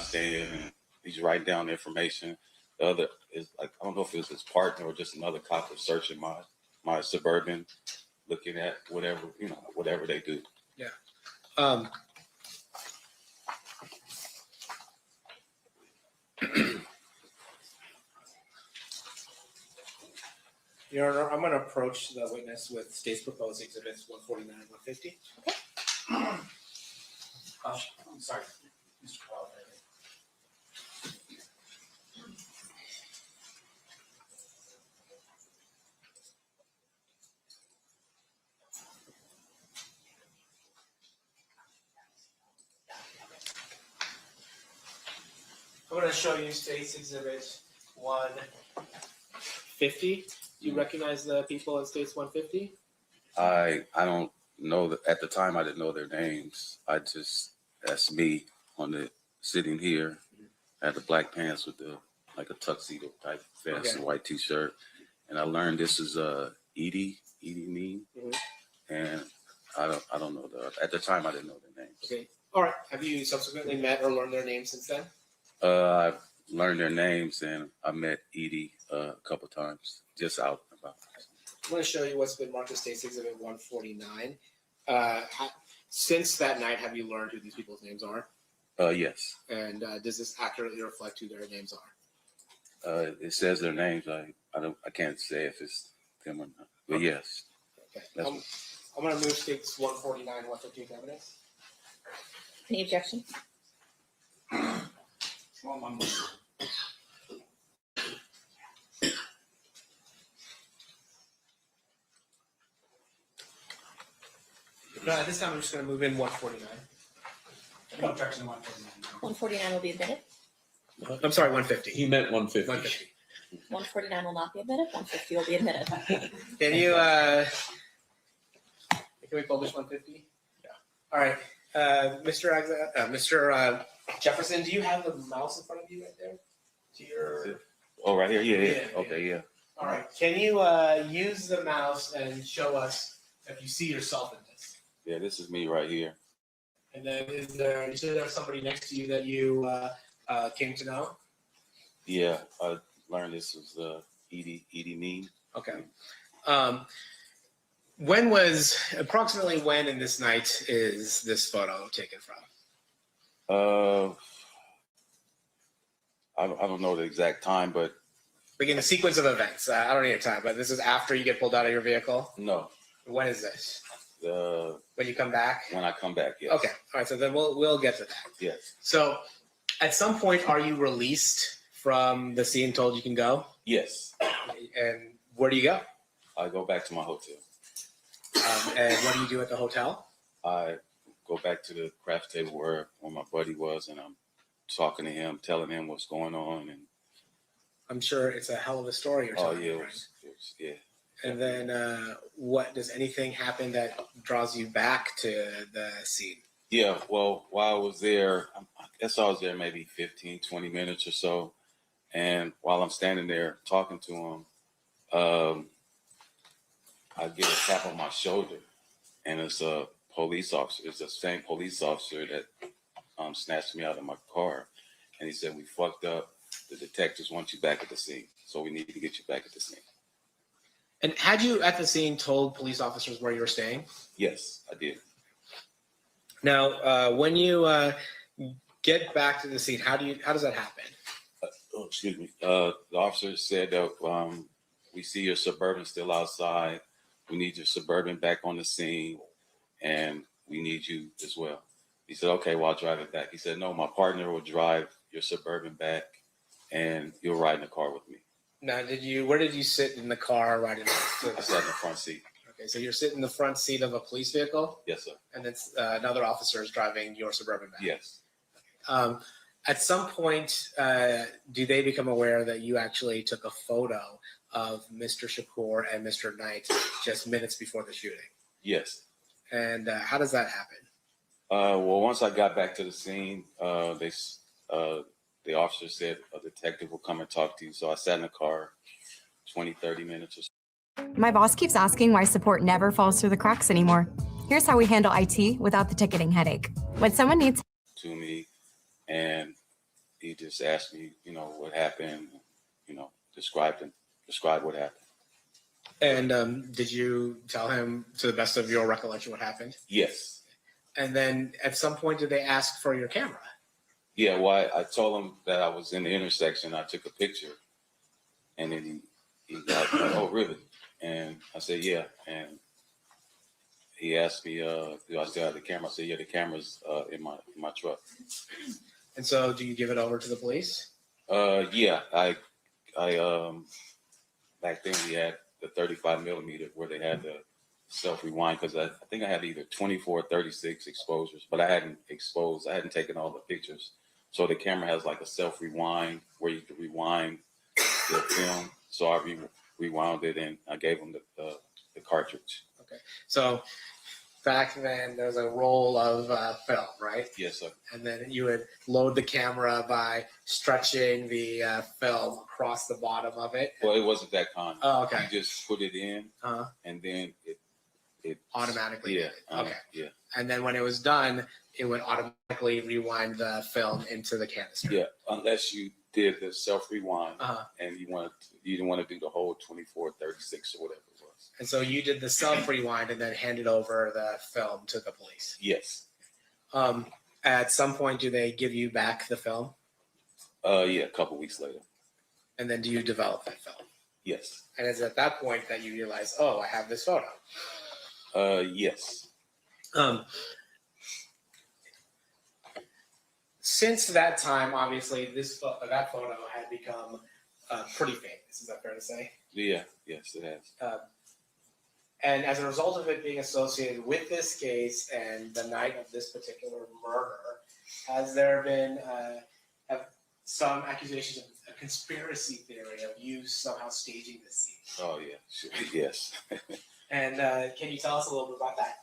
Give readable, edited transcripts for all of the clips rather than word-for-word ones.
stay in, and he's writing down the information. The other is like, I don't know if it was his partner or just another cop was searching my Suburban, looking at whatever, whatever they do. Yeah. Your Honor, I'm going to approach the witness with state's proposed exhibits 149 and 150. Okay. I'm sorry, Mr. Powell. I'm going to show you state's exhibit 150. Do you recognize the people in state's 150? I don't know that at the time I didn't know their names. That's me sitting here. I had the black pants with like a tuxedo type vest and white t-shirt. And I learned this is Edie Mean. And I don't know at the time I didn't know their names. Okay. All right. Have you subsequently met or learned their names since then? I've learned their names and I met Edie a couple times just out and about. I'm going to show you what's been marked as State's Exhibit 149. Since that night, have you learned who these people's names are? Yes. And does this accurately reflect who their names are? It says their names. I can't say if it's them or not. But okay. Yes. Okay. I'm going to move State's 149 and 150 to evidence. Any objection? No, at this time, I'm just going to move in 149. Okay. No objection to 149. 149 will be admitted. I'm sorry, 150. He meant 150. 150. 149 will not be admitted. 150 will be admitted. Can you, can we publish 150? Yeah. All right. Mr. Jefferson, do you have the mouse in front of you right there? Oh, right here? Yeah. Okay, yeah. All right. Can you use the mouse and show us if you see yourself in this? Yeah, this is me right here. And then you said there's somebody next to you that you came to know? Yeah, I learned this was Edie Mean. Okay. Approximately when in this night is this photo taken from? I don't know the exact time, but like in the sequence of events. I don't need a time, but this is after you get pulled out of your vehicle? No. When is this? When you come back? When I come back, yes. Okay. All right. So then we'll get to that. Yes. So at some point, are you released from the scene, told you can go? Yes. And where do you go? I go back to my hotel. And what do you do at the hotel? I go back to the craft table where my buddy was, and I'm talking to him, telling him what's going on. And I'm sure it's a hell of a story you're telling me, right? Yeah. And then what does anything happen that draws you back to the scene? Yeah, well, while I was there, I guess I was there maybe 15, 20 minutes or so. And while I'm standing there talking to him, I get a tap on my shoulder. And it's a police officer. It's the same police officer that snatched me out of my car. And he said, "We fucked up. The detectives want you back at the scene. So we need to get you back at the scene." And had you at the scene told police officers where you were staying? Yes, I did. Now, when you get back to the scene, how does that happen? Excuse me. The officer said that we see your Suburban still outside. We need your Suburban back on the scene, and we need you as well. He said, "Okay, well, I'll drive it back." He said, "No, my partner will drive your Suburban back, and you'll ride in the car with me." Now, where did you sit in the car riding? I sat in the front seat. Okay, so you're sitting in the front seat of a police vehicle? Yes, sir. And then another officer is driving your Suburban back? Yes. At some point, do they become aware that you actually took a photo of Mr. Shakur and Mr. Knight just minutes before the shooting? Yes. And how does that happen? Well, once I got back to the scene, the officer said a detective will come and talk to you. So I sat in the car 20, 30 minutes or so. My boss keeps asking why support never falls through the cracks anymore. Here's how we handle IT without the ticketing headache. When someone needs to me, and he just asked me, you know, what happened, you know, describe what happened. And did you tell him, to the best of your recollection, what happened? Yes. And then at some point, did they ask for your camera? Yeah, well, I told him that I was in the intersection. I took a picture, and then he got like, oh, really? And I said, yeah. And he asked me, do I still have the camera? I said, yeah, the camera's in my truck. And so, do you give it over to the police? Yeah, I back then we had the 35 millimeter where they had the self rewind, because I think I had either 24 or 36 exposures, but I hadn't taken all the pictures. So the camera has like a self rewind where you can rewind the film. So I rewound it, and I gave them the cartridge. Okay. So back then, there was a roll of film, right? Yes, sir. And then you would load the camera by stretching the film across the bottom of it. Well, it wasn't that kind. Oh, okay. You just put it in, and then it Automatically. Yeah. Did it. Okay. Yeah. And then when it was done, it would automatically rewind the film into the canister. Yeah, unless you did the self rewind, and you didn't want to do the whole 24, 36 or whatever it was. And so you did the self rewind and then handed over the film to the police. Yes. At some point, do they give you back the film? Yeah, a couple weeks later. And then do you develop that film? Yes. And it's at that point that you realize, oh, I have this photo. Yes. Since that time, obviously, that photo had become pretty famous. Is that fair to say? Yeah. Yes, it has. And as a result of it being associated with this case and the night of this particular murder, has there been some accusations of a conspiracy theory of you somehow staging this scene? Oh yeah. Sure. Yes. And can you tell us a little bit about that?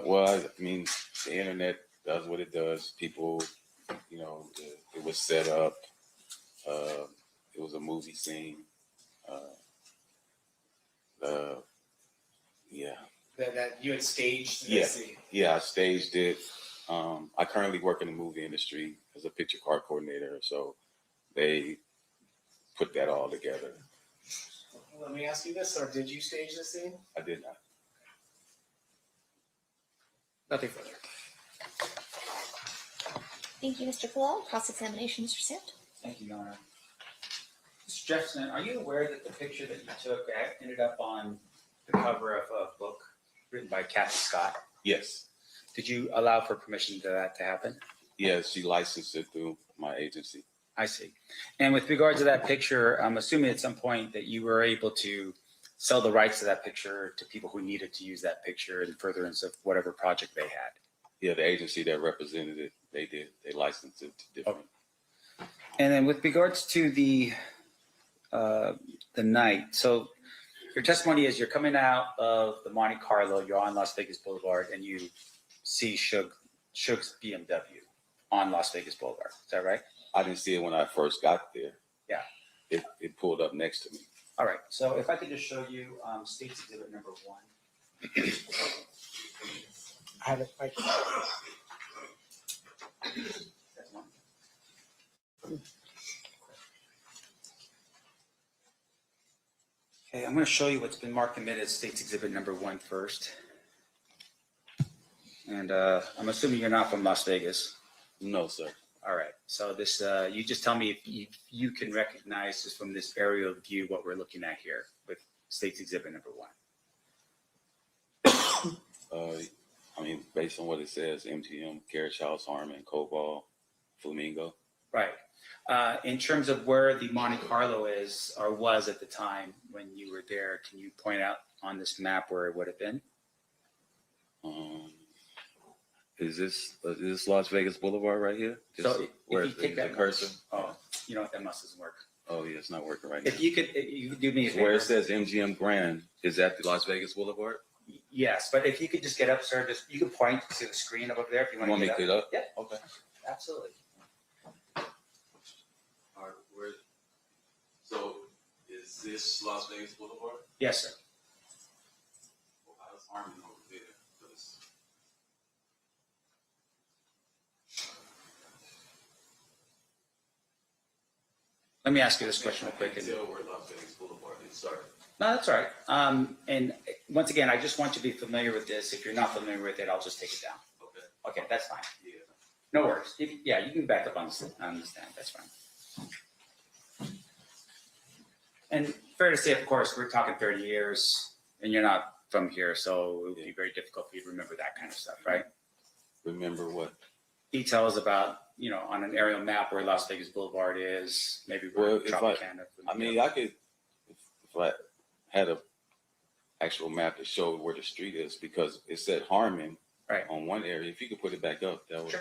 Well, I mean, the internet does what it does. People, you know, it was set up. It was a movie scene. Yeah. That you had staged this Yeah. scene. Yeah, I staged it. I currently work in the movie industry as a picture card coordinator, so they put that all together. Let me ask you this, or did you stage this scene? I did not. Nothing further. Thank you, Mr. Palal. Cross-examination, Mr. Sant. Thank you, Your Honor. Mr. Jefferson, are you aware that the picture that you took ended up on the cover of a book written by Kathy Scott? Yes. Did you allow for permission to that to happen? Yes, she licensed it through my agency. I see. And with regard to that picture, I'm assuming at some point that you were able to sell the rights to that picture to people who needed to use that picture in furtherance of whatever project they had. Yeah, the agency that represented it, they did. They licensed it to different. And then with regards to the night, so your testimony is you're coming out of the Monte Carlo, you're on Las Vegas Boulevard, and you see Suge's BMW on Las Vegas Boulevard. Is that right? I didn't see it when I first got there. Yeah. It pulled up next to me. All right. So if I could just show you State's Exhibit number 1. I have it right here. That's one. Okay, I'm going to show you what's been marked committed as State's Exhibit number 1 first. And I'm assuming you're not from Las Vegas. No, sir. All right. So this, you just tell me if you can recognize just from this aerial view what we're looking at here with State's Exhibit number 1. I mean, based on what it says, MGM, Carriage House, Harmon, Cobalt, Flamingo. Right. In terms of where the Monte Carlo is or was at the time when you were there, can you point out on this map where it would have been? Is this Las Vegas Boulevard right here? So if you take that cursor. Oh, you know what? That doesn't work. Oh yeah, it's not working right now. If you could do me a favor. Where it says MGM Grand, is that the Las Vegas Boulevard? Yes, but if you could just get up, sir, you can point to the screen up there if you You want want to me to get get up? Yeah, Okay. absolutely. All right, so is this Las Vegas Boulevard? Yes, sir. Well, how's Harmon over there? 'Cause Let me ask you this question real quick. Until where Las Vegas Boulevard is started. No, that's all right. And once again, I just want you to be familiar with this. If you're not familiar with it, I'll just take it down. Okay. Okay, that's fine. Yeah. No worries. Yeah, you can back up on the stand. That's fine. And fair to say, of course, we're talking 30 years, and you're not from here, so it would be very difficult for you to remember that kind of stuff, right? Remember what? Details about, on an aerial map where Las Vegas Boulevard is, maybe where Well, if Tropicana. I mean, I could, if I had a actual map that showed where the street is, because it said Harmon Right. on one area. If you could put it back up, that would. Sure.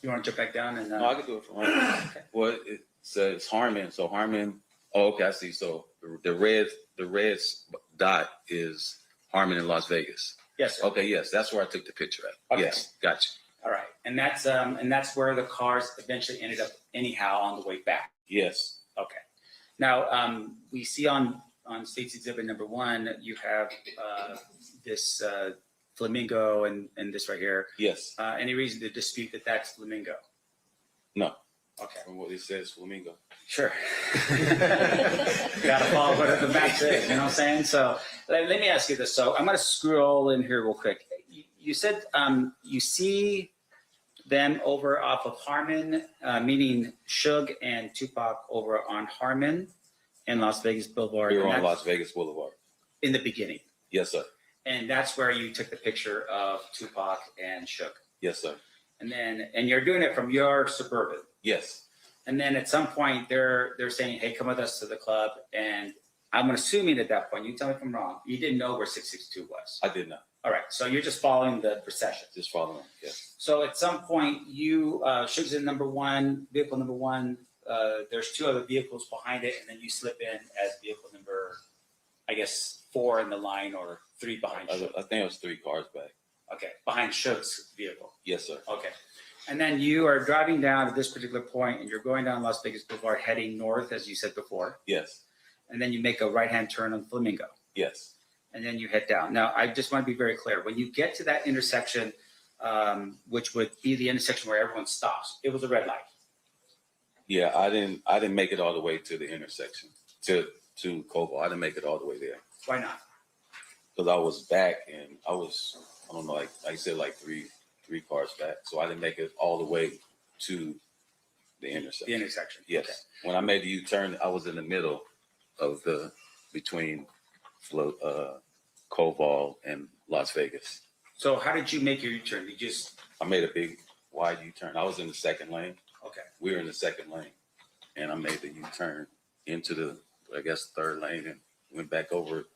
You want to jump back down and? No, I could do it from Harmon. Okay. Well, it says Harmon, so Harmon. Oh, okay, I see. So the red dot is Harmon in Las Vegas. Yes, sir. Okay, yes, that's where I took the picture at. Okay. Yes, gotcha. All right, and that's where the cars eventually ended up anyhow on the way back. Yes, Okay. Now, we see on State's Exhibit number 1, you have this flamingo and this right here. yes. Any reason to dispute that that's flamingo? No, Okay. from what it says, flamingo. Sure. Gotta follow what the map says, you know what I'm saying? So let me ask you this. So I'm gonna scroll in here real quick. You said you see them over off of Harmon, meaning Suge and Tupac over on Harmon and Las Vegas Boulevard. We were and on that's Las Vegas Boulevard. in the beginning. Yes, sir. And that's where you took the picture of Tupac and Suge. Yes, sir. And you're doing it from your Suburban. Yes, And then at some point they're saying, hey, come with us to the club. And I'm assuming at that point, you tell me if I'm wrong, you didn't know where 662 was. I did not. All right. So you're just following the procession. Just following. Yes. So at some point you, Suge's in vehicle number one. There's 2 other vehicles behind it. And then you slip in as vehicle number, I guess, 4 in the line or 3 behind Suge. I think it was 3 cars back. Okay. Behind Suge's vehicle. Yes, sir. Okay. And then you are driving down at this particular point and you're going down Las Vegas Boulevard heading north, as you said before. Yes. And then you make a right-hand turn on Flamingo. Yes. And then you head down. Now, I just want to be very clear. When you get to that intersection, which would be the intersection where everyone stops, it was a red light. Yeah, I didn't make it all the way to the intersection to Koval. I didn't make it all the way there Why not? because I was back and I don't know, like I said, like three cars back. So I didn't make it all the way to the intersection. The intersection. Yes. Okay. When I made the U-turn, I was in the middle of between Koval and Las Vegas. So how did you make your U-turn? I made a big wide U-turn. I was in the second lane. Okay. We were in the second lane, and I made the U-turn into the, I guess, third lane and went back over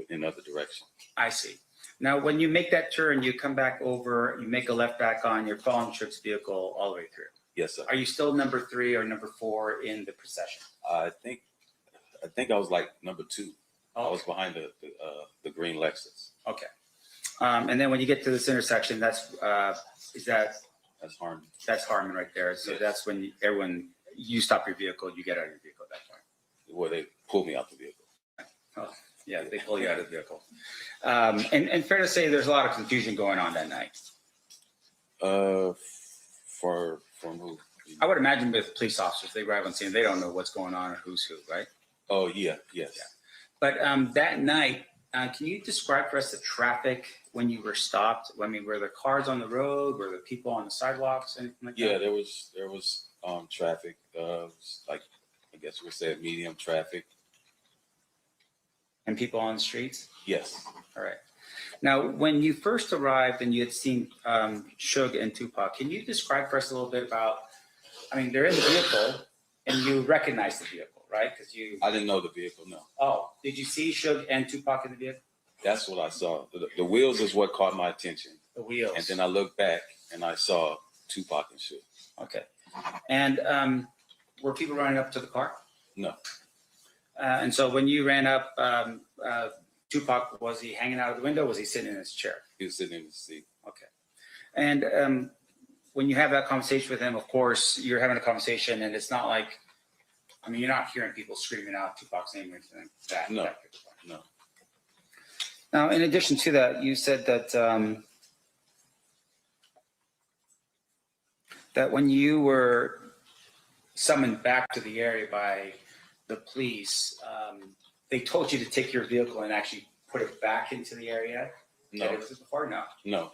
in other direction. I see. Now, when you make that turn, you come back over, you make a left back on, you're following Suge's vehicle all the way through. Yes, sir. Are you still number 3 or number 4 in the procession? I think I was like number 2. I was Okay. behind the green Lexus. Okay. And then when you get to this intersection, that's That's Harmon. that's Harmon right there. So Yes. that's when you stop your vehicle, you get out of your vehicle at that point. Where they pulled me out the vehicle. Yeah, they pull you out of the vehicle. And fair to say, there's a lot of confusion going on that night. From who? I would imagine with police officers, they arrive on scene, they don't know what's going on or who's who, right? Oh yeah, yes. Yeah. But that night, can you describe for us the traffic when you were stopped? I mean, were there cars on the road? Were there people on the sidewalks? Anything like Yeah, that? there was traffic. Like I guess we'd say medium traffic. And people on the streets? Yes. All right. Now, when you first arrived and you had seen Suge and Tupac, can you describe for us a little bit about, I mean, they're in the vehicle and you recognize the vehicle, right? Because I didn't know the vehicle. No. oh, did you see Suge and Tupac in the vehicle? That's what I saw. The wheels is what caught my attention. The wheels. And then I looked back and I saw Tupac and shit. Okay. And were people running up to the car? No. And so when you ran up, Tupac, was he hanging out of the window? Was he sitting in his chair? He was sitting in the seat. Okay. And when you have that conversation with him, of course, you're having a conversation and it's not like, I mean, you're not hearing people screaming out Tupac's name or anything like that. No. No. Now, in addition to that, you said that that when you were summoned back to the area by the police, they told you to take your vehicle and actually put it back into the area that No, it was before? No. no.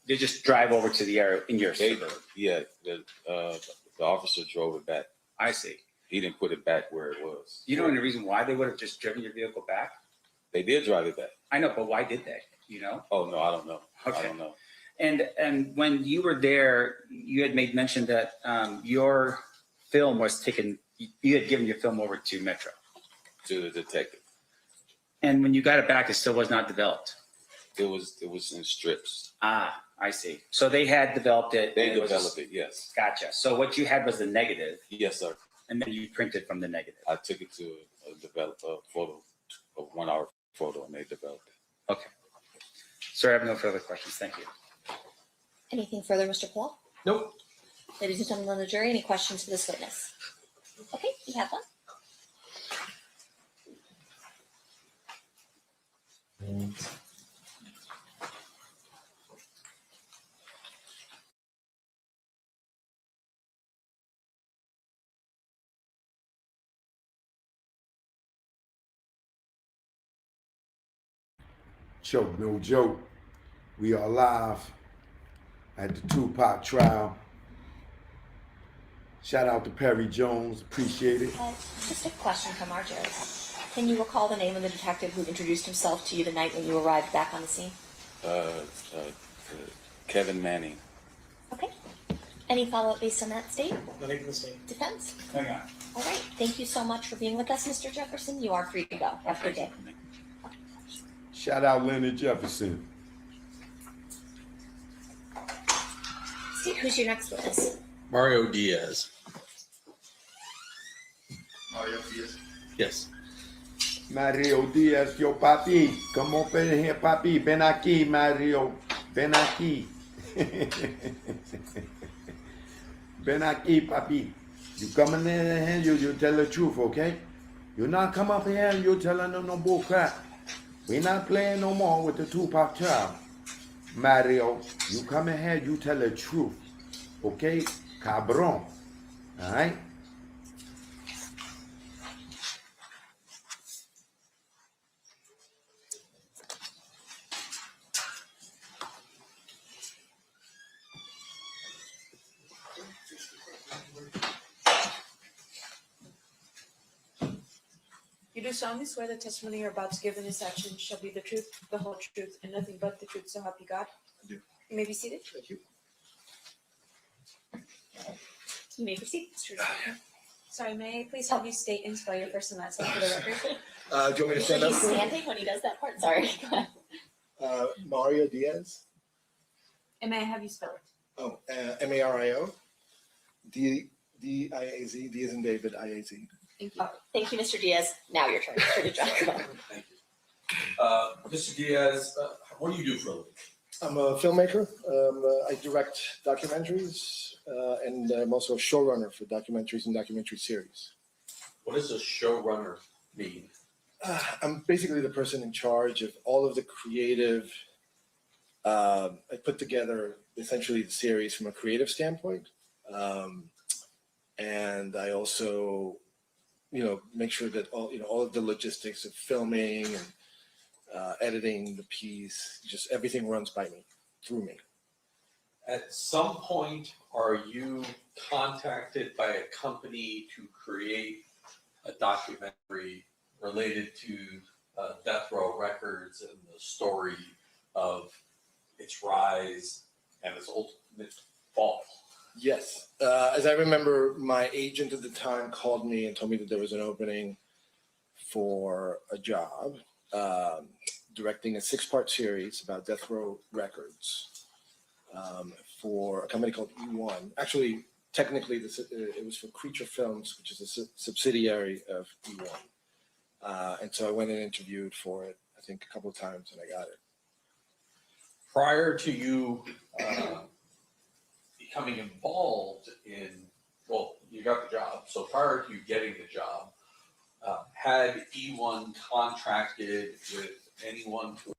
They just drive over to the area in your They, suburban. yeah, the officer drove it back. I see. He didn't put it back where it was. You know any reason why they would have just driven your vehicle back? They did drive it back. I know, but why did they? You know? Oh, no, I don't know. Okay. I don't know. And when you were there, you had made mention that your film was taken. You had given your film over to Metro, To the detective. and when you got it back, it still was not developed. It was in strips. Ah, I see. So they had developed it. They and it was- developed it, yes. Gotcha. So what you had was the negative, Yes, sir. and then you printed from the negative. I took it to a photo, a 1 hour photo, and they developed it. Okay. Sir, I have no further questions. Thank you. Anything further, Mr. Paul? Nope. Ladies and gentlemen of the jury, any questions for this witness? Okay, you have one. Choke, no joke. We are live at the Tupac trial. Shout out to Perry Jones, appreciate it. Just a question from our jury. Can you recall the name of the detective who introduced himself to you the night when you arrived back on the scene? Kevin Manning. Okay. Any follow-up based on that state? Nothing from the state. Defense? Hang on. All right. Thank you so much for being with us, Mr. Jefferson. You are free to go. Have a good day. Shout out Leonard Jefferson. Steve, who's your next witness? Mario Diaz. Mario Diaz. Yes. Mario Diaz, yo papi. Come on, ven here, papi. Ven aquí, Mario. Ven aquí. Ven aquí, papi. You come in here, you tell the truth, okay? You not come up here and you telling them no bull crap. We not playing no more with the Tupac child. Mario, you come in here, you tell the truth. Okay? Cabron. Alright? You do solemnly swear the testimony you're about to give in this action shall be the truth, the whole truth, and nothing but the truth, so help you God? I do. You may be seated. Thank you. You may proceed, Mr. Jefferson. Sorry, may I please have you state and spell your first and last name for the record? Do you want me to stand He's up? standing when he does that part. Sorry. Go ahead. Mario Diaz. And may I have you spell it? Oh, Mario. Diaz. D as in David. Iaz. Thank you. Thank you, Mr. Diaz. Now your turn, Mr. Jefferson. Thank you. Mr. Diaz, what do you do for a living? I'm a filmmaker. I direct documentaries, and I'm also a showrunner for documentaries and documentary series. What does a showrunner mean? I'm basically the person in charge of all of the creative. I put together essentially the series from a creative standpoint, and I also, make sure that all of the logistics of filming and editing the piece, just everything runs by me, through me. At some point, are you contacted by a company to create a documentary related to Death Row Records and the story of its rise and its ultimate fall? Yes. As I remember, my agent at the time called me and told me that there was an opening for a job directing a 6-part series about Death Row Records for a company called E1. Actually, technically, it was for Creature Films, which is a subsidiary of E1. And so I went and interviewed for it, I think a couple of times, and I got it. Prior to you becoming involved in, well, you got the job. So prior to you getting the job, had E1 contracted with anyone to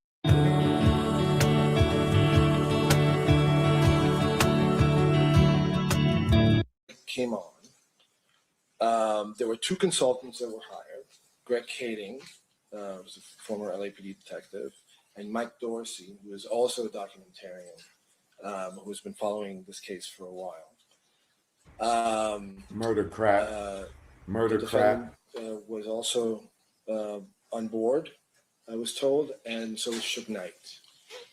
Came on, There were two consultants that were hired, Greg Kading, who's a former LAPD detective, and Mike Dorsey, who is also a documentarian, who's been following this case for a while. Murder crap. Murder The crap. defendant was also on board, I was told, and so was Suge Knight.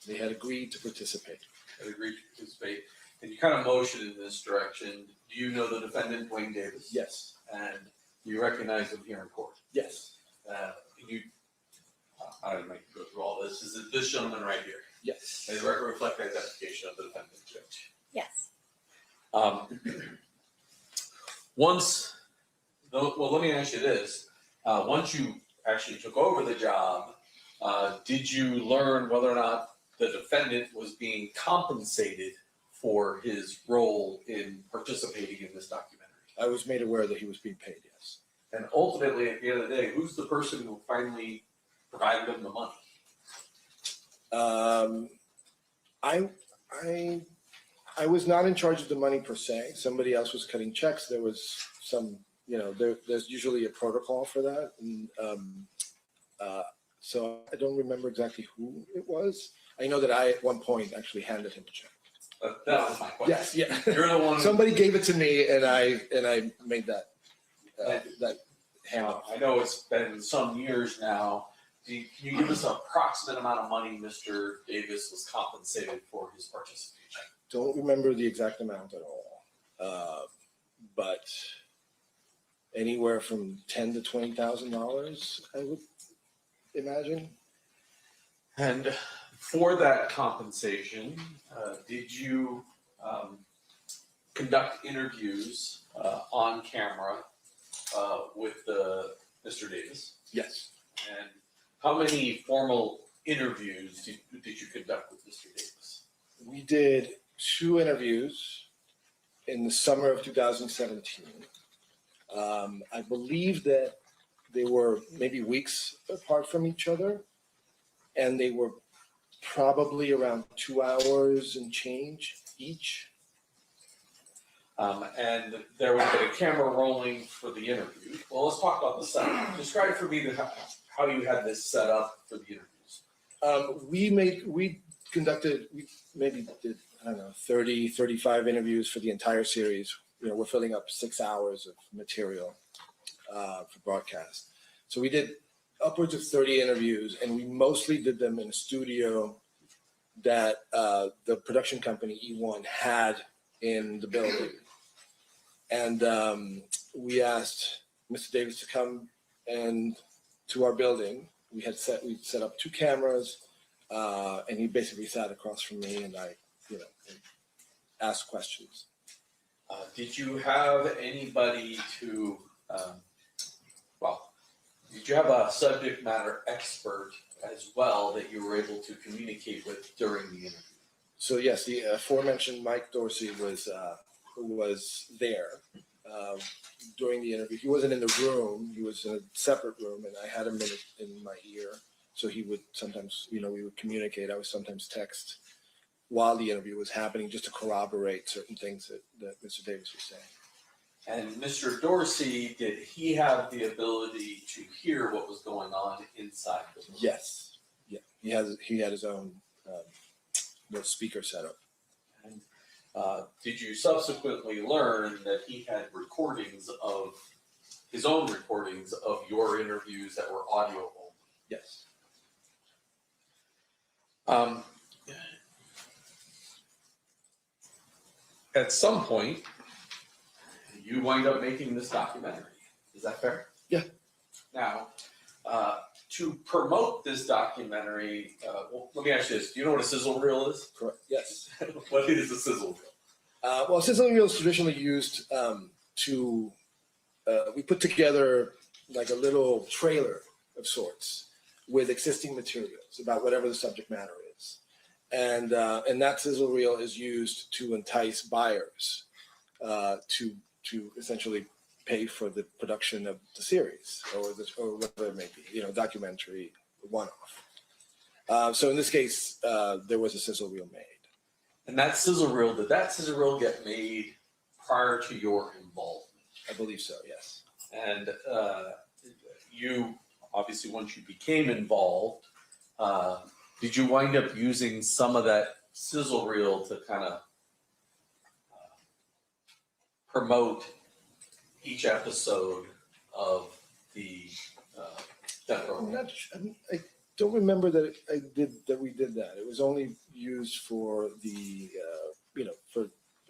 They had agreed to participate. Had agreed to participate, and you kind of motioned in this direction. Do you know the defendant, Dwayne Davis? Yes. And you recognize him here in court? Yes. Can you, I didn't make you go through all this. Is it this gentleman right here? Yes. May the record reflect identification of the defendant, Judge? Yes. Well, let me ask you this. Once you actually took over the job, did you learn whether or not the defendant was being compensated for his role in participating in this documentary? I was made aware that he was being paid, yes. And ultimately, at the end of the day, who's the person who finally provided him the money? I was not in charge of the money per se. Somebody else was cutting checks. There was some, there's usually a protocol for that. And so I don't remember exactly who it was. I know that I, at one point, actually handed him a check. That was my question. Yes, yeah. You're the one. Somebody gave it to me, and I made that handoff. I know it's been some years now. Can you give us an approximate amount of money Mr. Davis was compensated for his participation? Don't remember the exact amount at all, but anywhere from $10,000 to $20,000, I would imagine. And for that compensation, did you conduct interviews on camera with Mr. Davis? Yes. And how many formal interviews did you conduct with Mr. Davis? We did 2 interviews in the summer of 2017. I believe that they were maybe weeks apart from each other, and they were probably around 2 hours and change each. And there would have been a camera rolling for the interview. Well, let's talk about the setup. Describe for me how you had this set up for the interviews. We maybe did, 30, 35 interviews for the entire series. We're filling up 6 hours of material for broadcast. So we did upwards of 30 interviews, and we mostly did them in a studio that the production company E1 had in the building. And we asked Mr. Davis to come to our building. We set up 2 cameras, and he basically sat across from me, and I, asked questions. Did you have anybody did you have a subject matter expert as well that you were able to communicate with during the interview? So yes, the aforementioned Mike Dorsey was there during the interview. He wasn't in the room; he was in a separate room, and I had him in my ear. So he would sometimes, we would communicate. I would sometimes text while the interview was happening, just to corroborate certain things that Mr. Davis was saying. And Mr. Dorsey, did he have the ability to hear what was going on inside the room? Yes. Yeah. He had his own speaker setup. And did you subsequently learn that he had his own recordings of your interviews that were audio only? Yes. At some point, you wind up making this documentary. Is that fair? Yeah. Now, to promote this documentary, let me ask you this. Do you know what a sizzle reel is? Correct. Yes. What is a sizzle reel? Well, sizzle reel is traditionally used we put together like a little trailer of sorts with existing materials about whatever the subject matter is. And that sizzle reel is used to entice buyers to essentially pay for the production of the series or whatever it may be, documentary, one-off. So in this case, there was a sizzle reel made. And that sizzle reel, did that sizzle reel get made prior to your involvement? I believe so, yes. And you, obviously, once you became involved, did you wind up using some of that sizzle reel to kind of promote each episode of the Death Row? I don't remember that we did that. It was only used for the,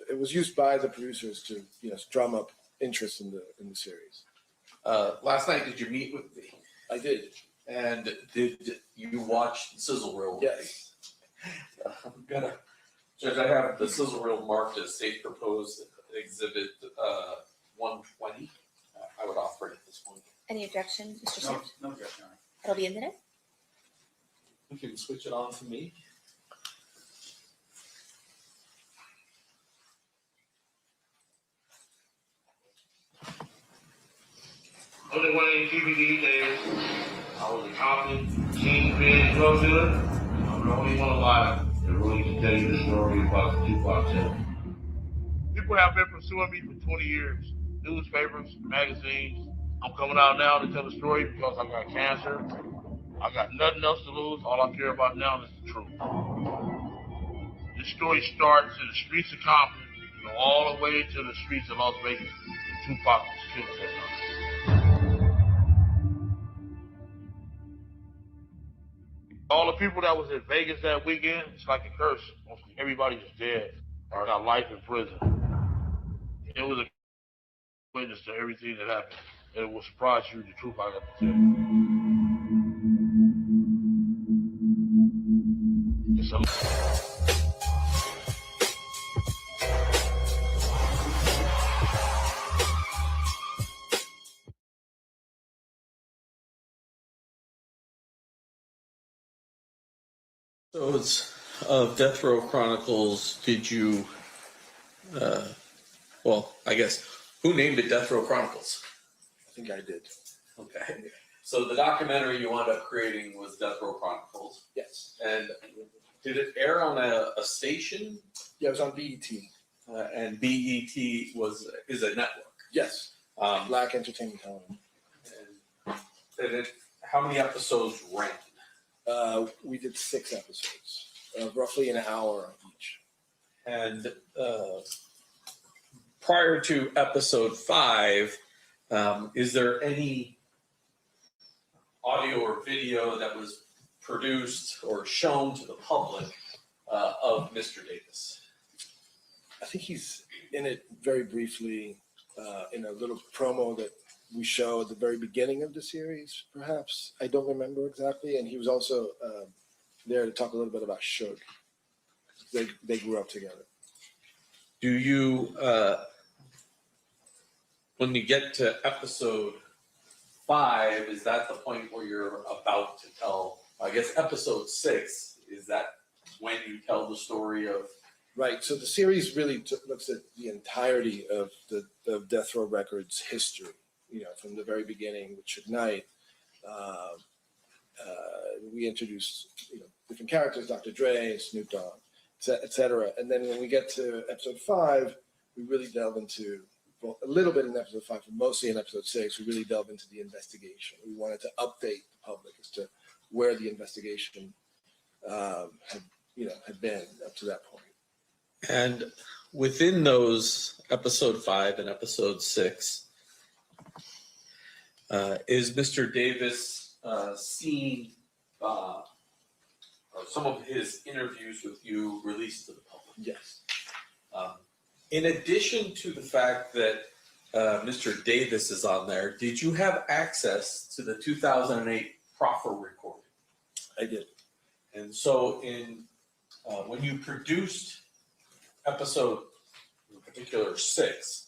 it was used by the producers to, drum up interest in the series. Last night, did you meet with me? I did. And did you watch the sizzle reel? Yes. I'm gonna, Judge, I have the sizzle reel marked as state proposed exhibit 120. I would offer it at this point. Any objection, Mr. No, Swift? no objection. It'll be a minute. You can switch it on to me. I'm the one in Keefe these days. I was a compton, kingpin, drug dealer. I'm the only one alive that really can tell you the story about the Tupac Shakur. People have been pursuing me for 20 years. Newspapers, magazines. I'm coming out now to tell the story because I got cancer. I got nothing else to lose. All I care about now is the truth. This story starts in the streets of Compton, all the way to the streets of Las Vegas. Tupac was killed that night. All the people that was in Vegas that weekend, it's like a curse. Mostly everybody's dead or got life in prison. It was a witness to everything that happened. And it will surprise you the truth I got to tell you. It's a Episodes of Death Row Chronicles did you, I guess, who named it Death Row Chronicles? I think I did. Okay. So the documentary you wound up creating was Death Row Chronicles. Yes. And did it air on a station? Yeah, it was on BET. And BET is a network. Yes. Black Entertainment Television. And how many episodes ran? We did 6 episodes, roughly an hour each. And prior to episode 5, is there any audio or video that was produced or shown to the public of Mr. Davis? I think he's in it very briefly in a little promo that we show at the very beginning of the series, perhaps. I don't remember exactly. And he was also there to talk a little bit about Suge. They grew up together. Do you, when you get to episode 5, is that the point where you're about to tell, I guess episode 6, is that when you tell the story of? Right. So the series really looks at the entirety of Death Row Records history, from the very beginning with Suge Knight. We introduced, different characters, Dr. Dre, Snoop Dogg, et cetera. And then when we get to episode 5, we really delve into, a little bit in episode 5, but mostly in episode 6, we really delve into the investigation. We wanted to update the public as to where the investigation had been up to that point. And within those episode 5 and episode 6, is Mr. Davis seen, or some of his interviews with you released to the public? Yes. In addition to the fact that Mr. Davis is on there, did you have access to the 2008 proffer recording? I did. And so when you produced episode, in particular 6,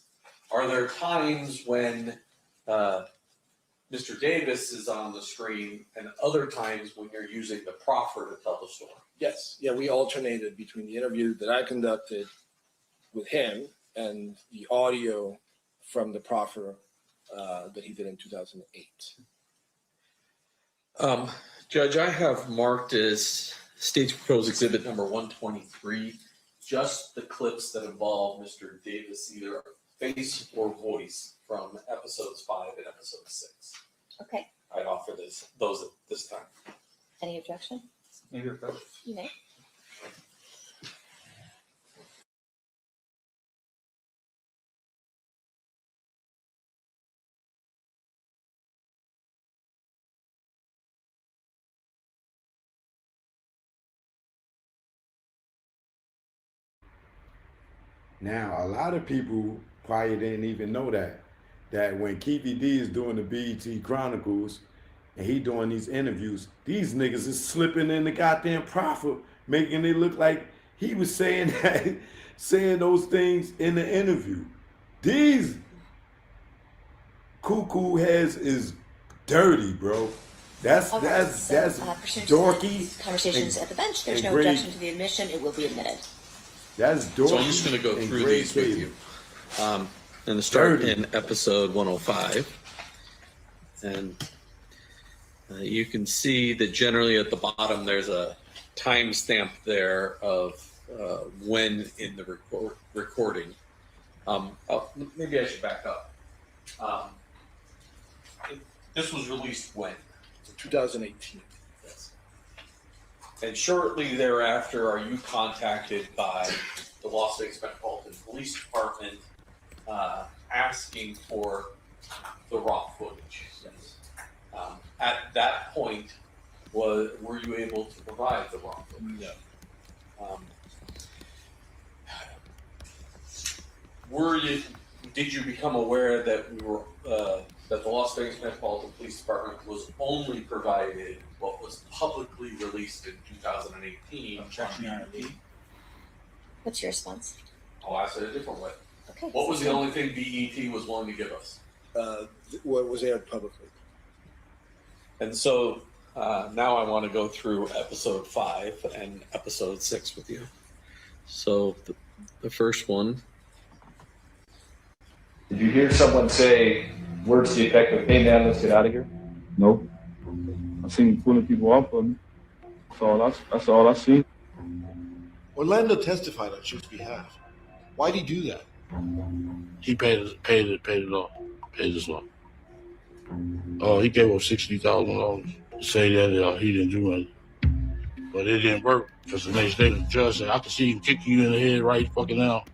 are there times when Mr. Davis is on the screen and other times when you're using the proffer to tell the story? Yes. Yeah, we alternated between the interview that I conducted with him and the audio from the proffer that he did in 2008. Judge, I have marked as State's Proposed Exhibit number 123 just the clips that involve Mr. Davis either face or voice from episodes 5 and episode 6. Okay. I'd offer those at this time. Any objection? Maybe approach. You may. Now, a lot of people probably didn't even know that when Keefe D is doing the BET Chronicles and he doing these interviews, these niggas is slipping in the goddamn profit, making it look like he was saying that, saying those things in the interview. These cuckoo heads is dirty, bro. That's Dorkey. Conversations at the bench. There's and no Greg. objection to the admission. It will be admitted. That's Dorkey. So I'm just going to go and through Greg these with Cable. you. I'm going to start Dirty. in episode 105. And you can see that generally at the bottom there's a timestamp there of when in the recording. Maybe I should back up. This was released when? 2018. Yes. And shortly thereafter, are you contacted by the Las Vegas Metropolitan Police Department asking for the raw footage? Yes. At that point, were you able to provide the raw footage? No. Did you become aware that that the Las Vegas Metropolitan Police Department was only provided what was publicly released in 2018? Objection, Your Honor. What's your response? I'll ask it a different way. Okay. What was the only thing BET was willing to give us? What was aired publicly. And so now I want to go through episode 5 and episode 6 with you. So the first one. Did you hear someone say words to the effect of, "Hey man, let's get out of here"? Nope. I seen pulling people off of me. That's all I see. Orlando testified on Shoot's behalf. Why'd he do that? He paid it off. Paid his law. Oh, he gave up $60,000 to say that he didn't do anything. But it didn't work because the next day the judge said, "I can see him kicking you in the head right fucking now."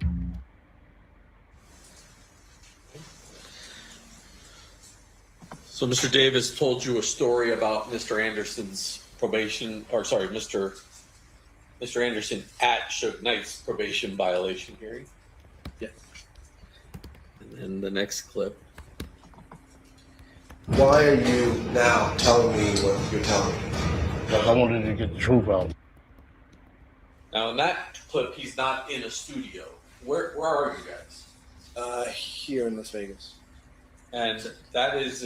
So Mr. Davis told you a story about Mr. Anderson's probation, or sorry, Mr. Anderson at Suge Knight's probation violation hearing. Yes. And then the next clip. Why are you now telling me what you're telling me? Because I wanted to get the truth out. Now in that clip, he's not in a studio. Where are you guys? Here in Las Vegas. And that is,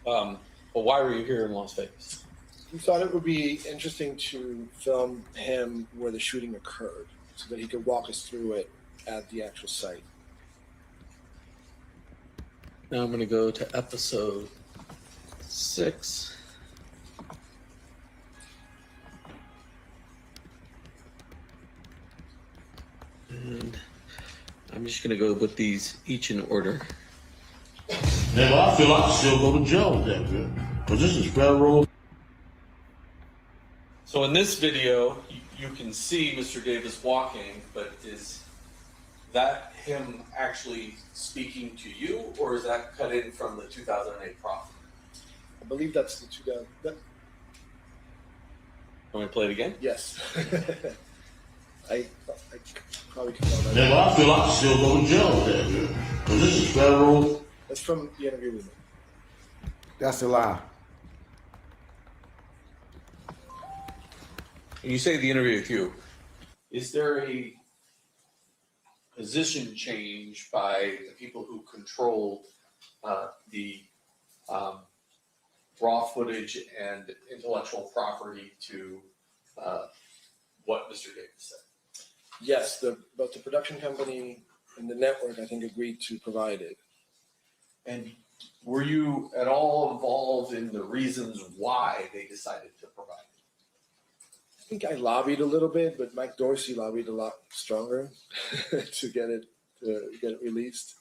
well, why were you here in Las Vegas? We thought it would be interesting to film him where the shooting occurred so that he could walk us through it at the actual site. Now I'm going to go to episode 6. And I'm just going to go with these each in order. Yeah, well, I feel I can still go to jail with that, man. Because this is federal. So in this video, you can see Mr. Davis walking, but is that him actually speaking to you, or is that cut in from the 2008 profit? I believe that's the 2000. Want me to play it again? Yes. I probably can tell that. Yeah, well, I feel I can still go to jail with that, man. Because this is federal. That's from the interview with me. That's a lie. When you say the interview with you, is there a position change by the people who controlled the raw footage and intellectual property to what Mr. Davis said? Yes, both the production company and the network, I think, agreed to provide it. And were you at all involved in the reasons why they decided to provide it? I think I lobbied a little bit, but Mike Dorsey lobbied a lot stronger to get it to get it released.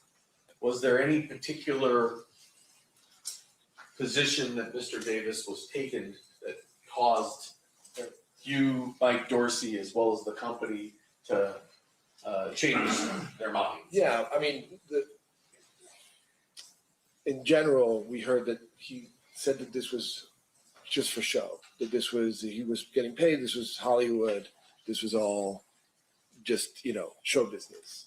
Was there any particular position that Mr. Davis was taken that caused you, Mike Dorsey, as well as the company to change their mind? Yeah, I mean, in general, we heard that he said that this was just for show, that he was getting paid, this was Hollywood, this was all just, show business.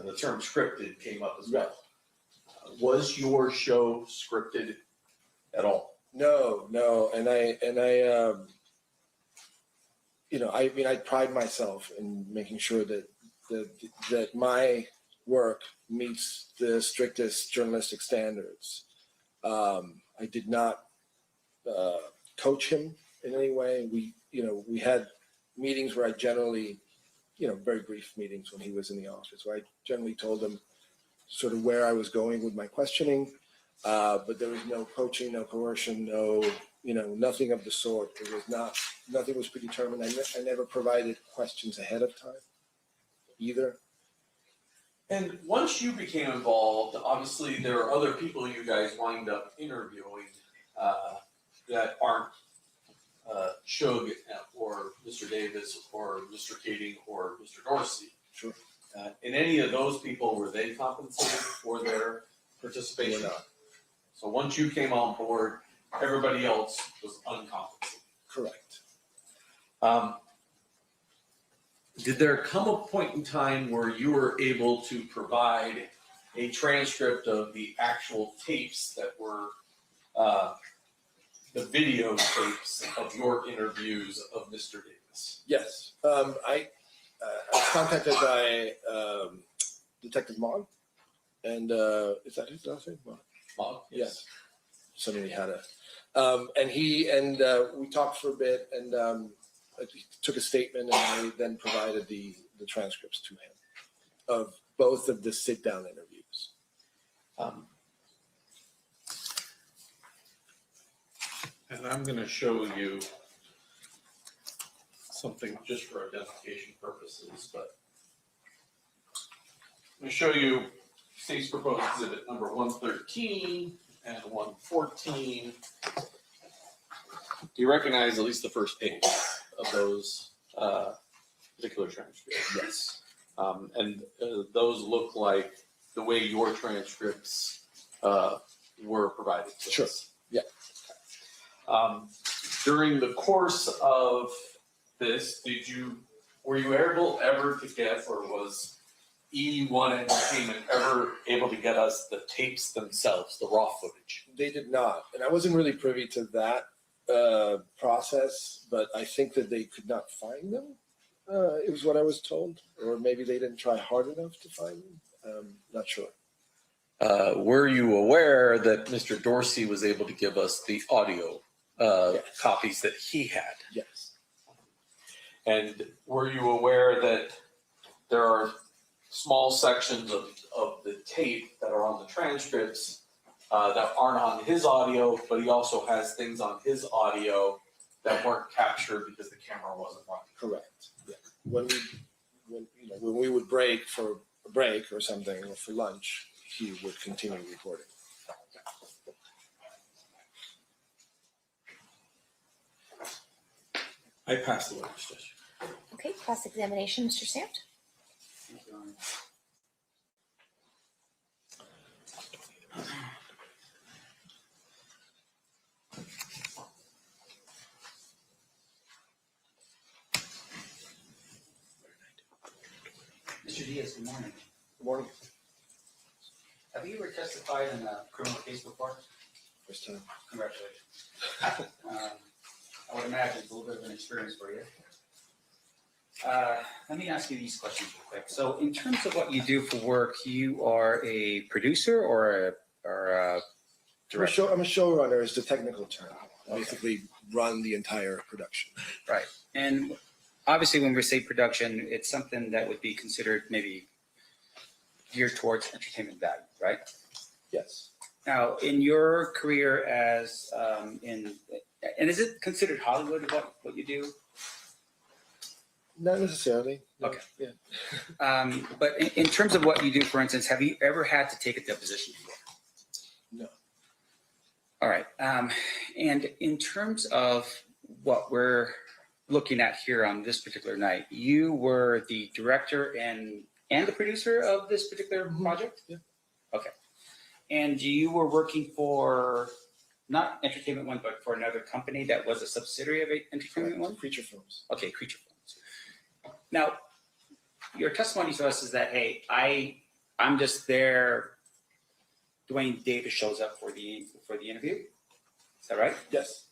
The term scripted came up as well. Was your show scripted at all? No, and I I pride myself in making sure that my work meets the strictest journalistic standards. I did not coach him in any way. We had meetings where I generally, very brief meetings when he was in the office, where I generally told him sort of where I was going with my questioning, but there was no coaching, no coercion, nothing of the sort. It was nothing was predetermined. I never provided questions ahead of time either. And once you became involved, obviously there are other people you guys wind up interviewing that aren't Shug or Mr. Davis or Mr. Keating or Mr. Dorsey. Sure. And any of those people, were they compensated for their participation? We're not. So once you came on board, everybody else was uncompensated. Correct. Did there come a point in time where you were able to provide a transcript of the actual tapes that were the video tapes of your interviews of Mr. Davis? Yes. I was contacted by Detective Mogg, and is that his last name? Mogg? Yes. Somebody had a, and we talked for a bit, and he took a statement, and I then provided the transcripts to him of both of the sit-down interviews. And I'm going to show you something just for identification purposes, but I'm going to show you state's proposed exhibit number 113 and 114. Do you recognize at least the first page of those particular transcripts? Yes. And those look like the way your transcripts were provided to Sure. us. Yeah. During the course of this, were you able ever to get, or was E1 Entertainment ever able to get us the tapes themselves, the raw footage? They did not, and I wasn't really privy to that process, but I think that they could not find them. It was what I was told, or maybe they didn't try hard enough to find them. Not sure. Were you aware that Mr. Dorsey was able to give us the audio Yes. copies that he had? Yes. And were you aware that there are small sections of the tape that are on the transcripts that aren't on his audio, but he also has things on his audio that weren't captured because the camera wasn't running? Correct. Yeah. When we would break for a break or something, or for lunch, he would continue recording. I passed the witness, Judge. Okay, cross-examination, Mr. Sant. Mr. Diaz, good morning. Good morning. Have you ever testified in a criminal case before? First time. Congratulations. I would imagine it's a little bit of an experience for you. Let me ask you these questions real quick. So in terms of what you do for work, you are a producer or a director? I'm a showrunner is the technical term. I basically run the entire production. Right. And obviously when we say production, it's something that would be considered maybe geared towards entertainment value, right? Yes. Now, in your career as and is it considered Hollywood what you do? Not necessarily. No. Okay. Yeah. But in terms of what you do, for instance, have you ever had to take a deposition before? No. All right. And in terms of what we're looking at here on this particular night, you were the director and the producer of this particular project? Yeah. Okay. And you were working for not Entertainment One, but for another company that was a subsidiary of Entertainment One? Creature Films. Okay, Creature Films. Now, your testimony to us is that, hey, I'm just there. Dwayne Davis shows up for the interview. Is that right? Yes.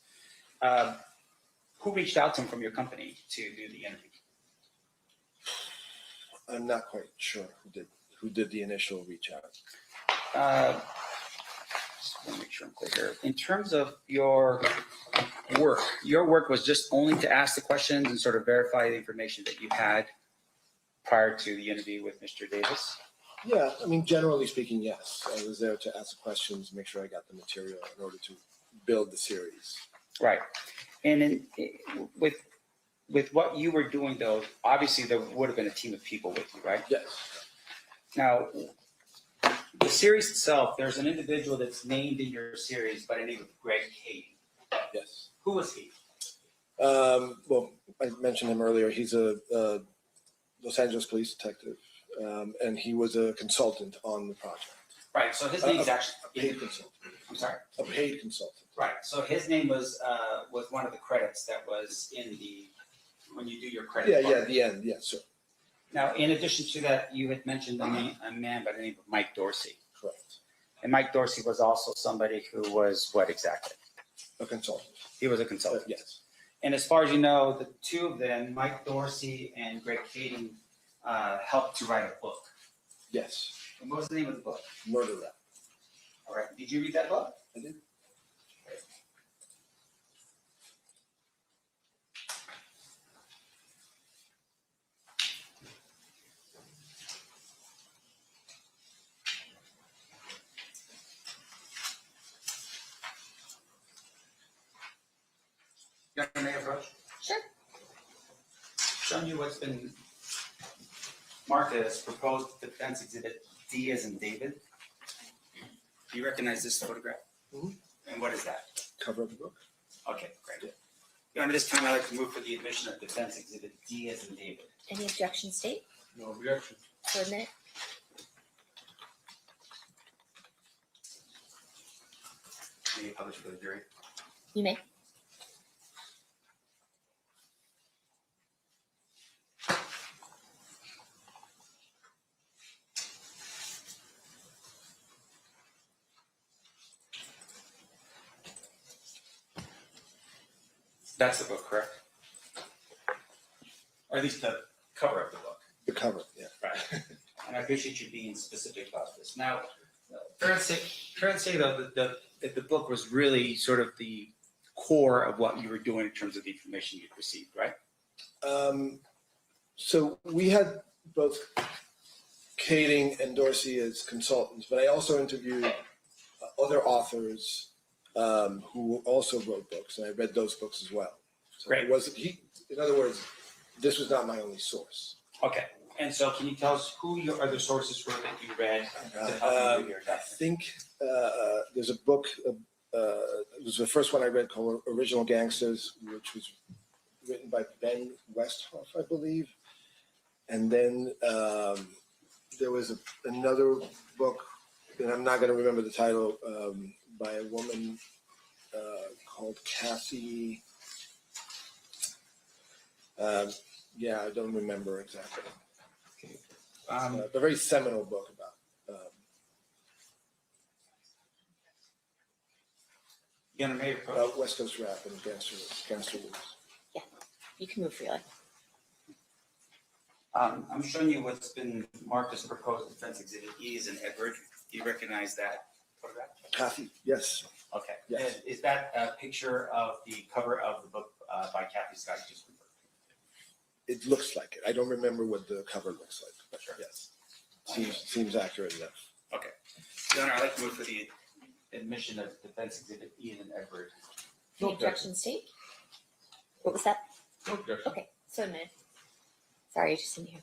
Who reached out to him from your company to do the interview? I'm not quite sure who did the initial reach out. Just want to make sure I'm clear here. In terms of your work was just only to ask the questions and sort of verify the information that you had prior to the interview with Mr. Davis? Yeah, I mean, generally speaking, yes. I was there to ask the questions, make sure I got the material in order to build the series. Right. And with what you were doing, though, obviously there would have been a team of people with you, right? Yes. Now, the series itself, there's an individual that's named in your series by the name of Greg Keefe. Yes. Who was he? Well, I mentioned him earlier. He's a Los Angeles police detective, and he was a consultant on the project. Right, so his name's actually a paid consultant. I'm sorry. A paid consultant. Right, so his name was one of the credits that was in when you do your credit. Yeah, part. at the end, yes, sir. Now, in addition to that, you had mentioned a man by the name of Mike Dorsey. Correct. And Mike Dorsey was also somebody who was what exactly? A consultant. He was a consultant. Yes. And as far as you know, the two of them, Mike Dorsey and Greg Keefe, helped to write a book. Yes. And what was the name of the book? Murder Rap. All right. Did you read that book? I did. You want to approach? Sure. Showing you what's been marked as proposed defense exhibit D as in David. Do you recognize this photograph? Mhm. And what is that? Cover of the book. Okay, great. Your Honor, this time I'd like to move for the admission of defense exhibit D as in David. Any objection, state? No objection. For a minute. May you publish for the jury? You may. That's the book, correct? Or at least the cover of the book. The cover, yeah. Right. And I appreciate you being specific about this. Now, fair to say though, that the book was really sort of the core of what you were doing in terms of the information you'd received, right? So we had both Kading and Dorsey as consultants, but I also interviewed other authors who also wrote books, and I read those books as well. So Great. it wasn't in other words, this was not my only source. Okay. And so can you tell us who your other sources were that you read to help you with your I document? think there's a book, it was the first one I read called Original Gangsters, which was written by Ben Westhoff, I believe. And then there was another book, and I'm not going to remember the title, by a woman called Kathy. Yeah, I don't remember exactly. A very seminal book about. You may approach. About West Coast rap and gangster blues. Yeah, you can move freely. I'm showing you what's been marked as proposed defense exhibit E as in Edward. Do you recognize that photograph? Kathy, yes. Okay. Yes. And is that a picture of the cover of the book by Kathy Scott you just referred to? It looks like it. I don't remember what the cover looks like, but Sure. yes. Seems accurate enough. Okay. Your Honor, I'd like to move for the admission of defense exhibit E as in Edward. Any objection, state? What was that? No objection. Okay, so a minute. Sorry, I just didn't hear.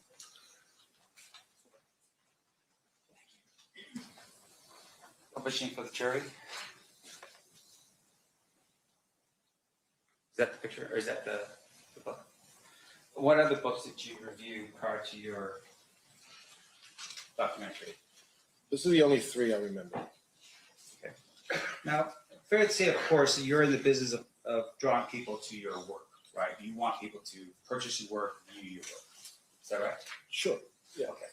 Publishing for the jury. Is that the picture, or is that the book? What other books did you review prior to your documentary? This is the only 3 I remember. Okay. Now, fair to say, of course, that you're in the business of drawing people to your work, right? You want people to purchase your work, view your work. Is that right? Sure. Yeah. Okay.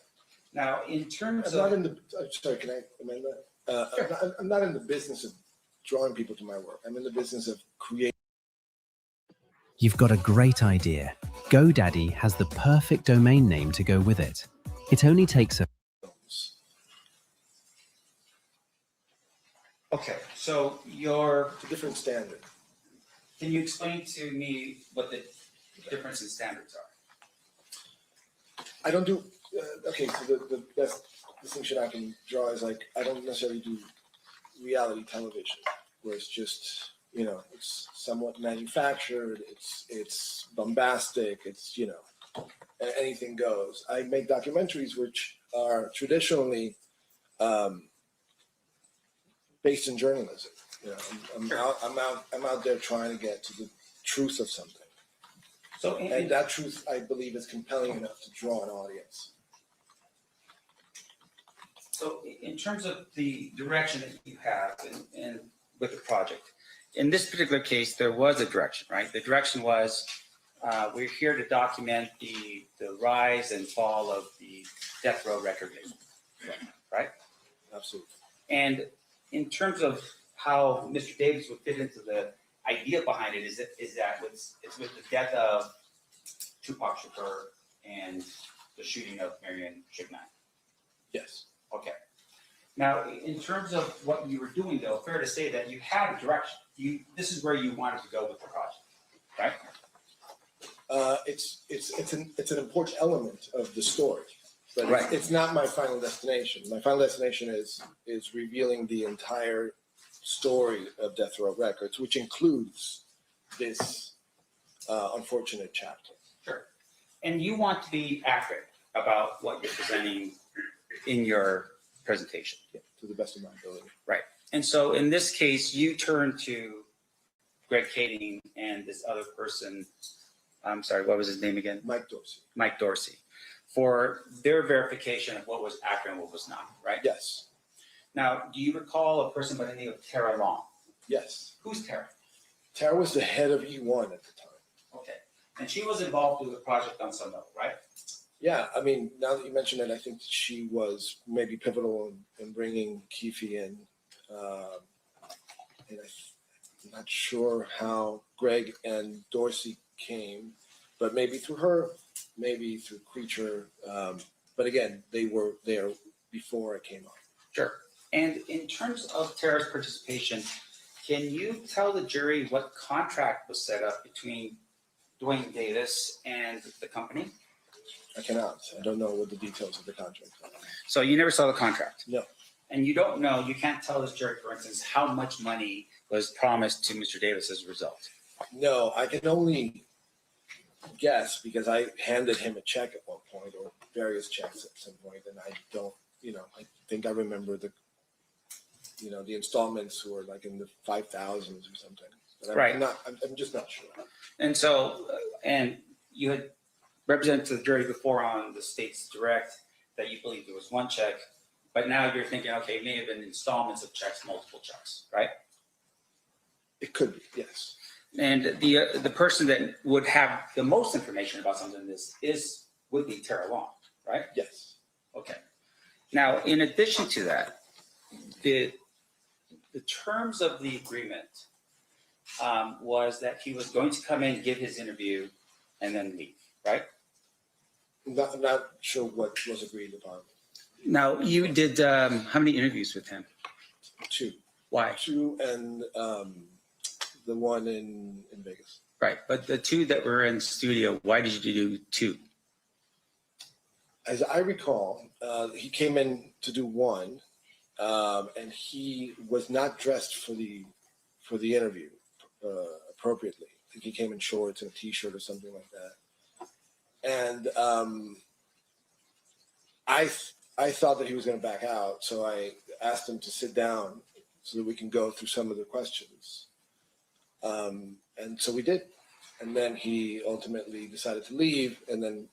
Now, in terms I'm not of, in the. Sorry, can I amend that? I'm not in the business of drawing people to my work. I'm in the business of creating. You've got a great idea. GoDaddy has the perfect domain name to go with it. It only takes a... okay, so your, It's a different standard. can you explain to me what the difference in standards are? I don't do. Okay, so the best distinction I can draw is like I don't necessarily do reality television, where it's just it's somewhat manufactured. It's bombastic. It's anything goes. I make documentaries which are traditionally based in journalism. I'm out there trying to get to the truth of something. So, And that truth, I believe, is compelling enough to draw an audience. So in terms of the direction that you have in with the project, in this particular case, there was a direction, right? The direction was, we're here to document the rise and fall of the death row record label, right? Absolutely. And in terms of how Mr. Davis would fit into the idea behind it, is that it's with the death of Tupac Shakur and the shooting of Marion Chignan. Yes. Okay. Now, in terms of what you were doing, though, fair to say that you had a direction. This is where you wanted to go with the project, right? It's an important element of the story, but Right. it's not my final destination. My final destination is revealing the entire story of Death Row Records, which includes this unfortunate chapter. Sure. And you want to be accurate about what you're presenting in your presentation. Yeah, to the best of my ability. Right. And so in this case, you turn to Greg Kading and this other person, I'm sorry, what was his name again? Mike Dorsey. Mike Dorsey, for their verification of what was accurate and what was not, right? Yes. Now, do you recall a person by the name of Tara Long? Yes. Who's Tara? Tara was the head of E1 at the time. Okay. And she was involved with the project on some level, right? Yeah, I mean, now that you mention it, I think she was maybe pivotal in bringing Keefe in. And I'm not sure how Greg and Dorsey came, but maybe through her, maybe through Creature. But again, they were there before I came on. Sure. And in terms of Tara's participation, can you tell the jury what contract was set up between Dwayne Davis and the company? I cannot. I don't know what the details of the contract are. So you never saw the contract? No. And you don't know, you can't tell this jury, for instance, how much money was promised to Mr. Davis as a result? No, I can only guess because I handed him a check at one point or various checks at some point, and I don't, I think I remember the installments were like in the 5,000s or something. But Right. I'm just not sure. And so, and you had represented to the jury before on the state's direct that you believe there was one check, but now you're thinking, okay, it may have been installments of checks, multiple checks, right? It could be, yes. And the person that would have the most information about something like this would be Tara Long, right? Yes. Okay. Now, in addition to that, the terms of the agreement was that he was going to come in, give his interview, and then leave, right? I'm not sure what was agreed upon. Now, you did how many interviews with him? 2. Why? 2 and the one in Vegas. Right, but the 2 that were in studio, why did you do 2? As I recall, he came in to do 1, and he was not dressed for the interview appropriately. I think he came in shorts and a t-shirt or something like that. And I thought that he was going to back out, so I asked him to sit down so that we can go through some of the questions. And so we did. And then he ultimately decided to leave, and then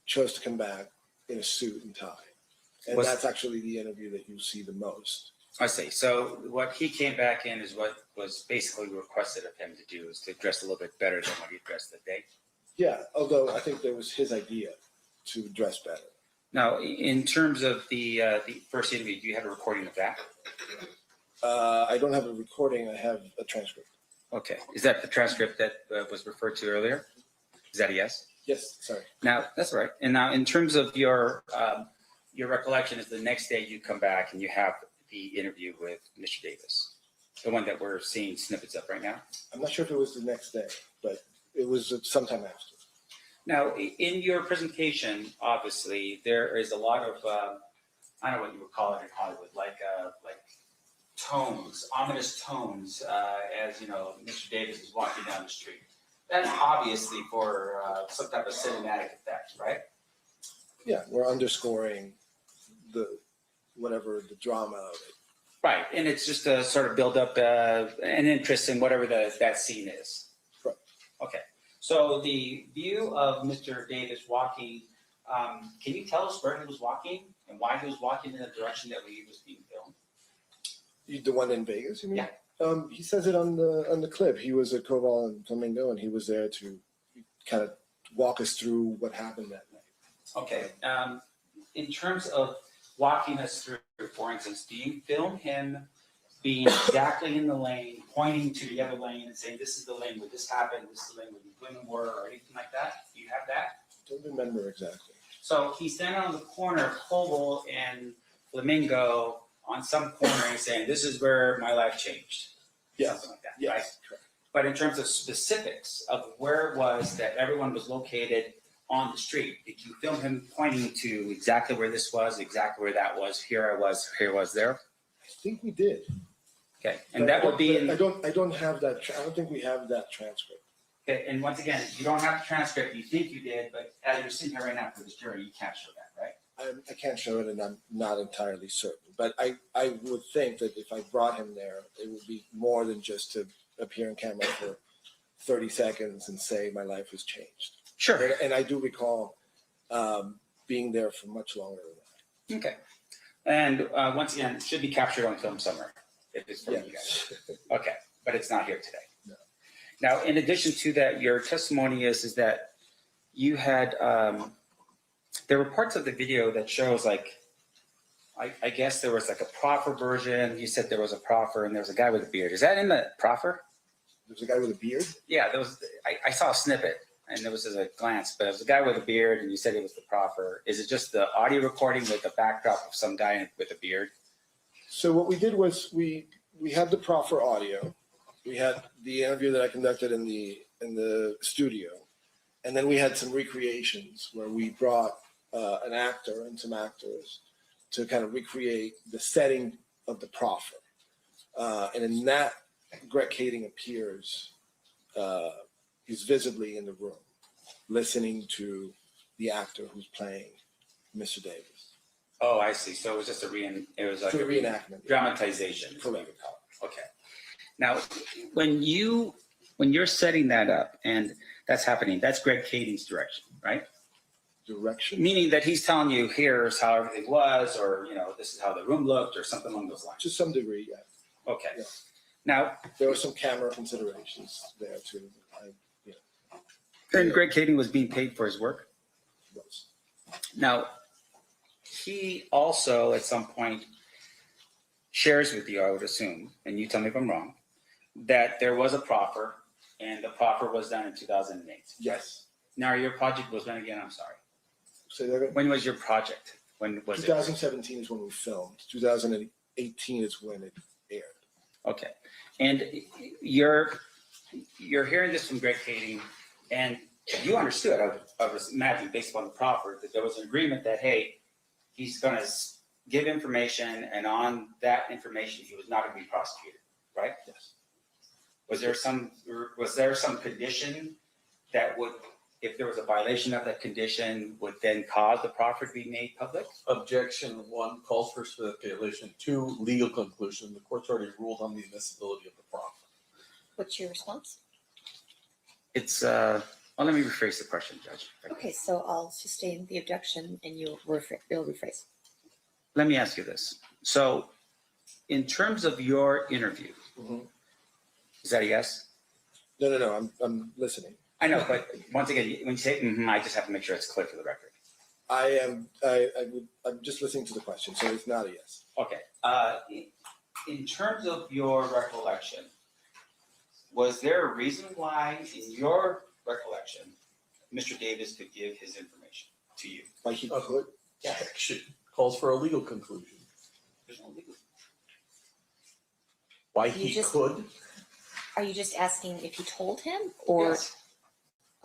chose to come back in a suit and tie. And that's actually the interview that you see the most. I see. So what he came back in is what was basically requested of him to do, is to dress a little bit better than what he dressed that day. Yeah, although I think that was his idea to dress better. Now, in terms of the first interview, do you have a recording of that? I don't have a recording. I have a transcript. Okay. Is that the transcript that was referred to earlier? Is that a yes? Yes, sorry. Now, that's all right. And now, in terms of your recollection, is the next day you come back and you have the interview with Mr. Davis, the one that we're seeing snippets of right now? I'm not sure if it was the next day, but it was sometime after. Now, in your presentation, obviously, there is a lot of, I don't know what you would call it in Hollywood, like tones, ominous tones, as, you know, Mr. Davis is walking down the street. That's obviously for some type of cinematic effect, right? Yeah, we're underscoring whatever the drama of it. Right, and it's just to sort of build up an interest in whatever that scene is. Right. Okay, so the view of Mr. Davis walking, can you tell us where he was walking and why he was walking in the direction that he was being filmed? The one in Vegas, you mean? Yeah. He says it on the clip. He was at Koval and Flamingo, and he was there to kind of walk us through what happened that night. Okay. In terms of walking us through, for instance, do you film him being exactly in the lane, pointing to the other lane and saying, this is the lane where this happened, this is the lane where the women were, or anything like that? Do you have that? Don't remember exactly. So he's standing on the corner of Koval and Flamingo on some corner and saying, this is where my life changed. Yeah. Something like that, Yes, right? correct. But in terms of specifics of where it was that everyone was located on the street, did you film him pointing to exactly where this was, exactly where that was, here I was there? I think we did. Okay, and that would be in. I don't have that. I don't think we have that transcript. Okay, and once again, you don't have the transcript. You think you did, but as you're sitting here right now for this jury, you can't show that, right? I can't show it, and I'm not entirely certain. But I would think that if I brought him there, it would be more than just to appear on camera for 30 seconds and say my life has changed. Sure. And I do recall being there for much longer than that. Okay. And once again, it should be captured on film somewhere if it's for you guys. Okay, but it's not here today. No. Now, in addition to that, your testimony is that you had, there were parts of the video that shows like, I guess there was like a proffer version. You said there was a proffer and there was a guy with a beard. Is that in the proffer? There's a guy with a beard? Yeah, there was. I saw a snippet and there was just a glance, but it was a guy with a beard and you said it was the proffer. Is it just the audio recording with the backdrop of some guy with a beard? So what we did was we had the proffer audio. We had the interview that I conducted in the studio. And then we had some recreations where we brought an actor and some actors to kind of recreate the setting of the proffer. And in that, Greg Kading appears, he's visibly in the room, listening to the actor who's playing Mr. Davis. Oh, I see. So it was just it was like a reenactment, dramatization. Correct. What you would call it. Okay. Now, when you're setting that up and that's happening, that's Greg Kading's direction, right? Direction? Meaning that he's telling you, here's how everything was, or, you know, this is how the room looked, or something along those lines. To some degree, yeah. Okay. Yeah. Now, there were some camera considerations there too. And Greg Kading was being paid for his work? Was. Now, he also at some point shares with you, I would assume, and you tell me if I'm wrong, that there was a proffer and the proffer was done in 2008. Yes. Now, your project was when again? I'm sorry. Say that again? When was your project? When was 2017 is when we filmed. 2018 is when it aired. Okay. And you're hearing this from Greg Kading, and you understood, I was imagining, based upon the proffer, that there was an agreement that, hey, he's going to give information, and on that information, he was not going to be prosecuted, right? Yes. Was there some condition that would if there was a violation of that condition, would then cause the proffer to be made public? Objection 1 calls for stipulation. 2, legal conclusion. The court's already ruled on the admissibility of the proffer. What's your response? It's, well, let me rephrase the question, Judge. Okay, so I'll sustain the objection and you'll rephrase. Let me ask you this. So in terms of your interview, is that a yes? No. I'm listening. I know, but once again, when you say, I just have to make sure it's clear for the record. I'm just listening to the question, so it's not a yes. Okay. In terms of your recollection, was there a reason why, in your recollection, Mr. Davis could give his information to you? Why he could? Objection calls for a legal conclusion. There's no legal. Why he could? Are you just asking if he told him or? Yes.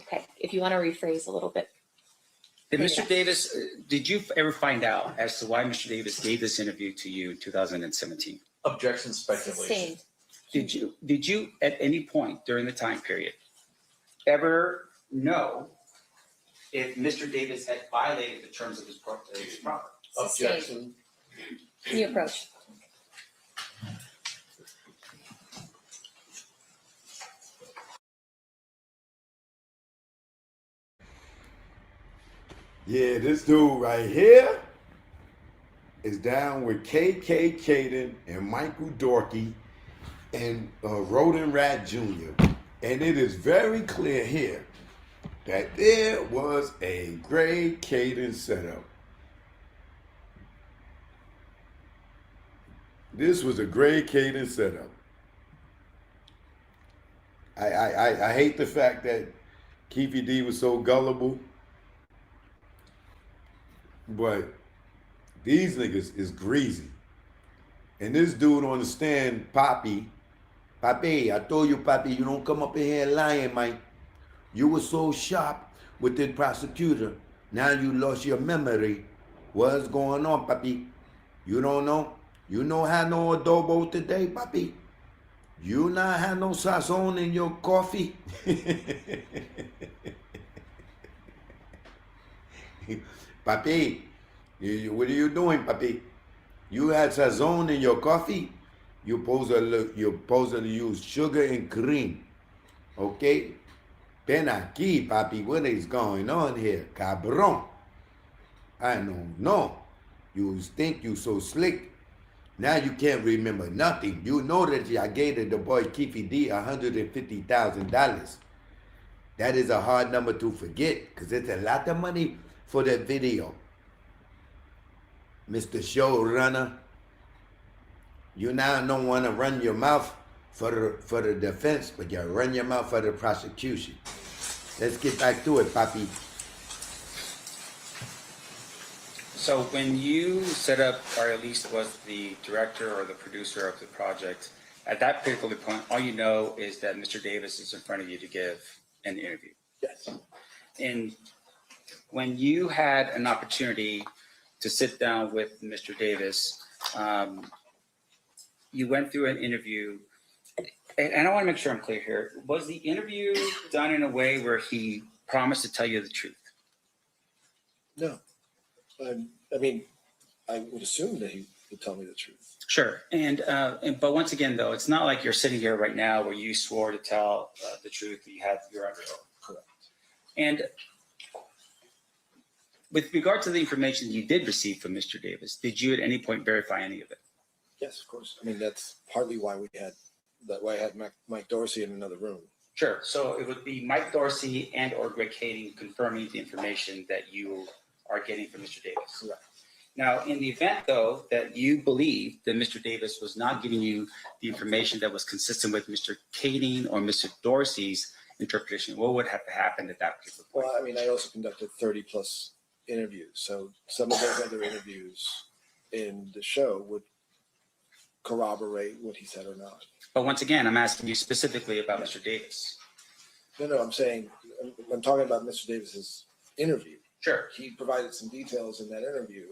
Okay, if you want to rephrase a little bit. Did Mr. Davis, did you ever find out as to why Mr. Davis gave this interview to you in 2017? Objection speculation. Sustained. Did you at any point during the time period ever know if Mr. Davis had violated the terms of his property? Objection. Can you approach? Yeah, this dude right here is down with KK Caden and Michael Dorkey and Rodin Rat Jr. And it is very clear here that there was a great Caden setup. This was a great Caden setup. I hate the fact that Keefe D was so gullible. But these niggas is greasy. And this dude on the stand, Papi, I told you, Papi, you don't come up in here lying, man. You were so sharp with the prosecutor. Now you lost your memory. What's going on, Papi? You don't know? You don't have no adobo today, Papi? You not have no sazon in your coffee? Papi, what are you doing, Papi? You had sazon in your coffee? You're supposed to use sugar and cream. Okay? Ven aquí, Papi. What is going on here? Cabrón. I don't know. You think you so slick. Now you can't remember nothing. You know that I gave the boy Keefe D $150,000. That is a hard number to forget because it's a lot of money for that video. Mr. Showrunner, you now don't want to run your mouth for the defense, but you run your mouth for the prosecution. Let's get back to it, Papi. So when you set up, or at least was the director or the producer of the project, at that particular point, all you know is that Mr. Davis is in front of you to give an interview. Yes. And when you had an opportunity to sit down with Mr. Davis, you went through an interview, and I want to make sure I'm clear here. Was the interview done in a way where he promised to tell you the truth? No. I mean, I would assume that he would tell me the truth. Sure. But once again, though, it's not like you're sitting here right now where you swore to tell the truth. You're under oath. Correct. And with regard to the information you did receive from Mr. Davis, did you at any point verify any of it? Yes, of course. I mean, that's partly why I had Mike Dorsey in another room. Sure. So it would be Mike Dorsey and or Greg Kading confirming the information that you are getting from Mr. Davis. Correct. Now, in the event, though, that you believe that Mr. Davis was not giving you the information that was consistent with Mr. Kading or Mr. Dorsey's interpretation, what would have to happen at that particular point? Well, I mean, I also conducted 30 plus interviews. So some of those other interviews in the show would corroborate what he said or not. But once again, I'm asking you specifically about Mr. Davis. No, I'm saying, I'm talking about Mr. Davis's interview. Sure. He provided some details in that interview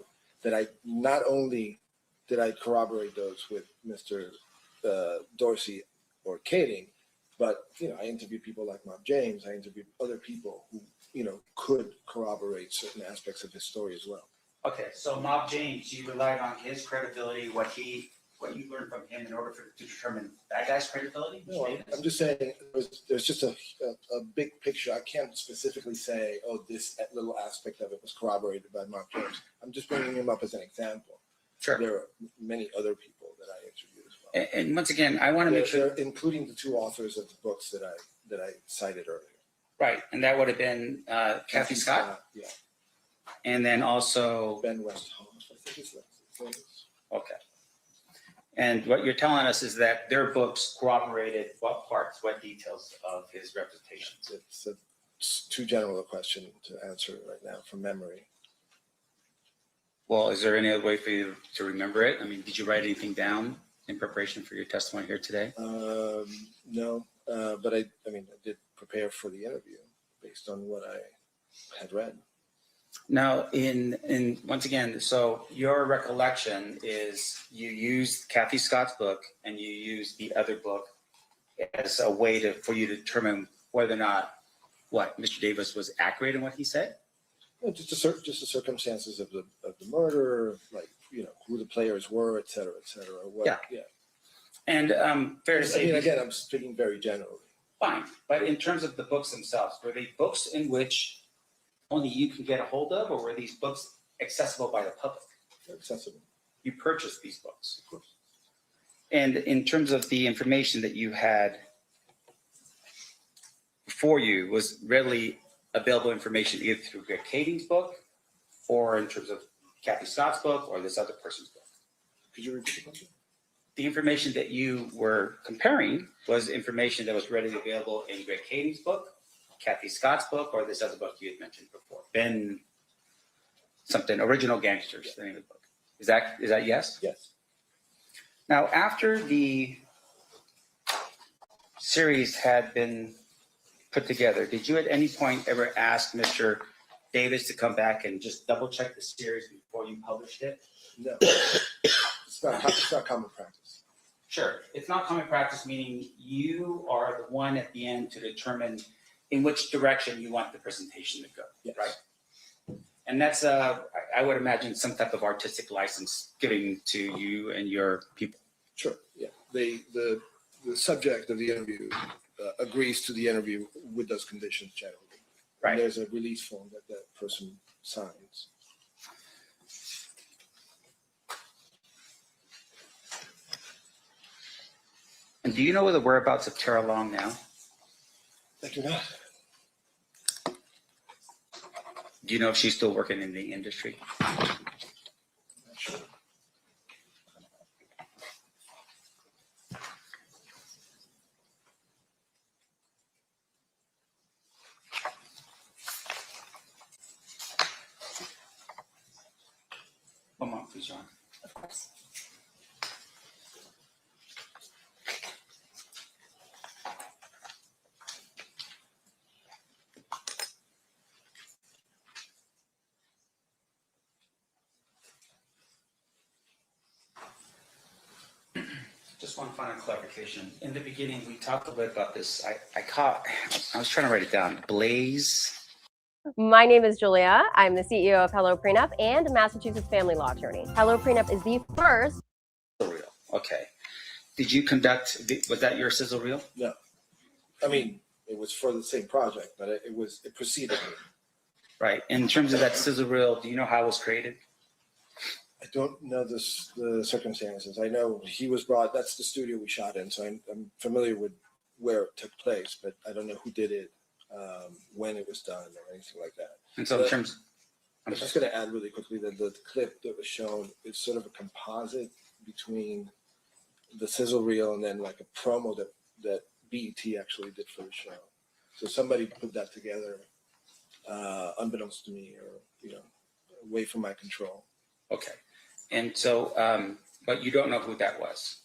that I not only did I corroborate those with Mr. Dorsey or Kading, but I interviewed people like Mob James. I interviewed other people who could corroborate certain aspects of his story as well. Okay, so Mob James, you relied on his credibility, what you learned from him in order to determine that guy's credibility? No, I'm just saying there's just a big picture. I can't specifically say, oh, this little aspect of it was corroborated by Mark James. I'm just bringing him up as an example. Sure. There are many other people that I interviewed as well. And once again, I want to make sure, including the two authors of the books that I cited earlier. right, and that would have been Kathy Scott, yeah, and then also Ben Westhoff, I think his name is. okay. And what you're telling us is that their books corroborated what parts, what details of his representations? It's too general a question to answer right now from memory. Well, is there any other way for you to remember it? I mean, did you write anything down in preparation for your testimony here today? No, but I did prepare for the interview based on what I had read. Now, in once again, so your recollection is you used Kathy Scott's book and you used the other book as a way for you to determine whether or not Mr. Davis was accurate in what he said? No, just the circumstances of the murder, like who the players were, et cetera, et cetera. Yeah. And fair to say, again, I'm speaking very generally. Fine, but in terms of the books themselves, were they books in which only you can get a hold of, or were these books accessible by the public? They're accessible. You purchased these books, of course. And in terms of the information that you had before you, was readily available information either through Greg Kading's book, or in terms of Kathy Scott's book, or this other person's book? Could you repeat the question? The information that you were comparing was information that was readily available in Greg Kading's book, Kathy Scott's book, or this other book you had mentioned before, Ben something, Original Gangsters, the name of the book. Is that yes? Yes. Now, after the series had been put together, did you at any point ever ask Mr. Davis to come back and just double check the series before you published it? No. It's not common practice. Sure. It's not common practice, meaning you are the one at the end to determine in which direction you want the presentation to go, yes. Right? And that's, I would imagine, some type of artistic license given to you and your people. Sure, yeah. The subject of the interview agrees to the interview with those conditions generally. Right. And there's a release form that person signs. And do you know where the whereabouts of Tara Long now? I do not. Do you know if she's still working in the industry? Not sure. One moment, please, John. Of course. Just one final clarification. In the beginning, we talked a bit about this. I was trying to write it down. Blaze. My name is Julia. I'm the CEO of Hello Prenup and a Massachusetts family law attorney. Hello Prenup is the first. Sizzle reel. Okay. Did you conduct, was that your sizzle reel? No. I mean, it was for the same project, but it preceded me. Right. In terms of that sizzle reel, do you know how it was created? I don't know the circumstances. I know he was brought, that's the studio we shot in, so I'm familiar with where it took place, but I don't know who did it, when it was done, or anything like that. And so in terms, I'm just going to add really quickly that the clip that was shown is sort of a composite between the sizzle reel and then like a promo that BET actually did for the show. So somebody put that together, unbeknownst to me, or away from my control. Okay. And so, but you don't know who that was.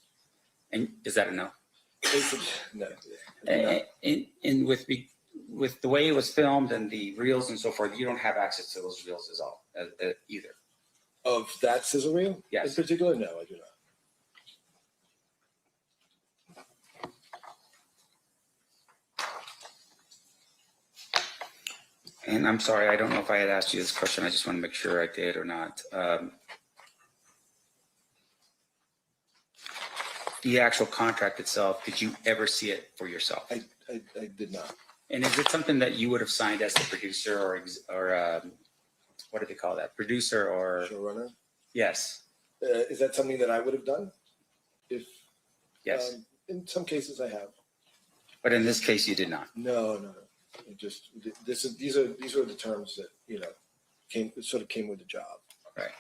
And is that a no? No. And with the way it was filmed and the reels and so forth, you don't have access to those reels at all, either. Of that sizzle reel? Yes. In particular, no, I do not. And I'm sorry, I don't know if I had asked you this question. I just want to make sure I did or not. The actual contract itself, did you ever see it for yourself? I did not. And is it something that you would have signed as the producer or what do they call that? Producer or? Showrunner? Yes. Is that something that I would have done? If Yes. In some cases I have. But in this case, you did not. No. It just these are the terms that came with the job. Right.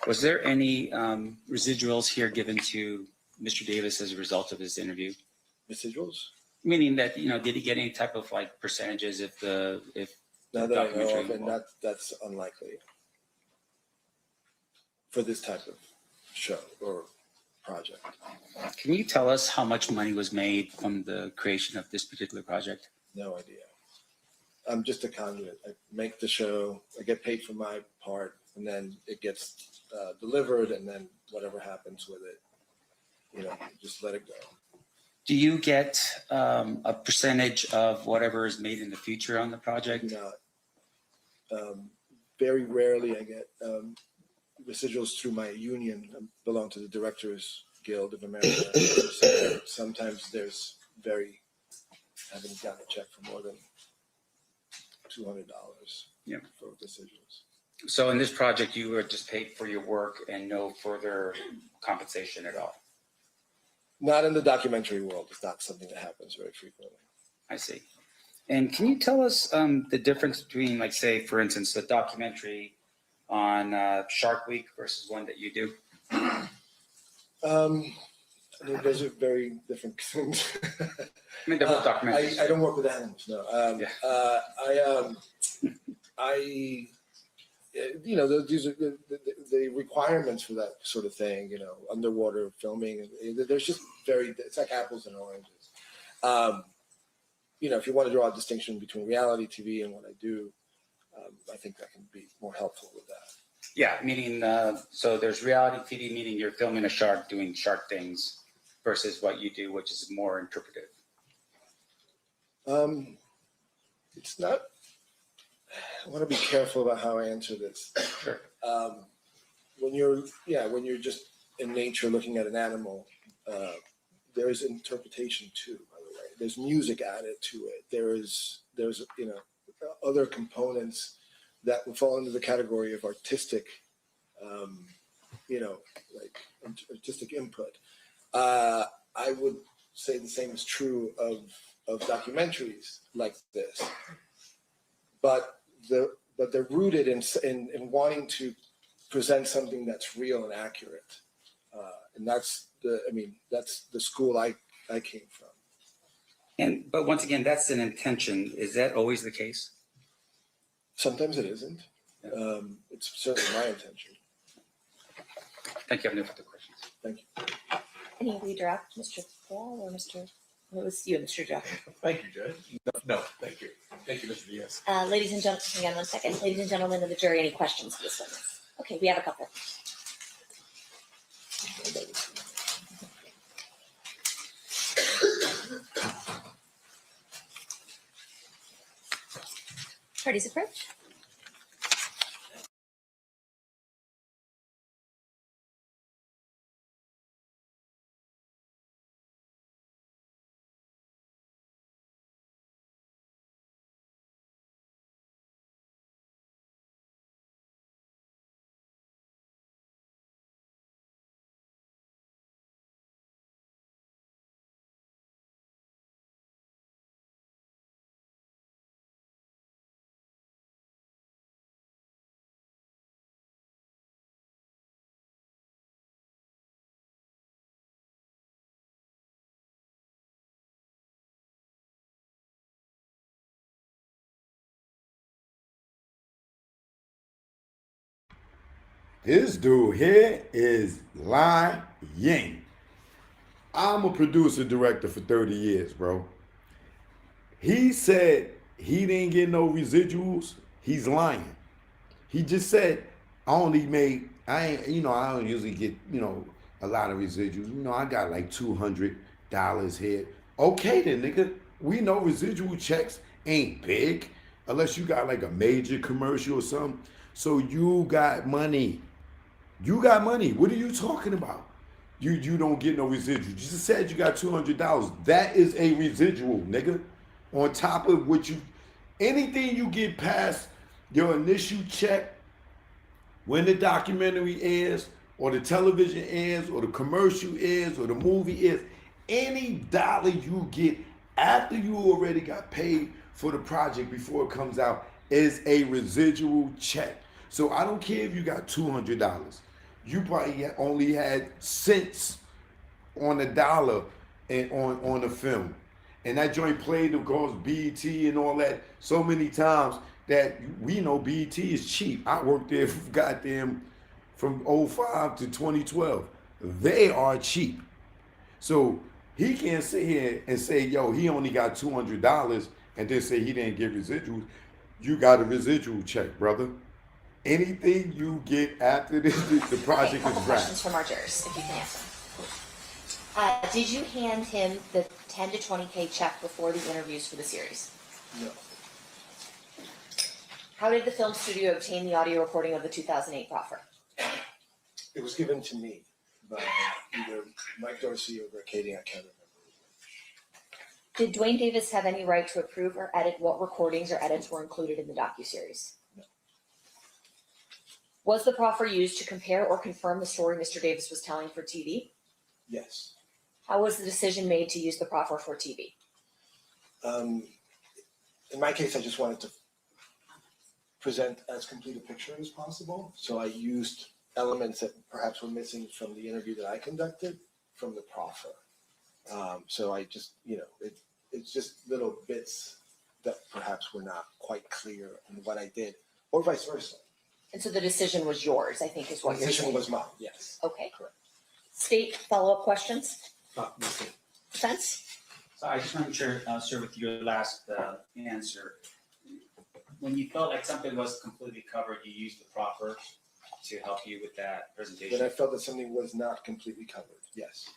Was there any residuals here given to Mr. Davis as a result of his interview? Residuals? Meaning that did he get any type of like percentages if Not that I know of, and that's unlikely for this type of show or project. Can you tell us how much money was made from the creation of this particular project? No idea. I'm just a conduit. I make the show, I get paid for my part, and then it gets delivered, and then whatever happens with it, just let it go. Do you get a percentage of whatever is made in the future on the project? Not. Very rarely I get residuals through my union. I belong to the Directors Guild of America. Sometimes there's I haven't gotten a check for more than $200 for residuals. So in this project, you were just paid for your work and no further compensation at all? Not in the documentary world. It's not something that happens very frequently. I see. And can you tell us the difference between, like, say, for instance, the documentary on Shark Week versus one that you do? Those are very different things. I mean, they're both documentaries. I don't work with animals. No. These are the requirements for that sort of thing. Underwater filming. There's just it's like apples and oranges. If you want to draw a distinction between reality TV and what I do, I think I can be more helpful with that. Yeah, meaning, so there's reality TV, meaning you're filming a shark doing shark things versus what you do, which is more interpretive. It's not, I want to be careful about how I answer this. Sure. When you're just in nature looking at an animal, there is interpretation too, by the way. There's music added to it. There's other components that would fall into the category of artistic, artistic input. I would say the same is true of documentaries like this, but they're rooted in wanting to present something that's real and accurate, and that's the school I came from. But once again, that's an intention. Is that always the case? Sometimes it isn't. It's certainly my intention. Thank you. I have no further questions. Thank you. Any redirect, Mr. Paul or Mr. It was you, Mr. Jack. Thank you, Judge. No, thank you. Thank you, Mr. Diaz. Ladies and gentlemen, hang on one second. Ladies and gentlemen of the jury, any questions for this witness? Okay, we have a couple. Parties approach. This dude here is lying. I'm a producer director for 30 years, bro. He said he didn't get no residuals. He's lying. He just said, I don't usually get, a lot of residuals. I got like $200 here. Okay then, nigga. We know residual checks ain't big unless you got like a major commercial or something. So you got money. You got money. What are you talking about? You don't get no residual. You just said you got $200. That is a residual, nigga. On top of what you, anything you get past your initial check when the documentary airs, or the television airs, or the commercial airs, or the movie airs, any dollar you get after you already got paid for the project before it comes out is a residual check. So I don't care if you got $200. You probably only had cents on the dollar and on the film. And that joint played, of course, BET and all that so many times that we know BET is cheap. I worked there from 05 to 2012. They are cheap. So he can't sit here and say, yo, he only got $200 and then say he didn't get residuals. You got a residual check, brother. Anything you get after the project is wrapped. Questions from our jurors, if you can answer. Did you hand him the 10 to 20K check before the interviews for the series? No. How did the film studio obtain the audio recording of the 2008 proffer? It was given to me by either Mike Dorsey or Katie, I can't remember. Did Dwayne Davis have any right to approve or edit what recordings or edits were included in the docuseries? No. Was the proffer used to compare or confirm the story Mr. Davis was telling for TV? Yes. How was the decision made to use the proffer for TV? In my case, I just wanted to present as complete a picture as possible. So I used elements that perhaps were missing from the interview that I conducted from the proffer. So I just, it's just little bits that perhaps were not quite clear in what I did, or vice versa. And so the decision was yours, I think is what you're saying. The decision was mine, yes. Okay. Correct. State follow-up questions? Nothing. Defense? So I just want to share, sir, with your last answer. When you felt like something was completely covered, you used the proffer to help you with that presentation? When I felt that something was not completely covered, yes.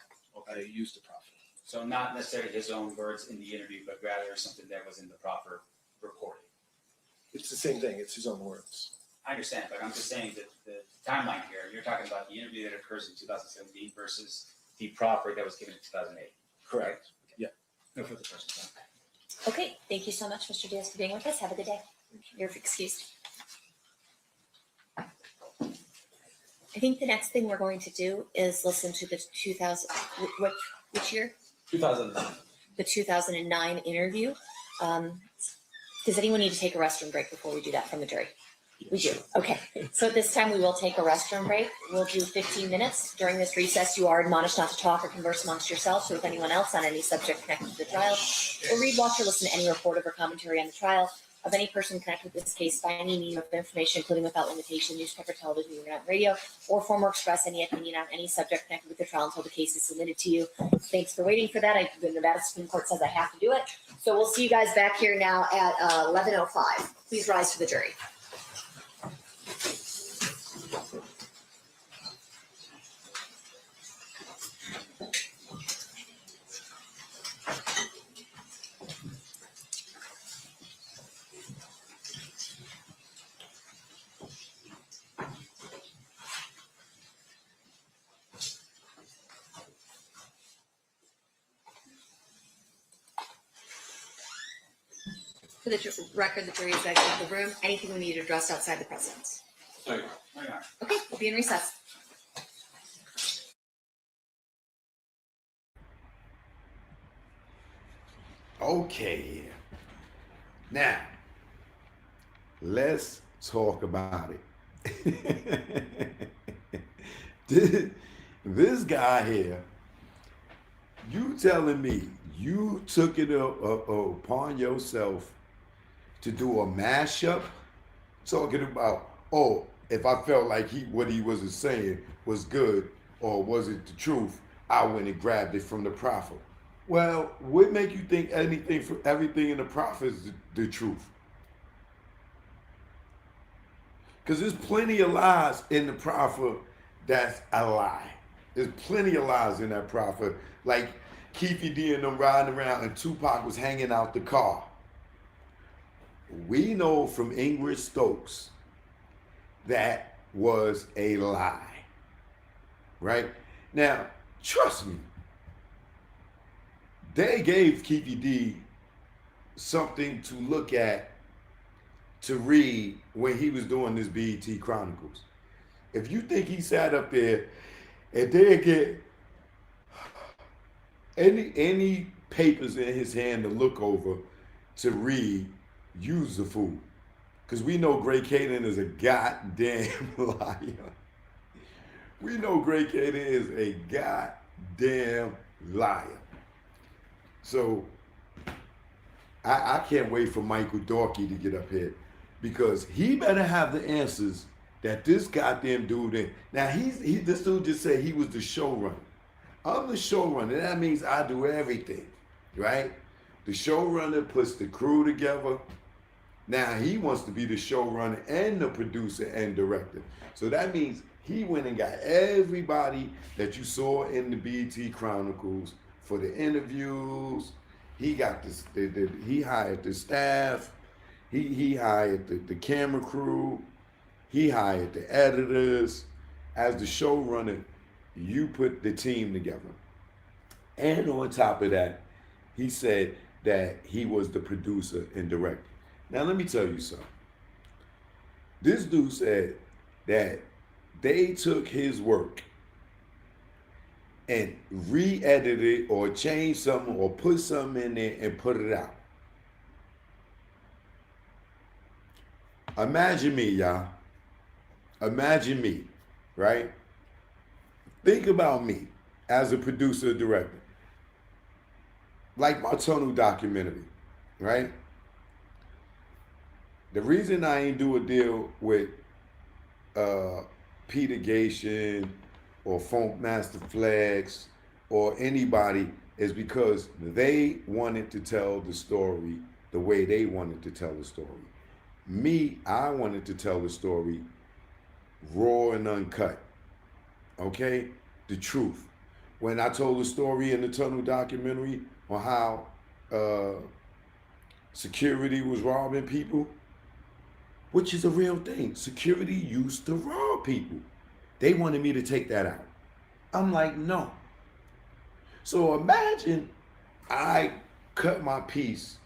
I used the proffer. So not necessarily his own words in the interview, but rather something that was in the proffer recording. It's the same thing, it's his own words. I understand, but I'm just saying that the timeline here, you're talking about the interview that occurs in 2017 versus the proffer that was given in 2008. Correct. Yeah. No further questions. Okay, thank you so much, Mr. Diaz, for being with us. Have a good day. You're excused. I think the next thing we're going to do is listen to the which year? 2009. The 2009 interview. Does anyone need to take a restroom break before we do that from the jury? We do. Okay. So at this time, we will take a restroom break. We'll do 15 minutes. During this recess, you are admonished not to talk or converse amongst yourselves or with anyone else on any subject connected to the trial, or read, watch, or listen to any report or commentary on the trial of any person connected with this case by any medium of information, including without limitation, newspaper, television, internet, radio, or form or express any opinion on any subject connected with the trial until the case is submitted to you. Thanks for waiting for that. The Nevada Supreme Court says I have to do it. So we'll see you guys back here now at 11:05. Please rise for the jury. For the record, the jury is exiting the room. Anything we need to address outside the presence? Sorry. Okay, we'll be in recess. Okay. Now, let's talk about it. This guy here, you telling me you took it upon yourself to do a mashup, talking about, if I felt like what he was saying was good or was it the truth, I went and grabbed it from the prophet. Well, what make you think everything in the prophet is the truth? Because there's plenty of lies in the prophet that's a lie. There's plenty of lies in that prophet. Like Keefe D and them riding around and Tupac was hanging out the car. We know from Ingrid Stokes that was a lie, right? Now, trust me, they gave Keefe D something to look at, to read when he was doing this BET Chronicles. If you think he sat up there and didn't get any papers in his hand to look over, to read, use the fool. Because we know Gray Caden is a goddamn liar. We know Gray Caden is a goddamn liar. So I can't wait for Michael Dorkey to get up here, because he better have the answers that this goddamn dude in. Now this dude just said he was the showrunner. I'm the showrunner. That means I do everything, right? The showrunner puts the crew together. Now he wants to be the showrunner and the producer and director. So that means he went and got everybody that you saw in the BET Chronicles for the interviews. He got this. He hired the staff. He hired the camera crew. He hired the editors. As the showrunner, you put the team together. And on top of that, he said that he was the producer and director. Now, let me tell you something. This dude said that they took his work and re-edited it or changed something or put something in there and put it out. Imagine me, y'all. Imagine me, right? Think about me as a producer, director. Like my Tunnel documentary, right? The reason I ain't do a deal with Peter Gation or Funk Master Flex or anybody is because they wanted to tell the story the way they wanted to tell the story. Me, I wanted to tell the story raw and uncut, okay? The truth. When I told the story in the Tunnel documentary on how security was robbing people, which is a real thing. Security used to rob people. They wanted me to take that out. I'm like, no. So imagine I cut my piece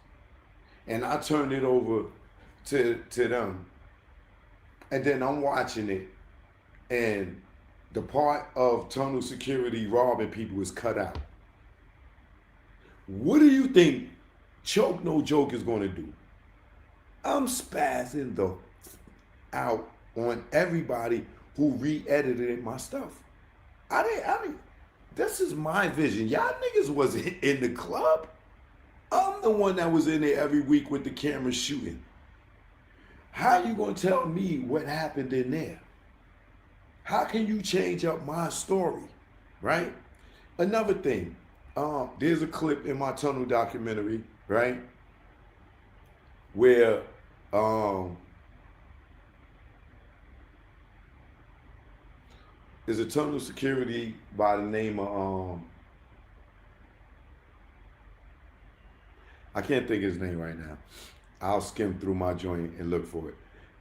and I turned it over to them. And then I'm watching it and the part of tunnel security robbing people is cut out. What do you think Choke No Joke is going to do? I'm spazzing the out on everybody who re-edited my stuff. I didn't, this is my vision. Y'all niggas wasn't in the club. I'm the one that was in there every week with the camera shooting. How you gonna tell me what happened in there? How can you change up my story, right? Another thing, there's a clip in my Tunnel documentary, right? Where there's a tunnel security by the name of I can't think of his name right now. I'll skim through my joint and look for it.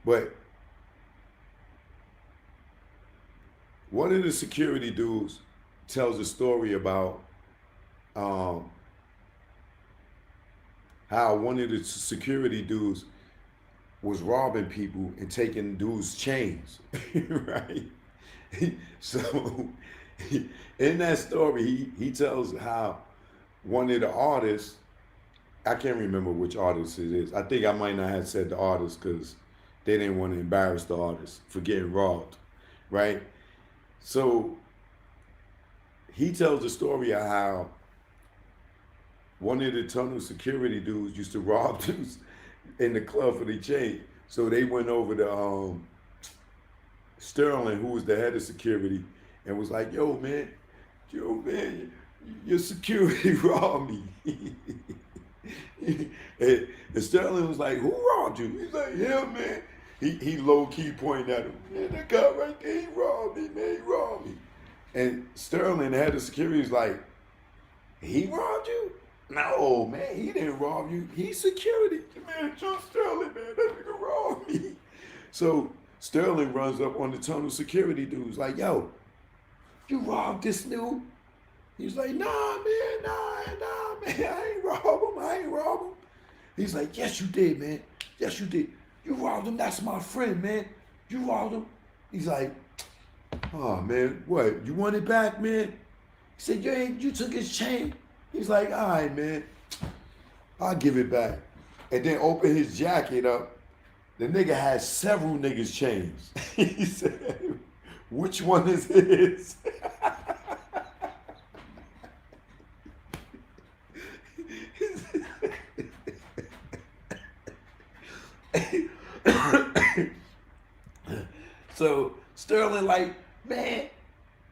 But one of the security dudes tells a story about how one of the security dudes was robbing people and taking dudes' chains, right? So in that story, he tells how one of the artists, I can't remember which artist it is. I think I might not have said the artist because they didn't want to embarrass the artist for getting robbed, right? So he tells the story of how one of the tunnel security dudes used to rob dudes in the club for the chain. So they went over to Sterling, who was the head of security, and was like, yo, man, your security robbed me. and Sterling was like, who robbed you? He's like, yeah, man. He low-key pointed at him. Man, that guy right there, he robbed me, man, he robbed me. And Sterling, the head of security, was like, he robbed you? No, man, he didn't rob you. He's security. Man, John Sterling, man, that nigga robbed me. So Sterling runs up on the tunnel security dudes like, yo, you robbed this dude? He's like, nah, man, I ain't rob him. He's like, yes, you did, man. Yes, you did. You robbed him. That's my friend, man. You robbed him. He's like, oh, man, what? You want it back, man? He said, you took his chain. He's like, all right, man, I'll give it back. And then open his jacket up. The nigga had several niggas' chains. He said, which one is his? So Sterling like, man,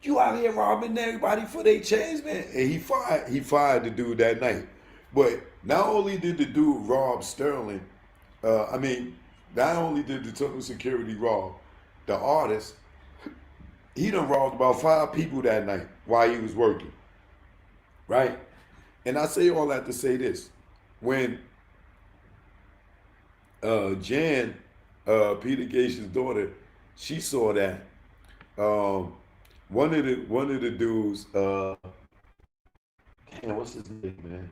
you out here robbing everybody for their chains, man. And he fired the dude that night. But not only did the dude rob Sterling, not only did the tunnel security rob the artist, he done robbed about 5 people that night while he was working. Right? And I say all that to say this. When Jan, Peter Gaish's daughter, she saw that. One of the dudes, what's his name, man?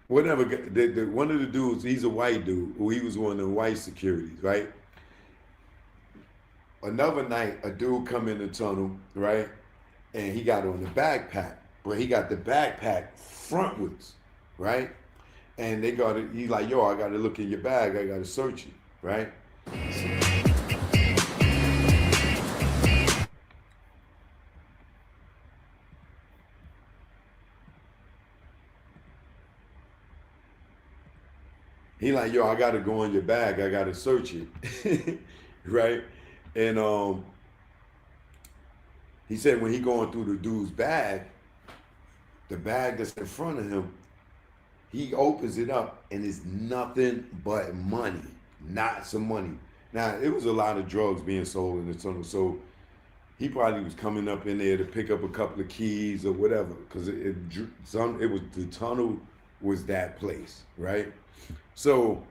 Whatever. One of the dudes, he's a white dude. He was one of the white securities, right? Another night, a dude come in the tunnel, right? And he got on the backpack, but he got the backpack frontwards, right? And he's like, yo, I got to look in your bag. I got to search it, right? He like, yo, I got to go in your bag. I got to search it, right? And he said when he going through the dude's bag, the bag that's in front of him, he opens it up and it's nothing but money, not some money. Now, it was a lot of drugs being sold in the tunnel, so he probably was coming up in there to pick up a couple of keys or whatever, because the tunnel was that place, right? So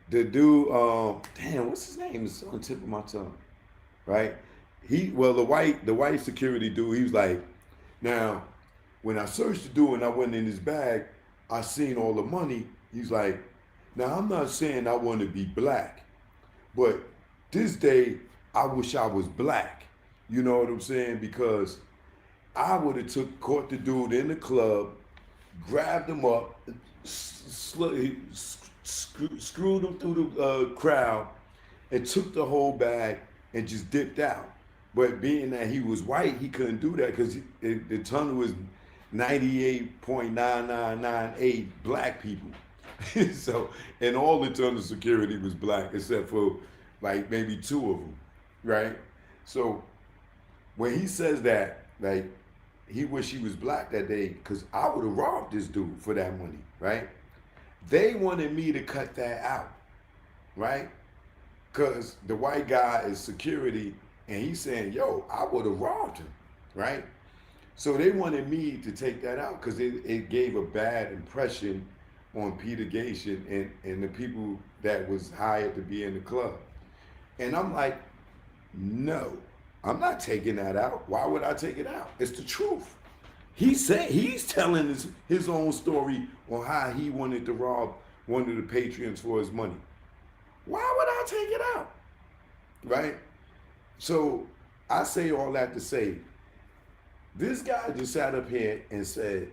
the dude, what's his name? It's on the tip of my tongue, right? The white security dude, he was like, now, when I searched the dude and I went in his bag, I seen all the money. He's like, now I'm not saying I want to be black, but this day I wish I was black. You know what I'm saying? Because I would have caught the dude in the club, grabbed him up, screwed him through the crowd, and took the whole bag and just dipped out. But being that he was white, he couldn't do that because the tunnel was 98.9998 black people. So, and all the tunnel security was black except for like maybe 2 of them, right? So when he says that, like, he wish he was black that day because I would have robbed this dude for that money, right? They wanted me to cut that out, right? Because the white guy is security and he's saying, yo, I would have robbed him, right? So they wanted me to take that out because it gave a bad impression on Peter Gaishan and the people that was hired to be in the club. And I'm like, no, I'm not taking that out. Why would I take it out? It's the truth. He's telling his own story on how he wanted to rob one of the patrons for his money. Why would I take it out? Right? So I say all that to say, this guy just sat up here and said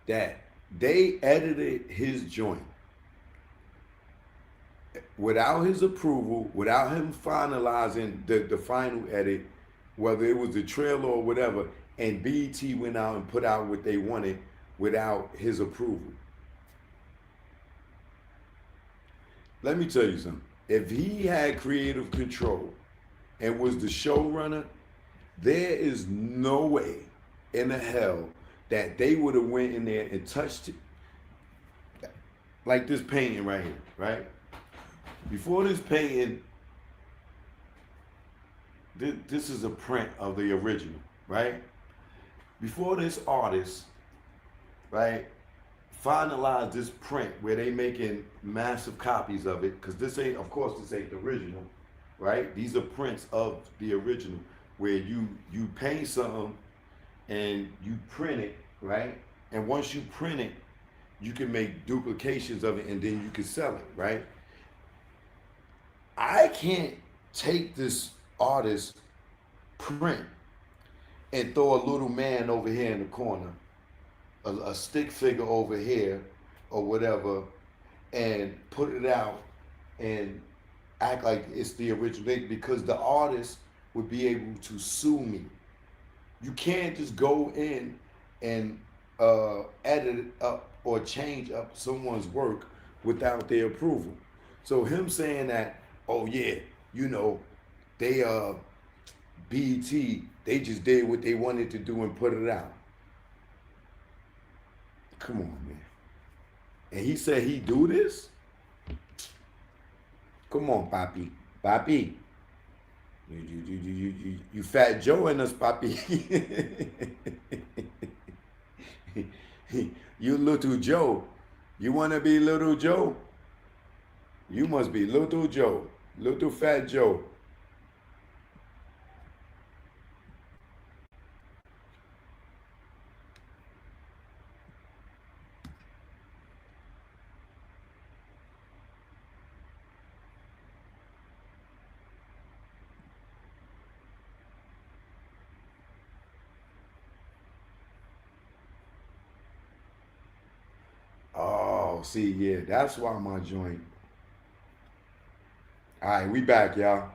that they edited his joint without his approval, without him finalizing the final edit, whether it was the trailer or whatever, and BET went out and put out what they wanted without his approval. Let me tell you something. If he had creative control and was the showrunner, there is no way in the hell that they would have went in there and touched it. Like this painting right here, right? Before this painting, this is a print of the original, right? before this artist, right, finalize this print where they making massive copies of it, because this ain't, of course, this ain't the original, right? These are prints of the original, where you paint something and you print it, right? And once you print it, you can make duplications of it and then you can sell it, right? I can't take this artist print and throw a little man over here in the corner, a stick figure over here or whatever, and put it out and act like it's the original thing, because the artist would be able to sue me. You can't just go in and edit it up or change up someone's work without their approval. So him saying that, oh yeah, you know, they BET, they just did what they wanted to do and put it out. Come on, man. And he said he do this? Come on, Papi. Papi. You Fat Joe in us, Papi. You Little Joe. You want to be Little Joe? You must be Little Joe. Little Fat Joe. Oh, see, yeah, that's why my joint. All right, we back, y'all.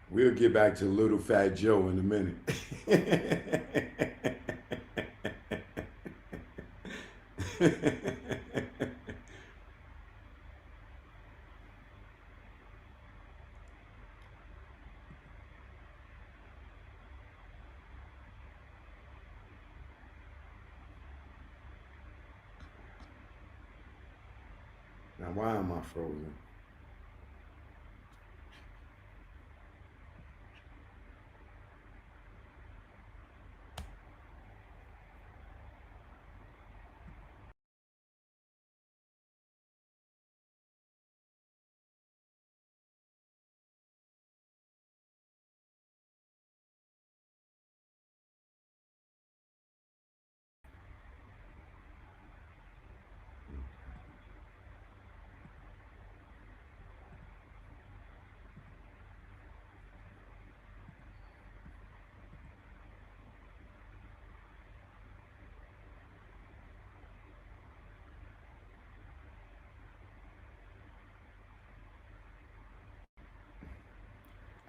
We'll get back to Little Fat Joe in a minute. Now, why am I frozen?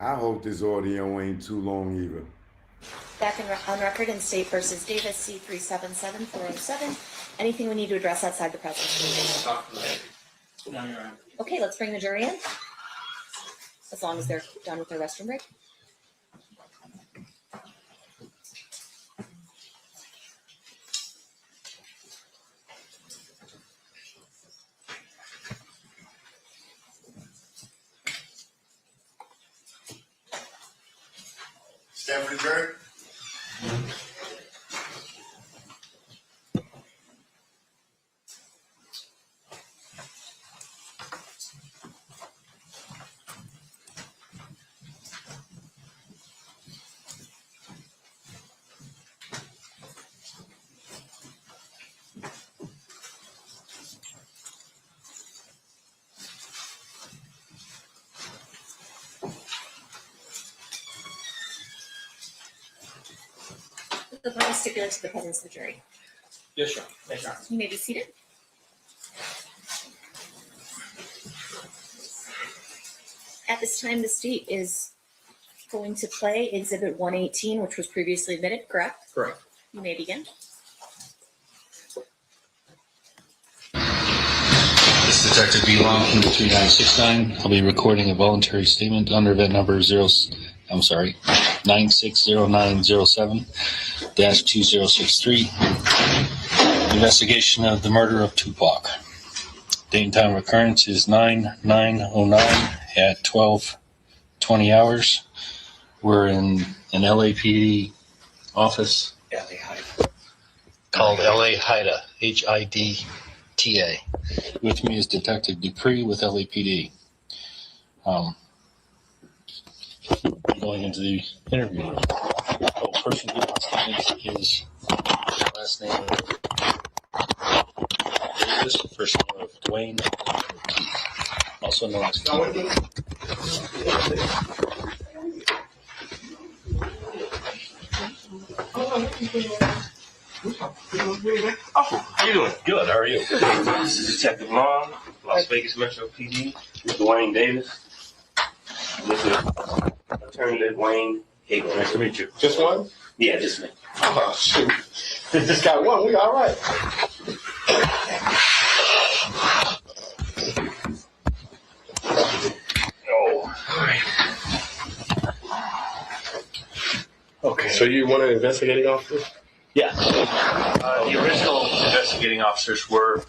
I hope this audio ain't too long either. Back on record in State versus Davis, C377407. Anything we need to address outside the presence? No, you're right. Okay, let's bring the jury in. As long as they're done with their restroom break. Stand for the jury. The parties stipulates the presence of the jury. Yes, Your Honor. Yes, Your Honor. You may be seated. At this time, the state is going to play Exhibit 118, which was previously admitted, correct? Correct. You may begin. Detective B. Long from the 3969. I'll be recording a voluntary statement under event number 960907-2063. Investigation of the murder of Tupac. Date and time of occurrence is 9/9/09 at 12:20 hours. We're in an LAPD office called LA HIDTA, HIDTA. With me is Detective Dupree with LAPD. Going into the interview. Person who wants to make his last name Davis, first name of Dwayne Keefe, also known as Keefe. Oh, how you doing? Good, how are you? This is Detective Long, Las Vegas Metro PD, Dwayne Davis. This is Attorney Dwayne Hagel. Nice to meet you. Just one? Yeah, just me. Oh, shoot. Just got one. We all right. Oh, all right. Okay. So you want an investigating officer? Yeah. The original investigating officers were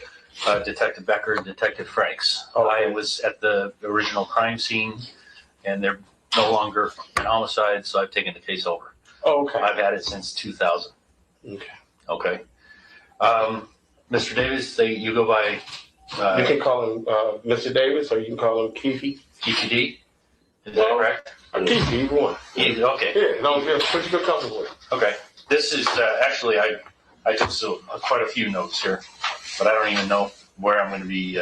Detective Becker and Detective Franks. I was at the original crime scene, and they're no longer an homicide, so I've taken the case over. Oh, okay. I've had it since 2000. Okay. Okay. Mr. Davis, you go by... you can call him Mr. Davis, or you can call him Keefe. Keefe D? Is that correct? Keefe, either one. Yeah, okay. Yeah, no, what you feel comfortable with. Okay. This is actually, I took quite a few notes here, but I don't even know where I'm going to be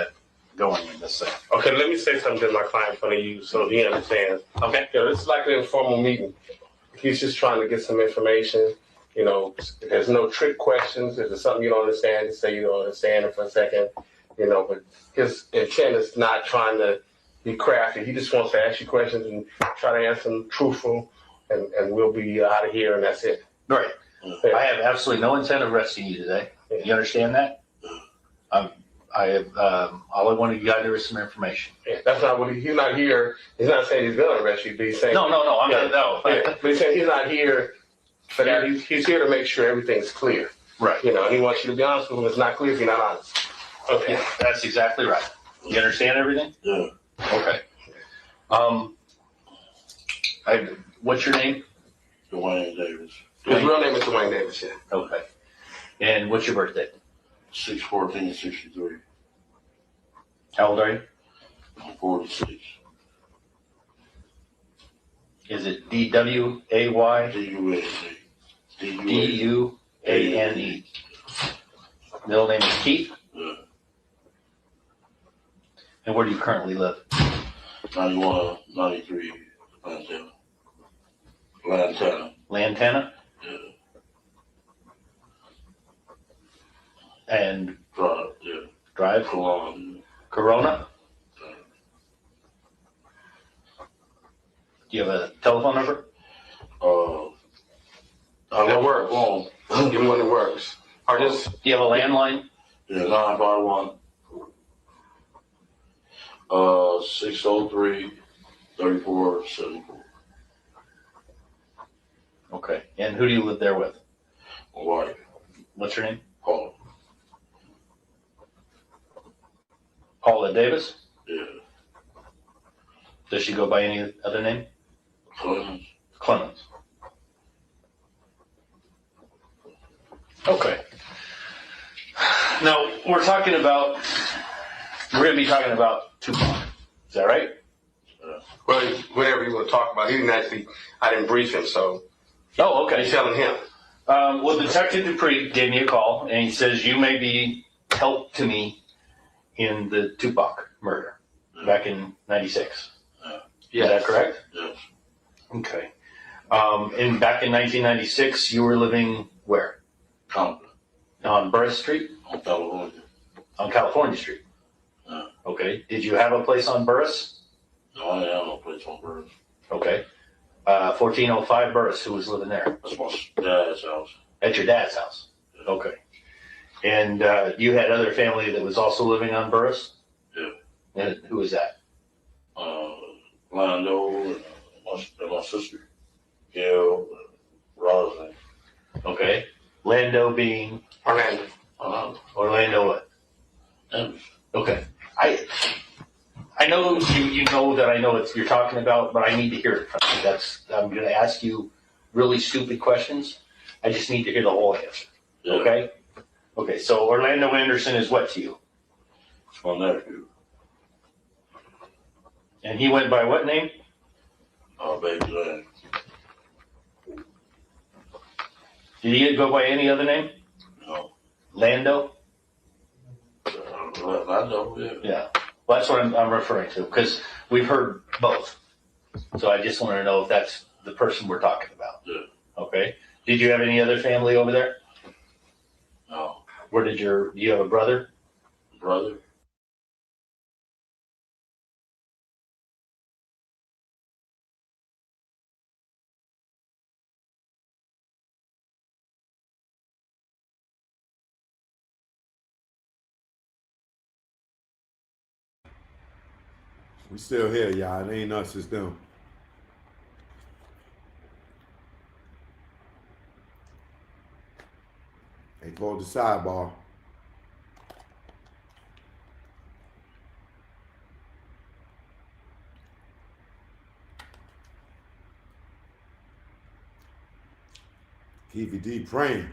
going in this thing. Okay, let me say something to my client in front of you so he understands. Okay. You know, this is like an informal meeting. He's just trying to get some information. You know, there's no trick questions. If there's something you don't understand, just say you don't understand it for a second. You know, but his intent is not trying to be crafty. He just wants to ask you questions and try to answer them truthful, and we'll be out of here, and that's it. Right. I have absolutely no intent of arresting you today. You understand that? All I wanted you guys to is some information. Yeah, that's not what he's not here. He's not saying he's going to arrest you, but he's saying No. I'm yeah, not. No. Yeah, but he's saying he's not here for that. He's here to make sure everything's clear. Right. You know, and he wants you to be honest with him. It's not clear if you're not honest. Okay. Yeah, that's exactly right. You understand everything? Yeah. Okay. What's your name? Dwayne Davis. His real name is Dwayne Davis, yeah. Okay. And what's your birthday? 6/14/63. How old are you? I'm 46. Is it D-W-A-Y? D-U-A-N-E. D-U-A-N-E. Middle name is Keefe? Yeah. And where do you currently live? 9193 Lantana. Lantana? Yeah. And Drive, yeah. Drive? Corona? Do you have a telephone number? That works. Give me one that works. Or just. Do you have a landline? Yeah, 951 603 3474. Okay. And who do you live there with? My wife. What's her name? Paula. Paula Davis? Yeah. Does she go by any other name? Clemens. Clemens. Okay. Now, we're going to be talking about Tupac. Is that right? Well, whatever you want to talk about. He didn't actually, I didn't brief him, so. Oh, okay. You're telling him. Well, Detective Dupree gave me a call, and he says you may be help to me in the Tupac murder back in '96. Yeah. Is that correct? Yes. Okay. And back in 1996, you were living where? Compton. On Burris Street? On California. On California Street? Yeah. Okay. Did you have a place on Burris? No, I have no place on Burris. Okay. 1405 Burris, who was living there? That's my dad's house. At your dad's house? Okay. And you had other family that was also living on Burris? Yeah. And who is that? Lando, and my sister, Gail, Roslyn. Okay. Lando being Orlando. Orlando what? Okay. I know you know that I know what you're talking about, but I need to hear it from you. I'm going to ask you really stupid questions. I just need to hear the whole answer. Yeah. Okay? Okay, so Orlando Anderson is what to you? My nephew. And he went by what name? Baby Land. Did he go by any other name? No. Lando? Lando, yeah. Yeah. Well, that's what I'm referring to, because we've heard both. So I just want to know if that's the person we're talking about. Yeah. Okay. Did you have any other family over there? No. Do you have a brother? Brother. We still here, y'all. It ain't us, it's them. They called the sidebar. Keefe D praying.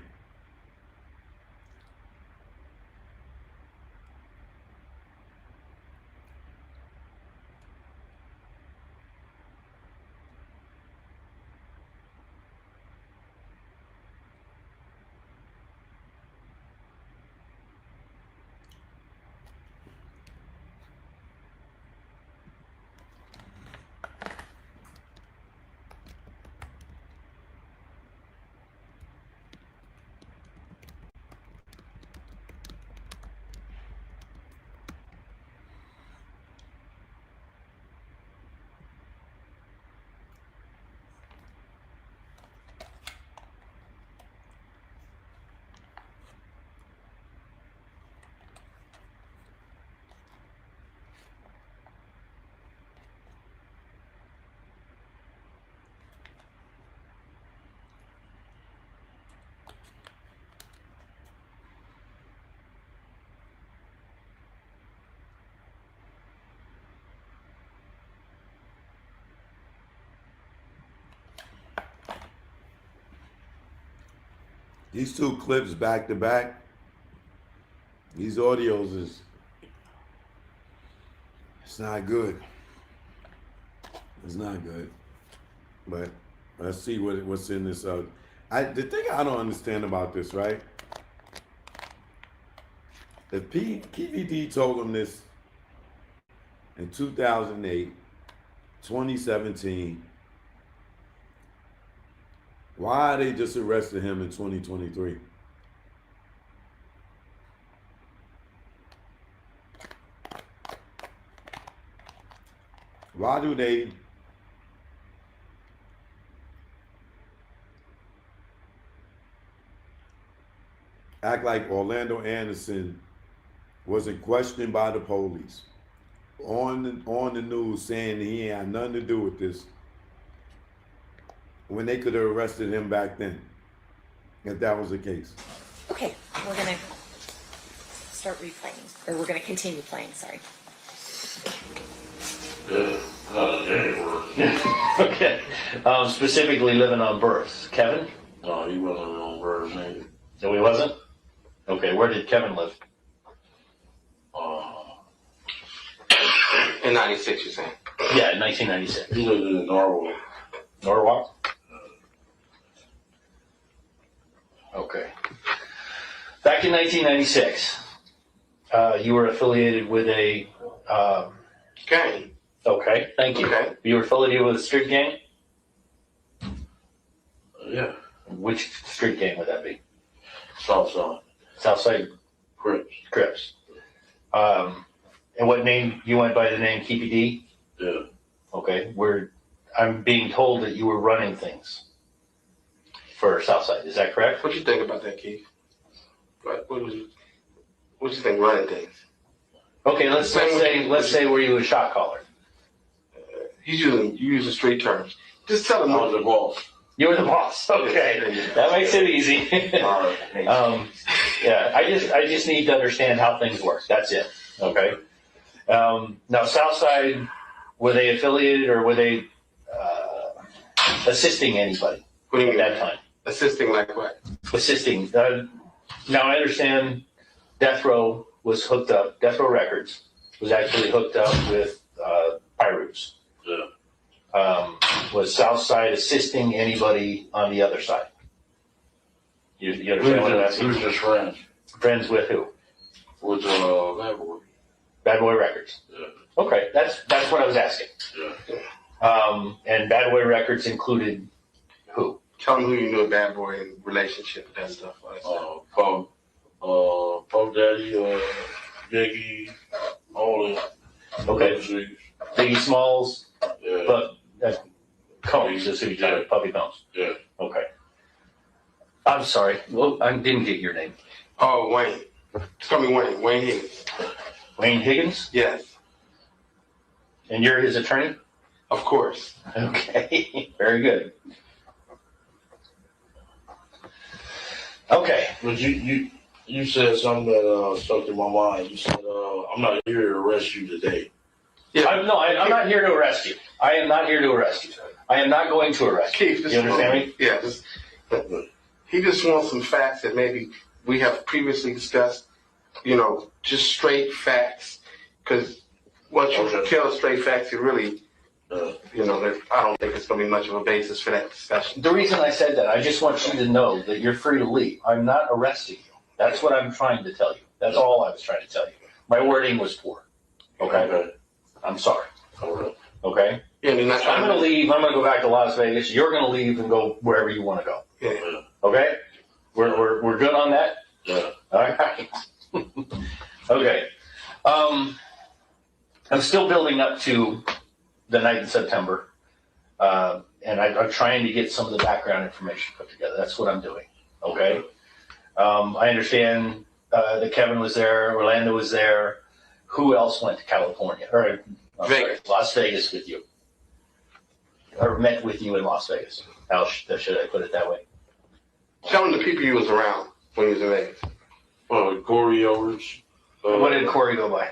These two clips back to back, these audios it's not good. It's not good. But let's see what's in this. The thing I don't understand about this, right? If PVD told him this in 2008, 2017, why they just arrested him in 2023? Why do they act like Orlando Anderson wasn't questioned by the police on the news saying he had nothing to do with this, when they could have arrested him back then, if that was the case? Okay, we're gonna start replaying, or we're gonna continue playing, sorry. Okay. Specifically living on Birth. Kevin? No, he wasn't on Birth, maybe. No, he wasn't? Okay, where did Kevin live? In 96, you're saying? Yeah, in 1996. He lived in Norwalk. Norwalk? Okay. Back in 1996, you were affiliated with a gang. Okay, thank you. Okay. You were affiliated with a street gang? Yeah. Which street gang would that be? Southside. Southside Crips. Crips. And what name? You went by the name Keefe D? Yeah. Okay. I'm being told that you were running things for Southside. Is that correct? What you think about that, Keith? What you think running things? Okay, let's say were you a shot caller? You using straight terms. Just tell him. I was the boss. You were the boss. Okay, that makes it easy. All right. Yeah, I just need to understand how things work. That's it. Okay. Now, Southside, were they affiliated or were they assisting anybody at that time? Assisting like what? Assisting. Now I understand Death Row was hooked up. Death Row Records was actually hooked up with Pyrus. Yeah. Was Southside assisting anybody on the other side? You understand what I'm asking? Who's just friends? Friends with who? With Bad Boy. Bad Boy Records. Yeah. Okay, that's what I was asking. Yeah. And Bad Boy Records included who? Tell them who you knew a Bad Boy in relationship and that stuff. Puff Daddy, Biggie, all of them. Okay. Biggie Smalls, Yeah. but Combs is who you talking about, Puppy Combs. Yeah. Okay. I'm sorry. Well, I didn't get your name. Oh, Wayne. Call me Wayne. Wayne Higgins. Wayne Higgins? Yes. And you're his attorney? Of course. Okay. Very good. Okay. But you said something that stuck in my mind. You said, I'm not here to arrest you today. Yeah. I'm not here to arrest you. I am not here to arrest you. I am not going to arrest you. Keefe, You understand me? Yeah. He just wants some facts that maybe we have previously discussed. You know, just straight facts. Because once you kill straight facts, you really, you know, I don't think it's going to be much of a basis for that discussion. The reason I said that, I just want you to know that you're free to leave. I'm not arresting you. That's what I'm trying to tell you. That's all I was trying to tell you. My wording was poor. Okay? I'm sorry. Okay? Yeah, I'm going to leave. I'm going to go back to Las Vegas. You're going to leave and go wherever you want to go. Yeah. Okay? We're good on that? Yeah. All right. Okay. I'm still building up to the night in September. And I'm trying to get some of the background information put together. That's what I'm doing. Okay? I understand that Kevin was there, Orlando was there. Who else went to California? Or Las Vegas with you? Or met with you in Las Vegas? How should I put it that way? Tell him the people you was around when he was in Vegas. Corey Owers. What did Corey go by?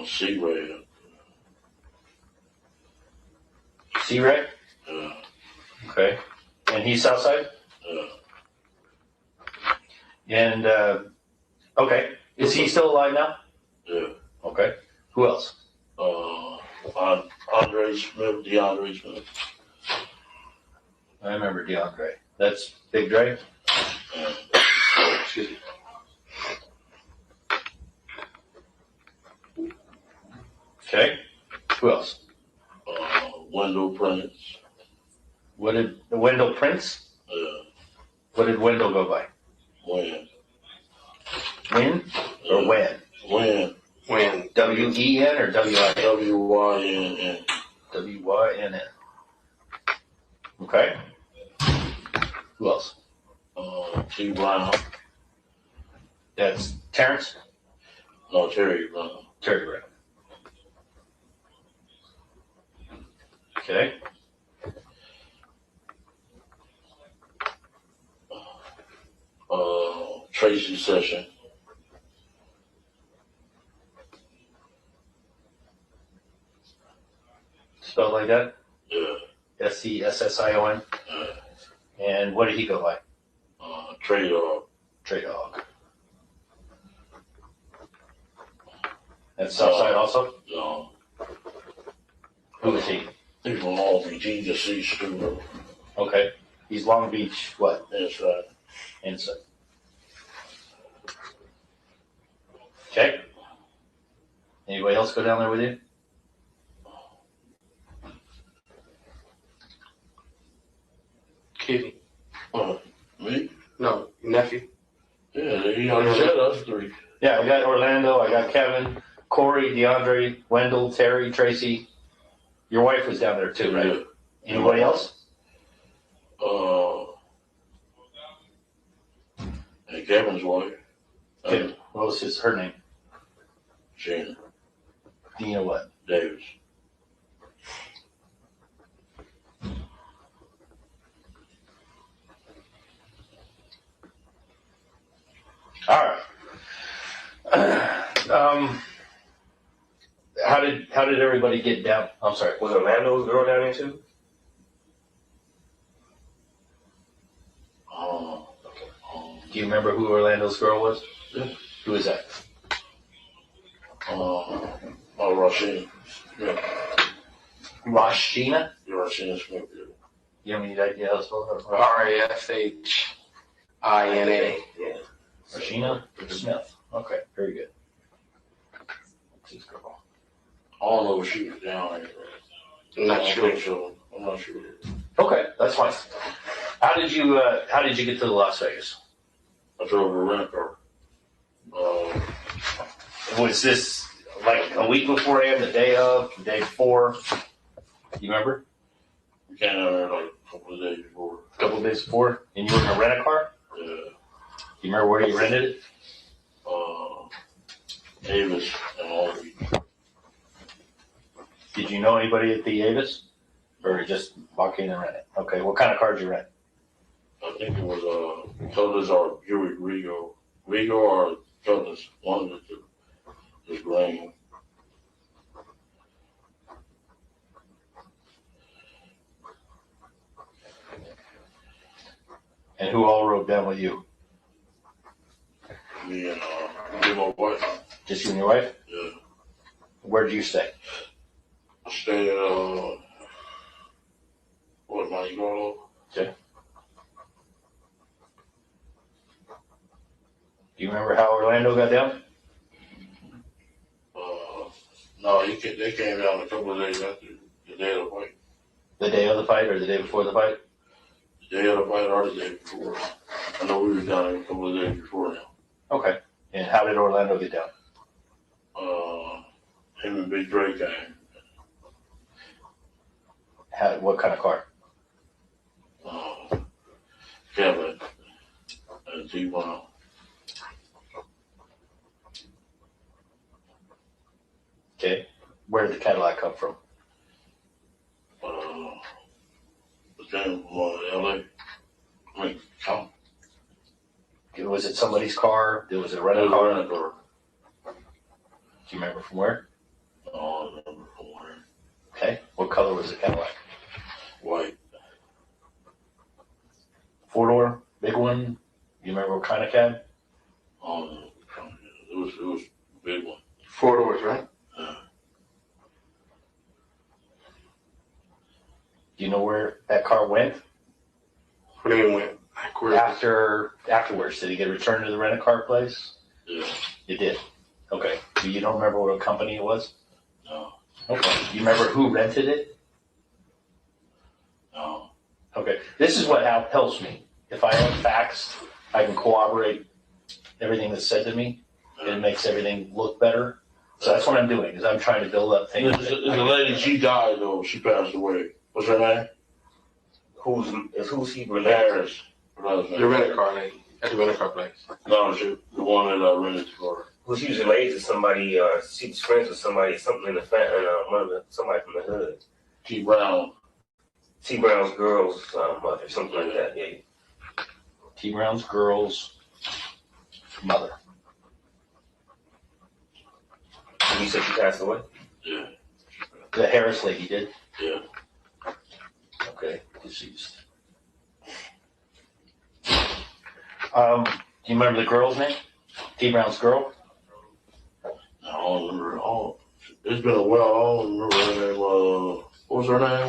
C-Ray. C-Ray? Yeah. Okay. And he's Southside? Yeah. And, okay. Is he still alive now? Yeah. Okay. Who else? Andre Smith, DeAndre Smith. I remember DeAndre. That's Big Dre? Excuse me. Okay. Who else? Wendell Prince. What did Wendell Prince? Yeah. What did Wendell go by? Win. Win or Wen? Win. Win. W-E-N or W-I-N? W-Y-N-N. W-Y-N-N. Okay. Who else? T. Brown. That's Terrence? No, Terry Brown. Terry Brown. Okay. Tracy Session. Spelled like that? Yeah. S-E-S-S-I-O-N? Yeah. And what did he go by? Trey Dog. Trey Dog. That's Southside also? No. Who is he? He's from Long Beach. He just sees Stuart. Okay. He's Long Beach, what? That's right. Inside. Okay. Anybody else go down there with you? Keefe. Me? No, your nephew. Yeah, he already said us three. Yeah, I got Orlando, I got Kevin, Corey, DeAndre, Wendell, Terry, Tracy. Your wife was down there too, right? Yeah. Anybody else? And Kevin's wife. Okay, what was her name? Gina Dina what? Davis. All right. How did everybody get down? I'm sorry. Was Orlando's girl down there too? Do you remember who Orlando's girl was? Yeah. Who is that? Rashina. Yeah. Rashina? Yeah, Rashina Smith. You have any idea how to spell her? RASHINA. Yeah. Rashina Smith. Okay, very good. What's this girl? I don't know if she was down there. I'm not sure. I'm not sure. Okay, that's fine. How did you get to Las Vegas? I drove a rent car. Was this like a week beforehand, the day of, the day before? You remember? We came down there like a couple of days before. A couple of days before? And you were gonna rent a car? Yeah. You remember where you rented it? Davis and Long Beach. Did you know anybody at the Avis? Or just walk in and rent it? Okay, what kind of car did you rent? I think it was Todas or Buick Rego. Rego or Todas. One of the two. It was green. And who all rode down with you? Me and my wife. Just you and your wife? Yeah. Where did you stay? I stayed at Mount Eagle. Okay. Do you remember how Orlando got down? No, they came down a couple of days after the day of the fight. The day of the fight or the day before the fight? The day of the fight or the day before. I know we were down there a couple of days before now. Okay. And how did Orlando get down? Him and Big Drake came. What kind of car? Kevin and T1. Okay. Where did the Cadillac come from? It came from LA. I mean, come. Was it somebody's car? Was it a rental car? Do you remember from where? I remember from where. Okay. What color was the Cadillac? White. 4-door, big one. You remember what kind of cab? It was a big one. 4 doors, right? Yeah. Do you know where that car went? Where they went? Afterwards, did he get returned to the rent-a-car place? Yeah. You did? Okay. So you don't remember what company it was? No. Okay. Do you remember who rented it? No. Okay. This is what helps me. If I have facts, I can corroborate everything that's said to me. It makes everything look better. So that's what I'm doing, is I'm trying to build up things. There's a lady, she died though. She passed away. What's her name? Who's he related? Harris. The rental car lady at the rental car place. No, the one that I rented for her. Who she was related to somebody, she was friends with somebody, something in the family, somebody from the hood. T. Brown. T. Brown's girl's mother, something like that, yeah. T. Brown's girl's mother. And you said she passed away? Yeah. The Harris lady did? Yeah. Okay, deceased. Do you remember the girl's name? T. Brown's girl? I don't remember. It's been a while. I don't remember her name. What was her name?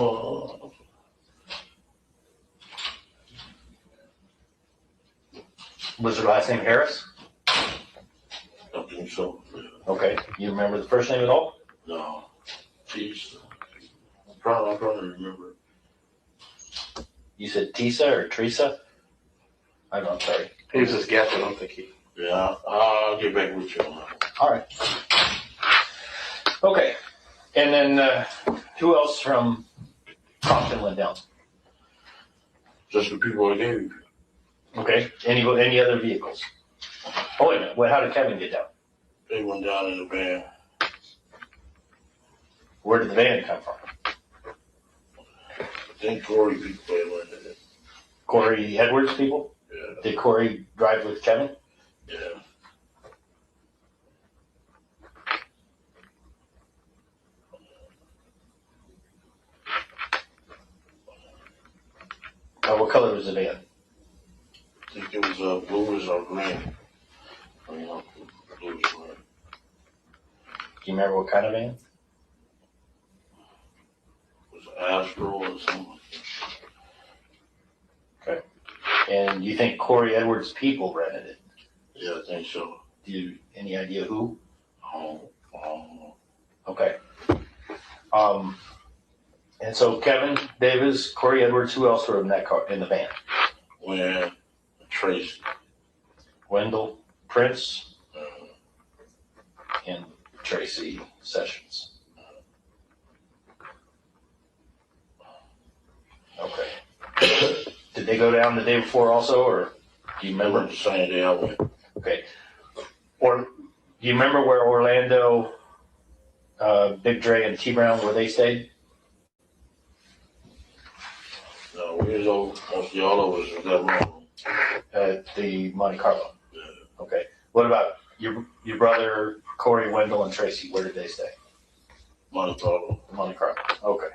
Was her last name Harris? I think so. Yeah. Okay. You remember the first name at all? No. Jeez. I'm trying to remember. You said Tisa or Teresa? I'm sorry. He was just guessing, I don't think he. Yeah, I'll get back with you on that. All right. Okay. And then who else from Compton went down? Just the people I gave you. Okay. Any other vehicles? Oh, wait a minute. How did Kevin get down? They went down in the van. Where did the van come from? I think Corey people they rented it. Corey Edwards people? Yeah. Did Corey drive with Kevin? Yeah. What color was the van? I think it was bluish or green. Bluish green. Do you remember what kind of van? It was Astro or something. Okay. And you think Corey Edwards' people rented it? Yeah, I think so. Do you any idea who? Oh. Okay. And so Kevin Davis, Corey Edwards, who else were in that car in the van? When Tracy. Wendell Prince and Tracy Sessions. Okay. Did they go down the day before also, or do you remember? The same day I went. Okay. Or do you remember where Orlando, Big Dre, and T Brown where they stayed? No, we was over. Mostly all of us was that room. At the Monte Carlo. Yeah. Okay. What about your brother Corey, Wendell, and Tracy? Where did they stay? Monte Carlo. Monte Carlo. Okay.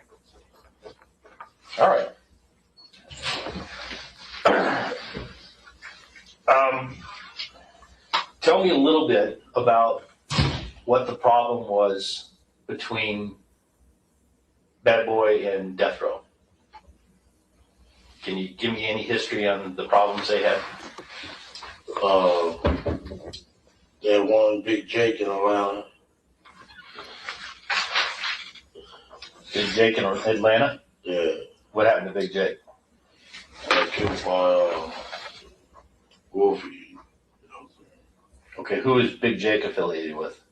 All right. Tell me a little bit about what the problem was between Bad Boy and Death Row. Can you give me any history on the problems they had? They had one Big Jake in Atlanta. Big Jake in Atlanta? Yeah. What happened to Big Jake? Got killed by Wolfie. Okay, who is Big Jake affiliated with?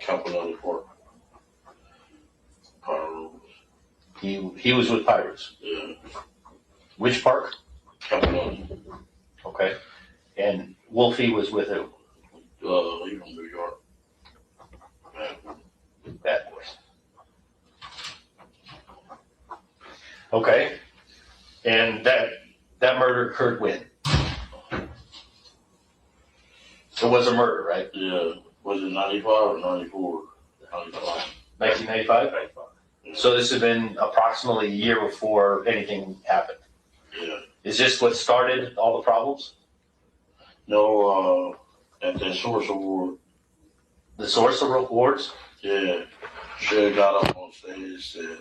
Campanelli Park. He was with Pirates. Yeah. Which park? Campanelli. Okay. And Wolfie was with who? He from New York. Bad Boys. Okay. And that murder occurred when? It was a murder, right? Yeah. Was it 95 or 94? 95. 1995? 95. So this had been approximately a year before anything happened. Yeah. Is this what started all the problems? No, at that Source Award. The Source Awards? Yeah. Shug got up on stage and said,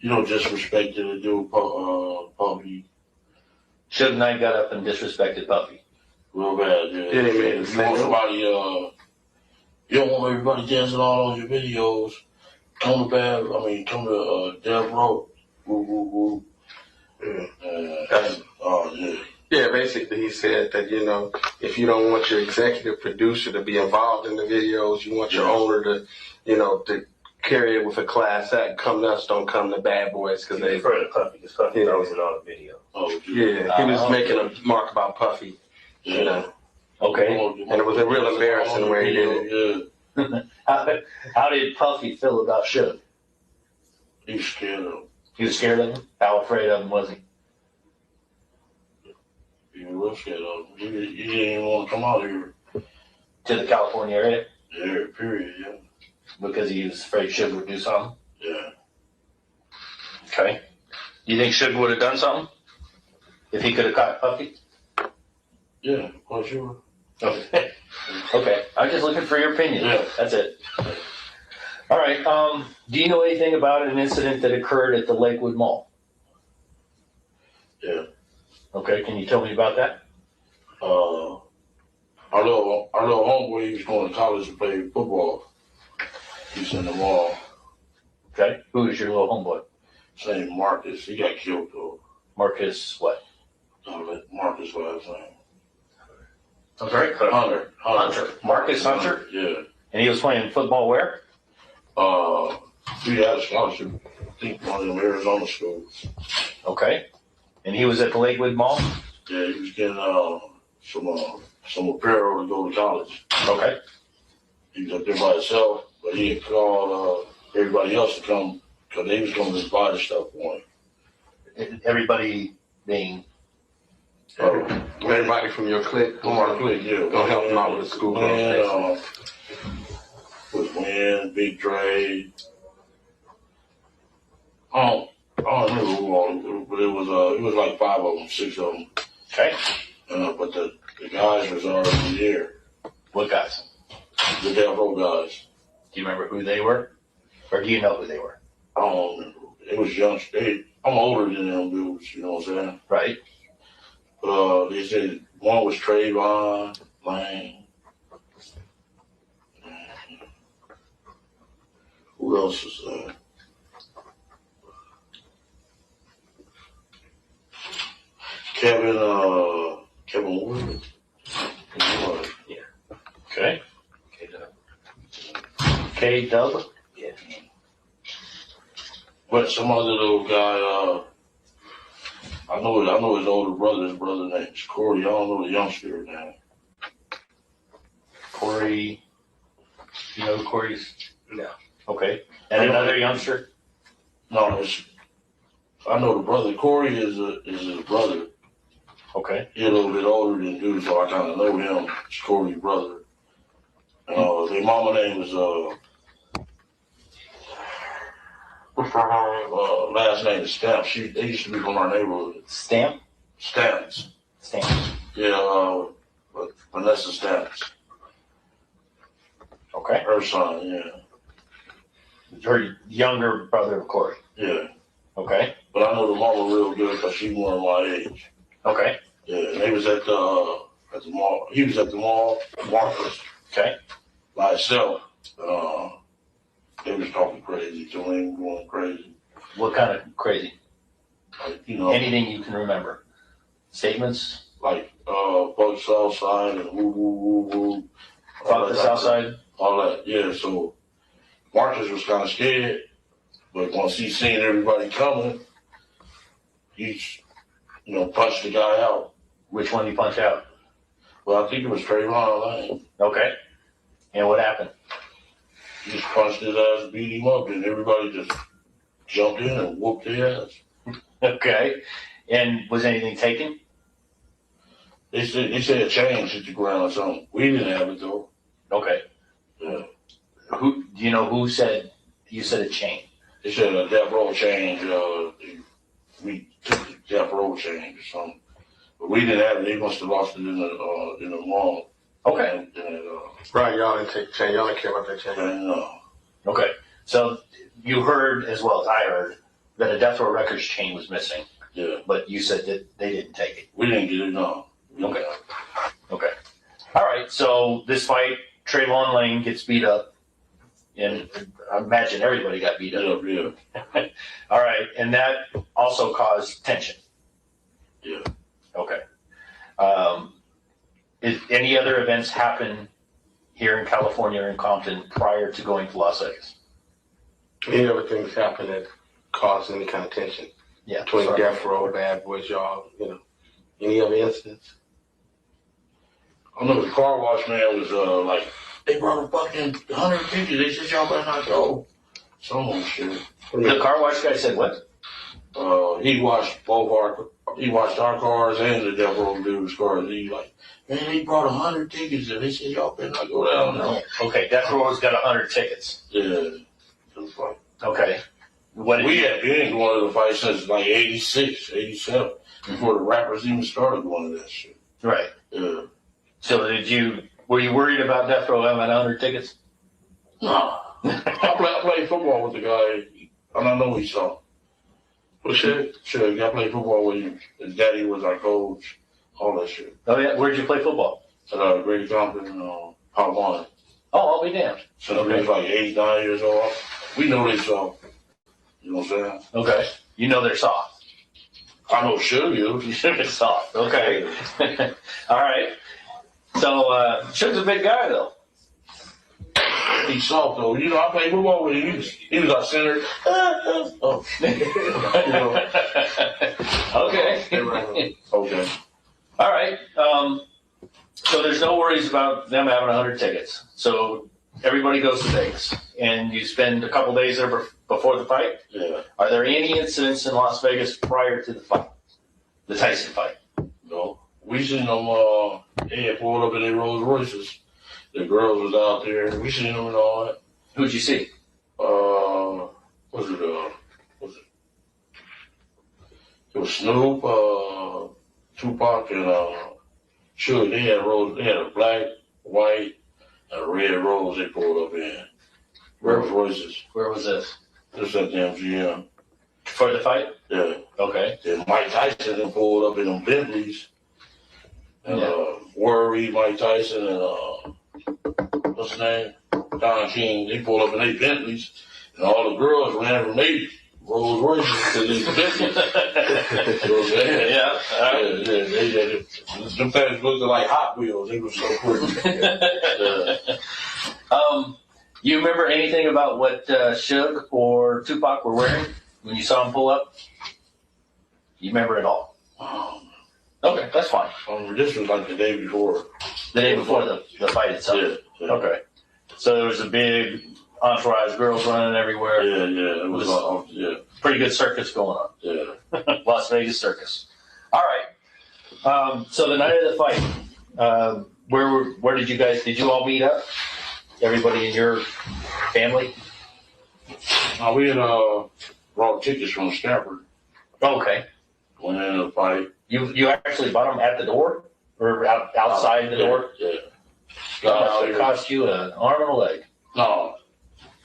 disrespected the dude, Papi. Shug Knight got up and disrespected Papi. Real bad, yeah. Yeah, he made it You want somebody, you don't want everybody dancing all on your videos. Come to Death Row. Woo, woo, woo. Yeah. Yeah, basically he said that, if you don't want your executive producer to be involved in the videos, you want your owner to, to carry it with a class act. Come nuts, don't come to Bad Boys because they. Refer to Puffy because Puffy was in all the video. Oh, yeah, he was making a mark about Puffy. Okay. And it was a real embarrassing the way he did it. How did Puffy feel about Shug? He was scared of him. He was scared of him? How afraid of him was he? He was scared of him. He didn't even want to come out here. To the California area? Yeah, period, yeah. Because he was afraid Shug would do something? Yeah. Okay. You think Shug would have done something? If he could have caught Puffy? Yeah, quite sure. Okay. Okay. I'm just looking for your opinion. Yeah. That's it. All right. Do you know anything about an incident that occurred at the Lakewood Mall? Yeah. Okay. Can you tell me about that? Our little homeboy, he was going to college to play football. He's in the mall. Okay. Who is your little homeboy? His name Marcus. He got killed though. Marcus what? Marcus last name. I'm sorry? Hunter. Marcus Hunter? Yeah. And he was playing football where? He had a scholarship. I think one of them Arizona schools. Okay. And he was at the Lakewood Mall? Yeah, he was getting some apparel to go to college. Okay. He was up there by himself, but he had called everybody else to come because they was going to buy the stuff for him. Everybody being. Everybody from your clique. From our clique, yeah. Gonna help them out with the school. With Win, Big Dre. I don't remember who all, but it was like 5 of them, 6 of them. Okay. But the guys was already there. What guys? The Death Row guys. Do you remember who they were? Or do you know who they were? I don't remember. It was young. I'm older than them dudes, you know what I'm saying? Right. They said one was Trayvon Lane. Who else was there? Kevin Wood. Yeah. Okay. K-Dub? Yeah. But some other little guy, I know his older brother. His brother name's Corey. I don't know the youngster name. Corey. You know who Corey's? No. Okay. And another youngster? No, I know the brother. Corey is his brother. Okay. He's a little bit older than dude, so I kind of know him. It's Corey's brother. Their mama name was last name is Stamp. They used to be from our neighborhood. Stamp? Stamps. Stamps. Yeah, Vanessa Stamps. Okay. Her son, yeah. Her younger brother of Corey. Yeah. Okay. But I know the mama real good because she's more of my age. Okay. Yeah, and they was at the mall. He was at the mall, Marcus. Okay. By himself. They was talking crazy to him, going crazy. What kind of crazy? Like, you know. Anything you can remember? Statements? Like, fuck Southside and woo, woo, woo, woo. Fuck the Southside? All that, yeah. So Marcus was kind of scared, but once he seen everybody coming, he, punched the guy out. Which one did you punch out? Well, I think it was Trayvon Lane. Okay. And what happened? He just punched his ass, beat him up, and everybody just jumped in and whooped their ass. Okay. And was anything taken? They said a chain hit the ground or something. We didn't have it though. Okay. Yeah. Do you know who said, you said a chain? They said a death row change. We took the death row change or something. But we didn't have it. They must have lost it in the mall. Okay. Right, y'all didn't take the chain. Y'all didn't care about that chain. No. Okay. So you heard, as well as I heard, that a Death Row Records chain was missing. Yeah. But you said that they didn't take it. We didn't get it, no. Okay. Okay. All right. So this fight, Trayvon Lane gets beat up. And I imagine everybody got beat up. Yeah. All right. And that also caused tension. Yeah. Okay. Did any other events happen here in California or in Compton prior to going to Las Vegas? Any other things happen that cause any kind of tension? Yeah. Between Death Row, Bad Boys, y'all, any other incidents? I know the car wash man was like, they brought a fucking 150. They said y'all better not go. Some shit. The car wash guy said what? He washed our cars and the Death Row dude's cars. He like, man, they brought 100 tickets and they said y'all better not go down there. Okay, Death Row's got 100 tickets. Yeah. Okay. We had been going to the fight since like 86, 87, before the rappers even started going to that shit. Right. Yeah. So were you worried about Death Row having 100 tickets? No. I played football with the guy, and I know he saw. But sure, I played football with him. His daddy was our coach, all that shit. Oh yeah, where'd you play football? At Grady Compton, Part 1. Oh, I'll be damned. So he was like 8, 9 years old. We know they saw. You know what I'm saying? Okay. You know they're soft. I know Suge is. Suge is soft. Okay. All right. So Suge's a big guy though. He's soft though. I played football with him. He was our center. Okay. Okay. All right. So there's no worries about them having 100 tickets. So everybody goes to Vegas, and you spend a couple days there before the fight. Yeah. Are there any incidents in Las Vegas prior to the fight, the Tyson fight? No. We seen them, they had pulled up in their Rolls Royces. The girls was out there. We seen them and all that. Who'd you see? It was Snoop, Tupac, and Sugar. They had a black, white, and a red Rolls they pulled up in. Rolls Royces. Where was this? This at the MGM. For the fight? Yeah. Okay. Then Mike Tyson then pulled up in them Bentleys. And Worry, Mike Tyson, and what's his name? Don King. They pulled up in their Bentleys, and all the girls ran from their Rolls Royces to these Bentleys. You know what I'm saying? Yeah. Them things looked like Hot Wheels. They were so pretty. You remember anything about what Suge or Tupac were wearing when you saw them pull up? You remember it all? Okay, that's fine. This was like the day before. The day before the fight itself? Yeah. Okay. So there was a big entourage, girls running everywhere. Yeah. It was pretty good circus going on. Yeah. Las Vegas circus. All right. So the night of the fight, where did you all meet up? Everybody in your family? We had brought tickets from Stanford. Okay. Went in the fight. You actually bought them at the door? Or outside the door? Yeah. It cost you an arm and a leg. No.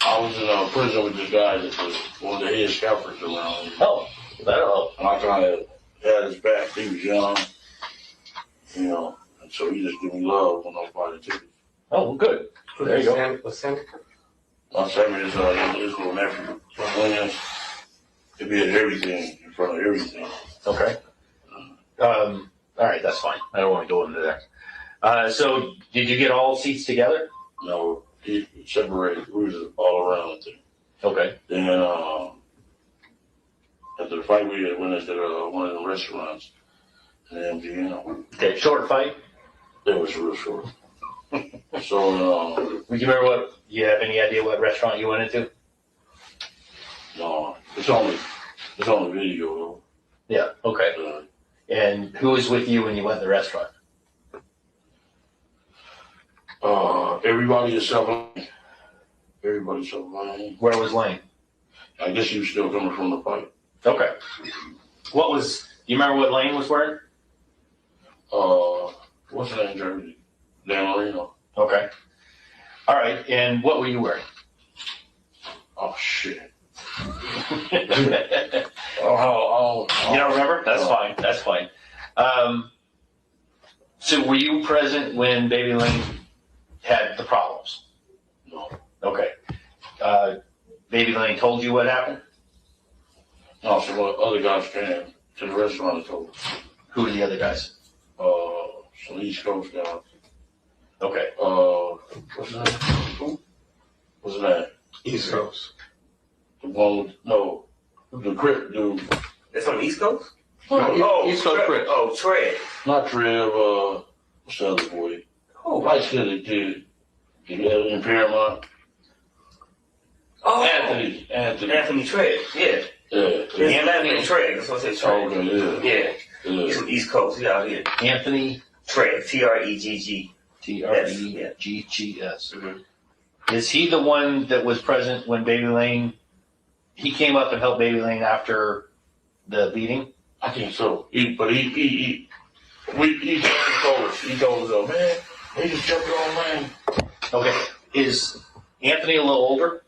I was in prison with this guy that was one of the head scalpers around. Oh, that'll help. And I kind of had his back. He was young, and so he just gave me love when I bought the tickets. Oh, well, good. There you go. What's Sammy? Sammy is his little nephew. He'd be at everything, in front of everything. Okay. All right, that's fine. I don't want to go into that. So did you get all seats together? No, he separated. We was all around there. Okay. Then after the fight, we went into one of the restaurants in MGM. Okay, short fight? It was real short. So, do you remember you have any idea what restaurant you went into? No, it's on video though. Yeah, okay. And who was with you when you went to the restaurant? Everybody except Lane. Everybody except Lane. Where was Lane? I guess he was still coming from the fight. Okay. Do you remember what Lane was wearing? What's the name, jersey? Dan Marino. Okay. All right, and what were you wearing? Oh, shit. You don't remember? That's fine. That's fine. So were you present when Baby Lane had the problems? No. Okay. Baby Lane told you what happened? No, so the other guys came to the restaurant and told us. Who are the other guys? Some East Coast guys. Okay. What's his name? Who? What's his name? East Coast. The one with, the Crip dude. That's on the East Coast? East Coast Crip. Oh, Trev. Not Trev, what's the other boy? Oh, I said it did. In Paramount. Oh. Anthony Trev, yeah. Yeah. Anthony Trev, that's what I said, Trev. Okay, yeah. He's from East Coast, he's out here. Anthony? Trev, T-R-E-G-G. T-R-E-G-G-S. Is he the one that was present when Baby Lane, he came up and helped Baby Lane after the beating? I think so. He told us. He told us, man, they just jumped on Lane. Okay. Is Anthony a little older?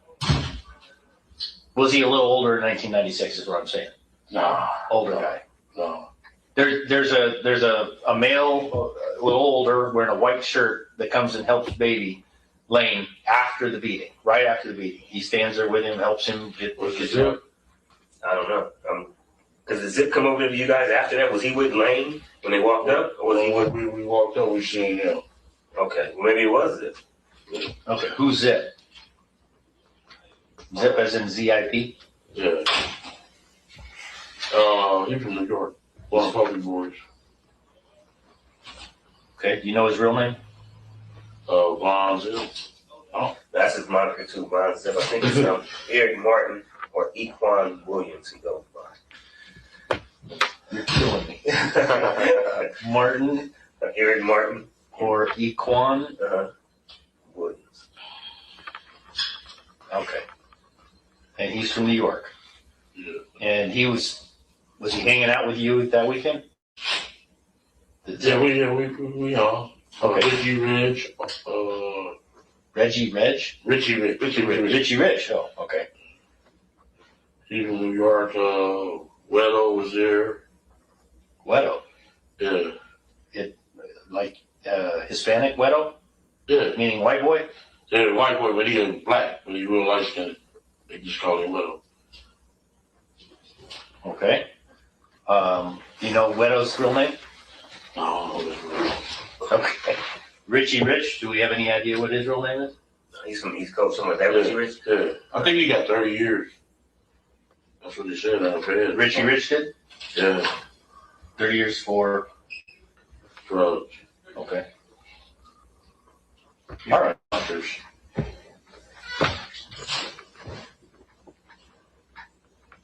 Was he a little older in 1996 is what I'm saying? Nah. Older guy. No. There's a male, a little older, wearing a white shirt that comes and helps Baby Lane after the beating, right after the beating. He stands there with him, helps him get zip. I don't know. Does the zip come over to you guys after that? Was he with Lane when they walked up? Or was he with... We walked up, we seen him. Okay, maybe it was Zip. Okay, who's Zip? Zip as in Z-I-P? Yeah. He's from New York. One of Papi boys. Okay, do you know his real name? Von Zip. Oh, that's his moniker too, Von Zip. I think it's Eric Martin or Equan Williams he goes by. You're killing me. Martin. Eric Martin. Or Equan Williams. Okay. And he's from New York. Yeah. And was he hanging out with you that weekend? Yeah, we are. Okay. Richie Rich. Reggie Reg? Richie Rich. Richie Rich. Oh, okay. He's from New York. Wedo was there. Wedo? Yeah. Like Hispanic Wedo? Yeah. Meaning white boy? Yeah, white boy, but he is black, but he's real light skinned. They just call him Wedo. Okay. Do you know Wedo's real name? No. Okay. Richie Rich, do we have any idea what his real name is? He's from East Coast, something like that. Richie Rich? Yeah. I think he got 30 years. That's what they said out of bed. Richie Rich did? Yeah. 30 years for drugs. Okay. All right.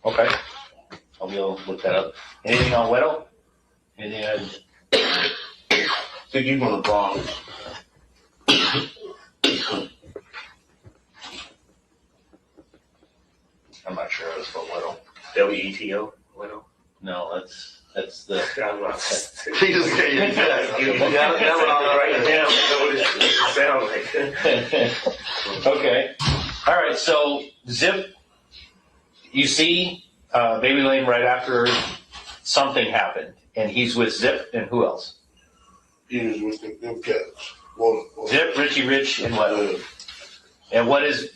Okay. I'll be able to look that up. Anything on Wedo? Anything on... I think he's from the Bronx. I'm not sure how to spell Wedo. W-E-T-O? Wedo? No, that's the... He just gave you that. That's what I was writing down. What it sound like. Okay. All right, so Zip, you see Baby Lane right after something happened, and he's with Zip and who else? He was with them cats. Zip, Richie Rich, and what? And what is...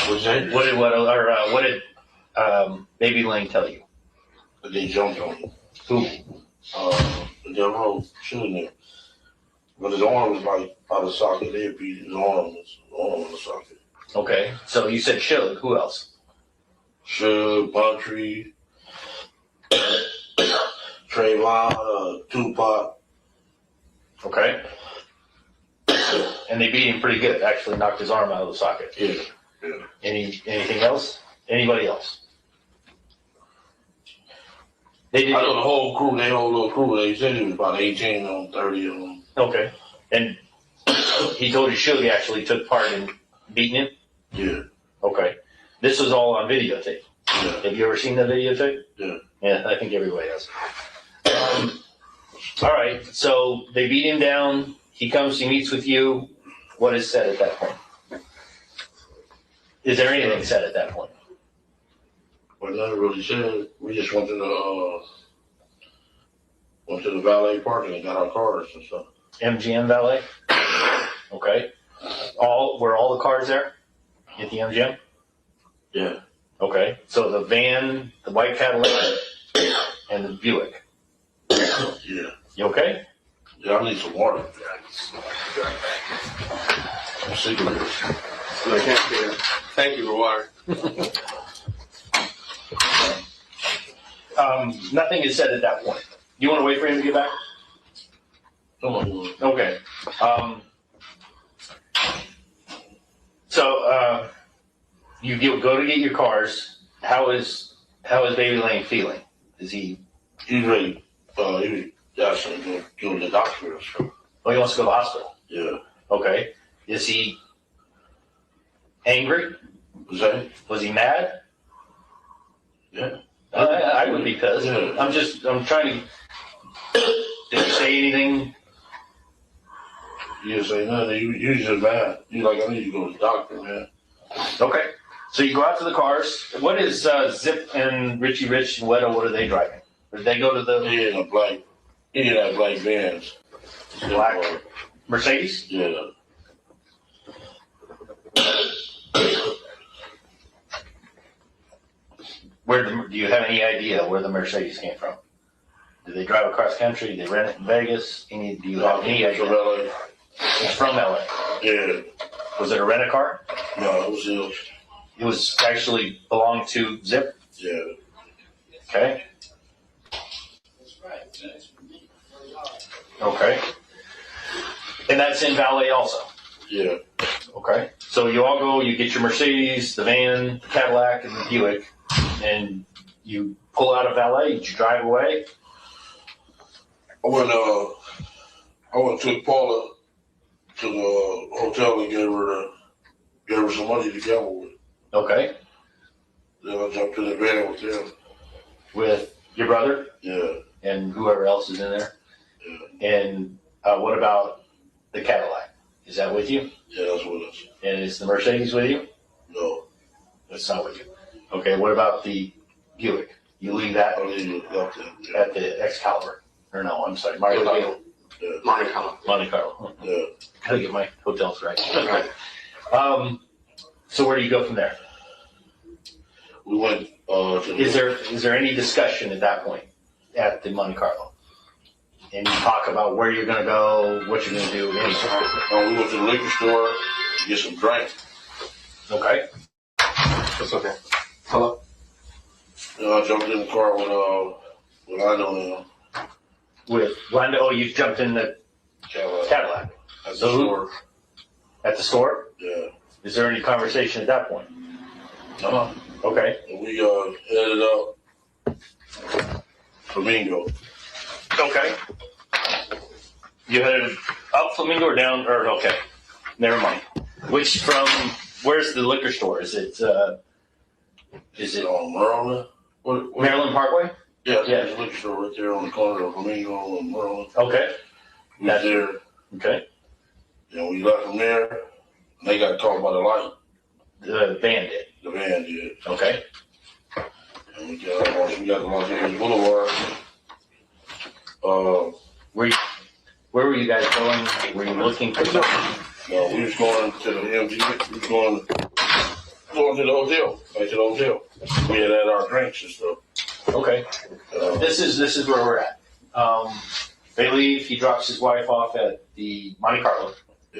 What did Baby Lane tell you? They jumped on him. Who? The whole shooting him. But his arm was like out of socket. They beat his arm in the socket. Okay, so you said Shug. Who else? Shug, Buntry, Trayvon, Tupac. Okay. And they beat him pretty good. Actually knocked his arm out of the socket. Yeah. Anything else? Anybody else? I know the whole crew, little crew, they said he was about 18 on 30 of them. Okay. And he told you Shug actually took part in beating him? Yeah. Okay. This was all on videotape. Yeah. Have you ever seen the videotape? Yeah. Yeah, I think everybody has. All right, so they beat him down. He comes, he meets with you. What is said at that point? Is there anything said at that point? Well, nothing really said. We just went to the valet parking and got our cars and stuff. MGM valet? Okay. Were all the cars there at the MGM? Yeah. Okay. So the van, the white Cadillac, and the Buick. Yeah. You okay? Yeah, I need some water. I'm sick of this. I can't hear. Thank you for water. Nothing is said at that point. You want to wait for him to get back? Okay. So you go to get your cars. How is Baby Lane feeling? Is he? He's ready. He was actually going to the doctor. So. Oh, he wants to go to the hospital. Yeah. Okay. Is he angry? Was he mad? Yeah. I would be pissed. Yeah. I'm trying to. Did he say anything? He didn't say nothing. He was just mad. He's like, I need to go to the doctor, man. Okay. So you go out to the cars. What is Zip and Richie Rich and Wedo? What are they driving? Or did they go to the? He had black vans. Black Mercedes? Yeah. Do you have any idea where the Mercedes came from? Did they drive across country? Did they rent it in Vegas? Do you have any idea? From LA. It's from LA. Yeah. Was it a rent-a-car? No, it was his. It was actually belonged to Zip? Yeah. Okay. Okay. And that's in valet also? Yeah. Okay. So you all go, you get your Mercedes, the van, the Cadillac, and the Buick, and you pull out of valet, you drive away? I went to Paula to the hotel and gave her some money to gamble with. Okay. Then I jumped in the van with them. With your brother? Yeah. And whoever else is in there? Yeah. And what about the Cadillac? Is that with you? Yeah, that's with us. And is the Mercedes with you? No. That's not with you. Okay, what about the Buick? You leave that at the Excalibur. Or no, I'm sorry, Monte Carlo. Yeah. Monte Carlo. Yeah. Gotta get my hotels right. So where do you go from there? We went to Is there any discussion at that point at the Monte Carlo? And you talk about where you're gonna go, what you're gonna do, anything. we went to the liquor store to get some drink. Okay. That's okay. Hello. I jumped in the car with Lando and him. With Lando, oh, you jumped in the Cadillac. At the store. At the store? Yeah. Is there any conversation at that point? No. Okay. And we headed up Flamingo. Okay. You headed up Flamingo or down, or okay. Never mind. Where's the liquor store? Is it on Maryland? Maryland Parkway? Yeah, there's a liquor store right there on the corner of Flamingo and Maryland. Okay. We was there. Okay. And we left from there, and they got caught by the light. The van did? The van did. Okay. And we got to Los Angeles Boulevard. Where were you guys going? Were you looking for something? No, we was going to the MG. We was going to the hotel. Back to the hotel. We had our drinks and stuff. Okay. This is where we're at. They leave. He drops his wife off at the Monte Carlo,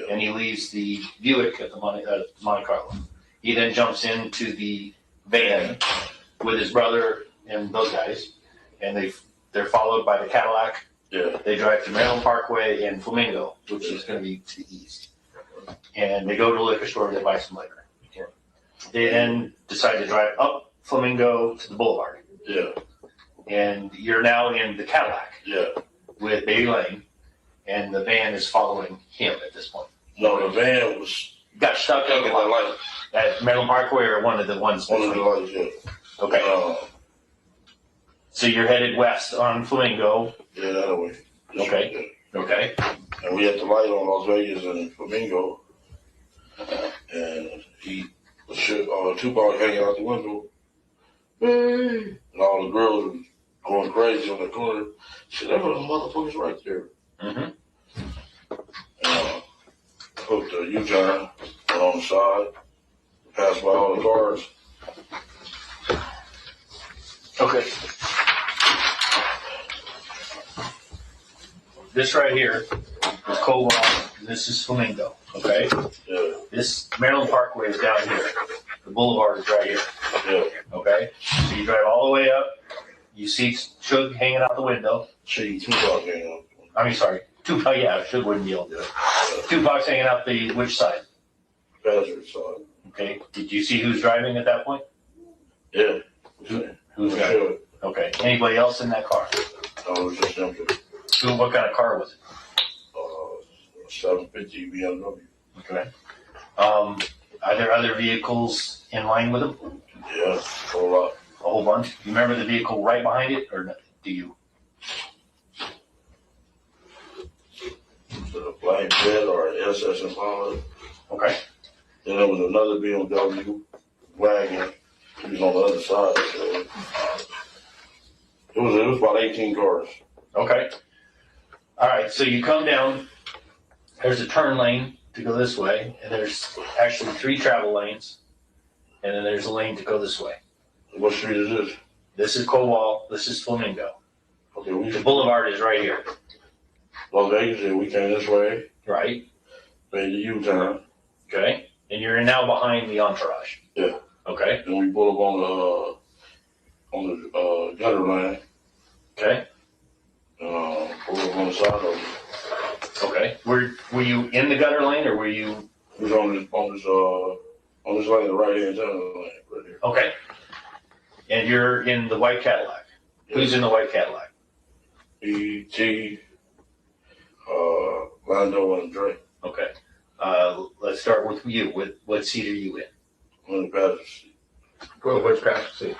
and he leaves the Buick at the Monte Carlo. He then jumps into the van with his brother and those guys, and they're followed by the Cadillac. Yeah. They drive to Maryland Parkway and Flamingo, which is going to be to the east. And they go to a liquor store and they buy some liquor. They then decide to drive up Flamingo to the boulevard. Yeah. And you're now in the Cadillac. Yeah. With Baby Lane, and the van is following him at this point. No, the van got stuck in the light at Maryland Parkway, or one of the ones. One of the lights, yeah. Okay. So you're headed west on Flamingo. Yeah, that way. Okay. Okay. And we had the light on Las Vegas and Flamingo, and Tupac hanging out the window, and all the girls were going crazy on the corner. Shit, there was motherfuckers right there. Mm-hmm. And hooked the U-turn, went on the side, passed by all the cars. Okay. This right here is Cobalt, and this is Flamingo. Okay. Yeah. This Maryland Parkway is down here. The boulevard is right here. Yeah. Okay. So you drive all the way up. You see Suge hanging out the window. Tupac hanging out. I mean, sorry. Tupac, yeah, Suge wouldn't be able to do it. Tupac's hanging out which side? Passenger side. Okay. Did you see who's driving at that point? Yeah. Who's driving? Okay. Anybody else in that car? No, it was just empty. What kind of car was it? 750 BMW. Okay. Are there other vehicles in line with them? Yeah, a whole lot. A whole bunch? You remember the vehicle right behind it, or no? Do you? A black jet or an SS Impala. Okay. Then there was another BMW wagon. He was on the other side. So it was about 18 cars. Okay. All right. So you come down. There's a turn lane to go this way, and there's actually 3 travel lanes, and then there's a lane to go this way. What street is this? This is Cobalt. This is Flamingo. Okay, the boulevard is right here. Las Vegas, and we came this way. Right. Made the U-turn. Okay. And you're now behind the entourage. Yeah. Okay. Then we pull up on the gutter lane. Okay. Pull up on the side of it. Okay. Were you in the gutter lane or were you? He was on this lane, the right hand turn lane, right there. Okay. And you're in the white Cadillac. Who's in the white Cadillac? E.T., Lando, and Dre. Okay. Let's start with you. What seat are you in? On the passenger seat. Well, which passenger seat?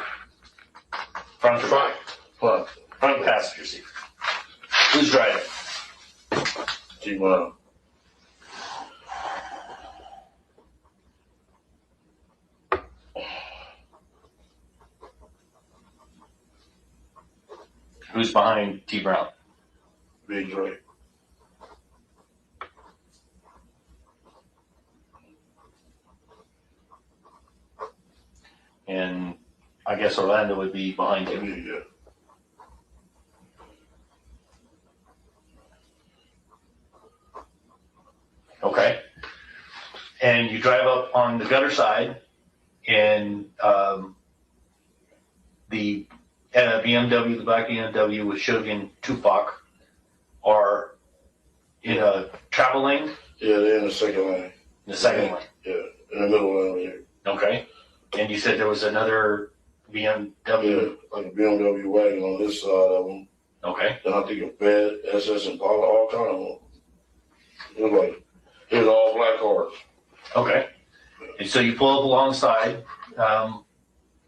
Front or back? Front. Front passenger seat. Who's driving? T-Brown. Who's behind T. Brown? Big Dre. And I guess Orlando would be behind you. Yeah. Okay. And you drive up on the gutter side, and the BMW, the black BMW with Shogun Tupac, are in a travel lane? Yeah, they're in the second lane. The second lane? Yeah, in the middle lane over here. Okay. And you said there was another BMW? Yeah, like a BMW wagon on this side of them. Okay. Then I think a Fed, SS, and Impala, all kind of them. It was like, it was all black cars. Okay. And so you pull up alongside.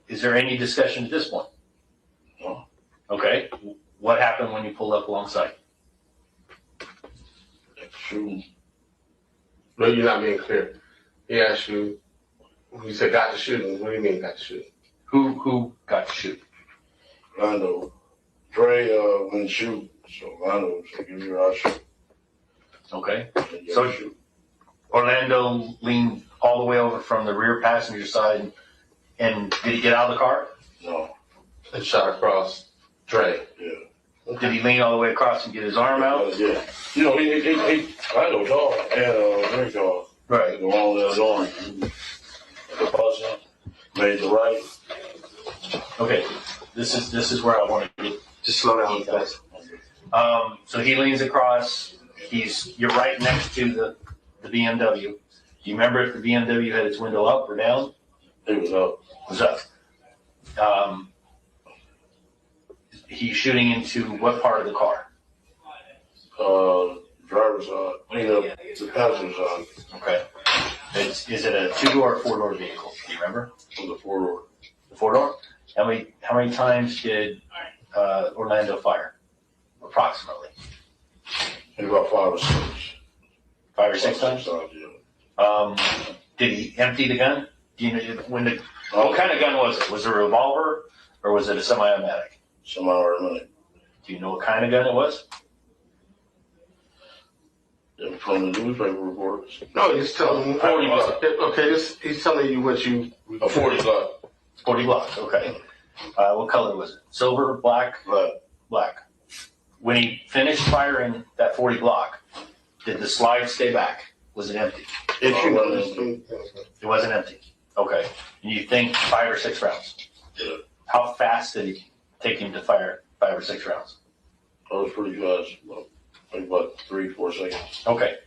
Is there any discussion at this point? No. Okay. What happened when you pulled up alongside? Shooting. No, you're not being clear. He asked you, you said got to shooting. What do you mean got to shooting? Who got to shoot? Lando. Dre went shoot, so Lando was like, give you a shoot. Okay. Yeah, So shoot. Orlando leaned all the way over from the rear passenger side, and did he get out of the car? No. And shot across Dre. Yeah. Did he lean all the way across and get his arm out? Yeah. You know, he Lando tall and Dre tall. Right. The one that was on. The buzzer made the right. Okay. This is where I want to get. Just slow down fast. So he leans across. You're right next to the BMW. Do you remember if the BMW had its window up or down? It was up. It was up. He's shooting into what part of the car? Driver's side. The passenger side. Okay. Is it a 2-door or 4-door vehicle? Do you remember? It was a 4-door. The 4-door? How many times did Orlando fire? Approximately. Maybe about 5 or 6. 5 or 6 times? Yeah. Did he empty the gun? Do you know what kind of gun was it? Was it a revolver or was it a semi-automatic? Semi-automatic. Do you know what kind of gun it was? Yeah, from the newspaper reports. No, he's telling me. 40 Glock. Okay, he's telling you what you. A 40 Glock. 40 Glock, okay. What color was it? Silver, black? Black. When he finished firing that 40 Glock, did the slide stay back? Was it empty? It wasn't empty. Okay. And you think 5 or 6 rounds? Yeah. How fast did it take him to fire 5 or 6 rounds? That was pretty fast. About 3-4 seconds. Okay.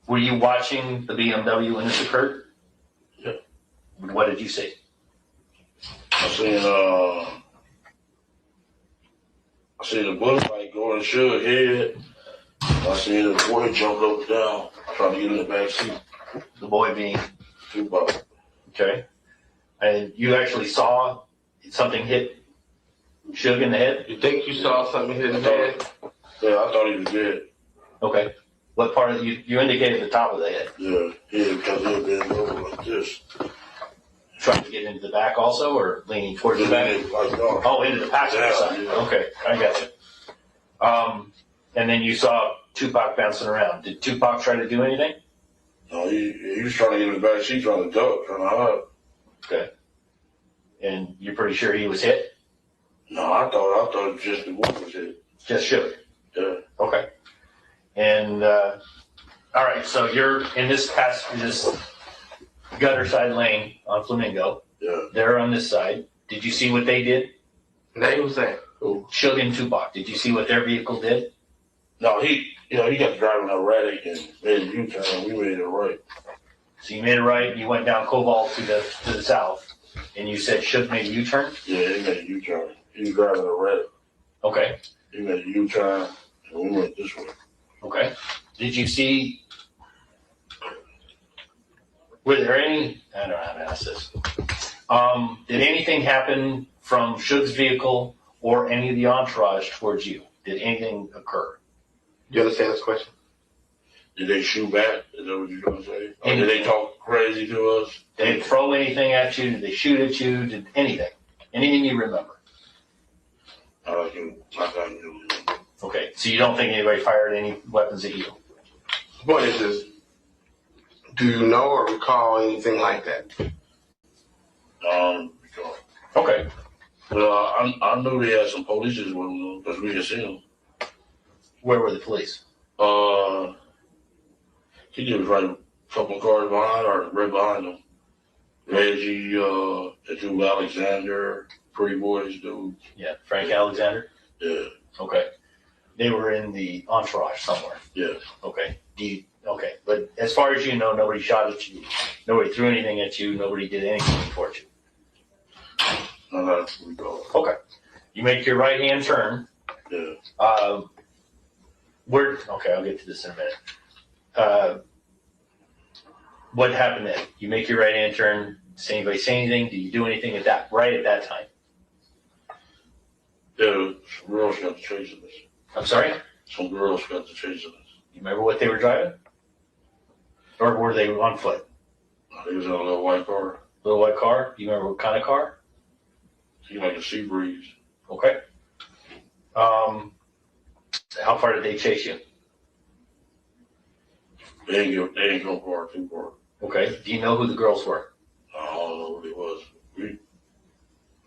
Were you watching the BMW when this occurred? Yeah. What did you see? I seen the bullet like going to Suge head. I seen the boy jump up and down, trying to get in the back seat. The boy being Tupac. Okay. And you actually saw something hit Suge in the head? You think you saw something hit his head? Yeah, I thought he was dead. Okay. What part of you indicated the top of the head? Yeah, because he had been over like this. Trying to get into the back also, or leaning towards the back? Oh, into the passenger side. Yeah. Okay, I got you. And then you saw Tupac bouncing around. Did Tupac try to do anything? No, he was trying to get in the back seat, trying to duck, trying to hide. Okay. And you're pretty sure he was hit? No, I thought just the boy was hit. Just Suge? Yeah. Okay. And all right, so you're in this gutter side lane on Flamingo. Yeah. They're on this side. Did you see what they did? They was that. Suge and Tupac. Did you see what their vehicle did? No, he got driving erratic and made a U-turn, and we made it right. So you made it right, and you went down Cobalt to the south, and you said should make a U-turn? Yeah, he made a U-turn. He was driving erratic. Okay. He made a U-turn, and we went this way. Okay. Did you see, were there any, I don't know how to ask this. Did anything happen from Suge's vehicle or any of the entourage towards you? Did anything occur? You understand this question? Did they shoot back? Is that what you're going to say? Or did they talk crazy to us? Did they throw anything at you? Did they shoot at you? Did anything? Anything you remember? I can remember. Okay, so you don't think anybody fired any weapons at you? The point is this. Do you know or recall anything like that? Okay. I knew they had some police with them because we had seen them. Where were the police? He was right a couple of cars behind or right behind them. Reggie, and Drew Alexander, Pretty Boys, dude. Yeah, Frank Alexander? Yeah. Okay. They were in the entourage somewhere. Yeah. Okay. Okay. But as far as you know, nobody shot at you. Nobody threw anything at you. Nobody did anything towards you. Okay. You make your right hand turn. Yeah. Okay, I'll get to this in a minute. What happened then? You make your right hand turn. Does anybody say anything? Do you do anything at that time? Yeah, some girls got to chasing us. I'm sorry? Some girls got to chasing us. You remember what they were driving? Or were they on foot? They was in a little white car. Little white car? Do you remember what kind of car? Seemed like a sea breeze. Okay. How far did they chase you? They ain't go far, too far. Okay. Do you know who the girls were? I don't know what it was. You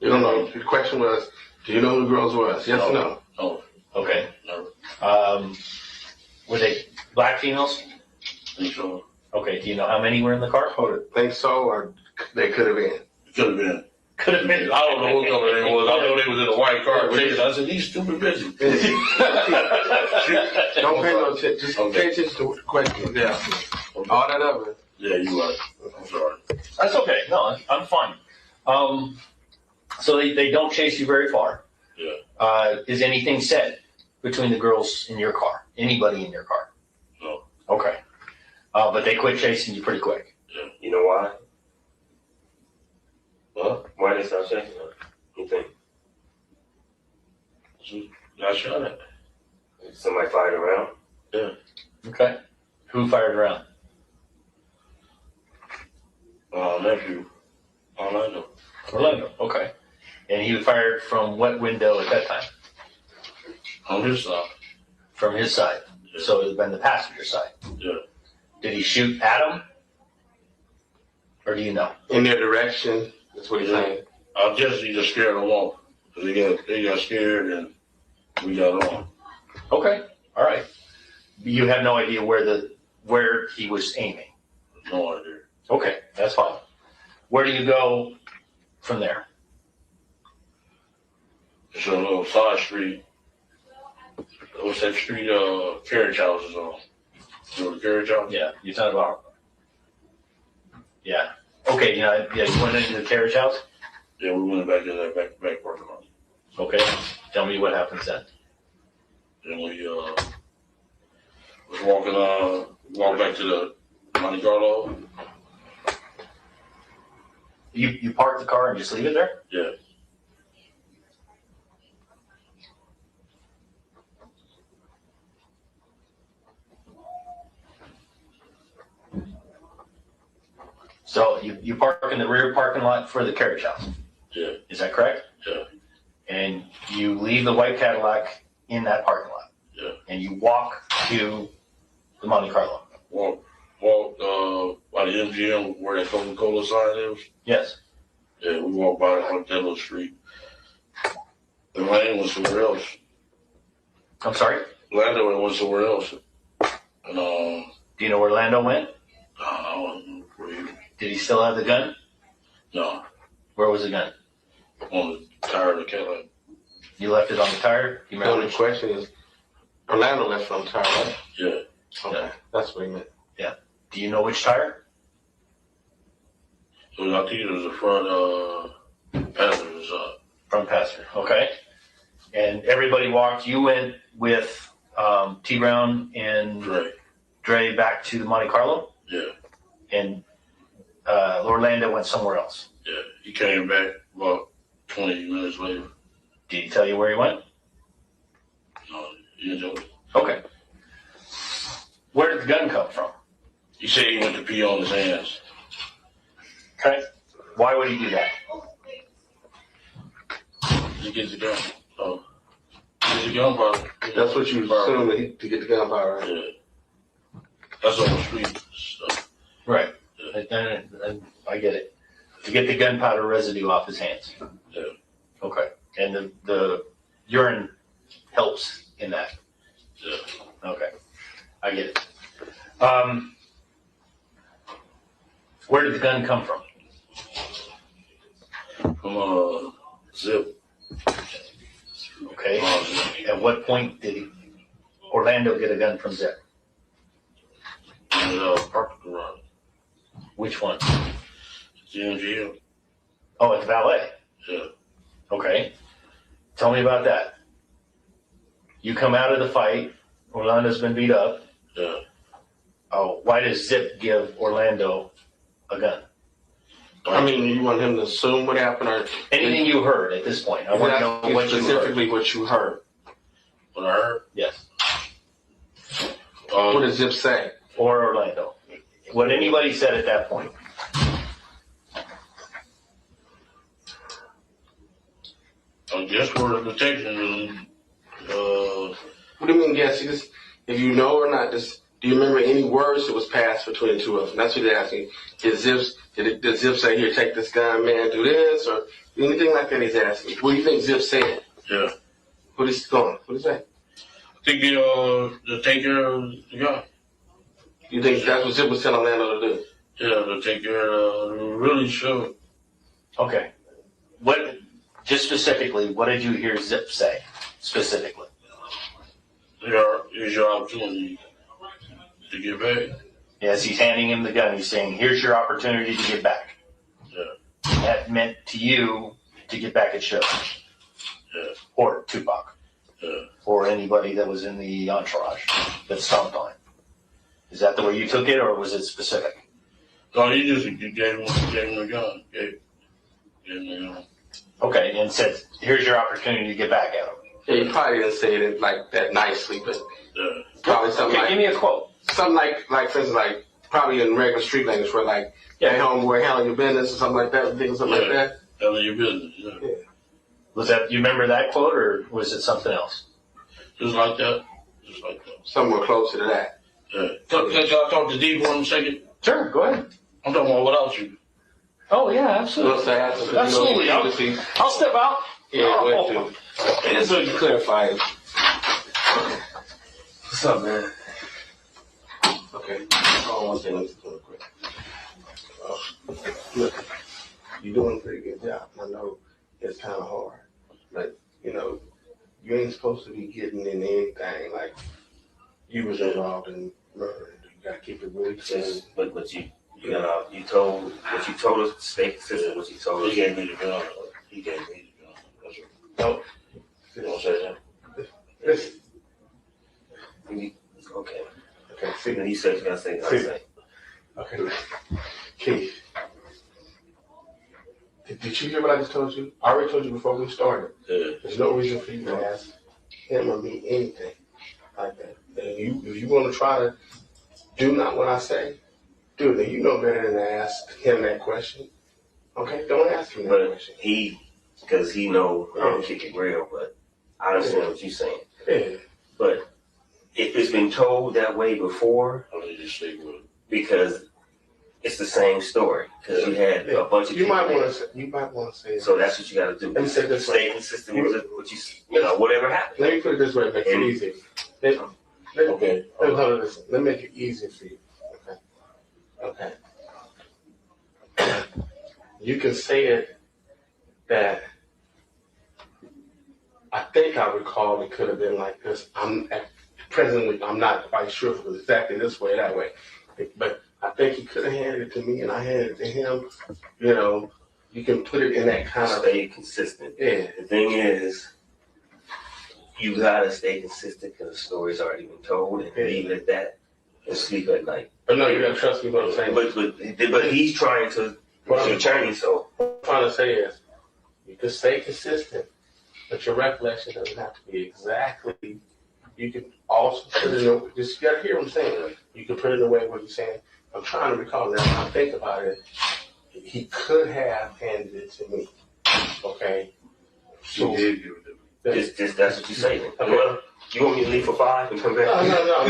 don't know. The question was, do you know who the girls was? Yes or no? No. Okay. Never. Were they black females? I think so. Okay. Do you know how many were in the car? Think so, or they could have been? Could have been. Could have been. I don't know what color they was. I know they was in a white car chasing. I said, these stupid bitches. Don't pay no attention. Just pay attention to the question. Yeah. All that other. Yeah, you right. I'm sorry. That's okay. No, I'm fine. So they don't chase you very far. Yeah. Is anything said between the girls in your car? Anybody in your car? No. Okay. But they quit chasing you pretty quick. Yeah. You know why? What? Why they stop chasing us? You think? Got shot at. Somebody fired around? Yeah. Okay. Who fired around? Nephew. Orlando. Orlando. Okay. And he fired from what window at that time? On his side. From his side. Yeah. So it would have been the passenger side. Yeah. Did he shoot at him? Or do you know? In their direction. That's what he's saying. He just scared them off. They got scared and we got on. Okay. All right. You have no idea where he was aiming. No idea. Okay, that's fine. Where do you go from there? It's a little side street. What's that street? Carriage house is on. You know the carriage house? Yeah, you're talking about. Yeah. Okay. You went into the carriage house. Yeah, we went back to that back parking lot. Okay. Tell me what happens then. Then we was walked back to the Monte Carlo. You park the car and just leave it there? Yeah. So you park in the rear parking lot for the carriage house. Yeah. Is that correct? Yeah. And you leave the white Cadillac in that parking lot. Yeah. And you walk to the Monte Carlo. Walk by the MGM where that Coca-Cola sign is. Yes. Yeah, we walked by that little street. The lane was somewhere else. I'm sorry? Lando went somewhere else. And do you know where Lando went? I don't know where he. Did he still have the gun? No. Where was the gun? On the tire of the Cadillac. You left it on the tire? You So remember? the question is, Orlando left front tire, right? Yeah. Okay, that's what he meant. Yeah. Do you know which tire? I think it was the front passenger side. Front passenger. Okay. And everybody walked. You went with T Brown and Dre back to Monte Carlo. Yeah. And Orlando went somewhere else. Yeah. He came back about 20 minutes later. Did he tell you where he went? No, he didn't tell me. Okay. Where did the gun come from? He said he went to pee on his hands. Okay. Why would he do that? He gets the gun. Oh. He gets the gunpowder. That's what you assume to get the gunpowder, right? Yeah. That's on the street stuff. Right. And I get it. To get the gunpowder residue off his hands. Yeah. Okay. And the urine helps in that. Yeah. Okay. I get it. Where did the gun come from? From Zip. Okay. At what point did Orlando get a gun from Zip? Parking garage. Which one? GMGM. Oh, at the valet. Yeah. Okay. Tell me about that. You come out of the fight. Orlando's been beat up. Yeah. Oh, why does Zip give Orlando a gun? I mean, you want him to assume what happened, or anything you heard at this point? I want to know what you specifically heard. what you heard. What I heard? Yes. What does Zip say? Or Orlando. What anybody said at that point. I guess we're the detection. What do you mean, guess? You just, if you know or not, just do you remember any words that was passed between the two of them? That's what they're asking. Did Zip say, here, take this gun, man, do this, or anything like that? He's asking. What do you think Zip said? Yeah. What is going? What did he say? I think they'll take care of the guy. You think that's what Zip was telling Orlando to do? Yeah, they'll take care of really sure. Okay. What, just specifically, what did you hear Zip say specifically? Here's your opportunity to get back. As he's handing him the gun, he's saying, here's your opportunity to get back. Yeah. That meant to you to get back at Show. Yeah. Or Tupac. Yeah. Or anybody that was in the entourage that stomped on him. Is that the way you took it, or was it specific? No, he just gave him the gun. Gave him the gun. Okay, and said, here's your opportunity to get back at him. Yeah, he probably didn't say it like that nicely, but probably something like. Give me a quote. Something like for instance, like probably in regular street language, where like, hey, homeboy, handle your business or something like that, something like that. Handle your business. Yeah. Was that, you remember that quote, or was it something else? Just like that. Just like that. Somewhere closer to that. Yeah. Can I talk to D for 1 second? Sure, go ahead. I'm talking about without you. Oh yeah, absolutely. Absolutely. I'll step out. Yeah, go ahead. Just so you clarify it. What's up, man? Okay. Hold on one second. Let's do it quick. Look, you're doing a pretty good job. I know it's kind of hard, but you know, you ain't supposed to be getting in anything like you was involved in murder. You gotta keep it really clean. But you told what you told us. Stay consistent. What you told us. He gave me the gun. He gave me the gun. That's what. No. You don't say that. Listen. Okay. Okay. See. He said you gotta say. Okay. Keefe. Did you hear what I just told you? I already told you before we started. Yeah. There's no reason for you to ask him or me anything like that. And if you want to try to do not what I say, do it. You know better than to ask him that question. Okay? Don't ask him that question. Because he know I'm gonna kick it real, but I understand what you're saying. Yeah. But if it's been told that way before, because it's the same story. Because you had a bunch of you people. might want to say it. So that's what you got to do. Let me say it this Stay way. consistent with what you know, whatever happens. Let me put it this way to make it easy. Let me make it easy for you. Okay. You can say it that I think I recall it could have been like this. presently, I'm not quite sure if it was exactly this way or that way. But I think he could have handed it to me and I handed it to him. You know, you can put it in that kind of. Stay consistent. Yeah. The thing is, you gotta stay consistent because the story's already been told, and leave it at that and sleep at night. But no, you gotta trust me what I'm saying. But he's trying to. He's an attorney, so. What I'm trying to say is, you can stay consistent, but your recollection doesn't have to be exactly. You can also put it in. Just you gotta hear what I'm saying. You can put it in a way where you're saying, I'm trying to recall now. When I think about it, he could have handed it to me. Okay. So He did give it to me. Just that's what you say. Okay. Well, you want me to leave for 5 and come back? No.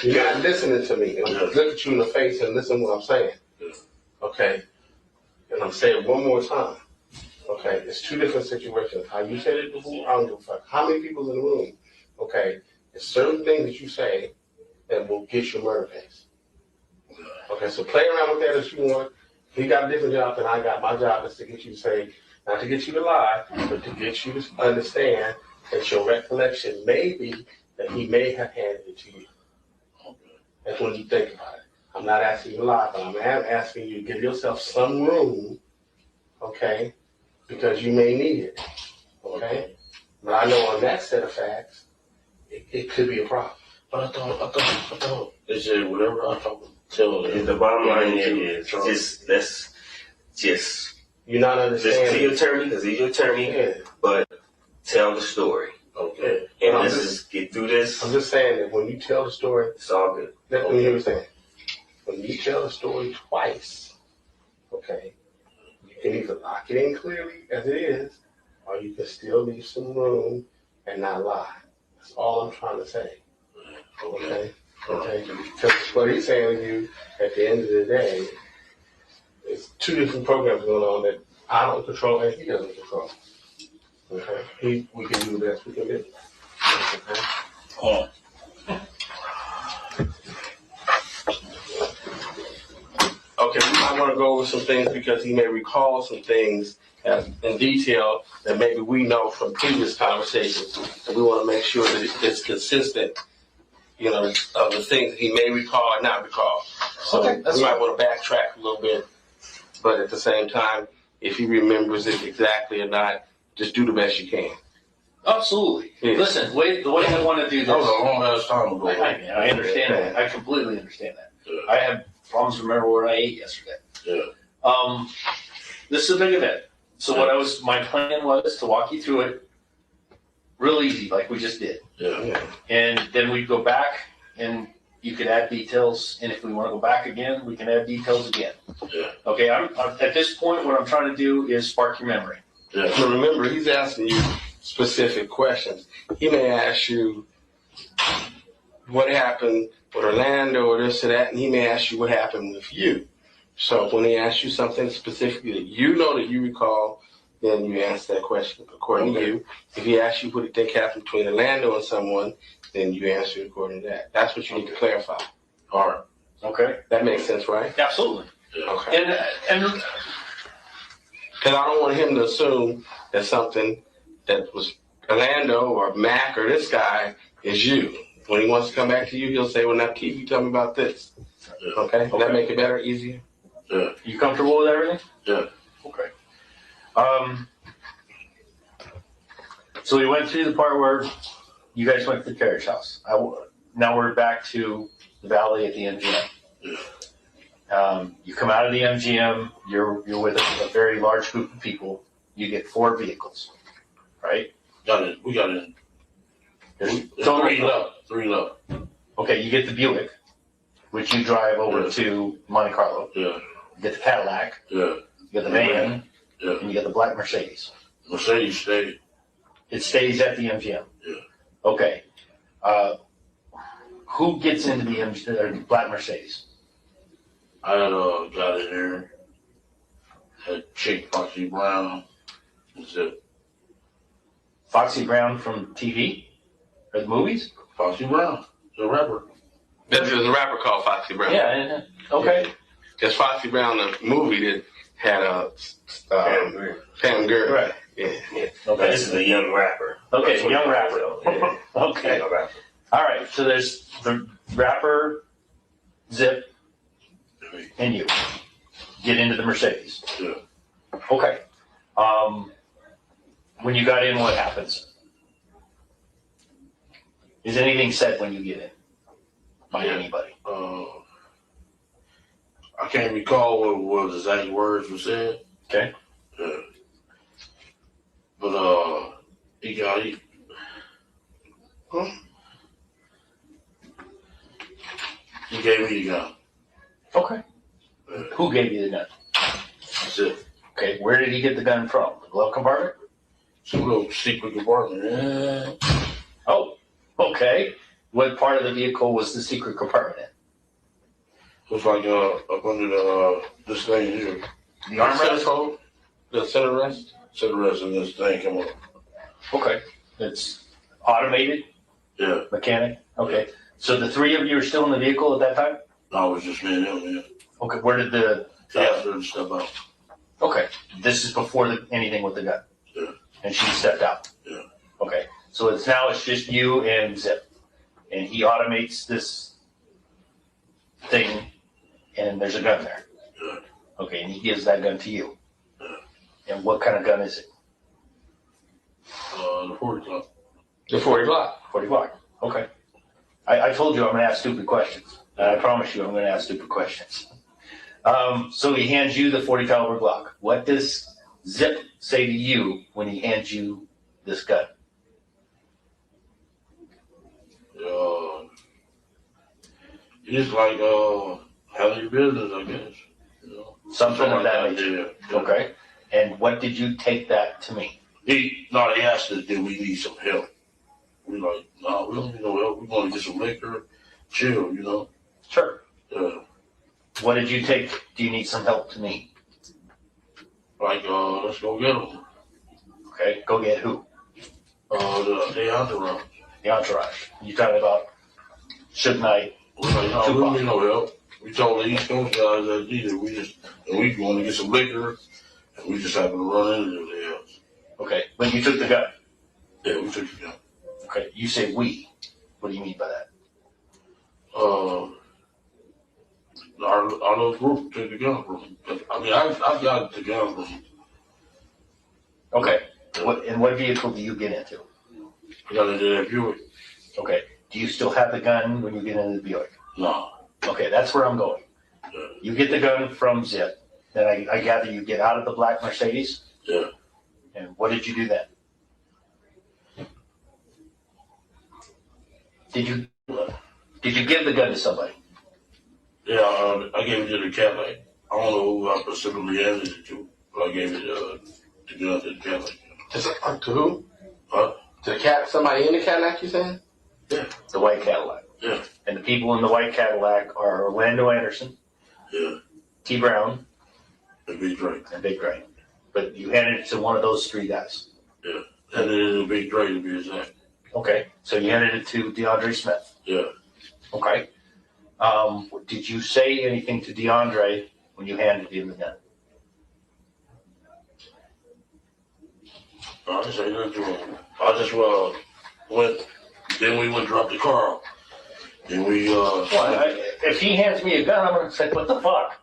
You're not listening to me. Look at you in the face and listen to what I'm saying. Okay. And I'm saying it one more time. Okay. It's two different situations. How you said it before, I don't give a fuck. How many people's in the room? Okay. There's certain things that you say that will get your murder case. Okay. So play around with that as you want. He got a different job than I got. My job is to get you to say, not to get you to lie, but to get you to understand that your recollection may be that he may have handed it to you. That's when you think about it. I'm not asking you to lie, but I'm asking you to give yourself some room, okay, because you may need it, okay? But I know on that set of facts, it could be a problem. But I thought they said whatever I talk tell them. The bottom line is just you're not understanding. Just to your attorney, because he's your attorney, but tell the story. Okay. And let's just get through this. I'm just saying that when you tell the story, it's all good. Let me hear what I'm saying. When you tell the story twice, okay, you can either lock it in clearly as it is, or you can still leave some room and not lie. That's all I'm trying to say. Okay? Okay? Because what he's saying to you at the end of the day, it's two different programs going on that I don't control and he doesn't control. Okay? We can do the best we can do. Okay? Okay, we might want to go over some things because he may recall some things in detail that maybe we know from previous conversations. And we want to make sure that it's consistent, you know, of the things that he may recall or not recall. So we might want to backtrack a little bit, but at the same time, if he remembers it exactly or not, just do the best you can. Absolutely. Yeah. Listen, the way I want to do this. That was a long ass time ago. I understand that. I completely understand that. Yeah. I have problems remembering what I ate yesterday. Yeah. This is a big event. So my plan was to walk you through it real easy, like we just did. Yeah. And then we'd go back and you could add details. And if we want to go back again, we can add details again. Yeah. Okay. I'm at this point, what I'm trying to do is spark your memory. Yeah. So remember, he's asking you specific questions. He may ask you what happened with Orlando or this or that, and he may ask you what happened with you. So when he asks you something specifically that you know that you recall, then you answer that question according to you. If he asks you what you think happened between Orlando and someone, then you answer it according to that. That's what you need to clarify. All right. Okay. That makes sense, right? Absolutely. Yeah. Okay. And because I don't want him to assume that something that was Orlando or Mac or this guy is you. When he wants to come back to you, he'll say, well, now, Keefe, you tell me about this. Yeah. Okay? Does that make it better, easier? Yeah. You comfortable with everything? Yeah. Okay. So we went through the part where you guys went to the carriage house. Now we're back to the valley at the MGM. Yeah. You come out of the MGM, you're with a very large group of people. You get 4 vehicles, right? We got it. There's 3 left. Okay, you get the Buick, which you drive over to Monte Carlo. Yeah. You get the Cadillac. Yeah. You get the van. Yeah. And you get the black Mercedes. Mercedes stayed. It stays at the MGM. Yeah. Okay. Who gets into the black Mercedes? I had got in there. Had Chick Foxy Brown. That's it. Foxy Brown from TV? Or the movies? Foxy Brown, the rapper. There's a rapper called Foxy Brown. Yeah. Okay. There's Foxy Brown, the movie that had Pam Grier. Right. Yeah. Okay. This is a young rapper. Okay, young rapper. Yeah. Okay. Young rapper. All right, so there's the rapper, Zip, and you get into the Mercedes. Yeah. Okay. When you got in, what happens? Is anything said when you get in by anybody? I can't recall what the exact words were said. Okay. Yeah. But he gave me the gun. Okay. Who gave you the gun? That's it. Okay, where did he get the gun from? The glove compartment? Some little secret compartment. Yeah. Oh, okay. What part of the vehicle was the secret compartment in? It was like up under this thing here. The armrest? The center rest? Center rest and this thing come up. Okay. It's automated? Yeah. Mechanic? Okay. So the three of you are still in the vehicle at that time? No, it was just me and him, yeah. Okay, where did the... After step out. Okay, this is before anything with the gun? Yeah. And she stepped out? Yeah. Okay, so it's just you and Zip. And he automates this thing and there's a gun there? Yeah. Okay, and he gives that gun to you? Yeah. And what kind of gun is it? The 40 Glock. The 40 Glock? 40 Glock, okay. I told you I'm gonna ask stupid questions. I promise you I'm gonna ask stupid questions. So he hands you the 40 caliber Glock. What does Zip say to you when he hands you this gun? It's like handle your business, I guess. You know, Something of like that nature. Yeah. Okay. And what did you take that to mean? They asked us, did we need some help? We like, no, we don't need no help. We want to get some liquor, chill, you know. Sure. Yeah. What did you take? Do you need some help to mean? Like, let's go get them. Okay. Go get who? The entourage. The entourage. You talking about Suge Knight? We're like, no, we don't need no help. We told the East Coast guys that either we want to get some liquor, and we just happened to run into their house. Okay, but you took the gun. Yeah, we took the gun. Okay, you say we. What do you mean by that? Our little group took the gun from him. I mean, I got the gun from him. Okay, what vehicle do you get into? I got into that Buick. Okay, do you still have the gun when you get into the Buick? No. Okay, that's where I'm going. Yeah. You get the gun from Zip. Then I gather you get out of the black Mercedes? Yeah. And what did you do then? Did you give the gun to somebody? Yeah, I gave it to the Cadillac. I don't know who I specifically handed it to, but I gave it the gun to the Cadillac. To who? Huh? To the cat? Somebody in the Cadillac, you saying? Yeah. The white Cadillac. Yeah. And the people in the white Cadillac are Orlando Anderson, Yeah. T. Brown, And Big Drake. and Big Drake. But you handed it to one of those three guys. Yeah. And then it was Big Drake to be exact. Okay, so you handed it to DeAndre Smith. Yeah. Okay. Did you say anything to DeAndre when you handed him the gun? I didn't say nothing to him. I just went. Then we went and dropped the car off. Then we If he hands me a gun, I'm gonna say, what the fuck?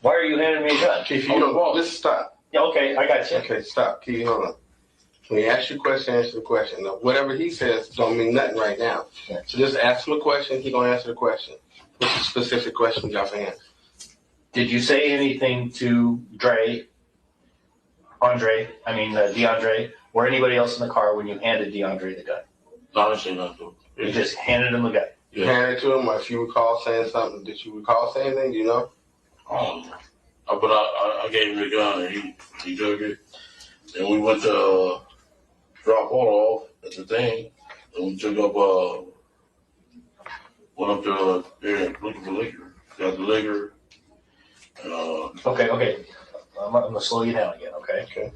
Why are you handing me a gun? Keefe, you don't, listen, stop. Yeah, okay, I got you. Okay, stop. Keefe, hold on. When he asks you a question, answer the question. Now, whatever he says don't mean nothing right now. Yeah. So just ask him a question, he gonna answer the question. What's the specific question you got for him? Did you say anything to DeAndre, or anybody else in the car when you handed DeAndre the gun? No, I didn't say nothing to him. You just handed him the gun. You handed it to him, or if you recall saying something, did you recall saying anything? Do you know? But I gave him the gun and he took it. And we went to drop Paul off at the thing. And we took up, went up to there looking for liquor. Got the liquor. Okay. I'm gonna slow you down again, okay? Okay.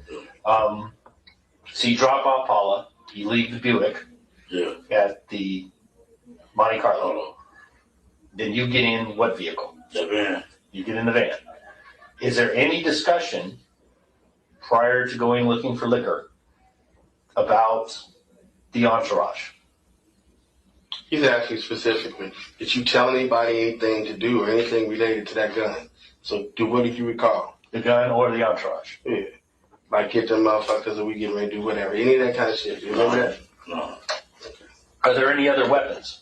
So you drop off Paula, you leave the Buick Yeah. at the Monte Carlo. Then you get in what vehicle? The van. You get in the van. Is there any discussion prior to going looking for liquor about the entourage? He's asking specifically, did you tell anybody anything to do or anything related to that gun? So, what did you recall? The gun or the entourage? Yeah. Like get them motherfuckers and we get ready to do whatever. Any of that kind of shit. You remember that? No. Are there any other weapons?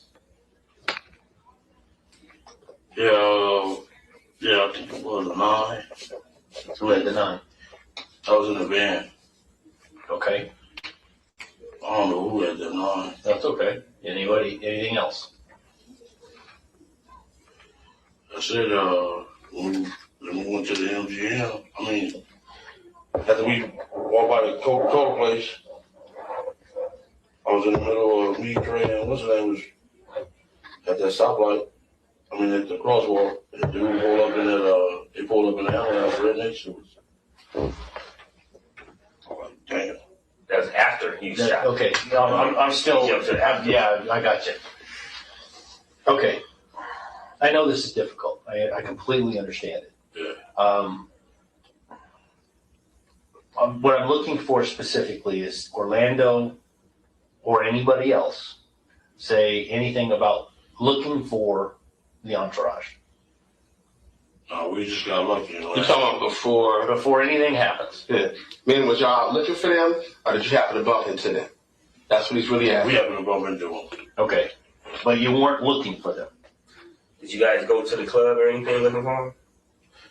Yeah, I think it was a 9. Who had the 9? I was in the van. Okay. I don't know who had the 9. That's okay. Anybody, anything else? I said, when we went to the MGM, I mean, after we walked by the Coca-Cola place, I was in the middle of me, Trey, and what's his name was at that stoplight. I mean, at the crosswalk. The dude pulled up in that, they pulled up in the ambulance right next to us. I'm like, damn. That's after you shot. Okay. No, I'm still. Yeah, I got you. Okay. I know this is difficult. I completely understand it. Yeah. What I'm looking for specifically is Orlando or anybody else say anything about looking for the entourage. No, we just got lucky. You talking about before anything happens? Yeah. Meaning, was y'all looking for them, or did you happen to bump into them? That's what he's really asking. We happened to bump into them. Okay, but you weren't looking for them. Did you guys go to the club or anything looking for them?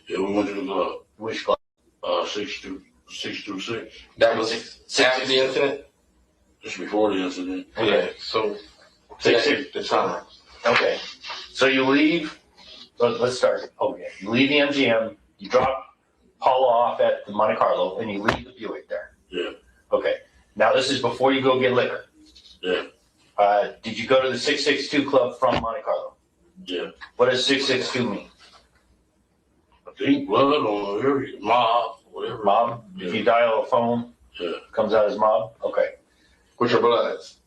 Yeah, we went to the club. Which club? 626. That was after the incident? Just before the incident. Okay, so the time. Okay, so you leave. Let's start. Okay, you leave the MGM. You drop Paula off at the Monte Carlo, and you leave the Buick there. Yeah. Okay. Now this is before you go get liquor. Yeah. Did you go to the 662 Club from Monte Carlo? Yeah. What does 662 mean? I think blood on every mob, whatever. Mob? Yeah. If you dial a phone, yeah, comes out as mob? Okay. What's your bloods?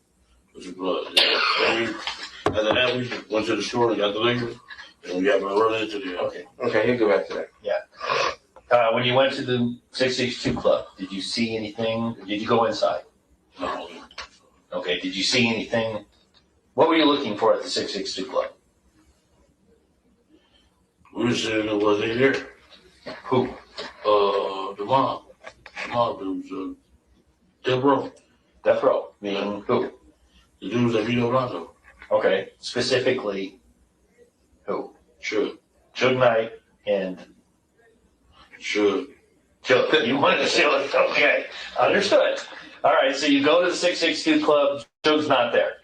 What's your blood? Yeah. After that, we went to the store and got the liquor, and we happened to run into the. Okay. Okay, he'll go back to that. Yeah. When you went to the 662 Club, did you see anything? Did you go inside? No. Okay. Did you see anything? What were you looking for at the 662 Club? We were saying it wasn't here. Who? The mob. The mob dudes, Death Row. Death Row, meaning who? The dudes that beat up Rondo. Okay. Specifically, who? Sure. Suge Knight and Sure. Suge. You wanted to show it. Okay. Understood. All right. So you go to the 662 Club. Suge's not there.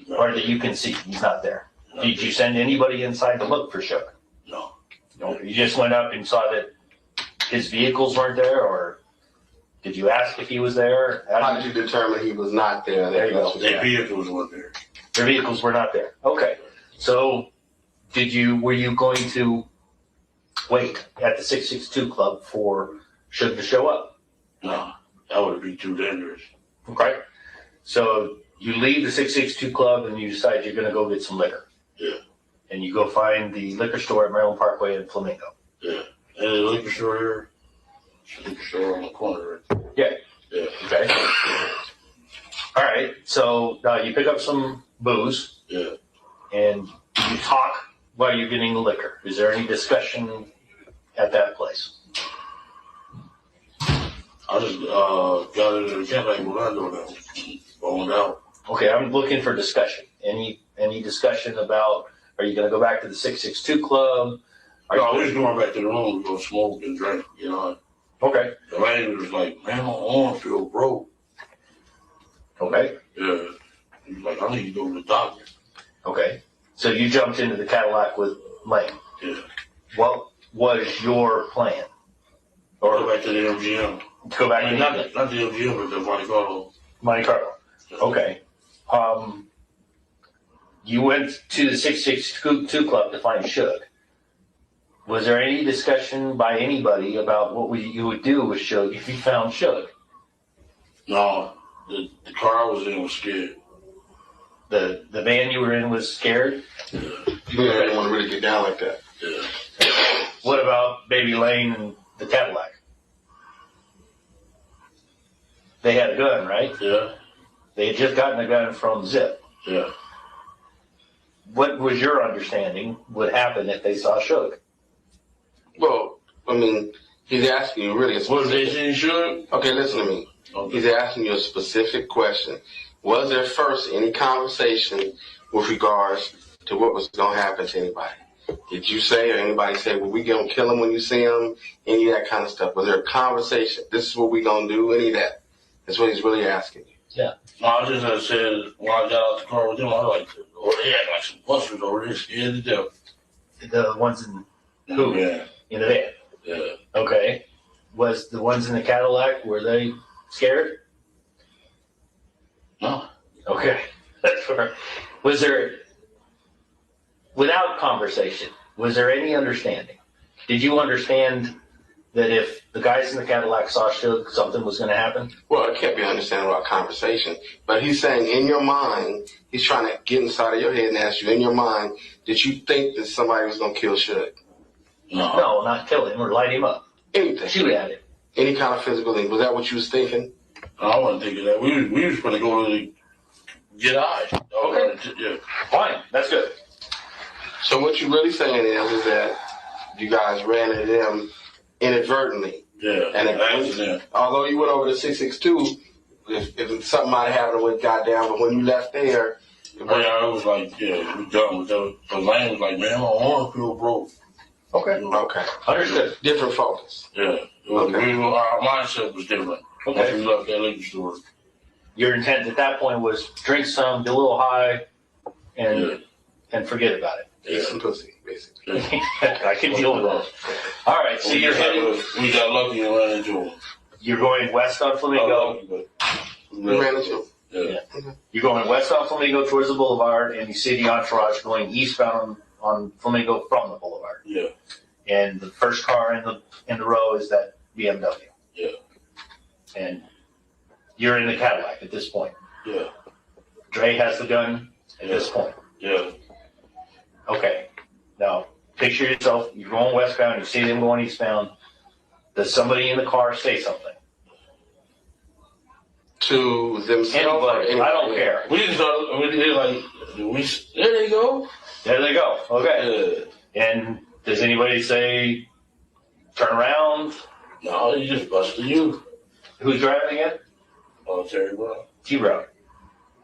Or that you can see. He's not there. Did you send anybody inside to look for Suge? No. No. You just went up and saw that his vehicles weren't there, or did you ask if he was there? How did you determine he was not there? There you go. Their vehicles weren't there. Their vehicles were not there. Okay. So were you going to wait at the 662 Club for Suge to show up? No. That would be too dangerous. Okay. So you leave the 662 Club and you decide you're going to go get some liquor. Yeah. And you go find the liquor store at Maryland Parkway in Flamingo. Yeah. And the liquor store here. Liquor store on the corner. Yeah. Yeah. Okay. All right. So you pick up some booze. Yeah. And you talk while you're getting the liquor. Is there any discussion at that place? I just got into the camp like Orlando now. Boned out. Okay, I'm looking for discussion. Any discussion about, are you going to go back to the 662 Club? No, we was going back to the room to go smoke and drink, you know. Okay. The lady was like, man, my arm feel broke. Okay. Yeah. He was like, I need to go to the doctor. Okay. So you jumped into the Cadillac with Lane. Yeah. What was your plan? Or Go back to the MGM. Go back to not the MGM, but the Monte Carlo. Monte Carlo. Okay. You went to the 662 Club to find Suge. Was there any discussion by anybody about what you would do with Suge if you found Suge? No, the car I was in was scared. The van you were in was scared? Yeah. You didn't want to really get down like that. Yeah. What about Baby Lane and the Cadillac? They had a gun, right? Yeah. They had just gotten a gun from Zip. Yeah. what was your understanding would happen if they saw Suge? Well, I mean, he's asking you really a specific... What they saying, Suge? Okay, listen to me. Okay. He's asking you a specific question. Was there first any conversation with regards to what was going to happen to anybody? Did you say or anybody say, well, we going to kill him when you see him? Any of that kind of stuff. Was there a conversation? This is what we going to do? Any of that? That's what he's really asking you. Yeah. No, I just said, when I got out the car with them, I was like, oh, they had like some busters over there, scared to death. The ones in who? Yeah. In the van? Yeah. Okay. Was the ones in the Cadillac, were they scared? No. Okay. That's where. Was there, without conversation, was there any understanding? Did you understand that if the guys in the Cadillac saw Suge, something was going to happen? Well, it can't be understanding about conversation. But he's saying in your mind, he's trying to get inside of your head and ask you, in your mind, did you think that somebody was going to kill Suge? No, not kill him or light him up. Anything. Shoot at him. Any kind of physical thing. Was that what you was thinking? No, I wasn't thinking that. We was going to go to get high. Okay. Yeah. Fine. That's good. So what you're really saying is that you guys ran into them inadvertently. Yeah. And although you went over to 662, if something might have happened with goddamn, but when you left there, it was like, yeah, we done with that. The lane was like, man, my arm feel broke. Okay. Okay. Understood. Different focus. Yeah. Our mindset was different. Okay. Once we left that liquor store. Your intent at that point was drink some, get a little high, and forget about it. Eat some pussy, basically. I can deal with that. All right, so you're heading. We got lucky and ran into him. You're going west on Flamingo. We ran into him. Yeah. You're going west on Flamingo towards the boulevard, and you see the entourage going eastbound on Flamingo from the boulevard. Yeah. And the first car in the row is that BMW. Yeah. And you're in the Cadillac at this point. Yeah. Dre has the gun at this point. Yeah. Okay. Now, picture yourself, you're going westbound, you see them going eastbound. Does somebody in the car say something? To themselves? Anybody. I don't care. We just like, there they go. There they go. Okay. Yeah. And does anybody say, turn around? No, he just busted you. Who's driving it? Terry Brown. T-Brown.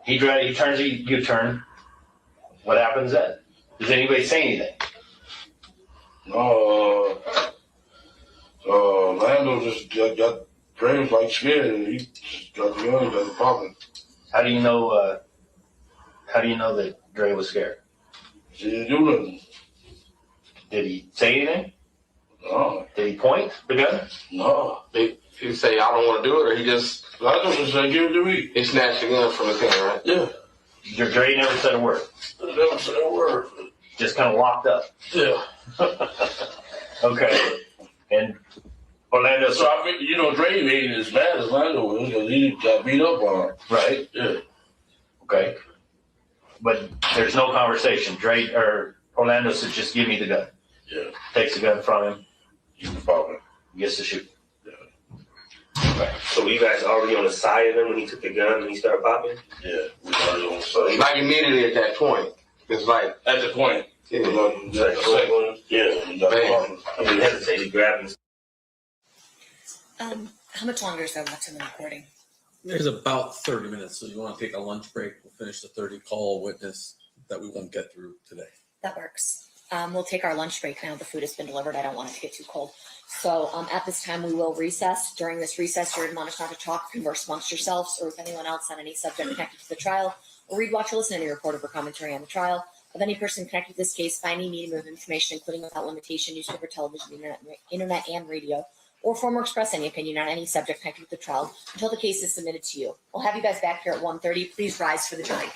He turns a U-turn. What happens then? Does anybody say anything? No, Lando just got Dre was like scared and he just got the gun and got it popping. How do you know that Dre was scared? He didn't do nothing. Did he say anything? No. Did he point the gun? No. Did he say, I don't want to do it, or he just... Lando just said, give it to me. He snatched the gun from his hand, right? Yeah. Dre never said a word. Never said a word. Just kind of locked up. Yeah. Okay. And Orlando. So I mean, Dre ain't as bad as Lando was because he got beat up on him. Right. Yeah. Okay. But there's no conversation. Dre or Orlando said, just give me the gun. Yeah. Takes the gun from him. He's popping. Gets to shoot. Okay. So were you guys already on the side of him when he took the gun and he started popping? Yeah, we already on the side. Like immediately at that point. It's like... At the point. Yeah. He got popping. I mean, hesitated, grabbing. How much longer is there left in the recording? There's about 30 minutes, so you want to take a lunch break. We'll finish the 30 call witness that we won't get through today. That works. We'll take our lunch break now. The food has been delivered. I don't want it to get too cold. So at this time, we will recess. During this recess, you're admonished not to talk, converse amongst yourselves, or with anyone else on any subject connected to the trial, or read, watch, or listen to any report or commentary on the trial of any person connected to this case by any medium of information, including without limitation, newspaper, television, internet, and radio, or form or express any opinion on any subject connected with the trial until the case is submitted to you. We'll have you guys back here at 1:30. Please rise for the jury.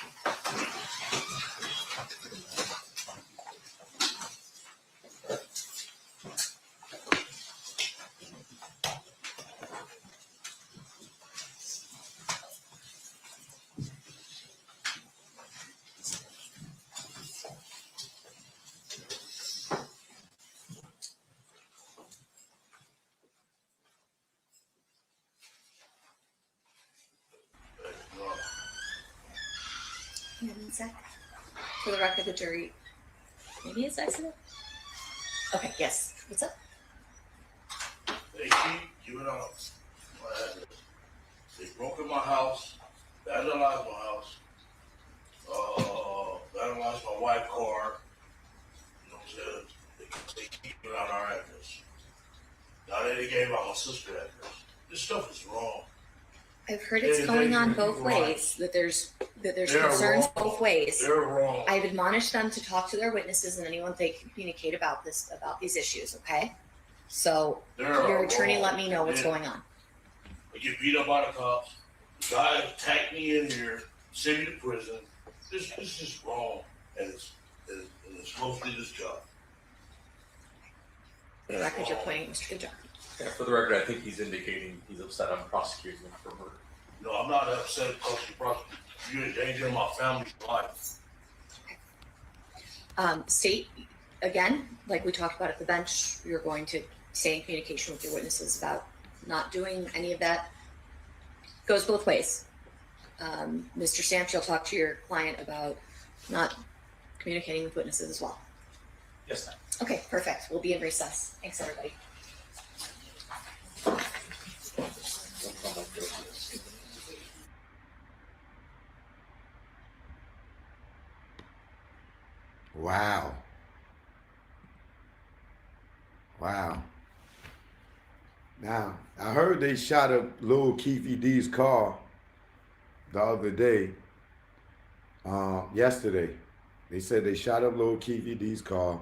Zach? For the record, the jury, maybe it's accident? Okay, yes. What's up? They keep giving out my address. They broke in my house, vandalized my house, vandalized my white car. You know what I'm saying? They keep giving out our address. Now they gave out my sister's address. This stuff is wrong. I've heard it's going on both ways, that there's They're concerns wrong. both ways. They're wrong. I've admonished them to talk to their witnesses and anyone they can communicate about these issues, okay? So They're your attorney wrong. let me know what's Yeah. going on. I get beat up by the cops. The guy attacked me in here, sent me to prison. This is just wrong. And it's mostly this job. For the record, you're pointing at Mr. Goodjob. Yeah, for the record, I think he's indicating he's upset I'm prosecuting him for murder. No, I'm not upset because you're endangering my family's life. State, again, like we talked about at the bench, you're going to stay in communication with your witnesses about not doing any of that. Goes both ways. Mr. Stamps, you'll talk to your client about not communicating with witnesses as well. Yes, ma'am. Okay, perfect. We'll be in recess. Thanks, everybody. Wow. Wow. Now, I heard they shot up little Keefe D's car the other day, yesterday. They said they shot up little Keefe D's car.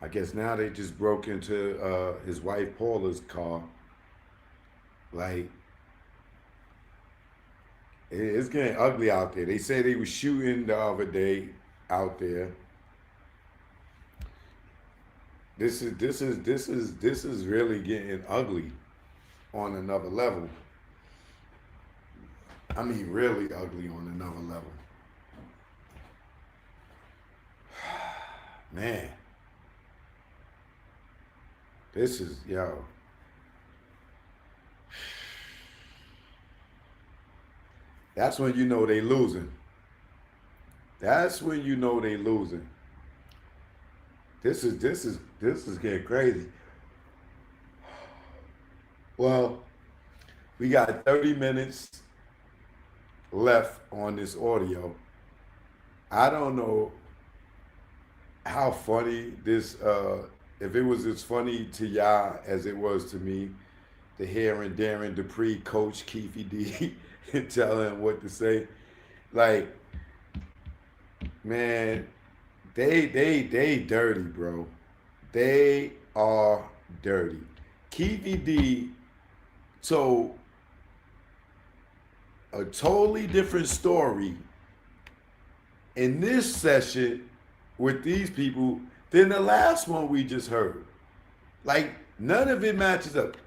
I guess now they just broke into his wife Paula's car. Like, it's getting ugly out there. They said they were shooting the other day out there. This is really getting ugly on another level. I mean, really ugly on another level. Man, this is, yo. That's when you know they losing. That's when you know they losing. This is getting crazy. Well, we got 30 minutes left on this audio. I don't know how funny this, if it was as funny to y'all as it was to me, to hearing Darren Dupree coach Keefe D and tell him what to say. Like, man, they dirty, bro. They are dirty. Keefe D told a totally different story in this session with these people than the last one we just heard. Like, none of it matches up.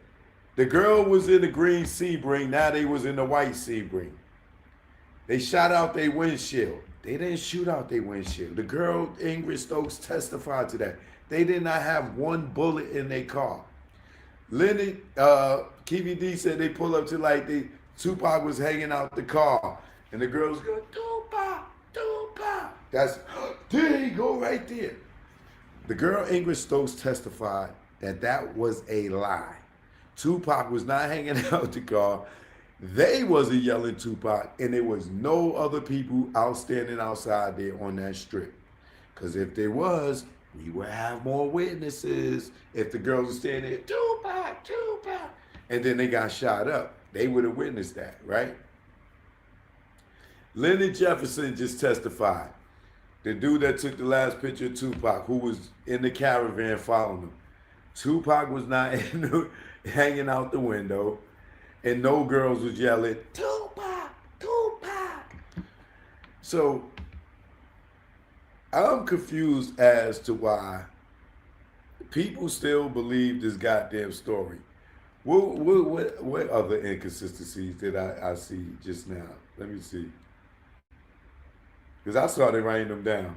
The girl was in the green Sebring, now they was in the white Sebring. They shot out their windshield. They didn't shoot out their windshield. The girl, Ingrid Stokes, testified to that. They did not have one bullet in their car. Lenny, Keefe D said they pull up to like Tupac was hanging out the car. And the girls go, Tupac, Tupac. That's, there you go right there. The girl Ingrid Stokes testified that that was a lie. Tupac was not hanging out the car. They wasn't yelling Tupac, and there was no other people out standing outside there on that strip. Because if there was, we would have more witnesses. If the girls were standing there, Tupac, Tupac, and then they got shot up, they would have witnessed that, right? Leonard Jefferson just testified. The dude that took the last picture of Tupac, who was in the caravan following him. Tupac was not hanging out the window, and no girls was yelling, Tupac, Tupac. So I'm confused as to why people still believe this goddamn story. What other inconsistencies did I see just now? Let me see. Because I started writing them down.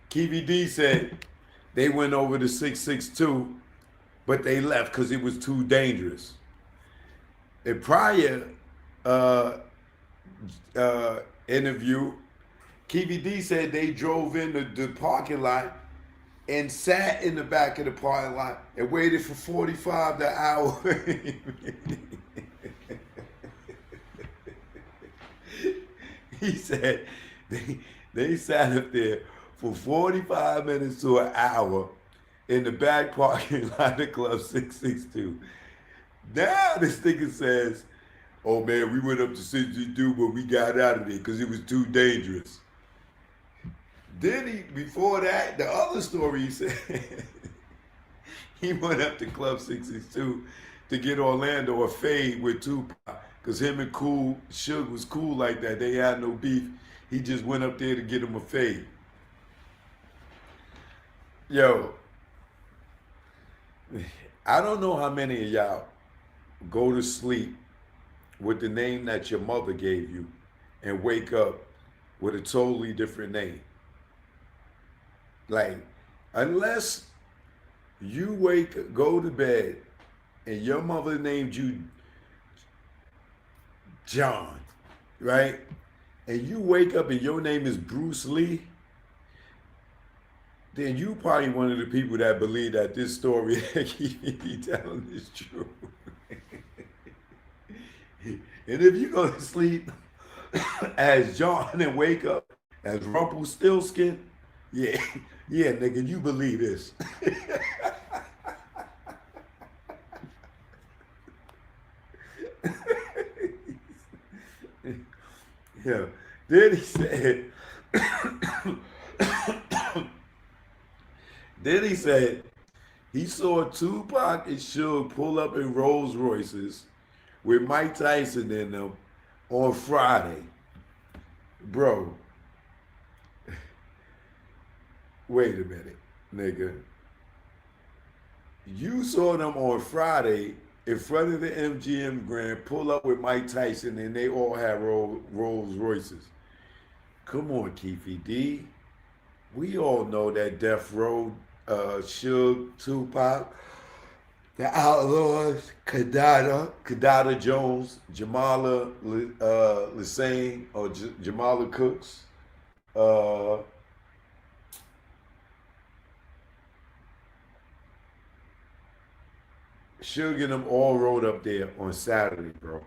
Keefe D said they went over to 662, but they left because it was too dangerous. In prior interview, Keefe D said they drove into the parking lot and sat in the back of the parking lot and waited for 45 the hour. He said they sat up there for 45 minutes to an hour in the back parking lot of Club 662. Now this nigga says, oh man, we went up to 662, but we got out of there because it was too dangerous. Then before that, the other story he said, he went up to Club 662 to get Orlando a fade with Tupac because him and Suge was cool like that. They had no beef. He just went up there to get him a fade. Yo, I don't know how many of y'all go to sleep with the name that your mother gave you and wake up with a totally different name. Like, unless you go to bed and your mother named you John, right? And you wake up and your name is Bruce Lee, then you probably one of the people that believe that this story that he telling is true. And if you go to sleep as John and wake up as Rumpelstiltskin, yeah, nigga, you believe this. Yeah. Then he said, he saw Tupac and Suge pull up in Rolls Royces with Mike Tyson in them on Friday. Bro, wait a minute, nigga. You saw them on Friday in front of the MGM Grand pull up with Mike Tyson and they all had Rolls Royces. Come on, Keefe D. We all know that Death Row, Suge, Tupac, the Outlaws, Kadada Jones, Jamala Lassane, or Jamala Cooks, Suge and them all rode up there on Saturday, bro.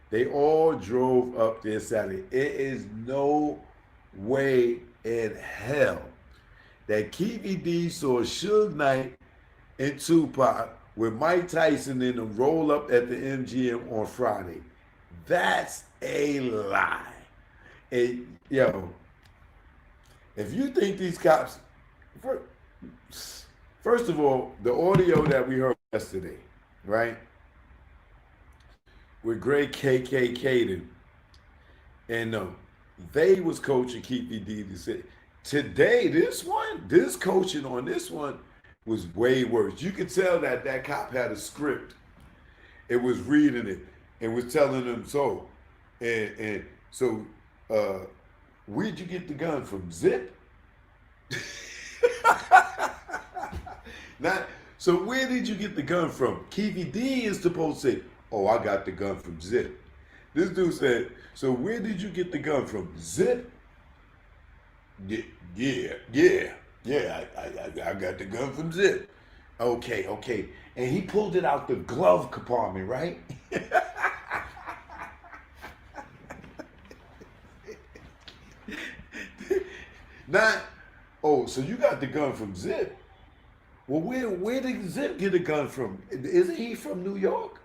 They all drove up there Saturday. It is no way in hell that Keefe D saw Suge Knight and Tupac with Mike Tyson in them roll up at the MGM on Friday. That's a lie. Yo, if you think these cops, first of all, the audio that we heard yesterday, right? With Greg KK Caden, and they was coaching Keefe D to say, today, this coaching on this one was way worse. You could tell that that cop had a script. It was reading it and was telling them so. And so, where'd you get the gun from? Zip? So where did you get the gun from? Keefe D is supposed to say, oh, I got the gun from Zip. This dude said, so where did you get the gun from? Zip? Yeah, I got the gun from Zip. Okay. And he pulled it out the glove compartment, right? So you got the gun from Zip. Well, where did Zip get a gun from? Isn't he from New York?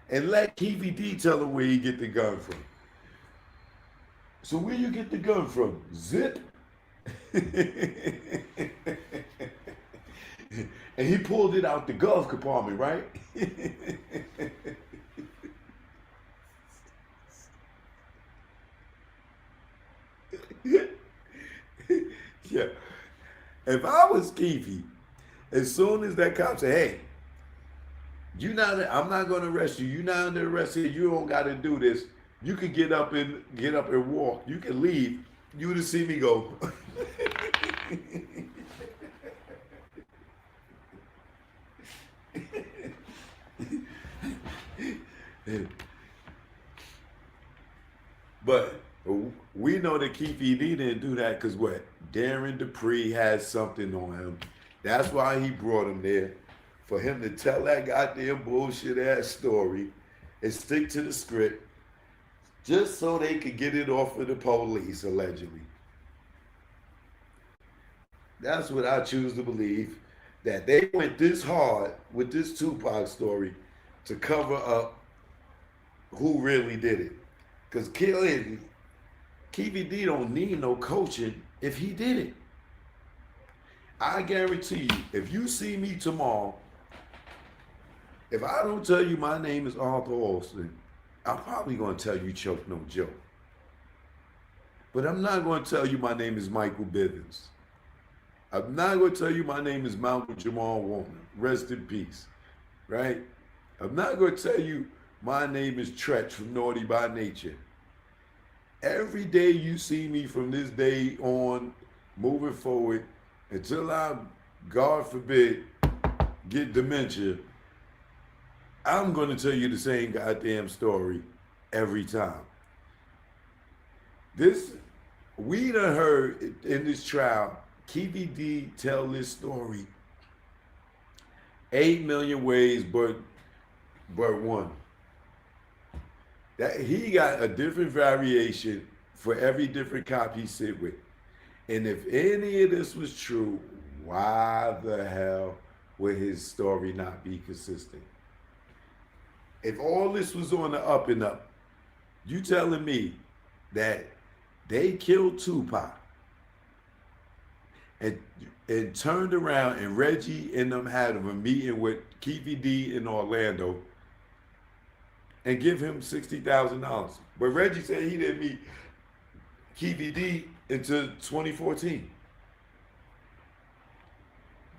And let Keefe D tell him where he get the gun from. So where you get the gun from? Zip? And he pulled it out the glove compartment, right? Yeah. If I was Keefe, as soon as that cop said, hey, I'm not gonna arrest you. You're not under arrest here. You don't gotta do this. You can get up and walk. You can leave. You would have seen me go. But we know that Keefe didn't do that because what? Darren Dupree has something on him. That's why he brought him there. For him to tell that goddamn bullshit ass story and stick to the script just so they could get it off of the police, allegedly. That's what I choose to believe, that they went this hard with this Tupac story to cover up who really did it. Because clearly, Keefe D don't need no coaching if he did it. I guarantee you, if you see me tomorrow, if I don't tell you my name is Arthur Austin, I'm probably going to tell you Choke No Joke. But I'm not going to tell you my name is Michael Bivens. I'm not going to tell you my name is Malcolm Jamal Warner. Rest in peace. Right? I'm not going to tell you my name is Tretch from Naughty by Nature. Every day you see me from this day on, moving forward, until I, God forbid, get dementia, I'm going to tell you the same goddamn story every time. We done heard in this trial, Keefe D tell this story 8 million ways but one. That he got a different variation for every different cop he sit with. And if any of this was true, why the hell would his story not be consistent? If all this was on the up and up, you telling me that they killed Tupac and turned around and Reggie and them had a meeting with Keefe D in Orlando and give him $60,000. But Reggie said he didn't meet Keefe D until 2014.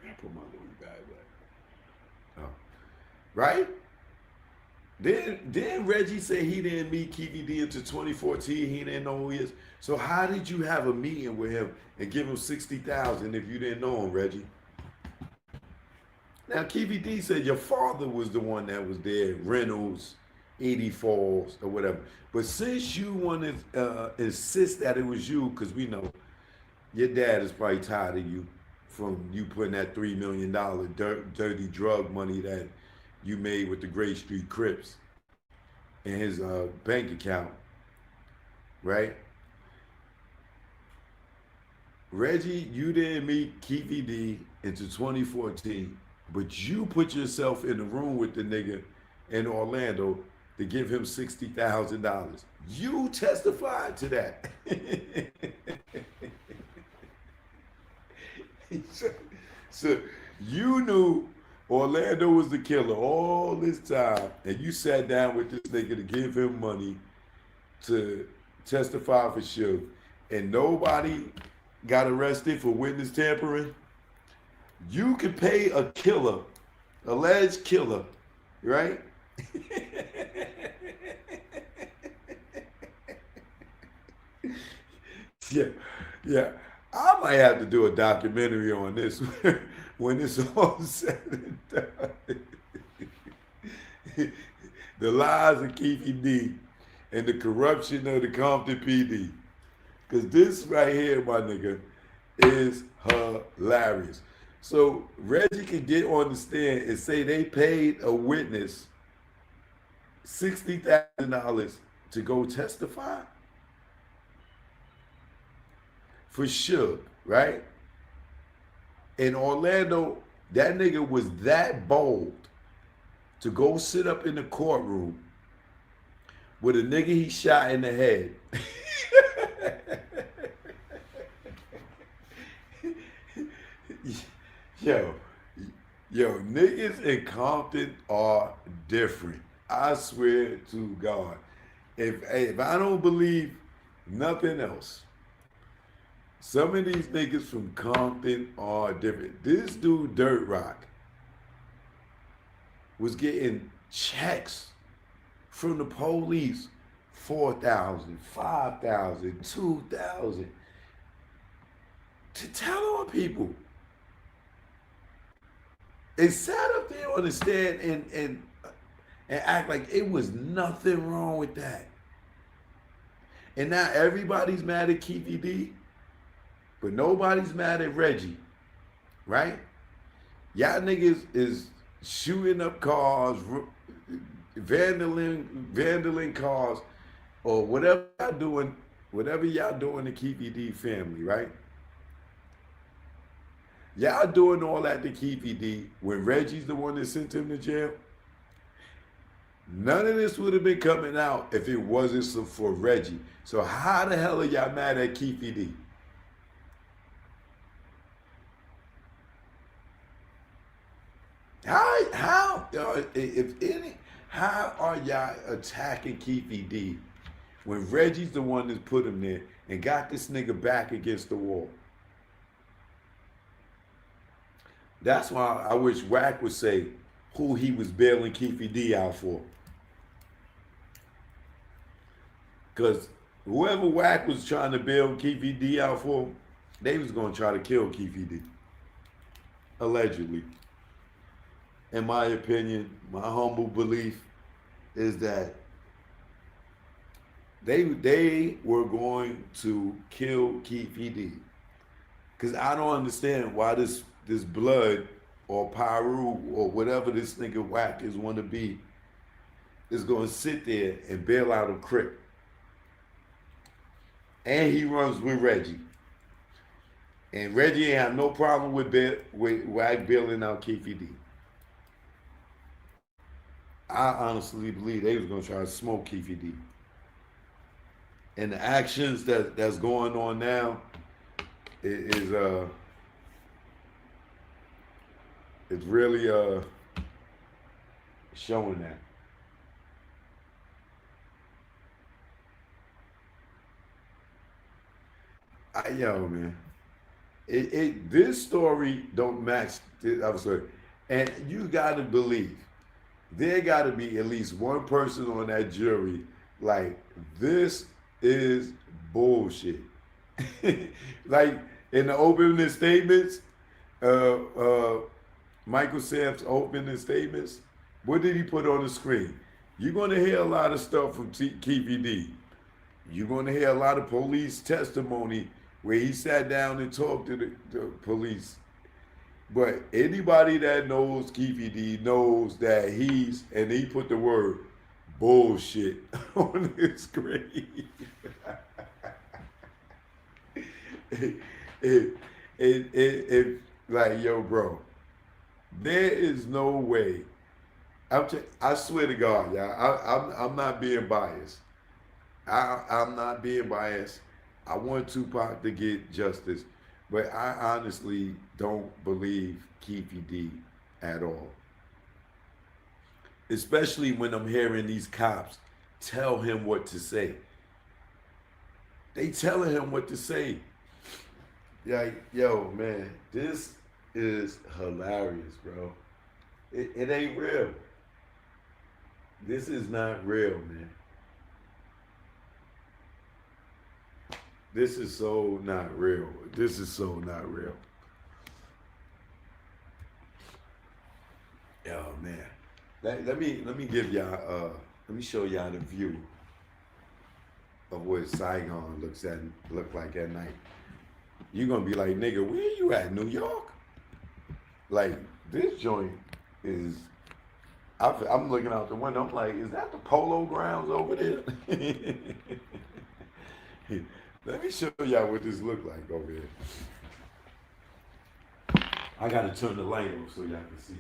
I put my Louis bag back. Oh. Right? Then Reggie said he didn't meet Keefe D until 2014. He didn't know who he is. So how did you have a meeting with him and give him $60,000 if you didn't know him, Reggie? Now Keefe D said your father was the one that was there, Reynolds, Edie Falls, or whatever. But since you want to insist that it was you, because we know your dad is probably tired of you from you putting that $3 million dirty drug money that you made with the Gray Street Crips in his bank account, right? Reggie, you didn't meet Keefe D until 2014, but you put yourself in the room with the nigga in Orlando to give him $60,000. You testified to that. So you knew Orlando was the killer all this time, and you sat down with this nigga to give him money to testify for Suge, and nobody got arrested for witness tampering. You could pay a killer, alleged killer, right? Yeah. I might have to do a documentary on this when it's all said and done. The lies of Keefe D and the corruption of the Compton PD. Because this right here, my nigga, is hilarious. So Reggie can get on the stand and say they paid a witness $60,000 to go testify for Suge, right? In Orlando, that nigga was that bold to go sit up in the courtroom with a nigga he shot in the head. Yo, niggas in Compton are different. I swear to God. If I don't believe nothing else, some of these niggas from Compton are different. This dude, Dirt Rock, was getting checks from the police, $4,000, $5,000, $2,000, to tell on people. They sat up there on the stand and act like it was nothing wrong with that. And now everybody's mad at Keefe D, but nobody's mad at Reggie, right? Y'all niggas is shooting up cars, vandaling cars, or whatever y'all doing to Keefe D family, right? Y'all doing all that to Keefe D when Reggie's the one that sent him to jail. None of this would have been coming out if it wasn't for Reggie. So how the hell are y'all mad at Keefe D? How are y'all attacking Keefe D when Reggie's the one that put him there and got this nigga back against the wall? That's why I wish Wack would say who he was bailing Keefe D out for. Because whoever Wack was trying to bail Keefe D out for, they was going to try to kill Keefe D. Allegedly. In my opinion, my humble belief is that they were going to kill Keefe D. Because I don't understand why this blood or Pyru or whatever this nigga Wack is want to be is going to sit there and bail out a Crip. And he runs with Reggie. And Reggie ain't have no problem with Wack bailing out Keefe D. I honestly believe they was going to try to smoke Keefe D. And the actions that's going on now is it's really showing that. Yo, man, this story don't match this other story, and you got to believe there got to be at least one person on that jury like this is bullshit. Like in the opening statements, Michael Sam's opening statements, what did he put on the screen? You're going to hear a lot of stuff from Keefe D. You're going to hear a lot of police testimony where he sat down and talked to the police. But anybody that knows Keefe D knows that and he put the word bullshit on his screen. Like, yo, bro, there is no way. I swear to God, y'all, I'm not being biased. I'm not being biased. I want Tupac to get justice, but I honestly don't believe Keefe D at all. Especially when I'm hearing these cops tell him what to say. They telling him what to say. Like, yo, man, this is hilarious, bro. It ain't real. This is not real, man. This is so not real. This is so not real. Oh man. Let me give y'all let me show y'all the view of what Saigon look like at night. You're gonna be like, nigga, where you at, New York? Like, this joint is, I'm looking out the window, I'm like, is that the Polo Grounds over there? Let me show y'all what this look like over here. I gotta turn the light on so y'all can see.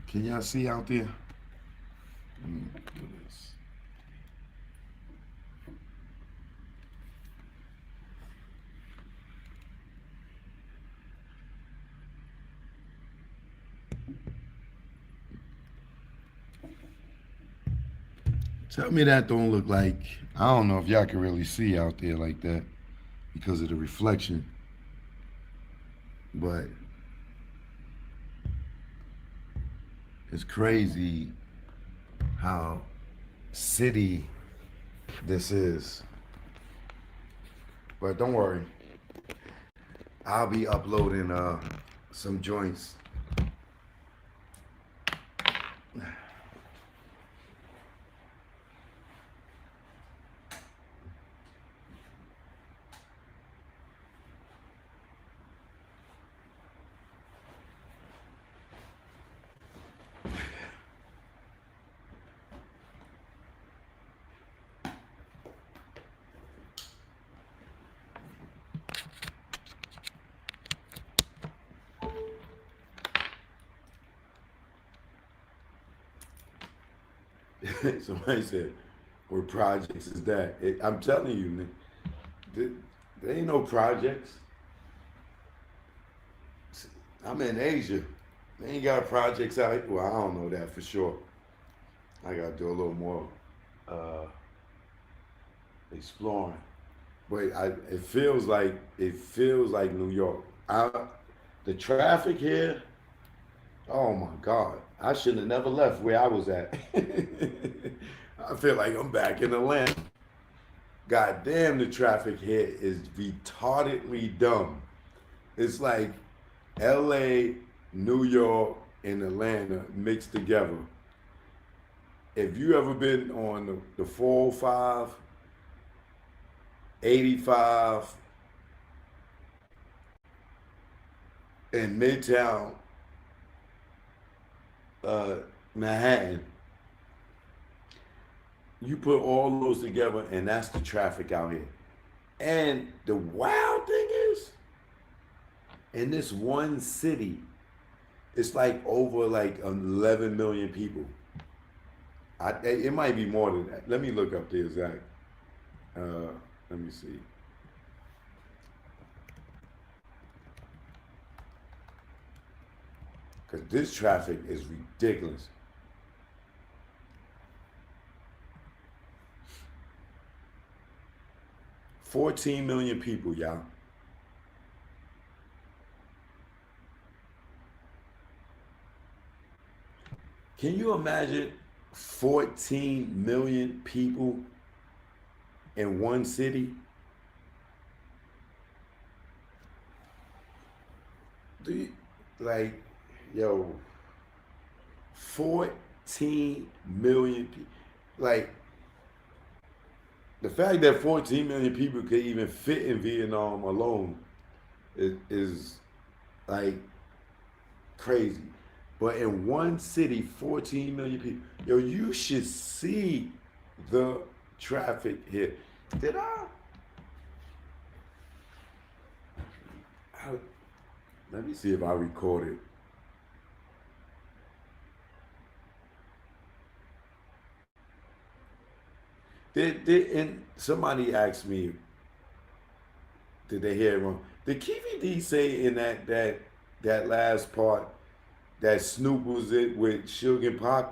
Can y'all see out there? Let me do this. Tell me that don't look like, I don't know if y'all can really see out there like that because of the reflection, but it's crazy how city this is. But don't worry, I'll be uploading some joints. Somebody said, "What projects is that?" I'm telling you, man, there ain't no projects. I'm in Asia. They ain't got projects out here. Well, I don't know that for sure. I gotta do a little more exploring. But it feels like New York. The traffic here. Oh my God! I should have never left where I was at. I feel like I'm back in Atlanta. God damn, the traffic here is retardedly dumb. It's like LA, New York, and Atlanta mixed together. If you ever been on the 405, 85, in Midtown, Manhattan, you put all those together and that's the traffic out here. And the wild thing is, in this one city, it's like over like 11 million people. It might be more than that. Let me look up the exact. Let me see. Because this traffic is ridiculous. $14 million people, y'all. Can you imagine 14 million people in one city? Yo, 14 million people. Like, the fact that 14 million people could even fit in Vietnam alone is like crazy. But in one city, 14 million people. Yo, you should see the traffic here. Did I? Let me see if I recorded. And somebody asked me, did they hear it wrong? Did Keefe D say in that last part that Snoop was it with Suge and Pac?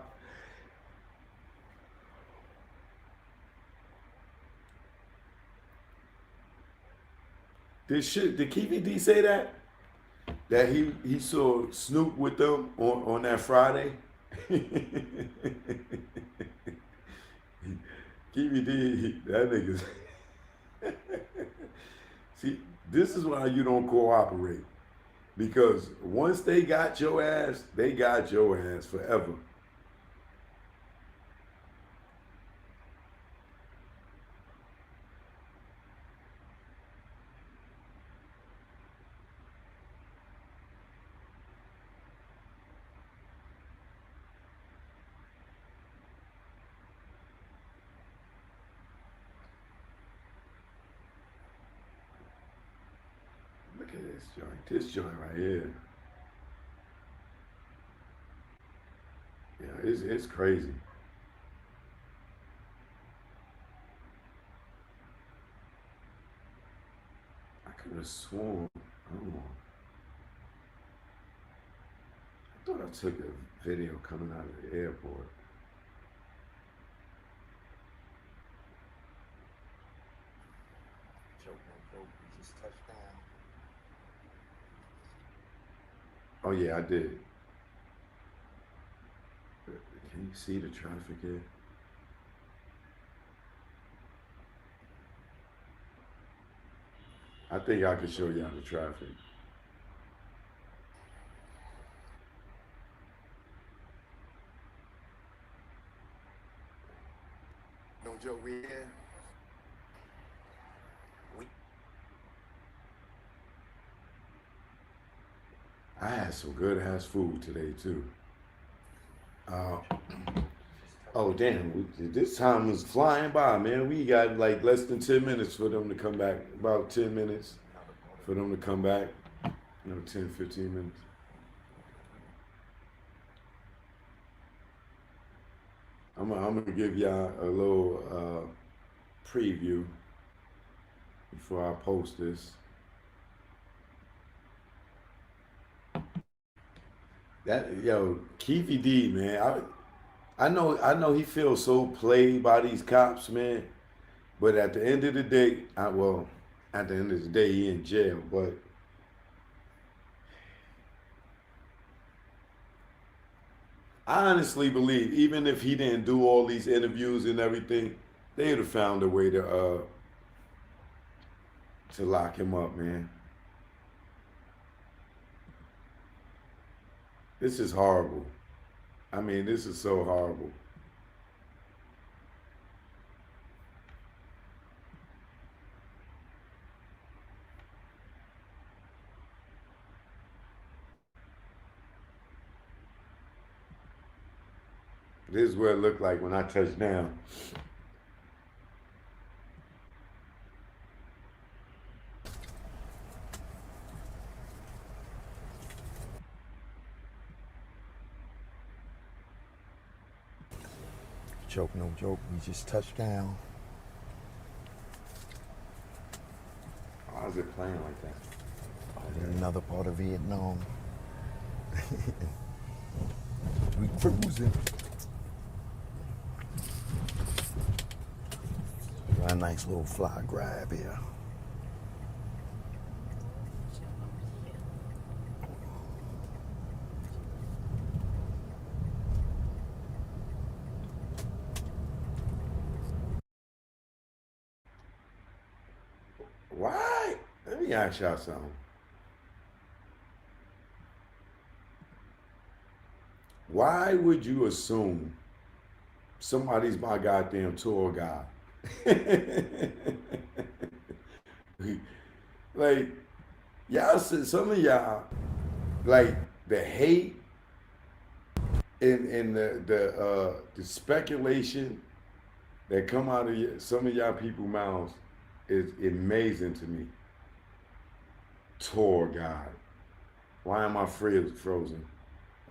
Did Keefe D say that? That he saw Snoop with them on that Friday? Keefe D, that nigga's. See, this is why you don't cooperate. Because once they got your ass, they got your ass forever. Look at this joint. This joint right here. Yeah, it's crazy. I could have sworn. Oh, I thought I took a video coming out of the airport. Oh yeah, I did. Can you see the traffic here? I think I can show y'all the traffic. No joke, we here. I had some good ass food today too. Oh damn, this time was flying by, man. We got like less than 10 minutes for them to come back. About 10 minutes for them to come back. 10, 15 minutes. I'm gonna give y'all a little preview before I post this. Keefe D, man. I know he feels so played by these cops, man. But at the end of the day, at the end of the day, he in jail. But I honestly believe, even if he didn't do all these interviews and everything, they would have found a way to lock him up, man. This is horrible. I mean, this is so horrible. This is what it looked like when I touched down. Joke, no joke, we just touched down. Why is it playing like that? In another part of Vietnam. We cruising. Got a nice little fly grab here. Why? Let me ask y'all something. Why would you assume somebody's my goddamn tour guide? Like, y'all said, some of y'all, like the hate and the speculation that come out of some of y'all people's mouths is amazing to me. Tour guide. Why am I frozen?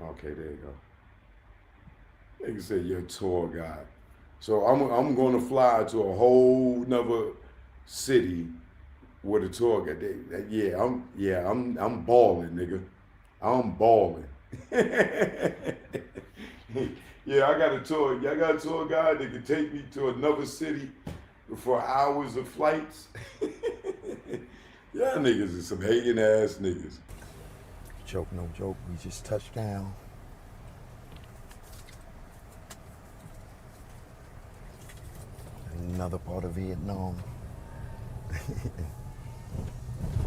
Okay, there you go. They can say you're a tour guide. So I'm going to fly to a whole nother city with a tour guide. I'm balling, nigga. I'm balling. Yeah, I got a tour guide that can take me to another city for hours of flights. Y'all niggas is some hating ass niggas. Joke, no joke, we just touched down. In another part of Vietnam.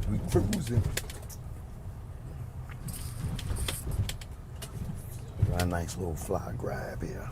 We cruising. Got a nice little fly grab here.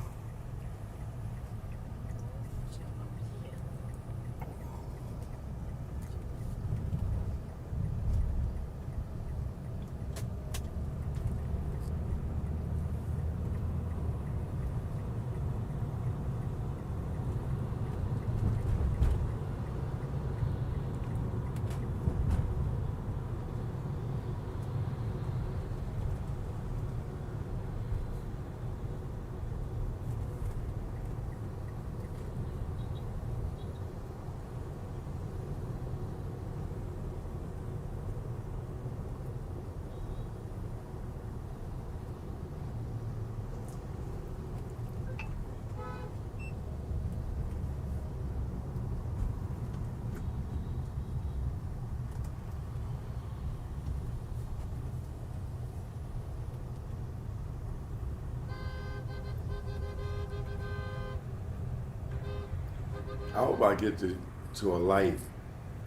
hope I get to a light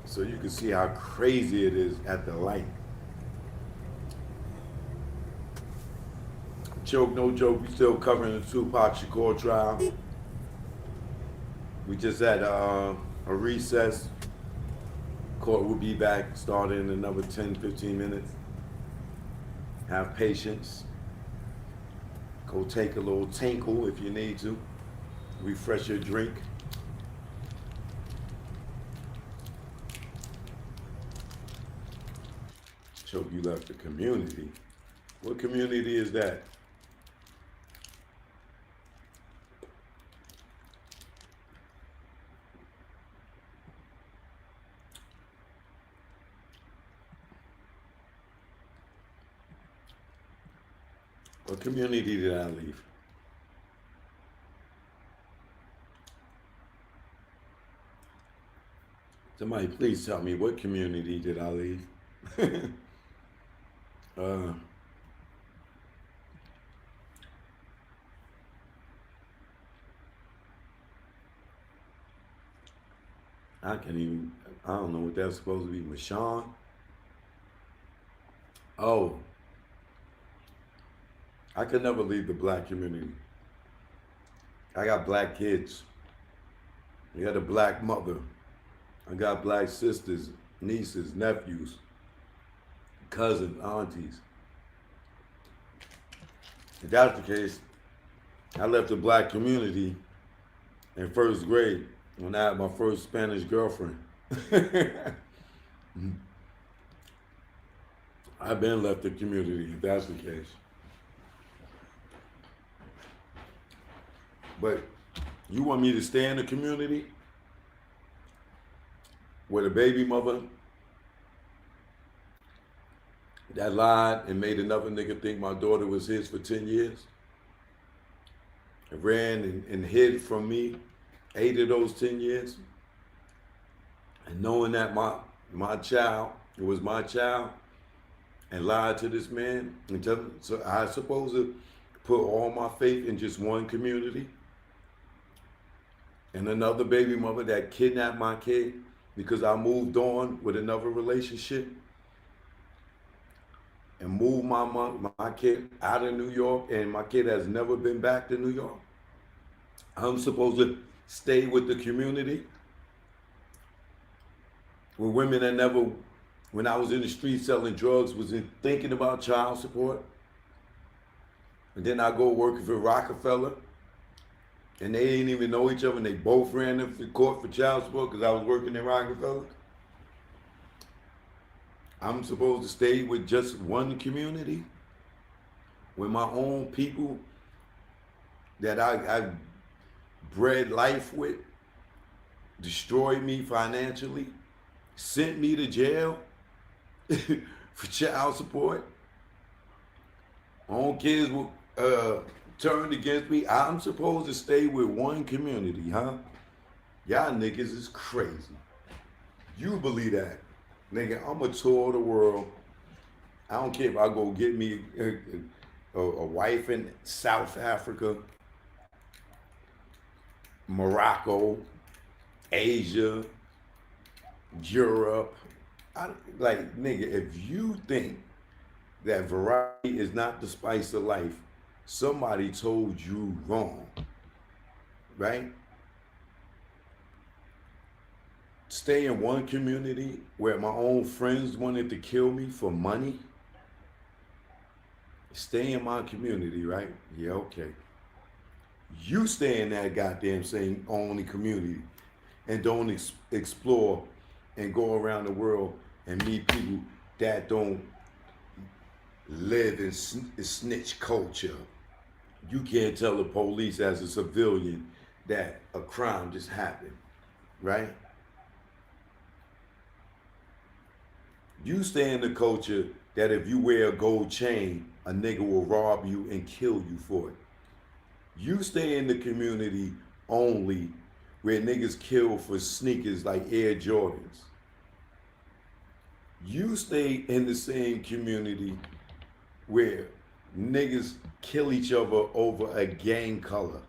so you can see how crazy it is at the light. Joke, no joke, we still covering the Tupac Shakur trial. We just had a recess. Court will be back starting in another 10, 15 minutes. Have patience. Go take a little tinkle if you need to. Refresh your drink. Choke, you left the community. What community is that? What community did I leave? Somebody please tell me, what community did I leave? I don't know what that's supposed to be. Mashawn? Oh. I could never leave the black community. I got black kids. We had a black mother. I got black sisters, nieces, nephews, cousins, aunties. If that's the case, I left the black community in first grade when I had my first Spanish girlfriend. I've been left the community, if that's the case. But you want me to stay in the community with a baby mother that lied and made another nigga think my daughter was his for 10 years? And ran and hid from me 8 of those 10 years? And knowing that my child, it was my child, and lied to this man, and tell him, so I supposed to put all my faith in just one community? And another baby mother that kidnapped my kid because I moved on with another relationship and moved my kid out of New York, and my kid has never been back to New York. I'm supposed to stay with the community with women that never, when I was in the street selling drugs, was thinking about child support. And then I go working for Rockefeller, and they didn't even know each other, and they both ran them to court for child support because I was working in Rockefeller. I'm supposed to stay with just one community, with my own people that I bred life with, destroyed me financially, sent me to jail for child support. My own kids were turned against me. I'm supposed to stay with one community, huh? Y'all niggas is crazy. You believe that? Nigga, I'm gonna tour the world. I don't care if I go get me a wife in South Africa, Morocco, Asia, Europe. Like, nigga, if you think that variety is not the spice of life, somebody told you wrong, right? Stay in one community where my own friends wanted to kill me for money. Stay in my community, right? Yeah, okay. You stay in that goddamn same only community and don't explore and go around the world and meet people that don't live in snitch culture. You can't tell the police as a civilian that a crime just happened, right? You stay in the culture that if you wear a gold chain, a nigga will rob you and kill you for it. You stay in the community only where niggas kill for sneakers like Air Jordans. You stay in the same community where niggas kill each other over a gang color.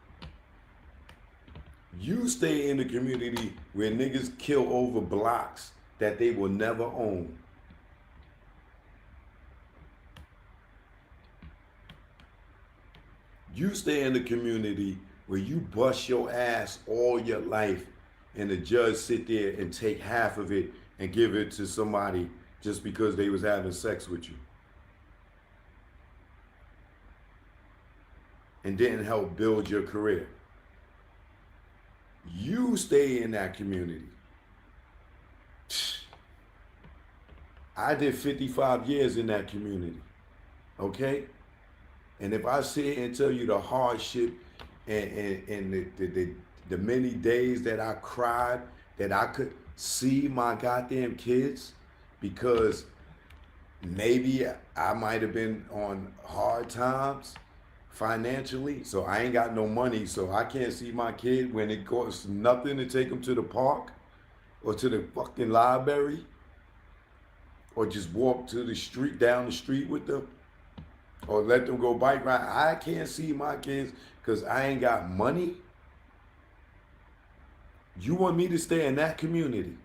You stay in the community where niggas kill over blocks that they will never own. You stay in the community where you bust your ass all your life and the judge sit there and take half of it and give it to somebody just because they was having sex with you. And didn't help build your career. You stay in that community. I did 55 years in that community, okay? And if I sit and tell you the hardship and the many days that I cried that I could see my goddamn kids because maybe I might have been on hard times financially, so I ain't got no money, so I can't see my kid when it costs nothing to take them to the park or to the fucking library or just walk to the street, down the street with them or let them go bike ride. I can't see my kids because I ain't got money. You want me to stay in that community?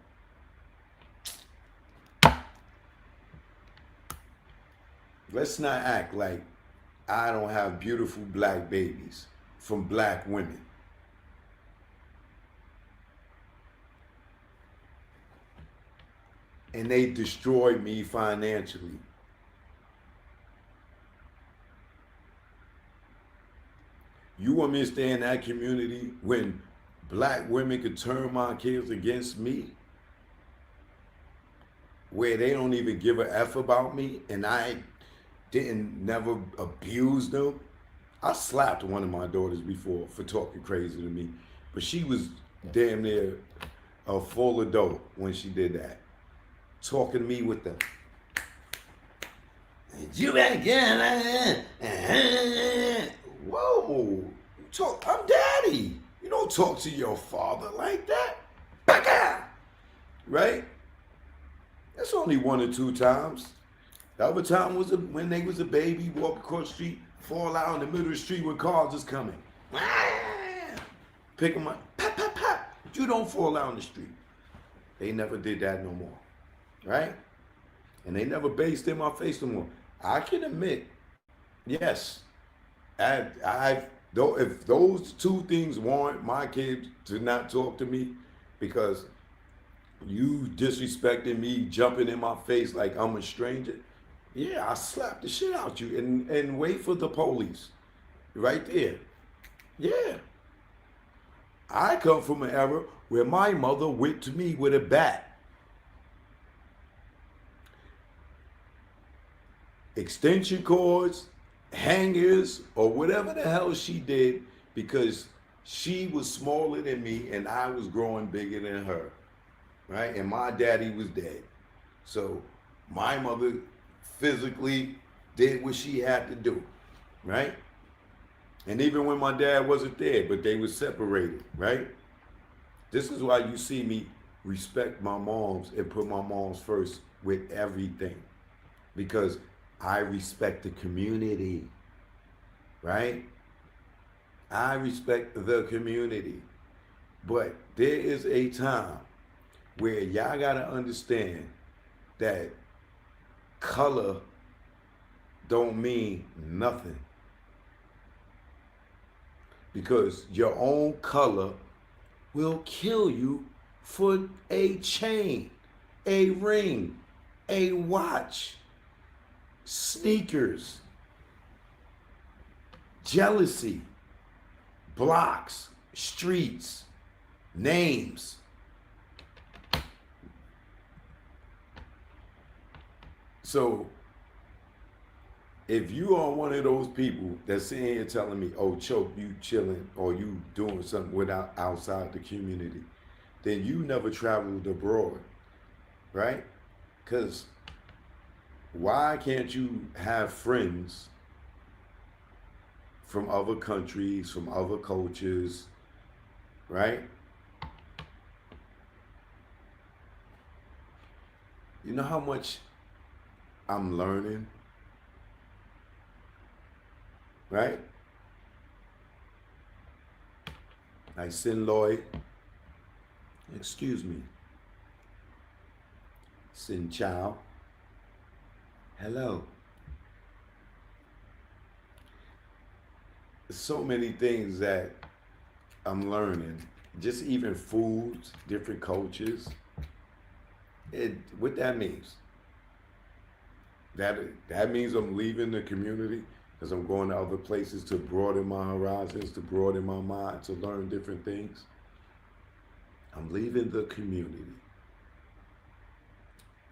Let's not act like I don't have beautiful black babies from black women. And they destroyed me financially. You want me to stay in that community when black women could turn my kids against me? Where they don't even give a F about me and I didn't never abuse them. I slapped one of my daughters before for talking crazy to me, but she was damn near a full adult when she did that. Talking to me with the, you again, whoa, I'm daddy. You don't talk to your father like that. Baka! Right? That's only 1 or 2 times. The other time was when they was a baby, walk across the street, fall out in the middle of the street when cars is coming. Pick them up, pop, pop, pop. You don't fall out in the street. They never did that no more, right? And they never based in my face no more. I can admit, yes, if those 2 things warrant my kids to not talk to me because you disrespecting me, jumping in my face like I'm a stranger, yeah, I slap the shit out you and wait for the police right there. Yeah. I come from an era where my mother went to me with a bat. Extension cords, hangers, or whatever the hell she did because she was smaller than me and I was growing bigger than her, right? And my daddy was dead. So my mother physically did what she had to do, right? And even when my dad wasn't there, but they were separated, right? This is why you see me respect my moms and put my moms first with everything. Because I respect the community, right? I respect the community. But there is a time where y'all gotta understand that color don't mean nothing. Because your own color will kill you for a chain, a ring, a watch, sneakers, jealousy, blocks, streets, names. So if you are one of those people that's sitting here telling me, oh, Choke, you chilling or you doing something without outside the community, then you never traveled abroad, right? Because why can't you have friends from other countries, from other cultures, right? You know how much I'm learning? Right? like Sin Lloyd, excuse me, Sin Chow, hello. So many things that I'm learning, just even foods, different cultures. What that means? That means I'm leaving the community because I'm going to other places to broaden my horizons, to broaden my mind, to learn different things. I'm leaving the community.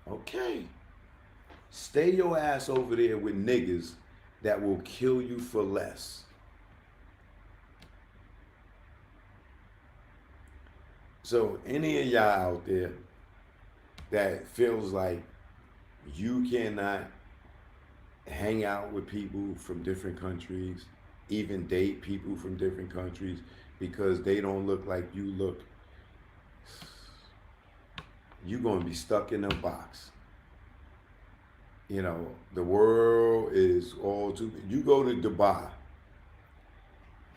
Okay. Stay your ass over there with niggas that will kill you for less. So any of y'all out there that feels like you cannot hang out with people from different countries, even date people from different countries because they don't look like you look, you're going to be stuck in a box. You know, the world is all too, you go to Dubai,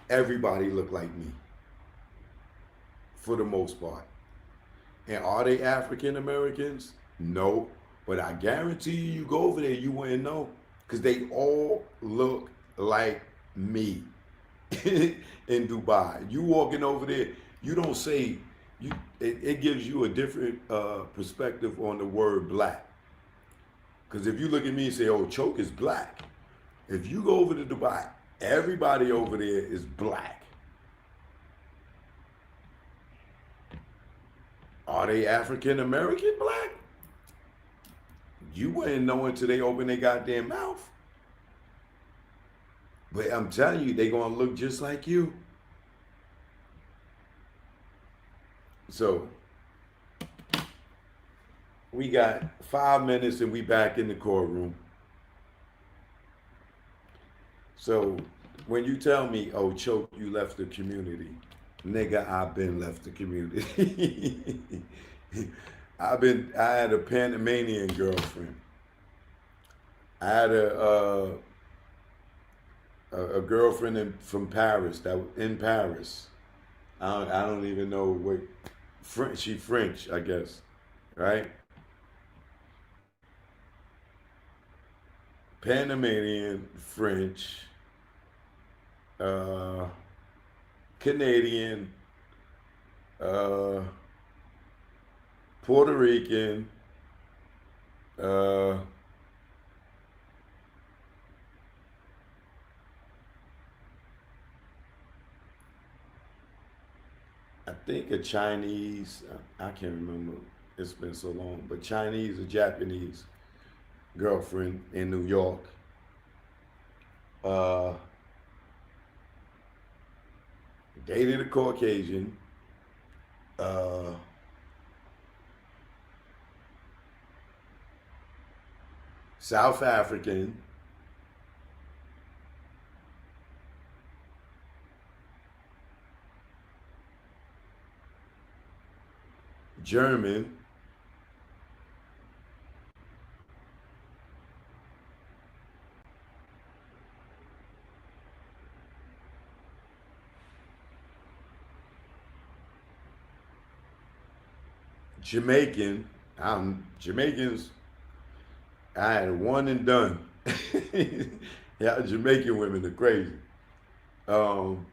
everybody look like me for the most part. And are they African Americans? No, but I guarantee you go over there, you wouldn't know because they all look like me in Dubai. You walking over there, you don't say, it gives you a different perspective on the word black. Because if you look at me and say, oh, Choke is black. If you go over to Dubai, everybody over there is black. Are they African American black? You wouldn't know until they open their goddamn mouth. But I'm telling you, they're going to look just like you. So, we got 5 minutes and we back in the courtroom. So, when you tell me, oh, Choke, you left the community, nigga, I've been left the community. I had a Panamanian girlfriend. I had a girlfriend from Paris, that was in Paris. I don't even know what, she French, I guess, right? Panamanian, French, Canadian, Puerto Rican, I think a Chinese, I can't remember, it's been so long, but Chinese or Japanese girlfriend in New York. Dated a Caucasian. South African. German. Jamaican. Jamaicans, I had one and done. Yeah, Jamaican women are crazy. I'm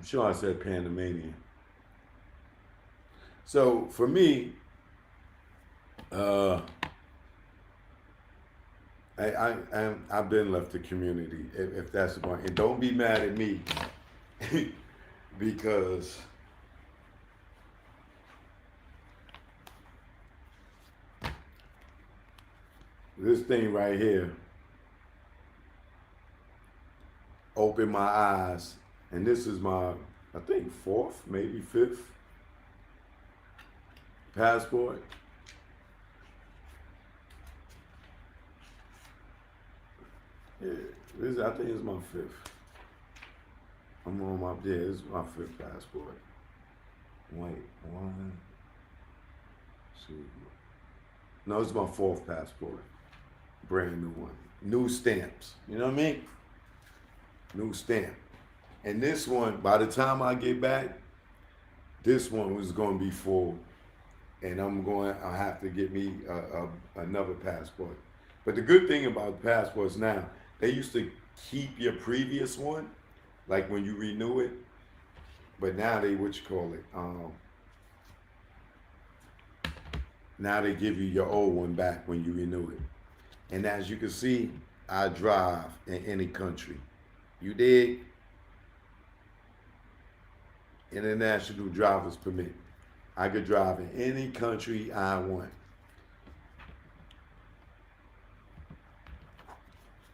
sure I said Panamanian. So for me, I've been left the community, if that's the point. And don't be mad at me because this thing right here opened my eyes. And this is my, I think, 4th, maybe 5th passport. Yeah, I think it's my 5th. I'm on my, yeah, this is my 5th passport. Wait, 1, 2. No, it's my 4th passport. brand new one. New stamps. You know what I mean? New stamp. And this one, by the time I get back, this one was going to be full. And I have to get me another passport. But the good thing about passports now, they used to keep your previous one, like when you renew it. But now now they give you your old one back when you renew it. And as you can see, I drive in any country. You dig? International driver's permit. I could drive in any country I want.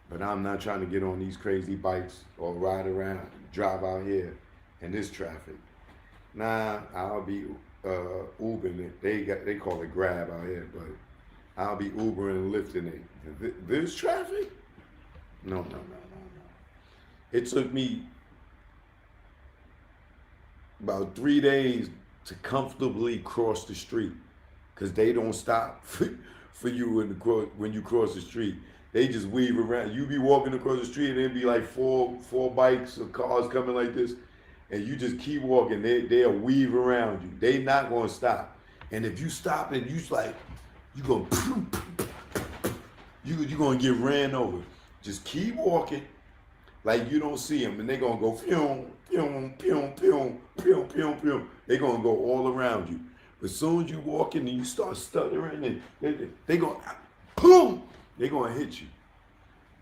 But I'm not trying to get on these crazy bikes or ride around, drive out here in this traffic. Nah, I'll be Ubering it. They call it Grab out here, but I'll be Ubering and lifting it. This traffic? No. It took me about 3 days to comfortably cross the street, because they don't stop for you when you cross the street. They just weave around. You be walking across the street and there'd be like four bikes or cars coming like this, and you just keep walking. They'll weave around you. They not gonna stop. And if you stop and you're gonna get ran over. Just keep walking like you don't see them, and they're gonna go pyong, pyong, pyong, pyong, pyong, pyong, pyong. They're gonna go all around you. As soon as you walk in and you start stuttering, and they gonna boom, they're gonna hit you.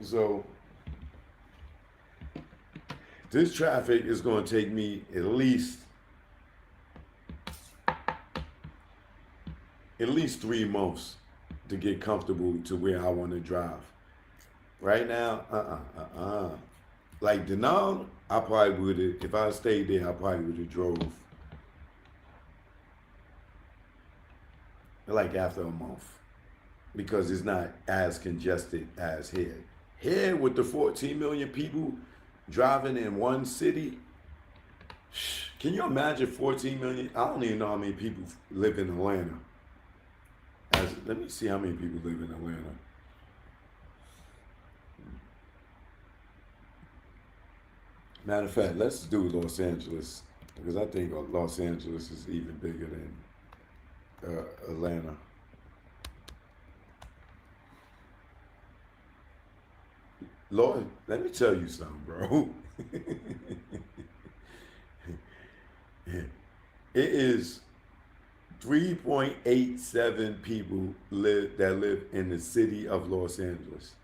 So this traffic is gonna take me at least 3 months to get comfortable to where I want to drive. Right now, Like Denal, I probably would have, if I stayed there, I probably would have drove like after a month, because it's not as congested as here. Here with the 14 million people driving in one city, can you imagine 14 million? I don't even know how many people live in Atlanta. Let me see how many people live in Atlanta. Matter of fact, let's do Los Angeles, because I think Los Angeles is even bigger than Atlanta. Lord, let me tell you something, bro. It is 3.87 people that live in the city of Los Angeles.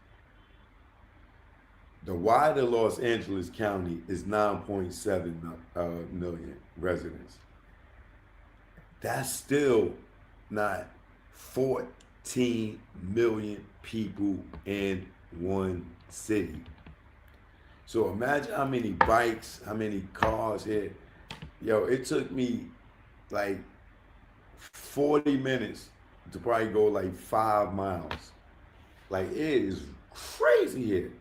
The wider Los Angeles County is 9.7 million residents. That's still not 14 million people in one city. So imagine how many bikes, how many cars here. Yo, it took me like 40 minutes to probably go like 5 miles. Like, it is crazy here.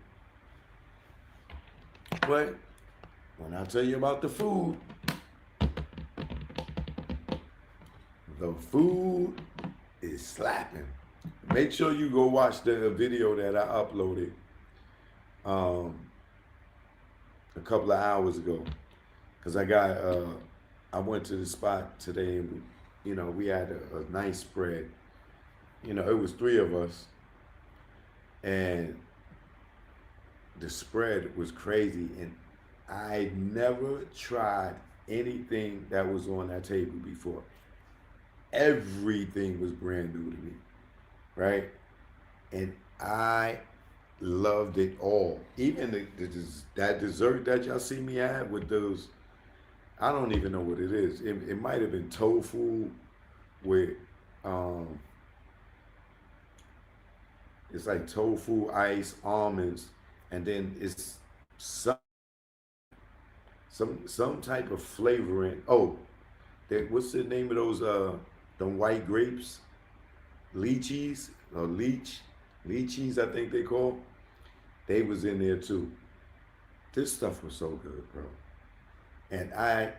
But when I tell you about the food is slapping. Make sure you go watch the video that I uploaded a couple of hours ago, because I went to the spot today, and we had a nice spread. It was 3 of us, and the spread was crazy, and I never tried anything that was on that table before. Everything was brand new to me, right? And I loved it all. Even that dessert that y'all see me have with those, I don't even know what it is. It might have been tofu with, it's like tofu, ice, almonds, and then it's some type of flavoring. Oh, what's the name of those them white grapes? Lychees or lychees, I think they call. They was in there too. This stuff was so good, bro. And I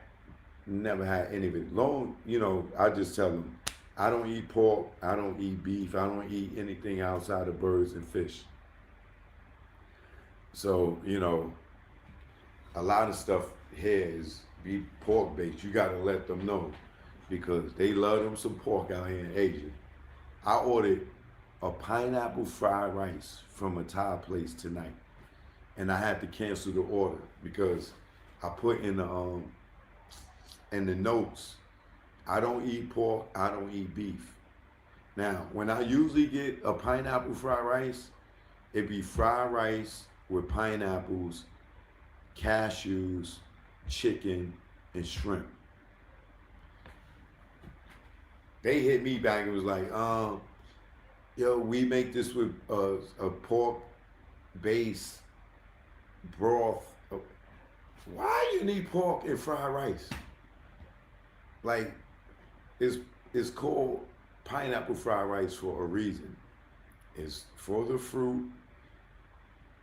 never had any of it. I just tell them, I don't eat pork. I don't eat beef. I don't eat anything outside of birds and fish. So, you know, a lot of stuff here is be pork based. You got to let them know because they love them some pork out here in Asia. I ordered a pineapple fried rice from a Thai place tonight, and I had to cancel the order because I put in the notes, I don't eat pork, I don't eat beef. Now, when I usually get a pineapple fried rice, it'd be fried rice with pineapples, cashews, chicken, and shrimp. They hit me back and was like, yo, we make this with a pork-based broth. Why you need pork in fried rice? Like, it's called pineapple fried rice for a reason. It's for the fruit,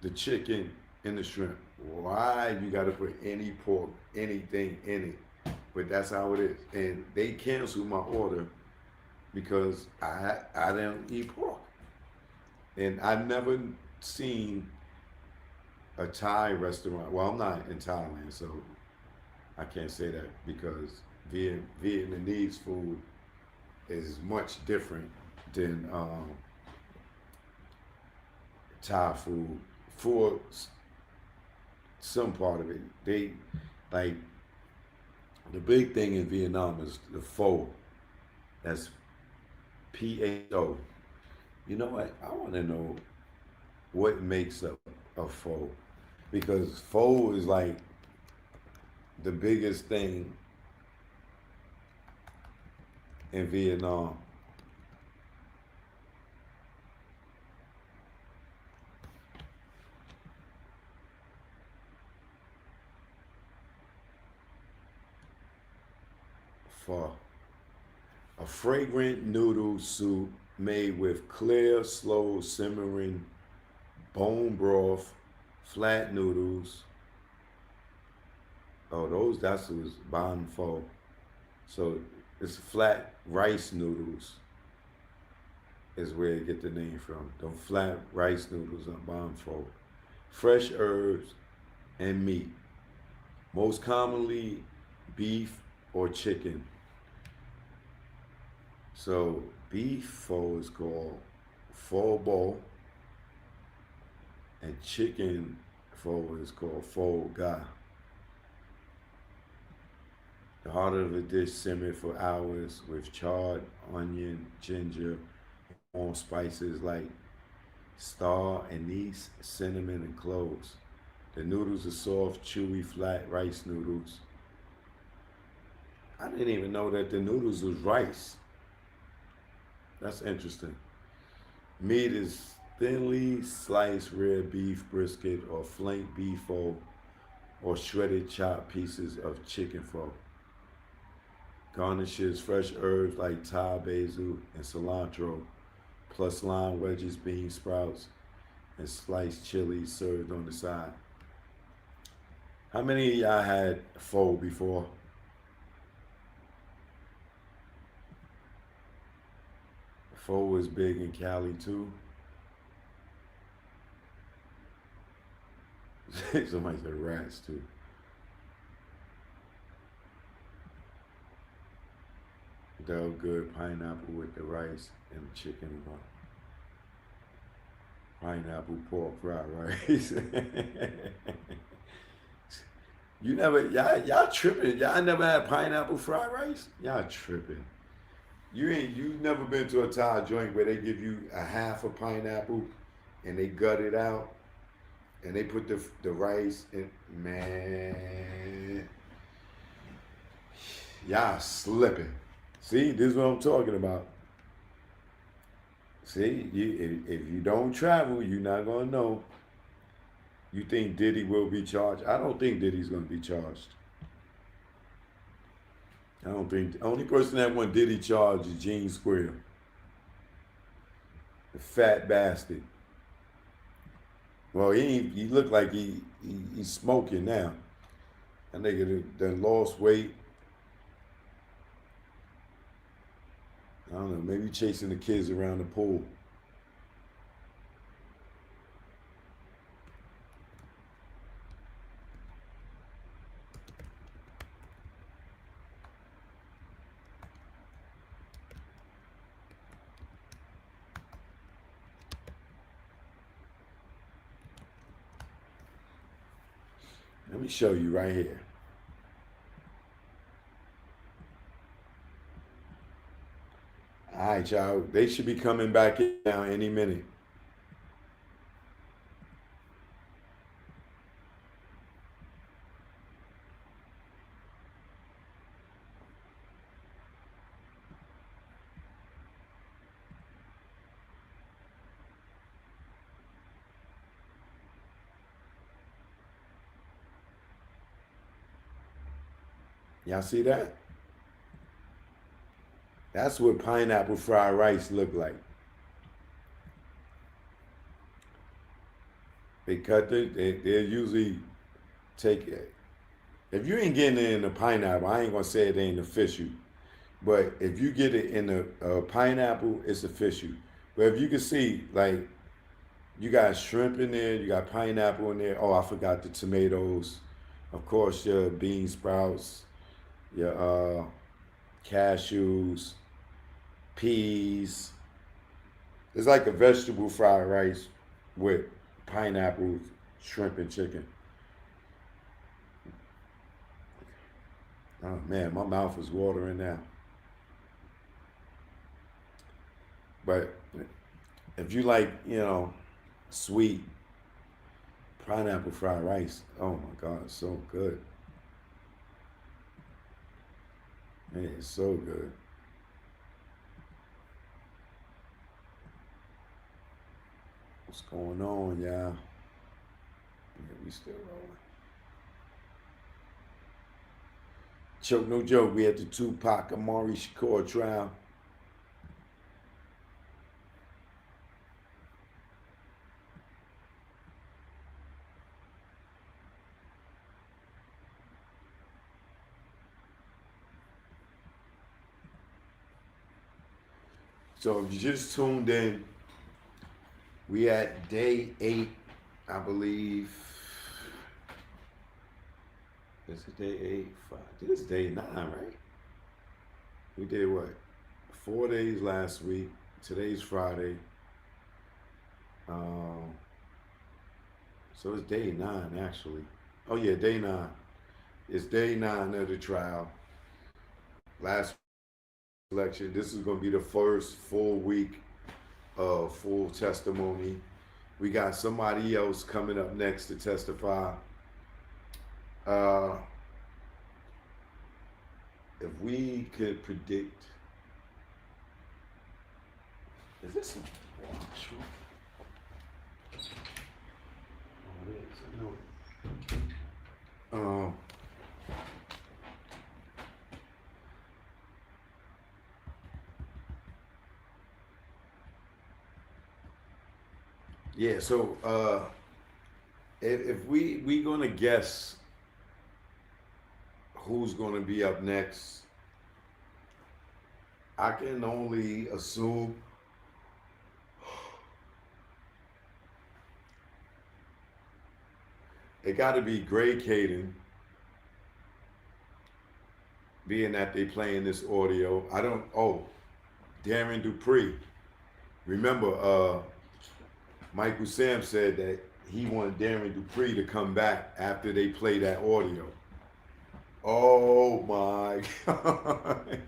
the chicken, and the shrimp. Why you gotta put any pork, anything in it? But that's how it is. And they canceled my order because I don't eat pork. And I've never seen a Thai restaurant. Well, I'm not in Thailand, so I can't say that because Vietnamese food is much different than Thai food. For some part of it, they like the big thing in Vietnam is the pho. That's PAO. You know what? I want to know what makes up a pho, because pho is like the biggest thing in Vietnam. Pho. A fragrant noodle soup made with clear, slow simmering bone broth, flat noodles. Oh, that's was banh pho. So it's flat rice noodles is where you get the name from. The flat rice noodles on banh pho. Fresh herbs and meat. Most commonly beef or chicken. So beef pho is called pho bo, and chicken pho is called pho ga. The heart of the dish simmered for hours with charred onion, ginger, and warm spices like star, anise, cinnamon, and cloves. The noodles are soft, chewy, flat rice noodles. I didn't even know that the noodles was rice. That's interesting. Meat is thinly sliced red beef brisket or flank beef pho or shredded chopped pieces of chicken pho. Garnishes fresh herbs like Thai basil and cilantro, plus lime wedges, bean sprouts, and sliced chilies served on the side. How many of y'all had pho before? Pho was big in Cali too. Somebody said rats too. They're good pineapple with the rice and the chicken and pineapple pork fried rice. You never, y'all tripping. Y'all never had pineapple fried rice? Y'all tripping. You never been to a Thai joint where they give you a half a pineapple and they gut it out and they put the rice in. Man, y'all slipping. See, this is what I'm talking about. See, if you don't travel, you're not gonna know. You think Diddy will be charged? I don't think Diddy's gonna be charged. I don't think, the only person that want Diddy charged is Gene Square. The fat bastard. Well, he look like he's smoking now. That nigga done lost weight. I don't know, maybe chasing the kids around the pool. Let me show you right here. All right, y'all. They should be coming back in now any minute. Y'all see that? That's what pineapple fried rice look like. They cut it, they usually take it. If you ain't getting it in the pineapple, I ain't gonna say it ain't official. But if you get it in the pineapple, it's official. But if you can see, like, you got shrimp in there, you got pineapple in there. Oh, I forgot the tomatoes. Of course, your bean sprouts, your cashews, peas. It's like a vegetable fried rice with pineapple, shrimp, and chicken. Oh man, my mouth is watering now. But if you like, you know, sweet pineapple fried rice, oh my God, it's so good. Man, it's so good. What's going on, y'all? Yeah, we still rolling. Choke, no joke, we had the Tupac Shakur trial. So if you just tuned in, we at day 8, I believe. Is it day 8? 5? This is day 9, right? We did what? 4 days last week. Today's Friday. So it's day 9 actually. Oh yeah, day 9. It's day 9 of the trial. Last election. This is going to be the first full week of full testimony. We got somebody else coming up next to testify. If we could predict, is this some wash? Oh, it is. I know it. Yeah, so if we gonna guess who's gonna be up next, I can only assume it got to be Greg Caden, being that they playing this audio. Darren Dupree. Remember, Michael Sam said that he wanted Darren Dupree to come back after they play that audio. Oh my God.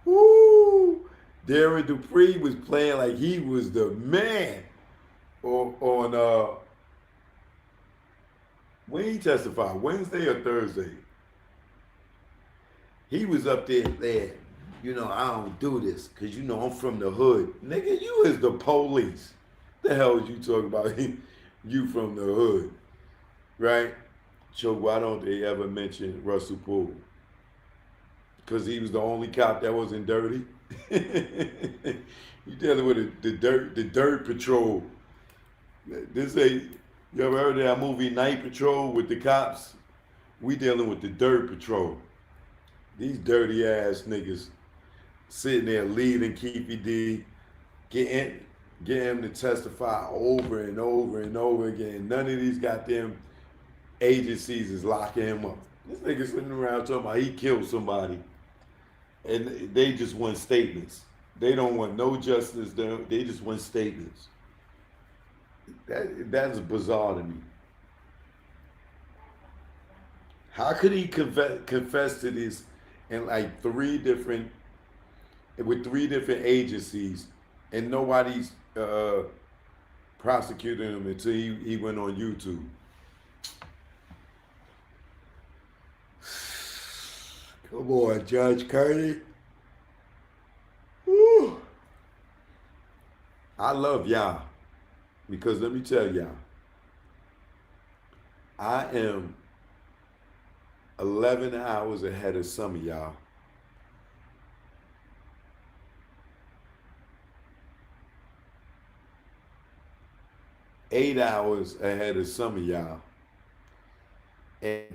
Woo! Darren Dupree was playing like he was the man on when he testified, Wednesday or Thursday. He was up there, you know, I don't do this because, you know, I'm from the hood. Nigga, you is the police. The hell is you talking about? You from the hood, right? So why don't they ever mention Russell Poole? Because he was the only cop that wasn't dirty. You dealing with the dirt patrol. This ain't, you ever heard of that movie Night Patrol with the cops? We dealing with the dirt patrol. These dirty ass niggas sitting there leading Keefe D, getting him to testify over and over and over again. None of these goddamn agencies is locking him up. This nigga sitting around talking about he killed somebody, and they just want statements. They don't want no justice. They just want statements. That's bizarre to me. How could he confess to this in like with three different agencies, and nobody's prosecuting him until he went on YouTube? Come on, Judge Curdy. Woo. I love y'all because let me tell y'all, I am 11 hours ahead of some of y'all. Eight hours ahead of some of y'all. And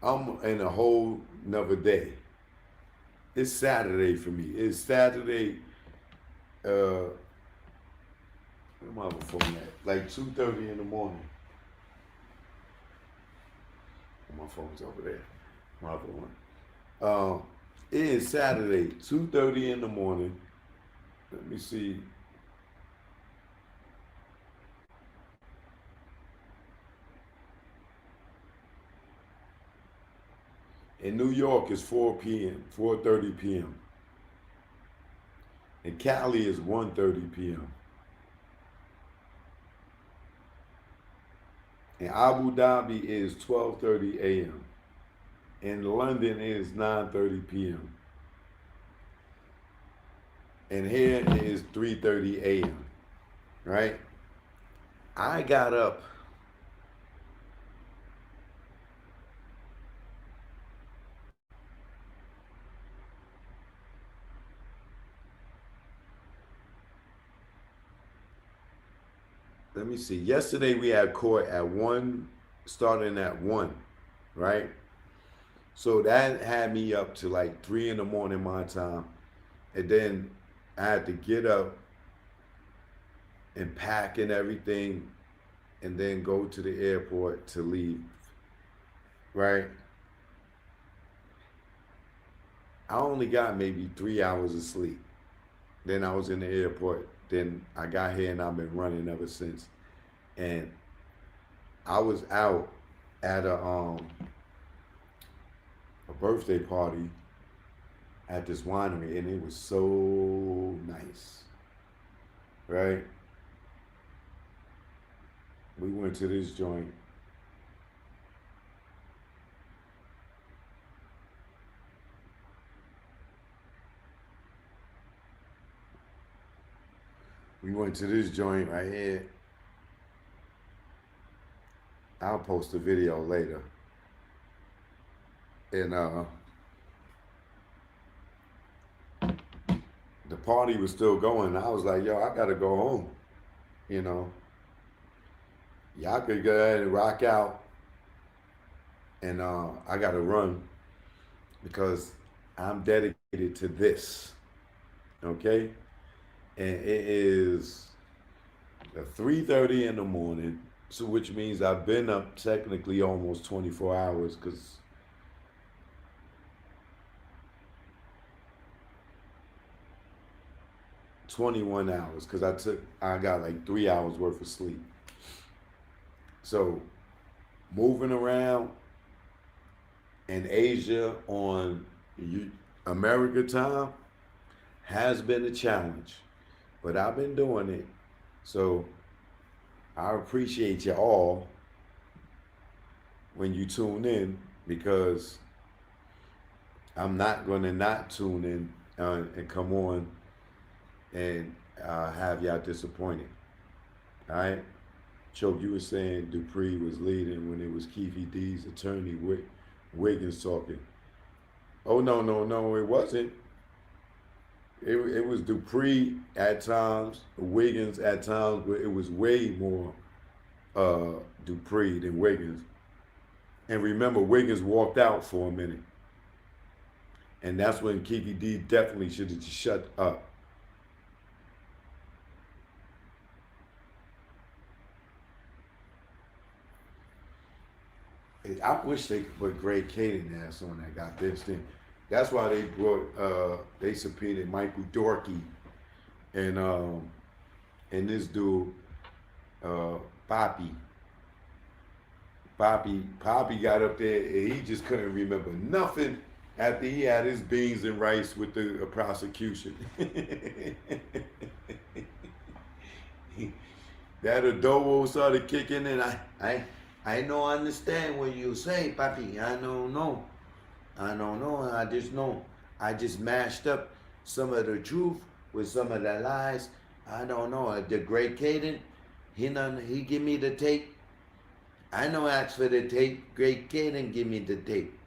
I'm in a whole nother day. It's Saturday for me. It's Saturday, where my phone at? Like 2:30 in the morning. My phone's over there. My other one. It is Saturday, 2:30 in the morning. Let me see. In New York, it's 4 p.m., 4:30 p.m. In Cali, it's 1:30 p.m. In Abu Dhabi, is 12:30 a.m. In London, is 9:30 p.m. And here is 3:30 a.m. Right? I got up let me see. Yesterday we had court at 1, starting at 1, right? So that had me up to like 3 in the morning my time. And then I had to get up and pack and everything and then go to the airport to leave, right? I only got maybe 3 hours of sleep. Then I was in the airport. Then I got here and I've been running ever since. And I was out at a birthday party at this winery, and it was so nice, right? We went to this joint. We went to this joint right here. I'll post a video later. And the party was still going. I was like, yo, I gotta go home. You know, y'all could go ahead and rock out. And I gotta run because I'm dedicated to this. Okay? And it is 3:30 in the morning, so which means I've been up technically almost 24 hours because $21 hours because I got like 3 hours worth of sleep. So moving around in Asia on America time has been a challenge, but I've been doing it. So I appreciate you all when you tune in, because I'm not going to not tune in and come on and have y'all disappointed. All right? Choke, you were saying Dupree was leading when it was Keefe D's attorney Wiggins talking. Oh, no, it wasn't. It was Dupree at times, Wiggins at times, but it was way more Dupree than Wiggins. And remember, Wiggins walked out for a minute. And that's when Keefe D definitely should have shut up. I wish they could put Greg Caden ass on that goddamn thing. That's why they brought they subpoenaed Michael Dorkey and this dude Papi. Papi got up there and he just couldn't remember nothing after he had his beans and rice with the prosecution. That adobo started kicking in. I don't understand what you say, Papi. I don't know. I just know. I just mashed up some of the truth with some of the lies. I don't know. The great Caden, he give me the tape. I know ask for the tape. Great Caden give me the tape.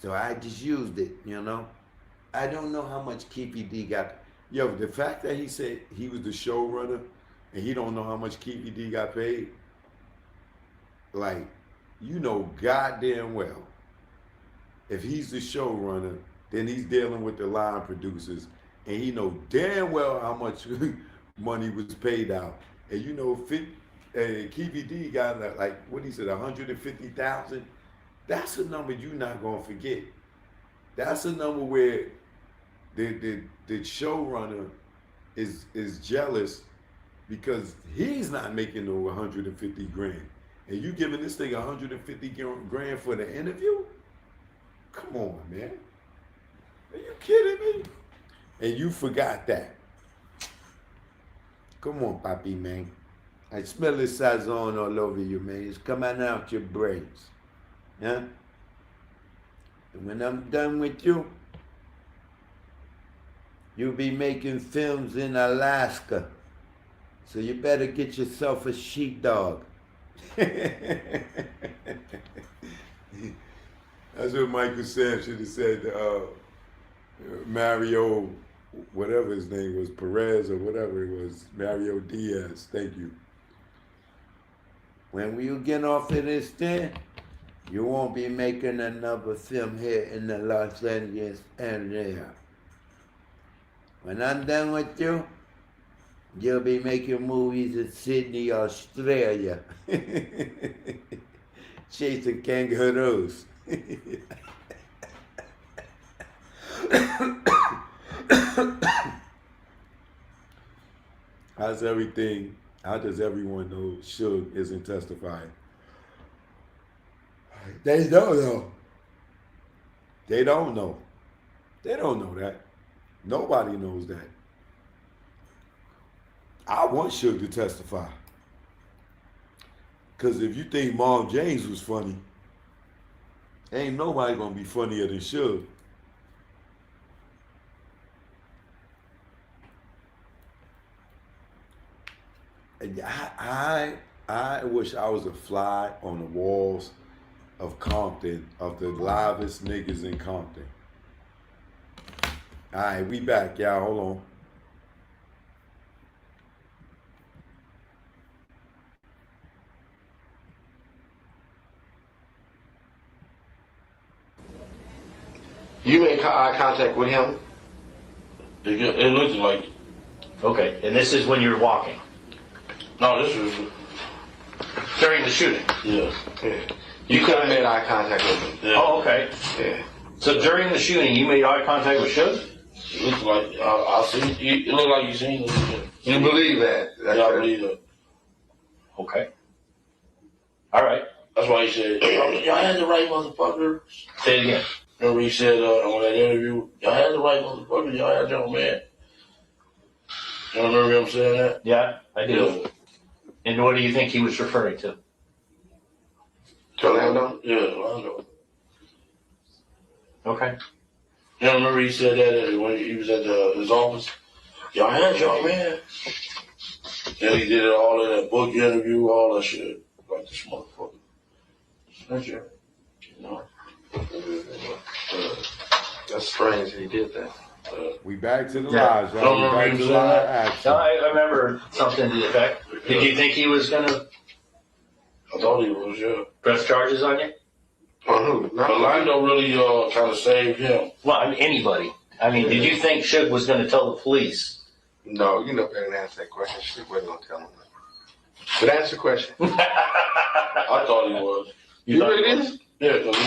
So I just used it, you know. I don't know how much Keefe D got. Yo, the fact that he said he was the showrunner and he don't know how much Keefe D got paid, like, you know goddamn well, if he's the showrunner, then he's dealing with the line producers, and he know damn well how much money was paid out. And you know, Keefe D got like, what he said, 150,000. That's a number you're not gonna forget. That's a number where the showrunner is jealous because he's not making no 150 grand. And you giving this thing 150 grand for the interview? Come on, man. Are you kidding me? And you forgot that. Come on, Papi, man. I smell the sazon all over you, man. It's coming out your brains. Yeah? And when I'm done with you, you'll be making films in Alaska. So you better get yourself a sheepdog. That's what Michael Sam should have said Mario, whatever his name was, Perez or whatever it was, Mario Diaz. Thank you. When you get off of this thing, you won't be making another film here in the Los Angeles area. When I'm done with you, you'll be making movies in Sydney, Australia. Chasing kangaroos. How's everything? How does everyone know Suge isn't testifying? They don't know. They don't know. They don't know that. Nobody knows that. I want Suge to testify. Because if you think Mom James was funny, ain't nobody gonna be funnier than Suge. And I wish I was a fly on the walls of Compton, of the livest niggas in Compton. All right, we back, y'all. Hold on. You made eye contact with him? It looks like it. Okay, and this is when you're walking? No, this was during the shooting? Yeah. You could have made eye contact with him. Yeah. Oh, okay. Yeah. So during the shooting, you made eye contact with Suge? It looks like I see. It looked like you seen it. You believe that? Yeah, I believe it. Okay. All right. That's why he said, "Y'all had the right motherfucker." Say it again. Remember he said on that interview, "Y'all had the right motherfucker. Y'all had your man." You remember him saying that? Yeah, I do. Yeah. And what do you think he was referring to? Orlando? Yeah, Orlando. Okay. You remember he said that when he was at his office? Y'all had your man. And he did it all in that book interview, all that shit. Like this motherfucker. That's it. You know? That's strange he did that. We back to the Yeah. lies, y'all. We back to the live action. No, I remember something to the effect. Did you think he was going to I thought he was, yeah. press charges on you? Orlando really kind of saved him. Well, I mean, anybody. I mean, did you think Suge was going to tell the police? No, you know better than answer that question. Suge wasn't gonna tell him. But answer the question. I thought he was. You really did? Yeah, because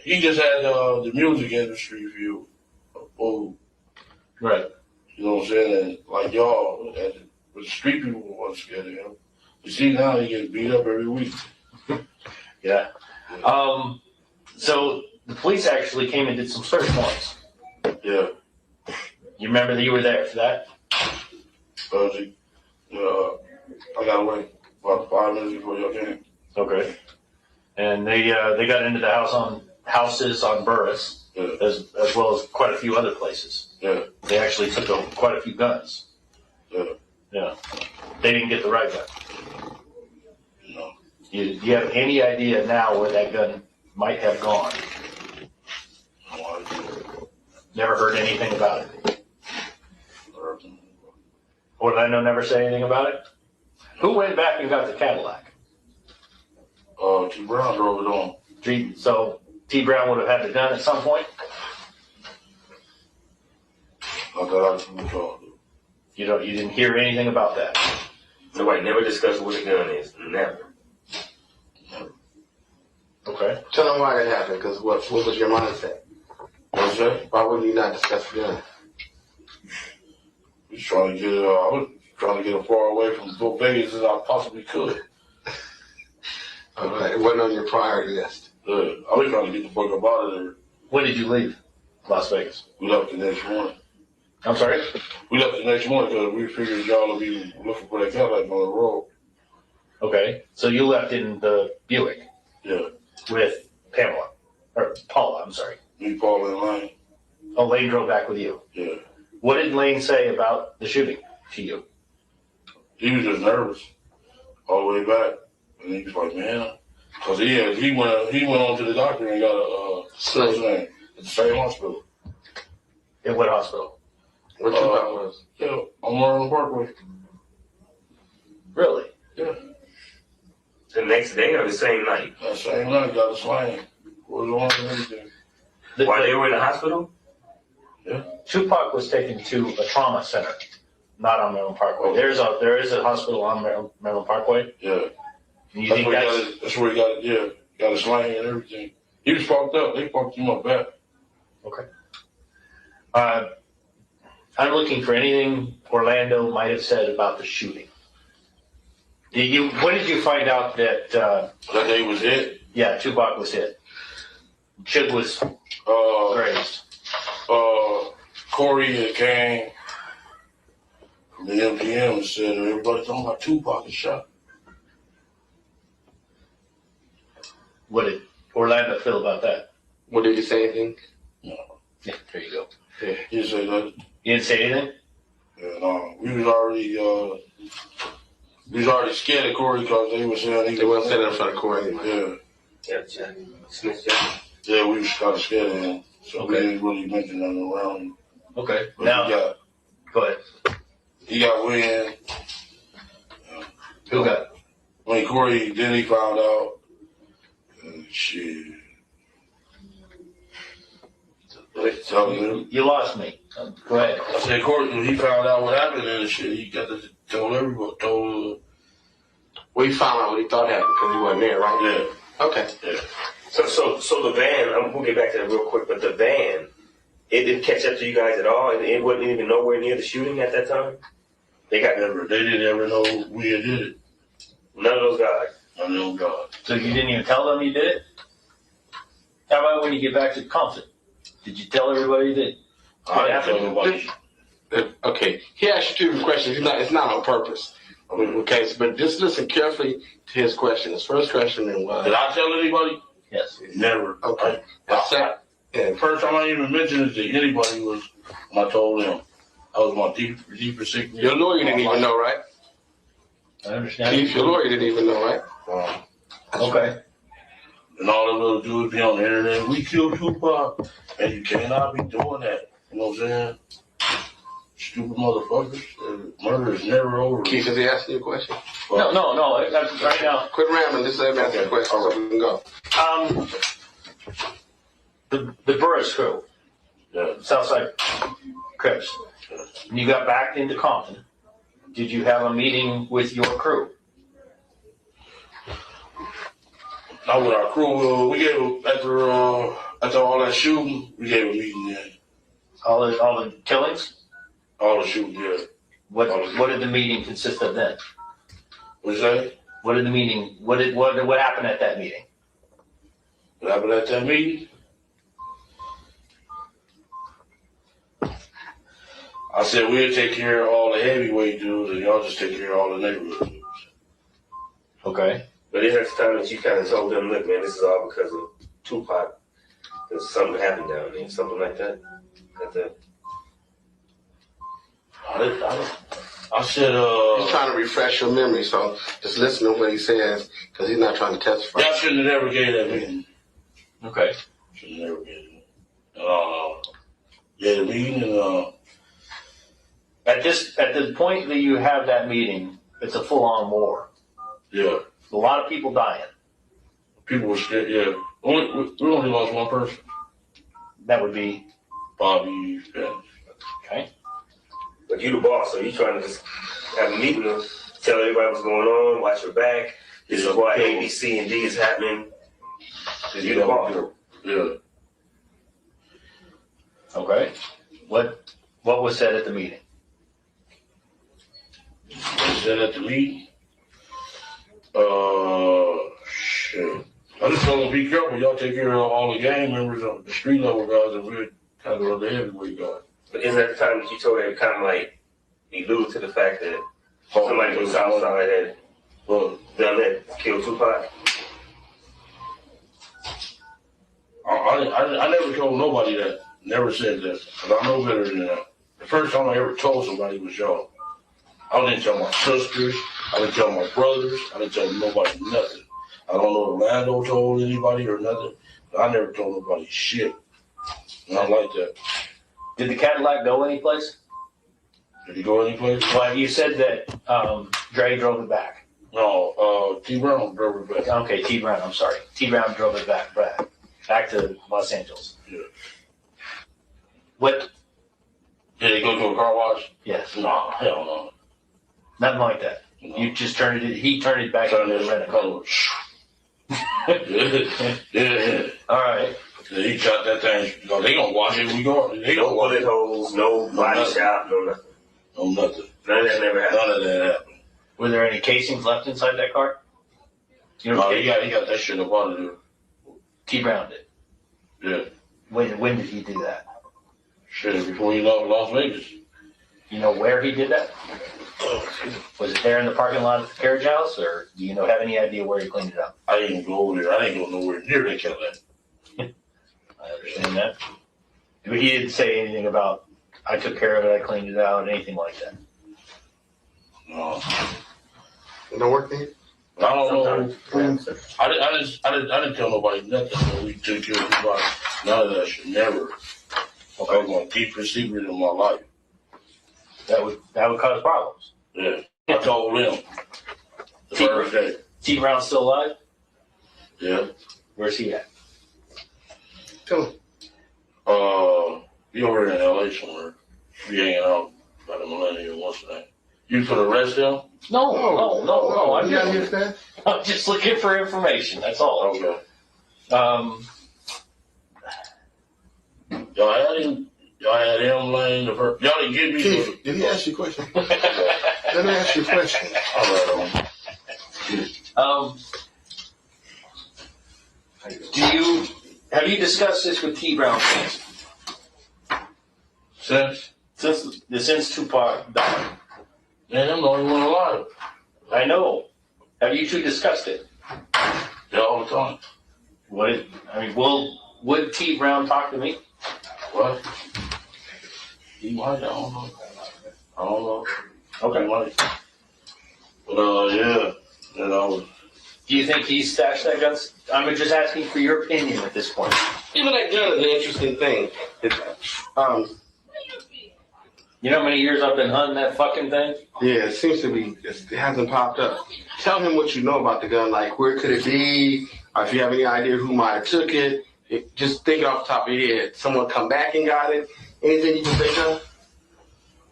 he just had the music industry view. Oh, right. You know what I'm saying? And like y'all, the street people wasn't scared of him. You see now he gets beat up every week. Yeah. So the police actually came and did some search warrants. Yeah. You remember that you were there for that? I got away about 5 minutes before y'all came. Okay. And they got into the houses on Burris, as well as quite a few other places. Yeah. They actually took quite a few guns. Yeah. Yeah. They didn't get the right gun. No. Do you have any idea now where that gun might have gone? No idea. Never heard anything about it. What did I know? Never say anything about it. Who went back and got the Cadillac? T. Brown drove it on. So T. Brown would have had the gun at some point? I thought I was told. You didn't hear anything about that? Nobody never discussed what the gun is. Never. Okay. Tell him why that happened, because what was your mindset? What's that? Why wouldn't you not discuss the gun? I was trying to get as far away from Vegas as I possibly could. Okay, it wasn't on your priority list. I was trying to get the fuck up out of there. When did you leave Las Vegas? We left the next morning. I'm sorry? We left the next morning because we figured y'all would be looking for that Cadillac on the road. Okay. So you left in the Buick? Yeah. With Pamela. Or Paula, I'm sorry. Me, Paula, and Lane. Oh, Lane drove back with you? Yeah. What did Lane say about the shooting to you? He was just nervous all the way back. And he was like, man. Because he went on to the doctor and got a sling at the same hospital. In what hospital? Where Tupac was? Yeah, on Marlon Parkway. Really? Yeah. The next day or the same night? That same night, got a sling. Was on and everything. While they were in the hospital? Yeah. Tupac was taken to a trauma center, not on Maryland Parkway. There is a hospital on Maryland Parkway. Yeah. And you think that's where he got it, yeah. Got a sling and everything. He was fucked up. They fucked him up bad. Okay. I'm looking for anything Orlando might have said about the shooting. When did you find out that that he was hit? Yeah, Tupac was hit. Suge was grazed. Corey had came from the MGM and said, everybody talking about Tupac is shot. What did Orlando feel about that? What did he say anything? No. Yeah, there you go. Yeah, he didn't say that. You didn't say anything? Yeah, no. We was already scared of Corey because they were saying they weren't saying in front of Corey anyway. Yeah. Yeah, we was kind of scared of him. So we didn't really mention nothing around him. Okay. But Now, go ahead. He got wind. Who got? When Corey, then he found out. Shit. You lost me. Go ahead. I said, Corey, when he found out what happened and shit, he got to tell everybody. Well, he found out what he thought happened because he wasn't there, right? Yeah. Okay. Yeah. So the van, we'll get back to that real quick, but the van, it didn't catch up to you guys at all, and it wasn't even nowhere near the shooting at that time? They didn't ever know we had did it. None of those guys? None of those guys. So you didn't even tell them you did it? How about when you get back to Compton? Did you tell everybody that I didn't tell nobody. Okay, he asked you 2 questions. It's not on purpose. Okay, but just listen carefully to his question. His first question was... Did I tell anybody? Yes. Never. Okay. First time I even mentioned it to anybody was when I told them. I was my deeper sickness. Your lawyer didn't even know, right? I understand. Keefe, your lawyer didn't even know, right? Okay. And all them little dudes be on the internet, we killed Tupac. And you cannot be doing that. You know what I'm saying? Stupid motherfuckers. Murder is never over. Keefe, is he asking you a question? No. Right now. Quit rambling. Just let me ask you a question so we can go. The Burris crew, Southside Crips. When you got back into Compton, did you have a meeting with your crew? Not with our crew. We gave after all that shooting, we gave a meeting. Yeah. All the killings? All the shooting, yeah. What did the meeting consist of then? What's that? What did the meeting? What happened at that meeting? What happened at that meeting? I said we'll take care of all the heavyweight dudes, and y'all just take care of all the neighborhood dudes. Okay. But is that the time that you kind of told them, look, man, this is all because of Tupac? Because something happened down there, something like that? I said, He's trying to refresh your memory, so just listen to what he says, because he's not trying to testify. y'all shouldn't have never gave that meeting. Okay. Shouldn't have never gave it. Yeah, the meeting and At the point that you have that meeting, it's a full-on war. yeah, A lot of people dying. people were scared. Yeah, we only lost one person. That would be Papi. Yeah. Okay. But you the boss, so you trying to just have a meeting, tell everybody what's going on, watch your back. This is why A, B, C, and D is happening. Because you the boss. Yeah. Okay. What was said at the meeting? They said at the meeting, shit. I just told them be careful. Y'all take care of all the gang members, the street level guys, and we'll handle the heavyweight guys. But isn't that the time that you told her kind of like allude to the fact that somebody from Southside had done that, killed Tupac? I never told nobody that. Never said that. Because I know better than that. The first time I ever told somebody was y'all. I didn't tell my sisters. I didn't tell my brothers. I didn't tell nobody nothing. I don't know if Lando told anybody or nothing. I never told nobody shit. Not like that. Did the Cadillac go anyplace? Did he go anyplace? Well, you said that Dre drove it back. No, T Brown drove it back. Okay, T Brown. I'm sorry. T Brown drove it back to Los Angeles. Yeah. What? Did he go to a car wash? Yes. No, hell no. Nothing like that. No. You just turned it. He turned it back Turned into it the rental. Yeah. All right. Yeah, he shot that thing. You know, they gonna wash it. We go. They No gonna wash bullet it. holes, no body shot, no nothing. No nothing. None of that never happened. None of that happened. Were there any casings left inside that car? You know, No, he got that shit up out of there. T Brown did. Yeah. When did he do that? Shit, before he left Las Vegas. You know where he did that? Was it there in the parking lot of the carriage house, or do you have any idea where he cleaned it up? I didn't go over there. I didn't go nowhere near that Cadillac. I understand that. But he didn't say anything about, I took care of it, I cleaned it out, anything like that. No. It don't work there? I don't know. I didn't tell nobody nothing when we took care of the body. None of that shit. Never. I was gonna keep it secret in my life. That would cause problems. Yeah. I told them the first day. T Brown's still alive? Yeah. Where's he at? Tell him. He over in LA somewhere. He hanging out by the Millennium, what's that? You for the rest of him? No. Understand? I'm just looking for information. That's all. Okay. Y'all had him laying the first. Y'all didn't give me. Keefe, did he ask you a question? Let me ask you a question. All right. Have you discussed this with T Brown since Tupac died? Man, I'm the only one alive. I know. Have you two discussed it? Yeah, all the time. Would T Brown talk to me? What? He might. I don't know. Okay. He might. But yeah. Do you think he stashed that gun? I'm just asking for your opinion at this point. Even that gun is an interesting thing. You know how many years I've been hunting that fucking thing? Yeah, it seems to be. It hasn't popped up. Tell him what you know about the gun. Like, where could it be? Or if you have any idea who might have took it. If just thinking off the top of your head, someone come back and got it? Anything you can think of?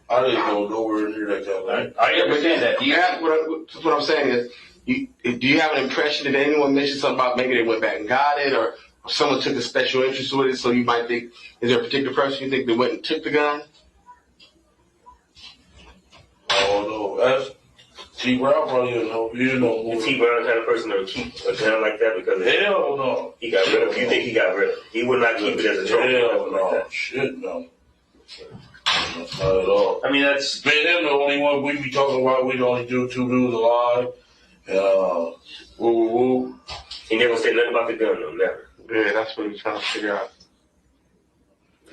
I didn't go nowhere near that kind of thing. I understand that. What I'm saying is, do you have an impression that anyone mentioned something about maybe they went back and got it, or someone took a special interest with it, so you might think, is there a particular person you think that went and took the gun? I don't know. That's T. Brown probably didn't know. You know more. Is T. Brown the kind of person that would keep a gun like that because Hell no. He got rid of it. You think he got rid of it? He would not keep it as a trophy. Hell no. Shit no. Not at all. I mean, that's me and him the only one we be talking about. We'd only do 2 dudes alive. And woo. He never said nothing about the gun though, never. Yeah, that's what he's trying to figure out.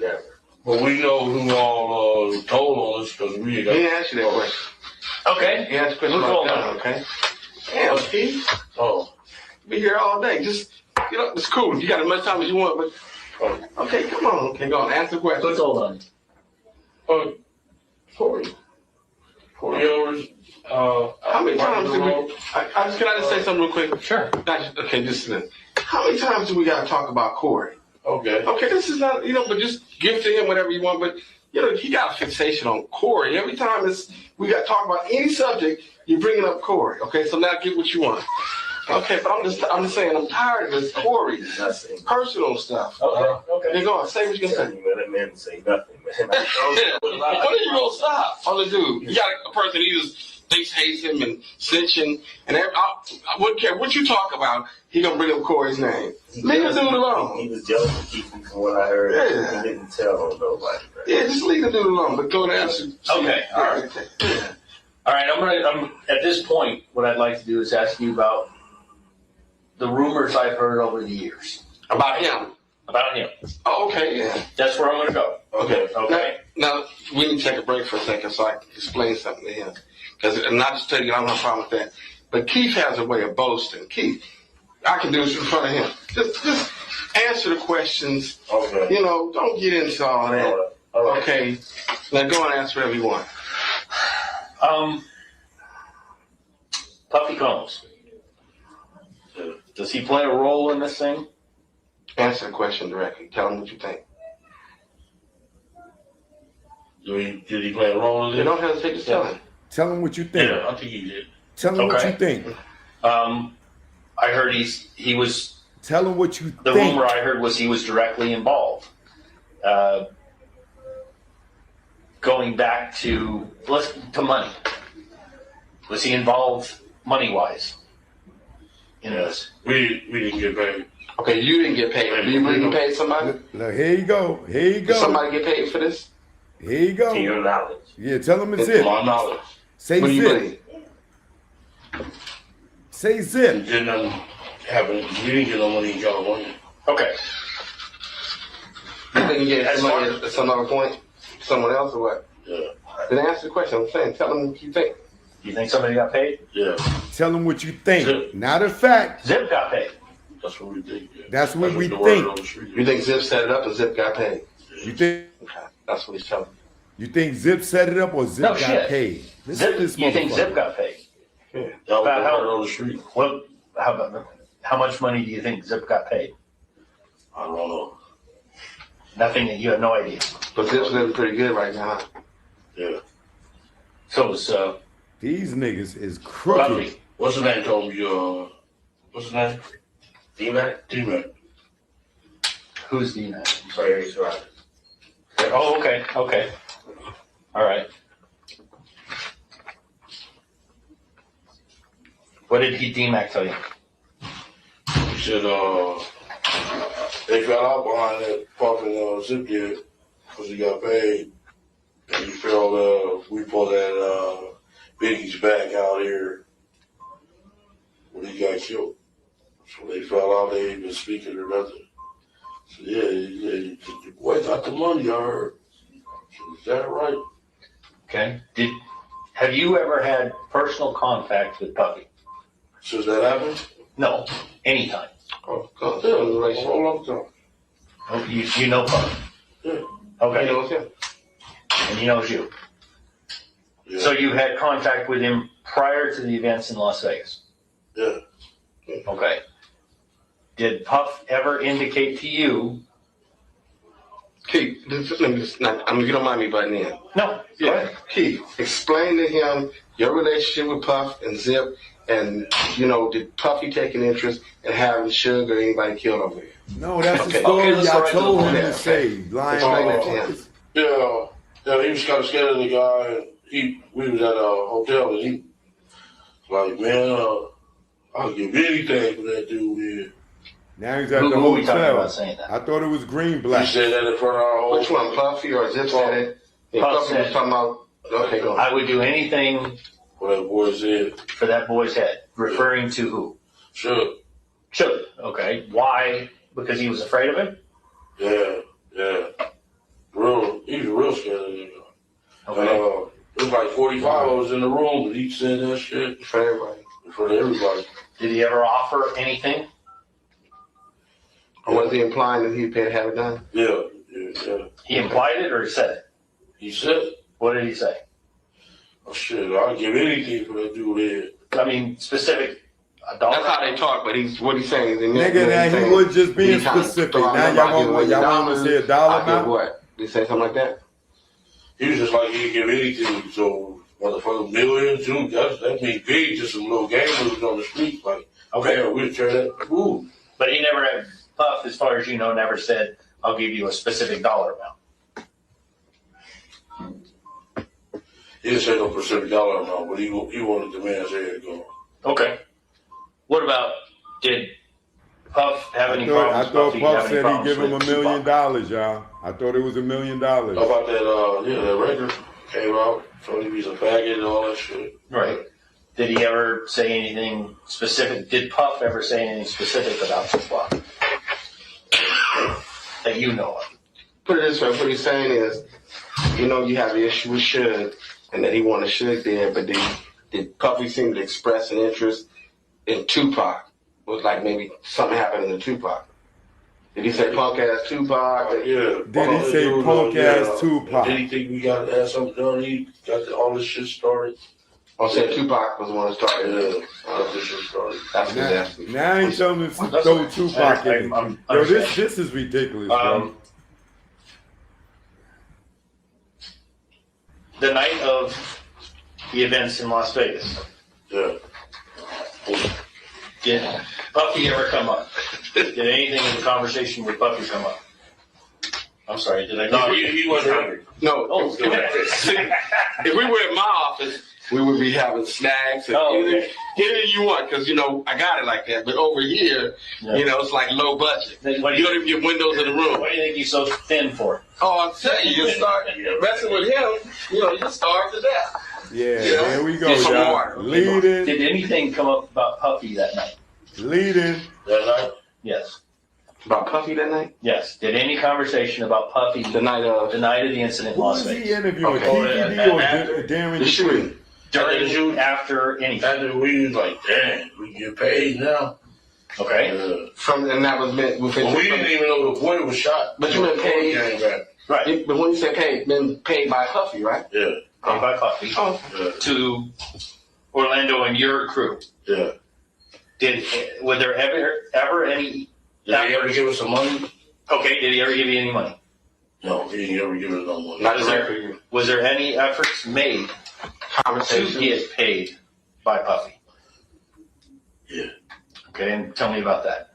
Never. But we know who all told on us because we got. He asked you that question. Okay. He asked a question about gun, okay? Damn, Steve. Oh. Be here all day. Just, it's cool. You got as much time as you want, but okay, come on. Okay, go on. Answer the question. What's hold on? Corey hours. How many times do we? Can I just say something real quick? Sure. Okay, just a minute. How many times do we got to talk about Corey? Okay. Okay, this is not, but just give to him whatever you want. But he got a fixation on Corey. Every time we got to talk about any subject, you're bringing up Corey. Okay, so now get what you want. Okay, but I'm just saying I'm tired of this Corey personal stuff. Okay. Then go on, say what you're gonna say. Man, that man didn't say nothing, man. When are you gonna stop on the dude? You got a person he just thinks hates him and cinching, and I wouldn't care what you talk about. He gonna bring up Corey's name. Leave the dude alone. He was jealous of Keefe from what I heard. Yeah. He didn't tell nobody. Right? Yeah, just leave the dude alone. But go and answer. Okay. All right. All right. I'm at this point. What I'd like to do is ask you about the rumors I've heard over the years about him. About him. Oh, okay, yeah. That's where I'm going to go. Okay. Now, we need to take a break for a second so I can explain something to him. Because, and not just tell you, I don't have a problem with that. But Keefe has a way of boasting. Keefe, I can do this in front of him. Just answer the questions. Okay. Don't get into all that. All right. Okay. Now go and answer whatever you want. Puffy Combs. Does he play a role in this thing? Answer the question directly. Tell him what you think. Did he play a role in You it? don't hesitate to tell him. Tell him what you think. Yeah, I think he did. Tell him what you think. I heard he was. Tell him what you The think. rumor I heard was he was directly involved. Going back to money. Was he involved money-wise in this? We didn't get paid. Okay, you didn't get paid. Do you believe you paid somebody? Look, here you go. Here you go. Did somebody get paid for this? Here you go. To your knowledge. Yeah, tell him it's It's it. my knowledge. Say What do you zip. believe? Say zip. We didn't get no money in California. Okay. You think you get somebody at some other point? Someone else or what? Yeah. Then answer the question. I'm saying, tell them what you think. You think somebody got paid? Yeah. Tell him what you think. Zip. Not a fact. Zip got paid. That's what we think. Yeah. That's what we the word think. on the street. You think Zip set it up and Zip got paid? You think Okay, that's what he's telling me. you think Zip set it up or Zip No got shit. paid? Listen to this You think motherfucker. Zip got paid? Yeah. That was About the how- word on the street. How much money do you think Zip got paid? I don't know. Nothing. You have no idea. But Zip's living pretty good right now. Yeah. So it's These niggas is crooked. Puffy. What's his name told me, what's his name? D-Mac? T-Mac. Who's D-Mac? Barry's right. Oh, okay. Okay. All right. What did D-Mac tell you? He said, they fell out behind that fucking Zip did because he got paid. And he felt, we pulled that, Biggie's back out here when he got killed. So they fell out, they ain't been speaking or nothing. So yeah, the boy got the money, I heard. So is that right? Okay. Have you ever had personal contact with Puffy? Since that happened? No. Anytime. Oh, God. Yeah, For a long time. Oh, you know Puffy. Yeah. Okay. You know him? And he knows you. Yeah. So you had contact with him prior to the events in Las Vegas. Yeah. Okay. did Puff ever indicate to you? Keith, let me just, you don't mind me butting in. No. Yeah, Keith, explain to him your relationship with Puff and Zip, and did Puffy take an interest in having Suge or anybody killed over here? No, that's the story I told him to say. Lying motherfuckers. Yeah, he was kind of scared of the guy. And we was at a hotel, and he was like, man, I'll give anything for that dude here. Now he's at the Who we talking hotel. about saying that? I thought it was Green Black. He said that in front of our whole. Which one, Puffy or Zip said it? Yeah, Puff Puffy was said- talking about. Okay, go on. I would do anything For that boy's head. for that boy's head. Referring to who? Sure. Suge. Okay. Why? Because he was afraid of him? Yeah. He was real scared of that guy. Okay. It was like 45 of us in the room, but he said that shit For everybody. for everybody. Did he ever offer anything? Or was he implying that he paid to have it done? Yeah. He implied it or he said it? He said it. What did he say? Oh shit, I'll give anything for that dude there. I mean, specific. A dollar. That's how they talk, but what he's saying is Nigga, that he was just being specific. Now y'all want to say a dollar amount? What? Did he say something like that? He was just like, he'd give anything, so motherfucker, millions, too. That means big to some little gamblers on the street. Like, okay, we'll turn that. Ooh. But he never had, Puff, as far as you know, never said, I'll give you a specific dollar amount. He didn't say no specific dollar amount, but he wanted the man's head gone. Okay. What about, did Puff have any I problems? thought Puffy Puff have any said he'd problems give him with $1 million, Tupac? y'all. I thought it was $1 million. How about that, that record came out, told him he's a faggot and all that shit. Right. Did he ever say anything specific? Did Puff ever say anything specific about Tupac? That you know of? Put it this way, what he's saying is, you have the issue with Suge, and that he wanted Suge there, but did Puffy seem to express an interest in Tupac? Was like maybe something happened in the Tupac. Did he say punk ass Tupac? Yeah. Did he say punk ass Tupac? Did he think we got to have something done? He got all this shit started. I'll say Tupac was the one that started. Yeah, got this shit started. That's what that's. Now he's telling us to throw Tupac in. Yo, this is ridiculous, bro. The night of the events in Las Vegas. Yeah. Did Puffy ever come up? Did anything in the conversation with Puffy come up? I'm sorry, did I? No, he wasn't hungry. No. Oh, go ahead. If we were in my office, we would be having snacks and anything you want, because I got it like that. But over here, it's like low budget. You don't even get windows in the room. Why do you think he's so thin for? Oh, I'm telling you, you start messing with him, you starve to death. Yeah, here we go, Get some y'all. water. Leading. Did anything come up about Puffy that night? Leading. That night? Yes. About Puffy that night? Yes. Did any conversation about Puffy the night of the incident in Who Las is Vegas? he interviewing? Okay. TPD or Darren the shooting? During, after anything? After we was like, damn, we get paid now. Okay. And that was meant with Well, we didn't even know the boy was shot. But you meant paid. Right. But when you say paid, been paid by Puffy, right? Yeah. Paid by Puffy. To Orlando and your crew. Yeah. Were there ever any? Did he ever give us some money? Okay. Did he ever give you any money? No, he didn't ever give us no money. Was there any efforts made to get paid by Puffy? Yeah. Okay, and tell me about that.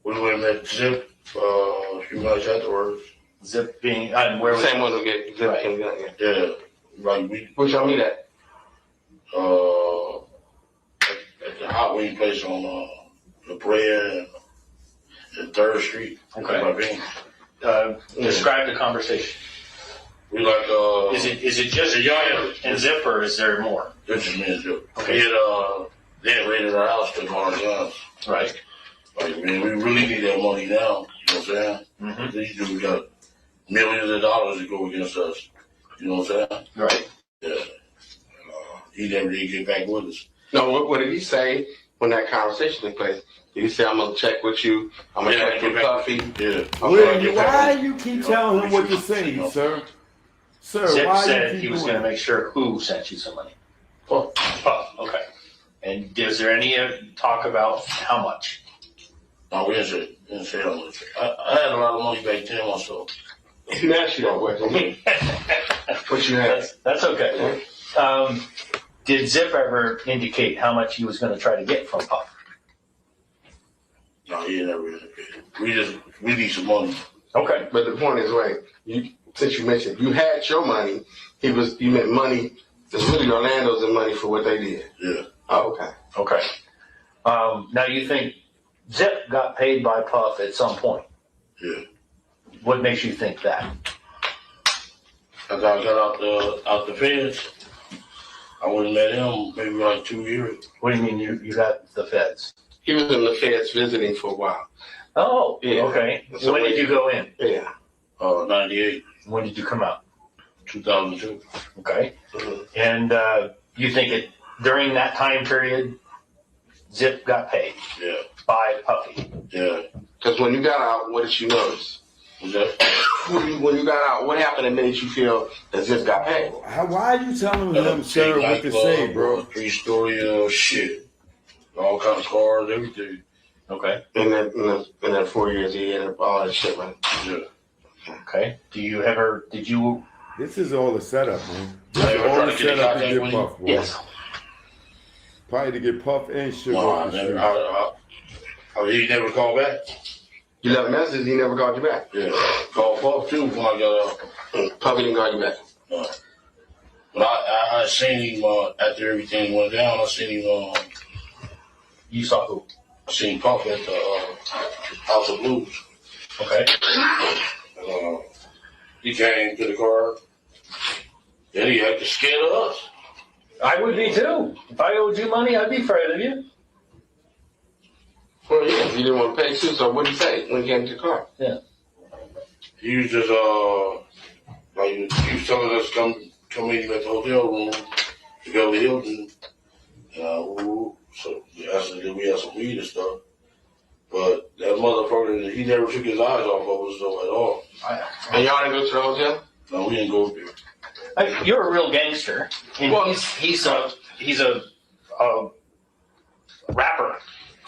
We went and met Zip a few months afterwards. Zip being, and where was Same one who get Zip came down, Yeah. Like we. Where'd y'all meet at? At the hot wing place on La Brea and 3rd Street. Okay. Describe the conversation. We like Is it just you and Zip, or is there more? It's just me and Zip. Okay. They had raided our house, took all our guns. Right. Like, man, we really need that money now. You know what I'm saying? Mm-hmm. These dudes got millions of dollars to go against us. You know what I'm saying? Right. Yeah. He never did get back with us. No, what did he say when that conversation took place? Did he say, I'm going to check with you, I'm going to check with Puffy? Yeah. Why you keep telling him what to say, sir? Sir, Zip why said you he keep was doing going to it? make sure who sent you some money. Puff. Okay. And is there any talk about how much? No, we didn't say how much. I had a lot of money back then myself. He asked you that question. What you had? That's okay. Did Zip ever indicate how much he was going to try to get from Puff? No, he never indicated. We need some money. Okay. But the point is, wait, since you mentioned you had your money, you meant money. It's really Orlando's and money for what they did. Yeah. Oh, okay. Okay. Now you think Zip got paid by Puff at some point? Yeah. What makes you think that? As I got out the feds, I would have met him maybe like 2 years. What do you mean you got the feds? He was in the feds visiting for a while. Oh, yeah. Okay. So when did you go in? Yeah. 98. When did you come out? 2002. Okay. Mm-hmm. And you think during that time period, Zip got paid? Yeah. By Puffy? Yeah. Because when you got out, what did you notice? When you got out, what happened that made you feel that Zip got paid? Why are you telling them, sir, what to say, bro? 3-story shit. All kind of cars, everything. Okay. In that 4 years, he had all that shit, right? Yeah. Okay. Did you? This is all a setup, man. This I is ever all tried a to get in setup to contact get with you? Puff, bro. Yes. Probably to get Puff and Sugar No, off the street. he never called back. You left a message, he never called you back. Yeah. Called Puff too when I got out. Puffy didn't call you back. No. But I seen him after everything went down. I seen him. You saw who? I seen Puff at the House of Blues. Okay. He came to the car. Then he acted scared of us. I would be too. If I owed you money, I'd be afraid of you. Well, yeah, you didn't want to pay too, so what did he say when he came to the car? Yeah. He was just like he was telling us to come meet him at the hotel room to go to Hilton. So he asked us if we had some weed and stuff. But that motherfucker, he never took his eyes off of us though at all. And y'all didn't go to the hotel? No, we didn't go there. You're a real gangster, and Well, he's a rapper.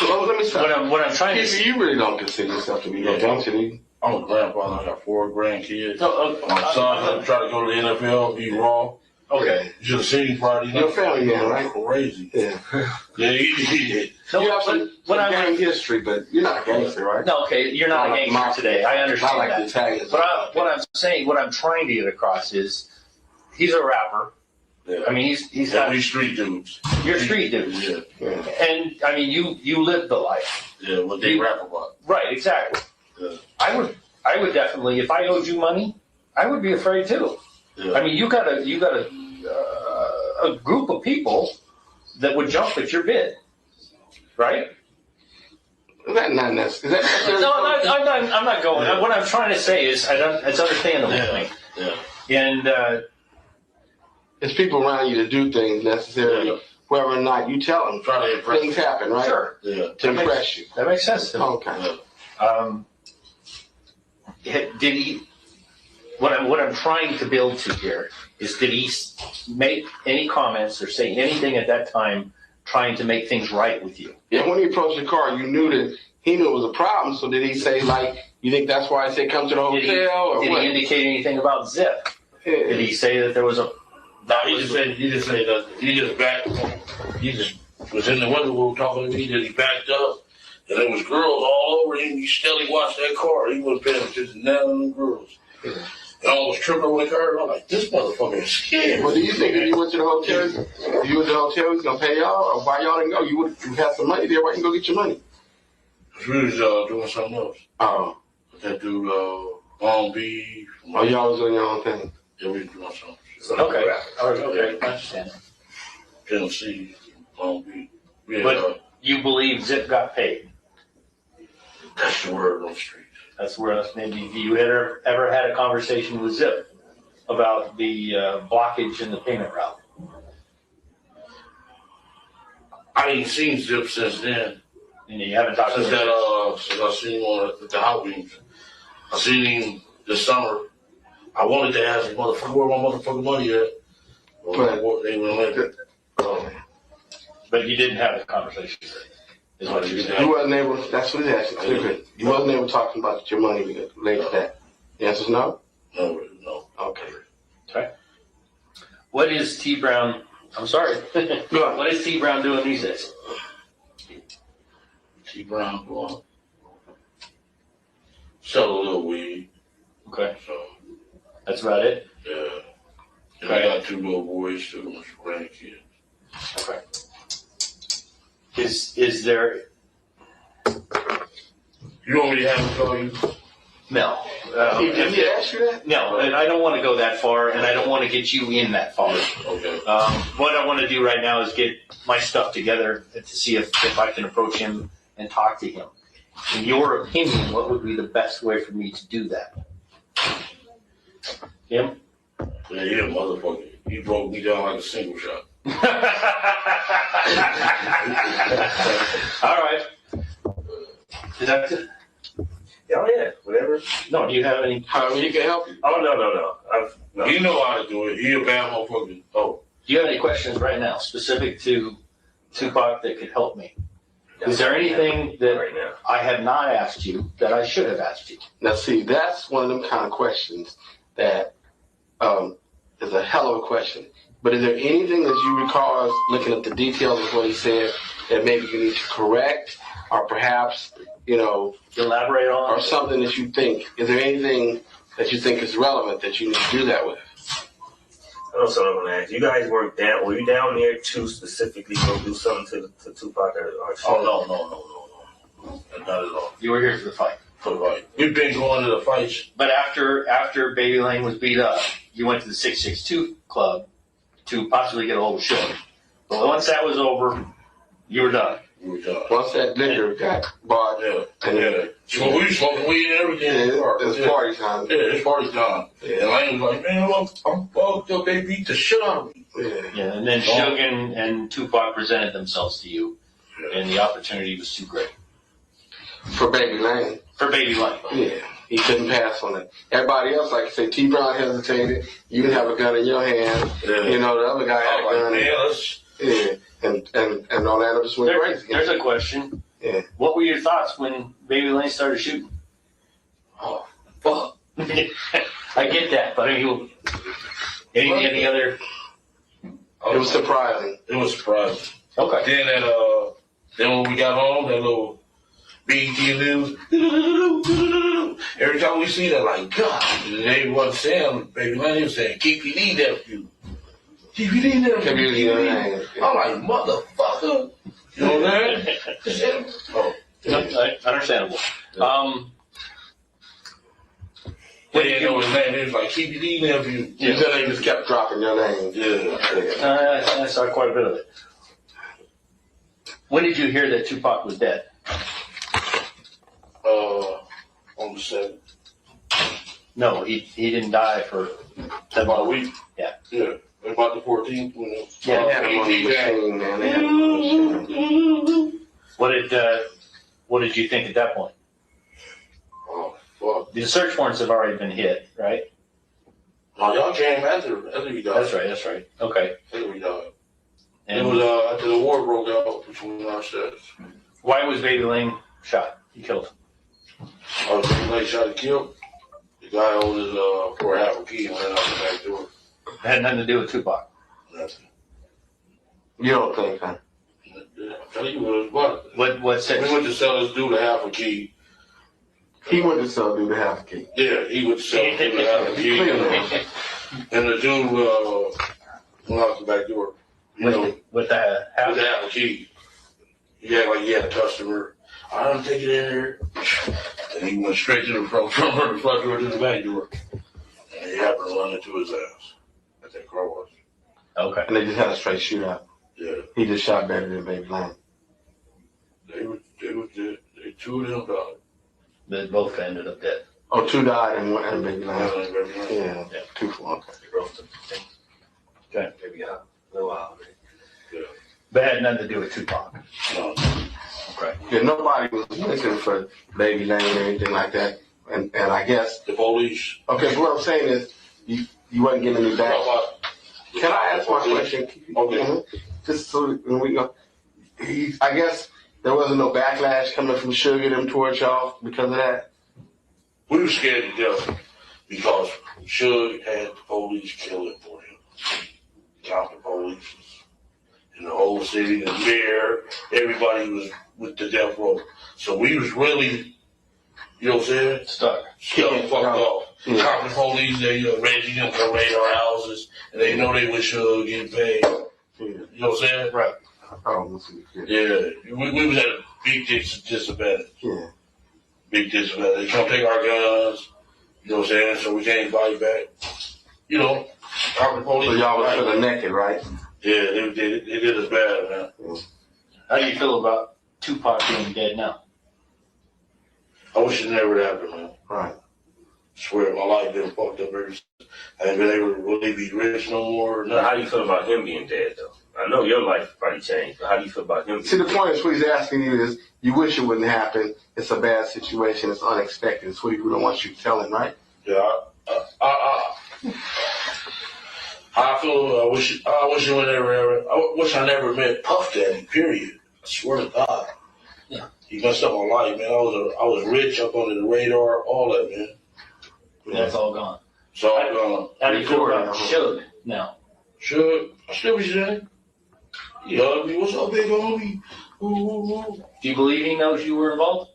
Well, let me stop. What I'm trying to say, You really don't consider yourself to be a gangster, do you? I'm a grandfather. I got 4 grandkids. No, My son tried to go to the NFL, be raw. Okay. You should have seen him Friday night. You're a family man, right? Crazy. Yeah. Yeah, he did. No, you have some gang history, but you're not a gangster, right? No, okay, you're not a gangster today. I understand not like that. the Italians. But what I'm trying to get across is, he's a rapper. Yeah. I mean, he's Yeah, got. we street dudes. You're street dudes. Yeah. And I mean, you live the life. Yeah, what they rap about. Right, exactly. Yeah. I would definitely, if I owed you money, I would be afraid too. Yeah. I mean, you got a group of people that would jump at your bid, right? Is that not necessary? No, I'm not going. What I'm trying to say is, it's understandable to me. Yeah. And It's people around you to do things necessarily, whether or not you tell them. Try to impress Things happen, right? Sure. Yeah. To impress you. That makes sense to me. Okay. Did he? What I'm trying to build to here is, did he make any comments or say anything at that time trying to make things right with you? Yeah, when he approached the car, you knew that he knew it was a problem. So did he say, like, you think that's why I said come to the hotel? Or Did what? he indicate anything about Zip? Did he say that there was a? No, he just said that he just backed. He just was in the window room talking to me. That he backed up, and there was girls all over him. He steadily watched that car. He wasn't paying attention to none of them girls. And I almost tripped over the car. I'm like, this motherfucker is scared. Well, do you think if you went to the hotel, he's gonna pay y'all, or why y'all didn't go? You would have some money there. Why you go get your money? We was doing something else. Oh. That dude, Long Beach. Oh, y'all was on your own thing. Yeah, we was doing something. Okay. Okay. I understand. Tennessee, Long Beach. Yeah, But you believe Zip got paid? That's the word on the street. That's where maybe you ever had a conversation with Zip about the blockage in the payment route? I ain't seen Zip since then. And you haven't talked since to him? that, since I seen him at the Hot Wings. I seen him this summer. I wanted to ask him, motherfucker, where my motherfucking money at? Well, they wouldn't let it. But you didn't have a conversation. is what you're saying. You wasn't able, that's what it actually clear. You wasn't able to talk about your money related to that. The answer is no? No. Okay. Okay. What is T Brown? I'm sorry. What is T Brown doing these days? T Brown, well, sell a little weed. Okay. So that's about it. Yeah. And I got 2 little boys too, grandkids. Okay. Is there? You want me to have him call you? No. Did he ask you that? No, and I don't want to go that far, and I don't want to get you in that far. Okay. What I want to do right now is get my stuff together to see if I can approach him and talk to him. In your opinion, what would be the best way for me to do that? Him? Yeah, he a motherfucker. He broke me down like a single shot. All right. Is that it? Oh yeah, whatever. No, do you have any? He can help you. Oh no. No. He know how to do it. He a bad motherfucker. Oh. Do you have any questions right now specific to Tupac that could help me? Is there anything that right now I have not asked you that I should have asked you? Now see, that's one of them kind of questions that is a hell of a question. But is there anything that you recall as looking at the details of what he said that maybe you need to correct, or perhaps, elaborate on, or something that you think? Is there anything that you think is relevant that you need to do that with? Also, I'm gonna ask you guys were you down there to specifically go do something to Tupac or Oh no. Not at all. You were here for the fight. For the fight. We've been going to the fights. But after Baby Lane was beat up, you went to the 662 club to possibly get a hold of Sugar. But once that was over, you were done. Once that liquor got bought, So we smoking weed and everything. It's party time. Yeah, it's party time. Yeah. And Lane was like, man, I'm fucked up. They beat the shit out of me. Yeah, and then Suge and Tupac presented themselves to you, and the opportunity was too great. For Baby Lane. For Baby Lane. Yeah, he couldn't pass on it. Everybody else, like I say, T Brown hesitated. You didn't have a gun in your hand. Yeah. The other guy had a gun. Man, and Orlando just went crazy. There's a question. Yeah. What were your thoughts when Baby Lane started shooting? Oh, fuck. I get that, but any other? It was surprising. It was surprising. Okay. Then when we got home, that little BET news. Every time we see that, like, God, they wasn't saying Baby Lane, he was saying, KPD nephew. KPD nephew. I'm like, motherfucker. You know what I'm saying? Understandable. They didn't know his name. He was like, KPD nephew. Yeah. They just kept dropping your name. Yeah. I saw quite a bit of it. When did you hear that Tupac was dead? On the 7th. No, he didn't die for about a week. Yeah. Yeah. About the 14th. What did you think at that point? Oh, fuck. The search warrants have already been hit, right? No, y'all came after he died. That's right. Okay. After he died. And it was after the war broke out between our sets. Why was Baby Lane shot? He killed. Baby Lane shot and killed. The guy owed his for half a key and ran out the back door. It had nothing to do with Tupac. Nothing. You don't think, huh? I'm telling you what it was. What said? We went to sell this dude a half a key. He went to sell dude a half a key. Yeah, he went to sell this dude a half a key. And the dude went out the back door. With the half a key. He acted like he had a customer. I don't take it in there. And he went straight to the front door to the back door. And he happened to run into his ass at that car wash. Okay. And they just had a straight shootout. Yeah. He just shot better than Baby Lane. They were dead. They 2 of them died. They both ended up dead. Oh, 2 died and 1 Baby Lane. Yeah. 2 for 1. Okay. Maybe a little while. Yeah. But it had nothing to do with Tupac. No. Okay. Yeah, nobody was looking for Baby Lane or anything like that. And I guess the police. Okay, so what I'm saying is you wasn't giving me back. Can I ask one question? Okay. Just so when we go, I guess There wasn't no backlash coming from Sugar them towards y'all because of that? We were scared to death because Suge had the police killing for him. County police in the whole city, the mayor, everybody was with the death row. So we was really, you know what I'm saying? Stuck fucked off. Yeah. County police, they Reggie them come raid our houses and they know they was Suge getting paid. You know what I'm saying? Right. Oh, yeah. We was at a big disadvantage. Yeah. Big disadvantage. They come take our guns, you know what I'm saying? So we can't fight back. You know, county police. So y'all was feeling naked, right? Yeah, they did us bad, man. How do you feel about Tupac being dead now? I wish it never happened, man. Right. Swear my life been fucked up ever since. I ain't been able to really be rich no more. Now, how do you feel about him being dead, though? I know your life probably changed, but how do you feel about him? See, the point is what he's asking you is, you wish it wouldn't happen. It's a bad situation. It's unexpected. It's what he don't want you to tell him, right? Yeah, I feel. I wish it would never. I wish I never met Puff Daddy. Period. I swear to God. Yeah. He messed up my life, man. I was rich, up under the radar, all that, man. That's all gone. It's all gone. How do you feel about Suge now? Suge, I still be saying. He hugged me. What's up, big homie? Ooh. Do you believe he knows you were involved?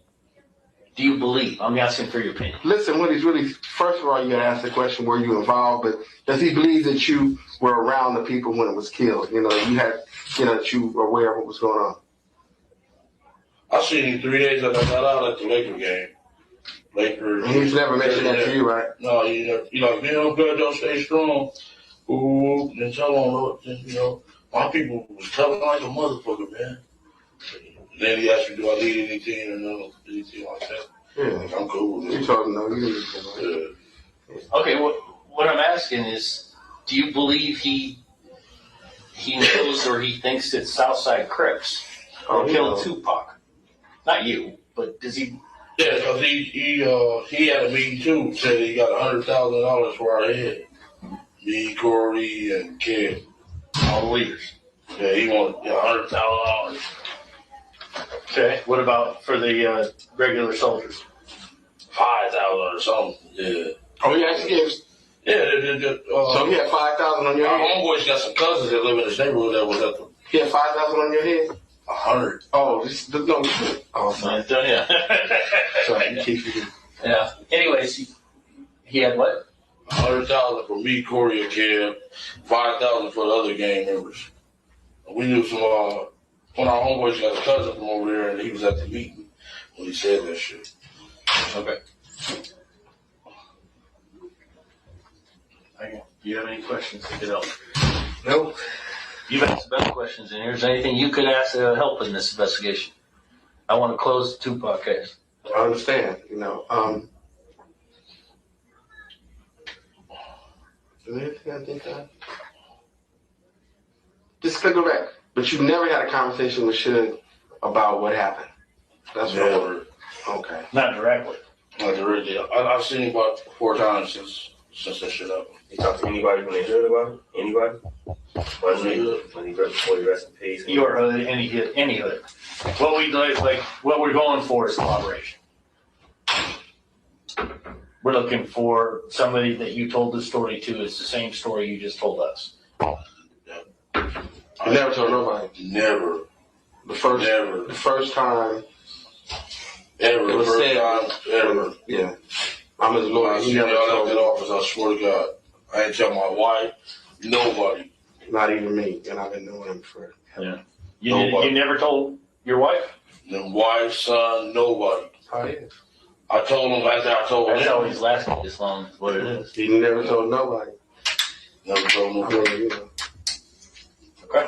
Do you believe? I'm asking for your opinion. Listen, what he's really, first of all, you gotta ask the question, were you involved? But does he believe that you were around the people when it was killed? You know, that you were aware of what was going on? I seen him 3 days after I got out at the Laker game. Lakers. And he's never mentioned that to you, right? No, he like, man, I'm good, don't stay strong. Ooh, then tell him, you know, my people was telling like a motherfucker, man. Then he asked me, do I need anything or no, anything like that? Yeah. Like, I'm cool. You told him no, you didn't need anything, right? Okay, what I'm asking is, do you believe he knows or he thinks that Southside Crips killed Tupac? Not you, but does he? Yeah, because he had a meeting too. Said he got $100,000 for our head. Me, Corey, and Kev. All the leaders. Yeah, he wanted $100,000. Okay. What about for the regular soldiers? $5,000 or something. Yeah. Oh, he actually gave. Yeah. So he had 5,000 on your Our head. homeboys got some cousins that live in this neighborhood that was at the. He had 5,000 on your head. 100. Oh, no. Oh, sorry. Yeah. Sorry, Keefe. Yeah. Anyways, he had what? $100,000 for me, Corey, and Kev. $5,000 for the other gang members. We knew some. One of our homeboys got a cousin from over there, and he was at the meeting when he said that shit. Okay. Do you have any questions to get out? Nope. You've asked the best questions in here. Is there anything you could ask to help in this investigation? I want to close the Tupac case. I understand, you know. Is there anything I think of? Just to go back. But you never had a conversation with Suge about what happened. That's Never. Okay. Not directly. Not directly. I've seen him about 4 times since that shit happened. You talk to anybody when they heard about it? Anybody? When he before he rest in peace. Your any of it. What we like, what we're going for is collaboration. We're looking for somebody that you told the story to is the same story you just told us. I never told nobody. Never. The first time ever. It was First said, time ever. Yeah. I'm his lawyer. He never left that office, I swear to God. I ain't tell my wife, nobody. Not even me, and I've been knowing him for. Yeah. You never told your wife? The wife, son, nobody. How it is. I told him after I told him. That's how he's lasted this long, is what it is. He never told nobody. Never told nobody. I mean, you know. Okay.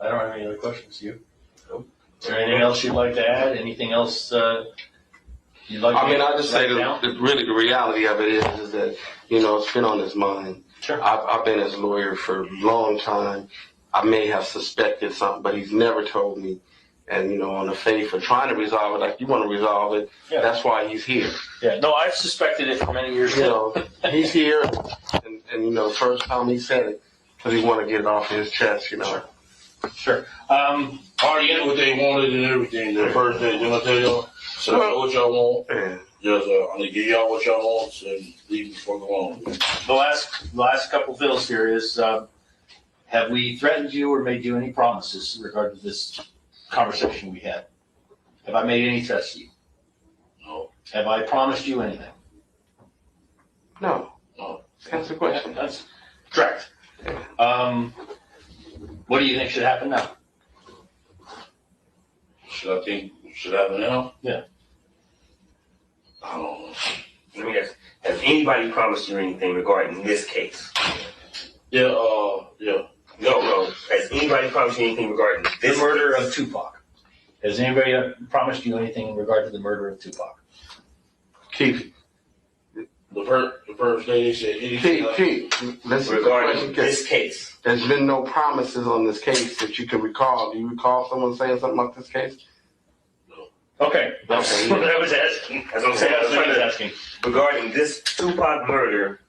I don't have any other questions. You? Nope. Is there anything else you'd like to add? Anything else you'd like to I mean, I just say down? the reality of it is that, you know, it's been on his mind. Sure. I've been his lawyer for a long time. I may have suspected something, but he's never told me. And, you know, on the faith of trying to resolve it, like you want to resolve it, Yeah. That's why he's here. Yeah, no, I've suspected it for many years You now. know, he's here, and you know, first time he said it, because he want to get it off his chest, you know. Sure. Sure. Already get what they wanted and everything the first day. Didn't I tell y'all? So I know what y'all want. Yeah. Just I'm gonna give y'all what y'all want and leave the fuck alone. The last couple bills here is, have we threatened you or made you any promises in regard to this conversation we had? Have I made any threats to you? No. Have I promised you anything? No. No. Answer the question. That's correct. What do you think should happen now? Should happen now? Yeah. I don't know. Let me ask, has anybody promised you anything regarding this case? Yeah, yeah. No. Has anybody promised you anything regarding this The murder of Tupac. Has anybody promised you anything in regard to the murder of Tupac? Keefe. The first day they said anything. Keefe. Listen regarding this case? There's been no promises on this case that you can recall. Do you recall someone saying something about this case? Okay. That's what I was asking. That's what I'm saying. That's what I was asking. Regarding this Tupac murder,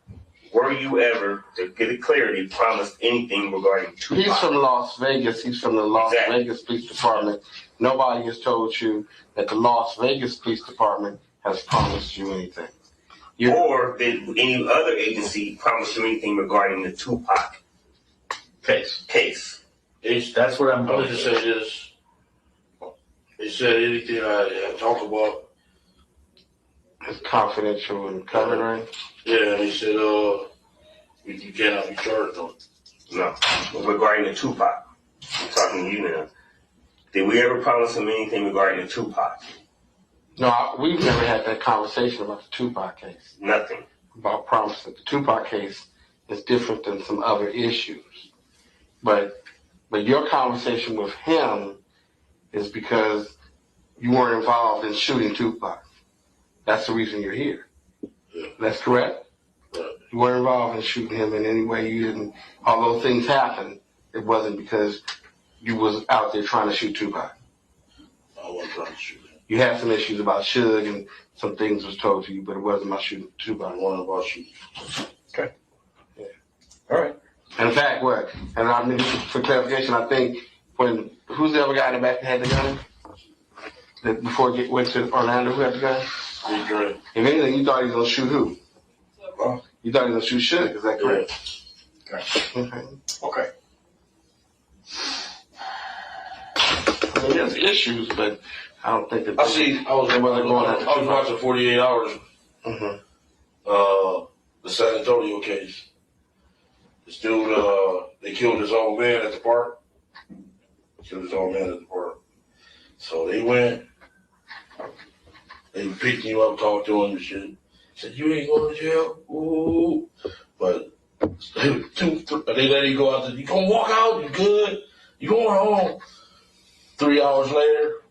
were you ever, to get it clarity, promised anything regarding Tupac? He's from Las Vegas. He's from the Las Vegas Police Department. Nobody has told you that the Las Vegas Police Department has promised you anything. Or did any other agency promise you anything regarding the Tupac case? That's what I'm going going to to say this. They said anything I talk about. It's confidential and covered, right? Yeah, and they said, you cannot be charged on it. No. Regarding the Tupac. I'm talking to you now. Did we ever promise him anything regarding the Tupac? No, we've never had that conversation about the Tupac case. Nothing. About promising. The Tupac case is different than some other issues. But your conversation with him is because you weren't involved in shooting Tupac. That's the reason you're here. Yeah. That's correct? Right. You weren't involved in shooting him in any way. You didn't, although things happened, it wasn't because you was out there trying to shoot Tupac. I wasn't trying to shoot him. You had some issues about Suge and some things was told to you, but it wasn't about shooting Tupac. It wasn't about shooting. Okay. Yeah. All right. In fact, what? And I mean, for clarification, I think who's the other guy in the back that had the gun? That before he went to Orlando, who had the gun? If anything, you thought he was going to shoot who? Huh? You thought he was going to shoot Suge, is that correct? Okay. Okay. I mean, there's issues, but I don't think that I was watching 48 Hours. Mm-hmm. The San Antonio case. This dude, they killed his old man at the park. So they went. They picked him up, talked to him and shit. Said, "You ain't going to jail." Ooh. But they let him go out there. You gonna walk out? You good? You going home? 3 hours later.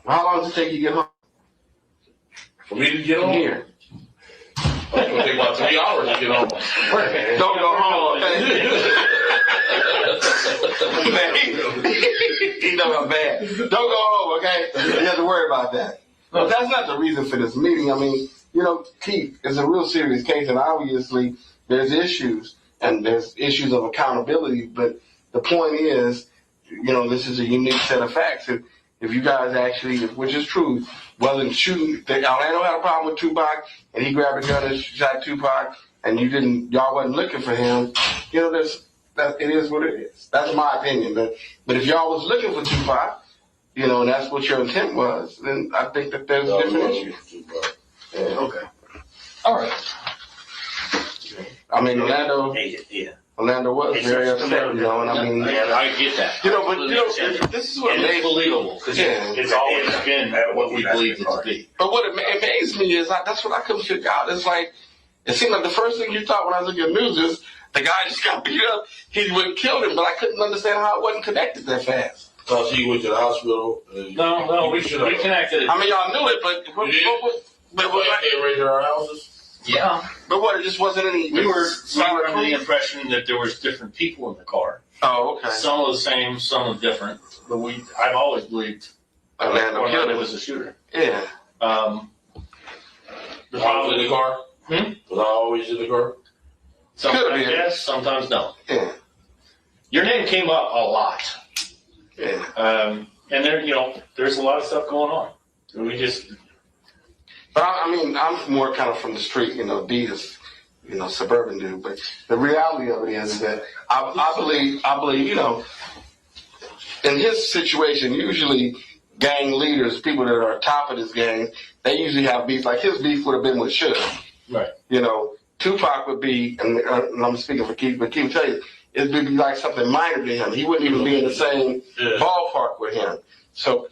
How long does it take you to get home? For me to get home? Here. It's gonna take about 3 hours to get home. Don't go home, okay? Man, he know I'm bad. Don't go home, okay? You have to worry about that. But that's not the reason for this meeting. I mean, Keefe, it's a real serious case, and obviously there's issues, and there's issues of accountability, but the point is, this is a unique set of facts. If you guys actually, which is true, wasn't shooting, Orlando had a problem with Tupac, and he grabbed a gun and shot Tupac, and y'all wasn't looking for him, it is what it is. That's my opinion. But if y'all was looking for Tupac, and that's what your intent was, then I think that there's a different issue. Yeah. Okay. All right. I mean, Orlando was very upset, and I mean, I get that. But this is what it's believable because it's always been what we believed it to be. But what amazed me is that's what I couldn't figure out. It's like it seemed like the first thing you thought when I was looking at the news is the guy just got beat up. He went and killed him, but I couldn't understand how it wasn't connected that fast. Because he went to the hospital. No, we connected it. I mean, y'all knew it, but they raided our houses. Yeah. But what? It just wasn't any. We were under the impression that there was different people in the car. Oh, okay. Some of the same, some of different. But I've always believed Orlando was a shooter. Yeah. The problem in the car? Was I always in the car? Sometimes yes, sometimes no. Yeah. Your name came up a lot. Yeah. And there, there's a lot of stuff going on. We just. But I mean, I'm more kind of from the street, D is, suburban dude. But the reality of it is that I believe, in his situation, usually gang leaders, people that are top of this gang, they usually have beef. Like his beef would have been with Suge. Right. Tupac would be, and I'm speaking for Keefe, but Keefe tell you, it would be like something minor to him. He wouldn't even be in the same ballpark with him. So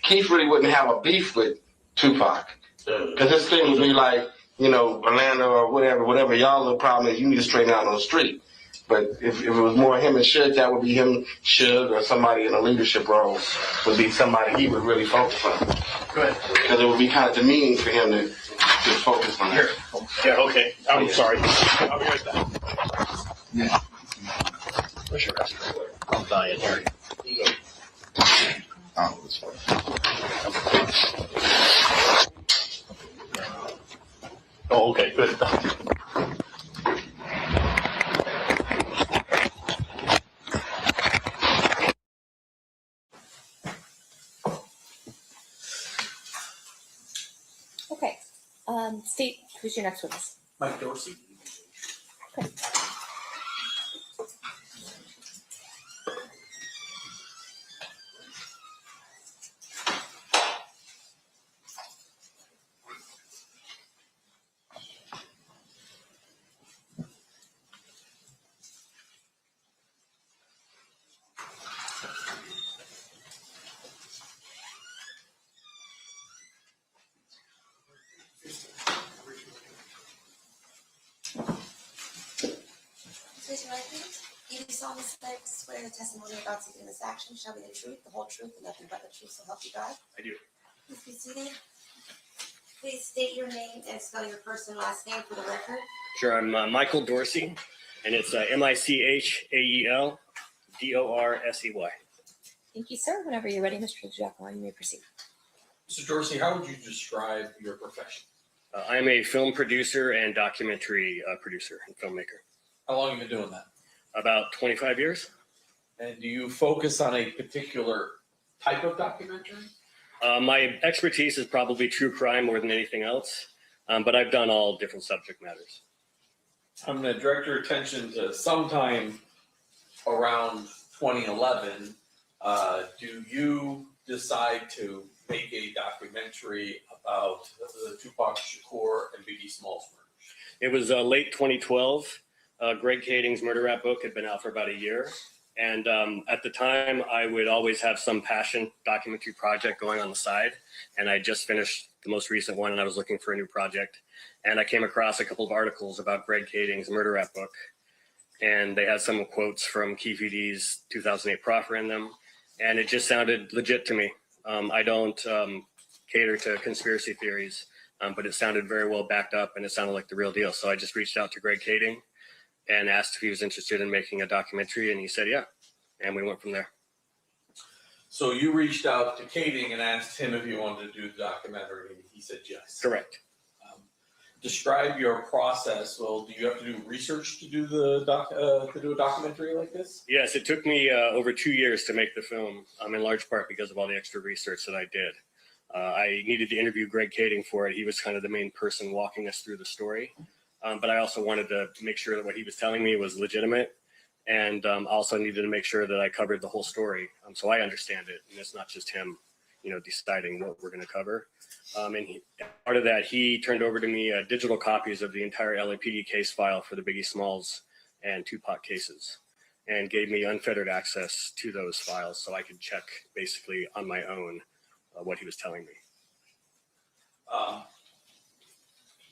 Keefe really wouldn't have a beef with Tupac. Because his thing would be like, Orlando or whatever y'all little problem is, you need to straighten out on the street. But if it was more him and Suge, that would be him, Suge, or somebody in a leadership role would be somebody he would really focus on. Good. Because it would be kind of demeaning for him to focus on that. Yeah, okay. I'm sorry. I'll be right back. Yeah. Where's your restroom? I'm dying here. Oh, this way. Oh, okay, good. Okay, state who's your next witness. Mike Dorsey. Okay. Please your right hand. You do solemnly swear the testimony you're about to give in this action shall be the truth, the whole truth, and nothing but the truth, so help you God. I do. Please be seated. Please state your name and spell your first and last name for the record. Sure, I'm Michael Dorsey, and it's MICHAEL Thank you, sir. Whenever you're ready, Mr. Giacomo, you may proceed. Mr. Dorsey, how would you describe your profession? I am a film producer and documentary producer and filmmaker. How long have you been doing that? About 25 years. And do you focus on a particular type of documentary? My expertise is probably true crime more than anything else, but I've done all different subject matters. I'm going to direct your attention to sometime around 2011. Do you decide to make a documentary about the Tupac Shakur and Biggie Smalls murders? It was late 2012. Greg Kading's murder rap book had been out for about a year. And at the time, I would always have some passion documentary project going on the side. And I just finished the most recent one, and I was looking for a new project. And I came across a couple of articles about Greg Kading's murder rap book. And they had some quotes from Keefe's 2008 proffer in them. And it just sounded legit to me. I don't cater to conspiracy theories, but it sounded very well backed up, and it sounded like the real deal. So I just reached out to Greg Kading and asked if he was interested in making a documentary, and he said, yeah. And we went from there. So you reached out to Kading and asked him if he wanted to do the documentary, and he said yes. Correct. Describe your process. Well, do you have to do research to do a documentary like this? Yes, it took me over 2 years to make the film, in large part because of all the extra research that I did. I needed to interview Greg Kading for it. He was kind of the main person walking us through the story. But I also wanted to make sure that what he was telling me was legitimate, and also needed to make sure that I covered the whole story, so I understand it, and it's not just him, deciding what we're going to cover. And part of that, he turned over to me digital copies of the entire LAPD case file for the Biggie Smalls and Tupac cases, and gave me unfettered access to those files, so I could check basically on my own what he was telling me.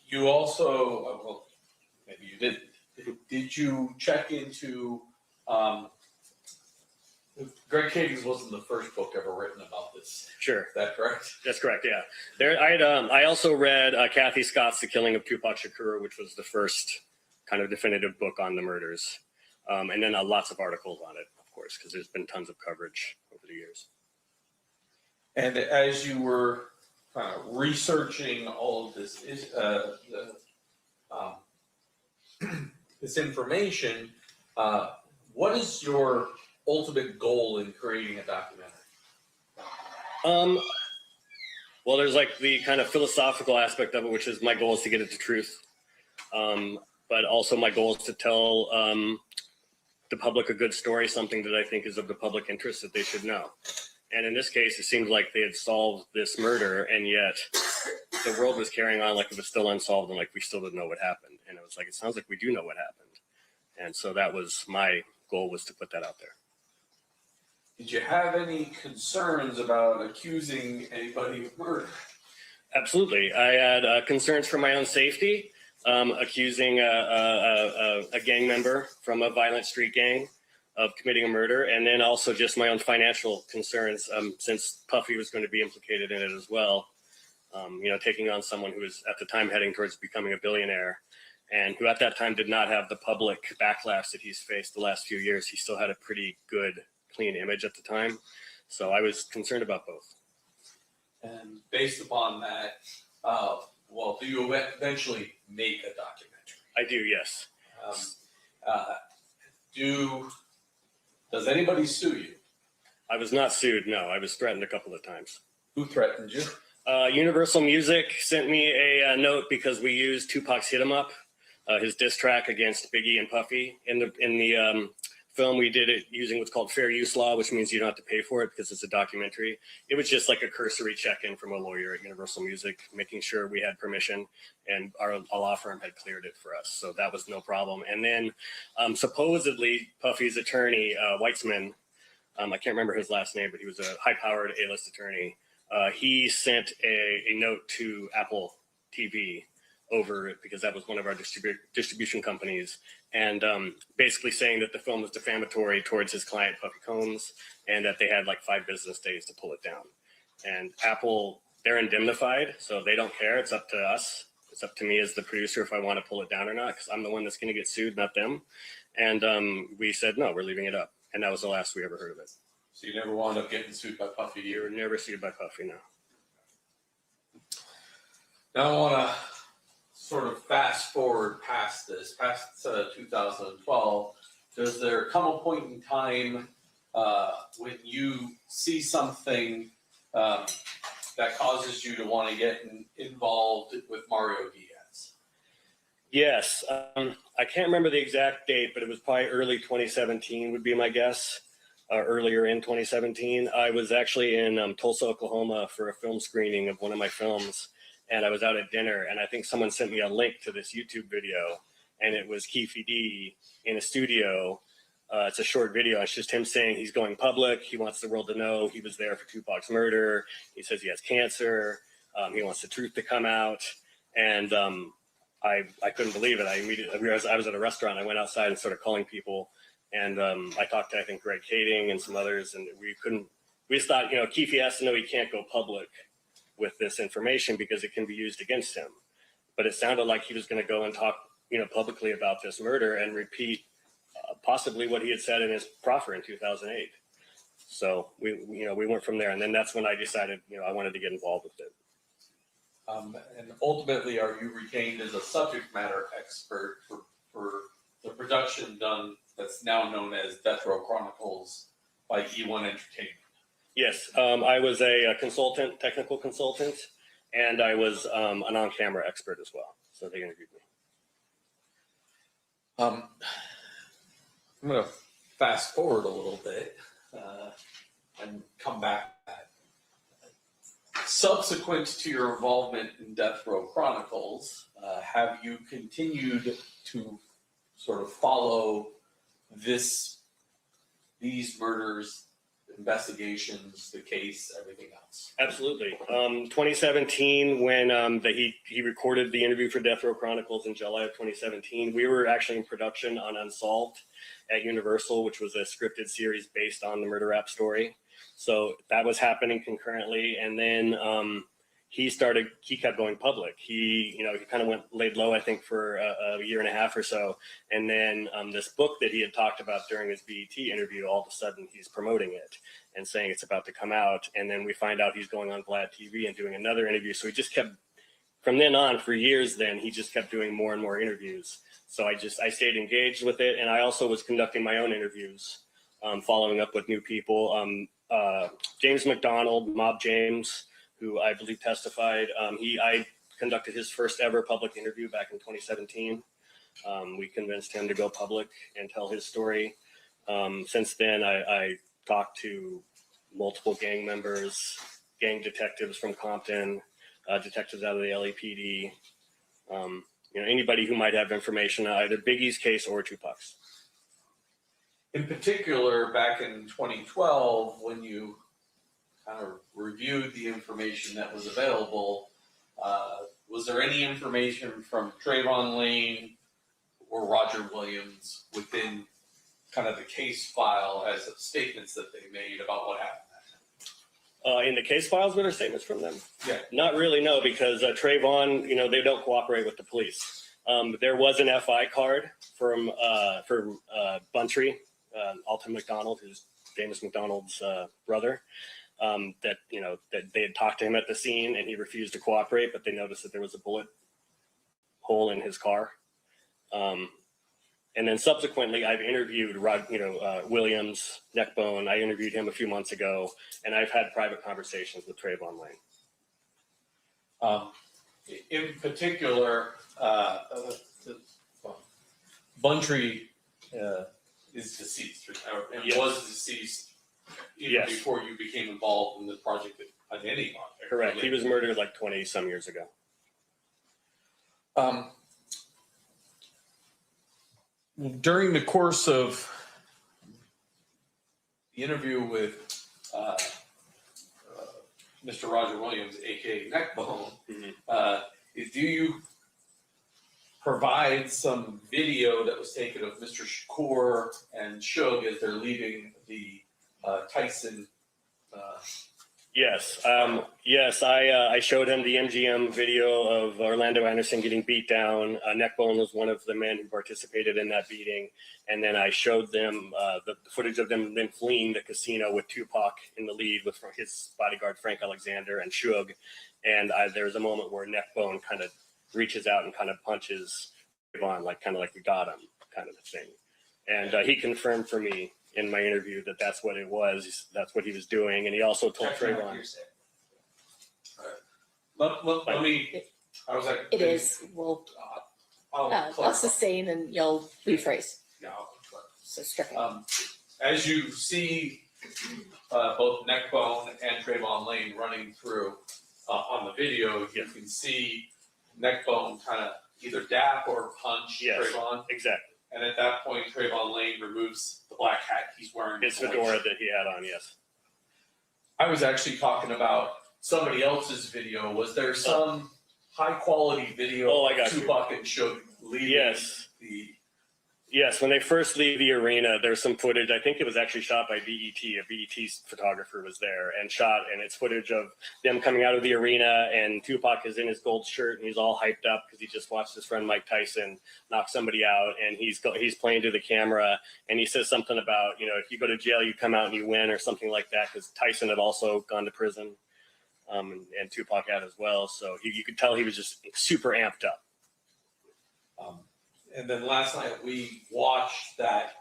You also, well, maybe you didn't. Did you check into, Greg Kading's wasn't the first book ever written about this. Sure. Is that correct? That's correct, yeah. I also read Kathy Scott's The Killing of Tupac Shakur, which was the first kind of definitive book on the murders. And then lots of articles on it, of course, because there's been tons of coverage over the years. And as you were kind of researching all of this, this information, What is your ultimate goal in creating a documentary? Well, there's like the kind of philosophical aspect of it, which is my goal is to get at the truth. But also my goal is to tell the public a good story, something that I think is of the public interest that they should know. And in this case, it seems like they had solved this murder, and yet the world was carrying on like it was still unsolved and like we still didn't know what happened. And it was like, it sounds like we do know what happened. And so that was my goal, was to put that out there. Did you have any concerns about accusing anybody of murder? Absolutely. I had concerns for my own safety, accusing a gang member from a violent street gang of committing a murder, and then also just my own financial concerns, since Puffy was going to be implicated in it as well. Taking on someone who was at the time heading towards becoming a billionaire, and who at that time did not have the public backlash that he's faced the last few years. He still had a pretty good, clean image at the time. So I was concerned about both. And based upon that, do you eventually make a documentary? I do, yes. Does anybody sue you? I was not sued, no. I was threatened a couple of times. Who threatened you? Universal Music sent me a note because we used Tupac's Hit 'Em Up, his diss track against Biggie and Puffy. In the film, we did it using what's called fair use law, which means you don't have to pay for it because it's a documentary. It was just like a cursory check-in from a lawyer at Universal Music, making sure we had permission, and our law firm had cleared it for us. So that was no problem. And then supposedly Puffy's attorney, Weitzman, I can't remember his last name, but he was a high-powered A-list attorney. He sent a note to Apple TV over it because that was one of our distribution companies, and basically saying that the film was defamatory towards his client Puffy Combs, and that they had like 5 business days to pull it down. And Apple, they're indemnified, so they don't care. It's up to us. It's up to me as the producer if I want to pull it down or not, because I'm the one that's going to get sued, not them. And we said, no, we're leaving it up. And that was the last we ever heard of it. So you never wound up getting sued by Puffy? You were never sued by Puffy, no. Now I want to sort of fast forward past 2012. Does there come a point in time when you see something that causes you to want to get involved with Mario Diaz? Yes. I can't remember the exact date, but it was probably early 2017 would be my guess. Earlier in 2017. I was actually in Tulsa, Oklahoma for a film screening of one of my films. And I was out at dinner, and I think someone sent me a link to this YouTube video, and it was Keefe in a studio. It's a short video. It's just him saying he's going public. He wants the world to know he was there for Tupac's murder. He says he has cancer. He wants the truth to come out. And I couldn't believe it. I immediately realized I was at a restaurant. I went outside and started calling people. And I talked to, I think, Greg Kading and some others, and we just thought, Keefe has to know he can't go public with this information because it can be used against him. But it sounded like he was going to go and talk, publicly about this murder and repeat possibly what he had said in his proffer in 2008. So we went from there. And then that's when I decided, I wanted to get involved with it. And ultimately, are you retained as a subject matter expert for the production done that's now known as Death Row Chronicles by E1 Entertainment? Yes, I was a consultant, technical consultant, and I was an on-camera expert as well. So they interviewed me. I'm going to fast forward a little bit and come back to that. Subsequent to your involvement in Death Row Chronicles, have you continued to sort of follow these murders, investigations, the case, everything else? Absolutely. 2017, when he recorded the interview for Death Row Chronicles in July of 2017, we were actually in production on Unsolved at Universal, which was a scripted series based on the murder rap story. So that was happening concurrently. And then he kept going public. He kind of laid low, I think, for a year and a half or so. And then this book that he had talked about during his BET interview, all of a sudden he's promoting it and saying it's about to come out. And then we find out he's going on Vlad TV and doing another interview. So he just kept from then on, for years then, he just kept doing more and more interviews. So I stayed engaged with it, and I also was conducting my own interviews, following up with new people. James McDonald, Mob James, who I believe testified, I conducted his first ever public interview back in 2017. We convinced him to go public and tell his story. Since then, I talked to multiple gang members, gang detectives from Compton, detectives out of the LAPD, anybody who might have information, either Biggie's case or Tupac's. In particular, back in 2012, when you kind of reviewed the information that was available, was there any information from Trayvon Lane or Roger Williams within kind of the case file as statements that they made about what happened? In the case files, were there statements from them? Yeah. Not really, no, because Trayvon, they don't cooperate with the police. There was an FI card from Buntry, Alton McDonald, who's James McDonald's brother, that they had talked to him at the scene and he refused to cooperate, but they noticed that there was a bullet hole in his car. And then subsequently, I've interviewed Williams, Neckbone. I interviewed him a few months ago, and I've had private conversations with Trayvon Lane. In particular, Buntry is deceased, and Yes. was deceased even before you became involved in the project at any project. Correct. He was murdered like 20 some years ago. During the course of the interview with Mr. Roger Williams, aka Neckbone, do you provide some video that was taken of Mr. Shakur and Suge as they're leaving the Tyson? Yes. I showed him the MGM video of Orlando Anderson getting beat down. Neckbone was one of the men who participated in that beating. And then I showed them the footage of them then fleeing the casino with Tupac in the lead with his bodyguard, Frank Alexander, and Suge. And there's a moment where Neckbone kind of reaches out and kind of punches Trayvon, kind of like we got him kind of a thing. And he confirmed for me in my interview that that's what it was. That's what he was doing. And he also told Trayvon. Let me. I was like. It is. We'll I'll sustain and you'll rephrase. Yeah. So stricken. As you see both Neckbone and Trayvon Lane running through on the video, you can see Neckbone kind of either dap or punch Trayvon. Exactly. And at that point, Trayvon Lane removes the black hat he's wearing. His fedora that he had on, yes. I was actually talking about somebody else's video. Was there some high quality video of Tupac and Suge leaving Yes, when they first leave the arena, there's some footage. I think it was actually shot by BET. A BET photographer was there and shot, and it's footage of them coming out of the arena, and Tupac is in his gold shirt, and he's all hyped up because he just watched his friend Mike Tyson knock somebody out, and he's playing to the camera, and he says something about, if you go to jail, you come out and you win, or something like that, because Tyson had also gone to prison, and Tupac had as well, so you could tell he was just super amped up. And then last night we watched that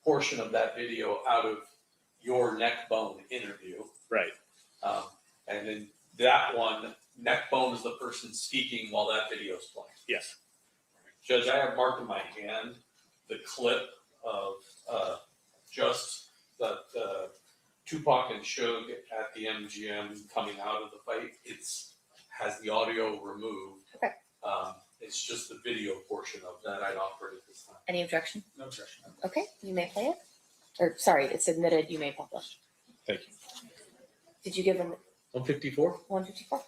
portion of that video out of your Neckbone interview. Right. And then that one, Neckbone is the person speaking while that video is playing. Yes. Judge, I have marked in my hand the clip of just the Tupac and Suge at the MGM coming out of the fight. Has the audio removed. Okay. It's just the video portion of that I'd offer at this time. Any objection? No objection. Okay, you may play it. Or sorry, it's admitted, you may publish. Thank you. Did you give him 154? 154?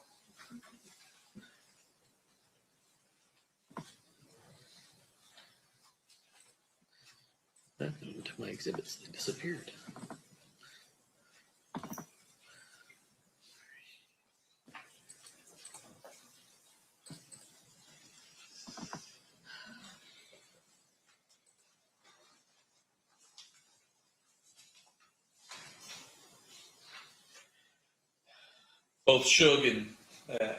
What happened to my exhibits? They disappeared. Both Suge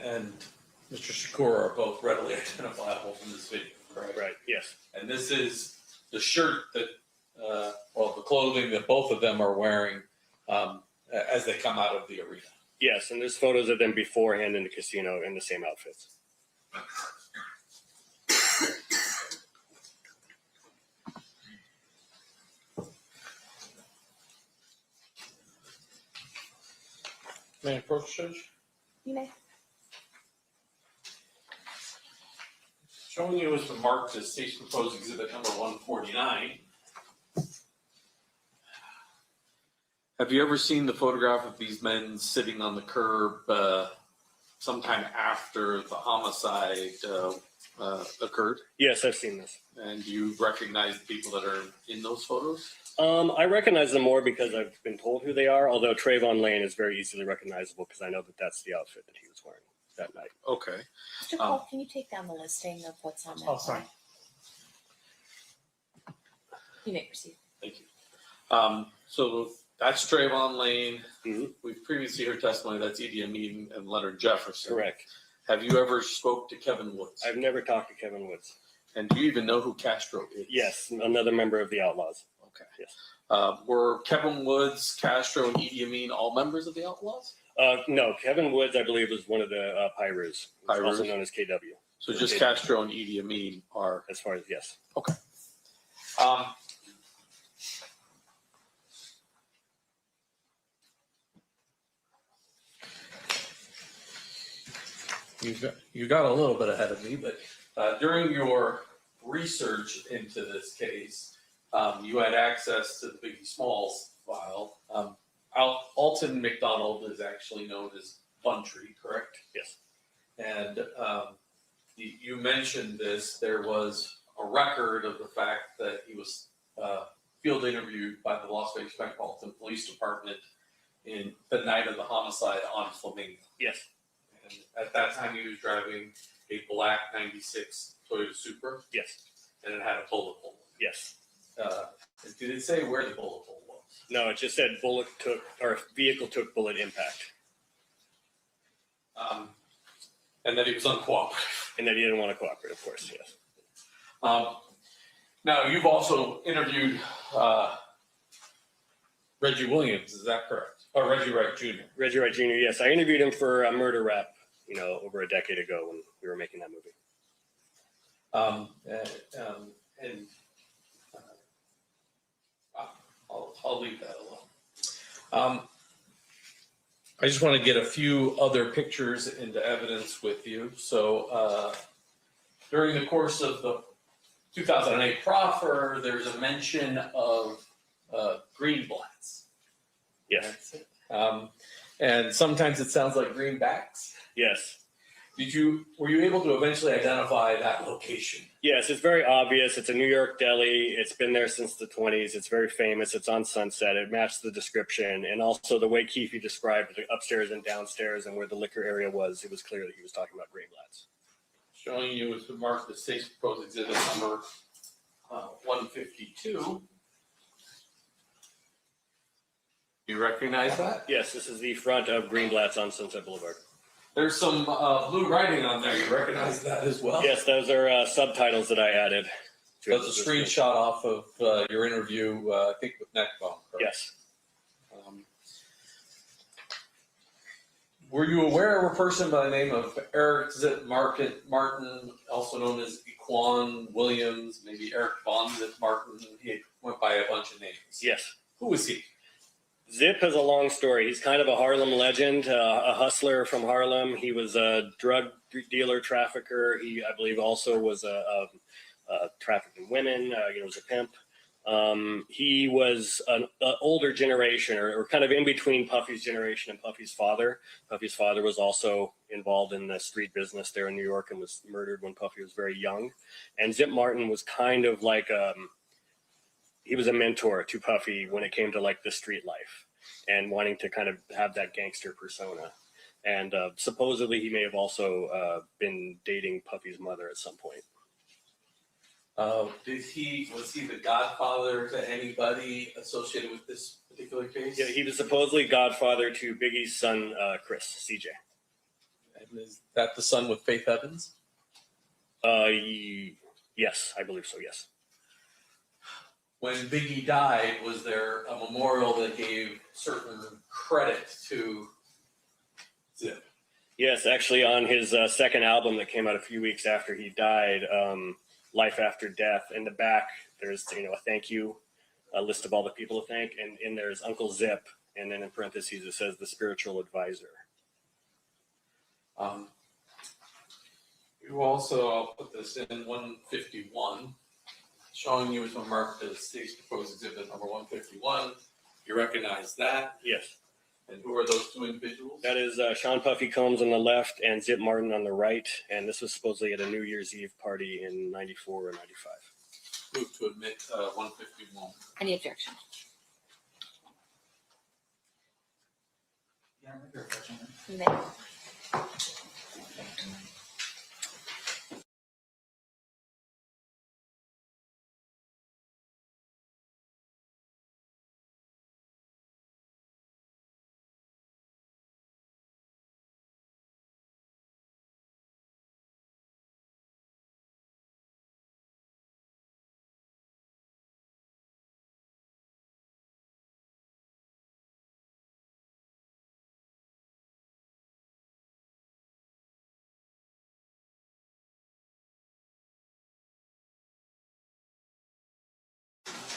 and Mr. Shakur are both readily identifiable from this video, correct? Right, yes. And this is the shirt that, the clothing that both of them are wearing as they come out of the arena. Yes, and there's photos of them beforehand in the casino in the same outfits. May I approach, Judge? You may. Showing you as marked as state's proposed exhibit number 149. Have you ever seen the photograph of these men sitting on the curb sometime after the homicide occurred? Yes, I've seen this. And you recognize the people that are in those photos? I recognize them more because I've been told who they are, although Trayvon Lane is very easily recognizable because I know that that's the outfit that he was wearing that night. Okay. Mr. Cole, can you take down the listing of what's on that? Oh, sorry. You may proceed. Thank you. So that's Trayvon Lane. Mm-hmm. We've previously heard testimony that's Idi Amin and Leonard Jefferson. Correct. Have you ever spoke to Kevin Woods? I've never talked to Kevin Woods. And do you even know who Castro is? Yes, another member of the Outlaws. Okay. Yes. Were Kevin Woods, Castro, and Idi Amin all members of the Outlaws? No, Kevin Woods, I believe, was one of the Pyrus, also known as KW. So just Castro and Idi Amin are. As far as, yes. Okay. You got a little bit ahead of me, but during your research into this case, you had access to the Biggie Smalls file. Alton McDonald is actually known as Buntree, correct? Yes. And you mentioned this. There was a record of the fact that he was field interviewed by the Las Vegas Metropolitan Police Department in the night of the homicide on Flamingo. Yes. And at that time, he was driving a black '96 Toyota Supra. Yes. And it had a bullet hole. Yes. Did it say where the bullet hole was? No, it just said vehicle took bullet impact. And that he was uncooperative. And that he didn't want to cooperate, of course, yes. Now, you've also interviewed Reggie Williams, is that correct? Or Reggie Wright Jr.? Reggie Wright Jr., yes. I interviewed him for a murder rap, over a decade ago when we were making that movie. I'll leave that alone. I just want to get a few other pictures into evidence with you. So during the course of the 2008 proffer, there's a mention of greenblatts. Yes. And sometimes it sounds like greenbacks. Yes. Were you able to eventually identify that location? Yes, it's very obvious. It's a New York deli. It's been there since the 20s. It's very famous. It's on Sunset. It matched the description. And also the way Keefe described the upstairs and downstairs and where the liquor area was, it was clear that he was talking about Greenblatt's. Showing you with the mark the state's proposed exhibit number 152. You recognize that? Yes, this is the front of Greenblatt's on Sunset Boulevard. There's some blue writing on there. You recognize that as well? Yes, those are subtitles that I added. That's a screenshot off of your interview, I think, with Neckbone. Yes. Were you aware of a person by the name of Eric Zip Martin, also known as Equan Williams, maybe Eric Von Zip Martin? He went by a bunch of names. Yes. Who was he? Zip has a long story. He's kind of a Harlem legend, a hustler from Harlem. He was a drug dealer, trafficker. He, I believe, also was a trafficking women. Was a pimp. He was an older generation, or kind of in between Puffy's generation and Puffy's father. Puffy's father was also involved in the street business there in New York and was murdered when Puffy was very young. And Zip Martin was kind of like he was a mentor to Puffy when it came to like the street life and wanting to kind of have that gangster persona. And supposedly he may have also been dating Puffy's mother at some point. Was he the godfather to anybody associated with this particular case? Yeah, he was supposedly godfather to Biggie's son, Chris, CJ. Is that the son with Faith Evans? Yes, I believe so. Yes. When Biggie died, was there a memorial that gave certain credit to Zip? Yes, actually, on his second album that came out a few weeks after he died, Life After Death, in the back there's a thank you, a list of all the people to thank, and in there's Uncle Zip, and then in parentheses it says the spiritual advisor. You also, I'll put this in 151, showing you as marked as state's proposed exhibit number 151. You recognize that? Yes. And who are those two individuals? That is Sean Puffy Combs on the left and Zip Martin on the right, and this was supposedly at a New Year's Eve party in 94 or 95. Move to admit 151. Any objection? You may.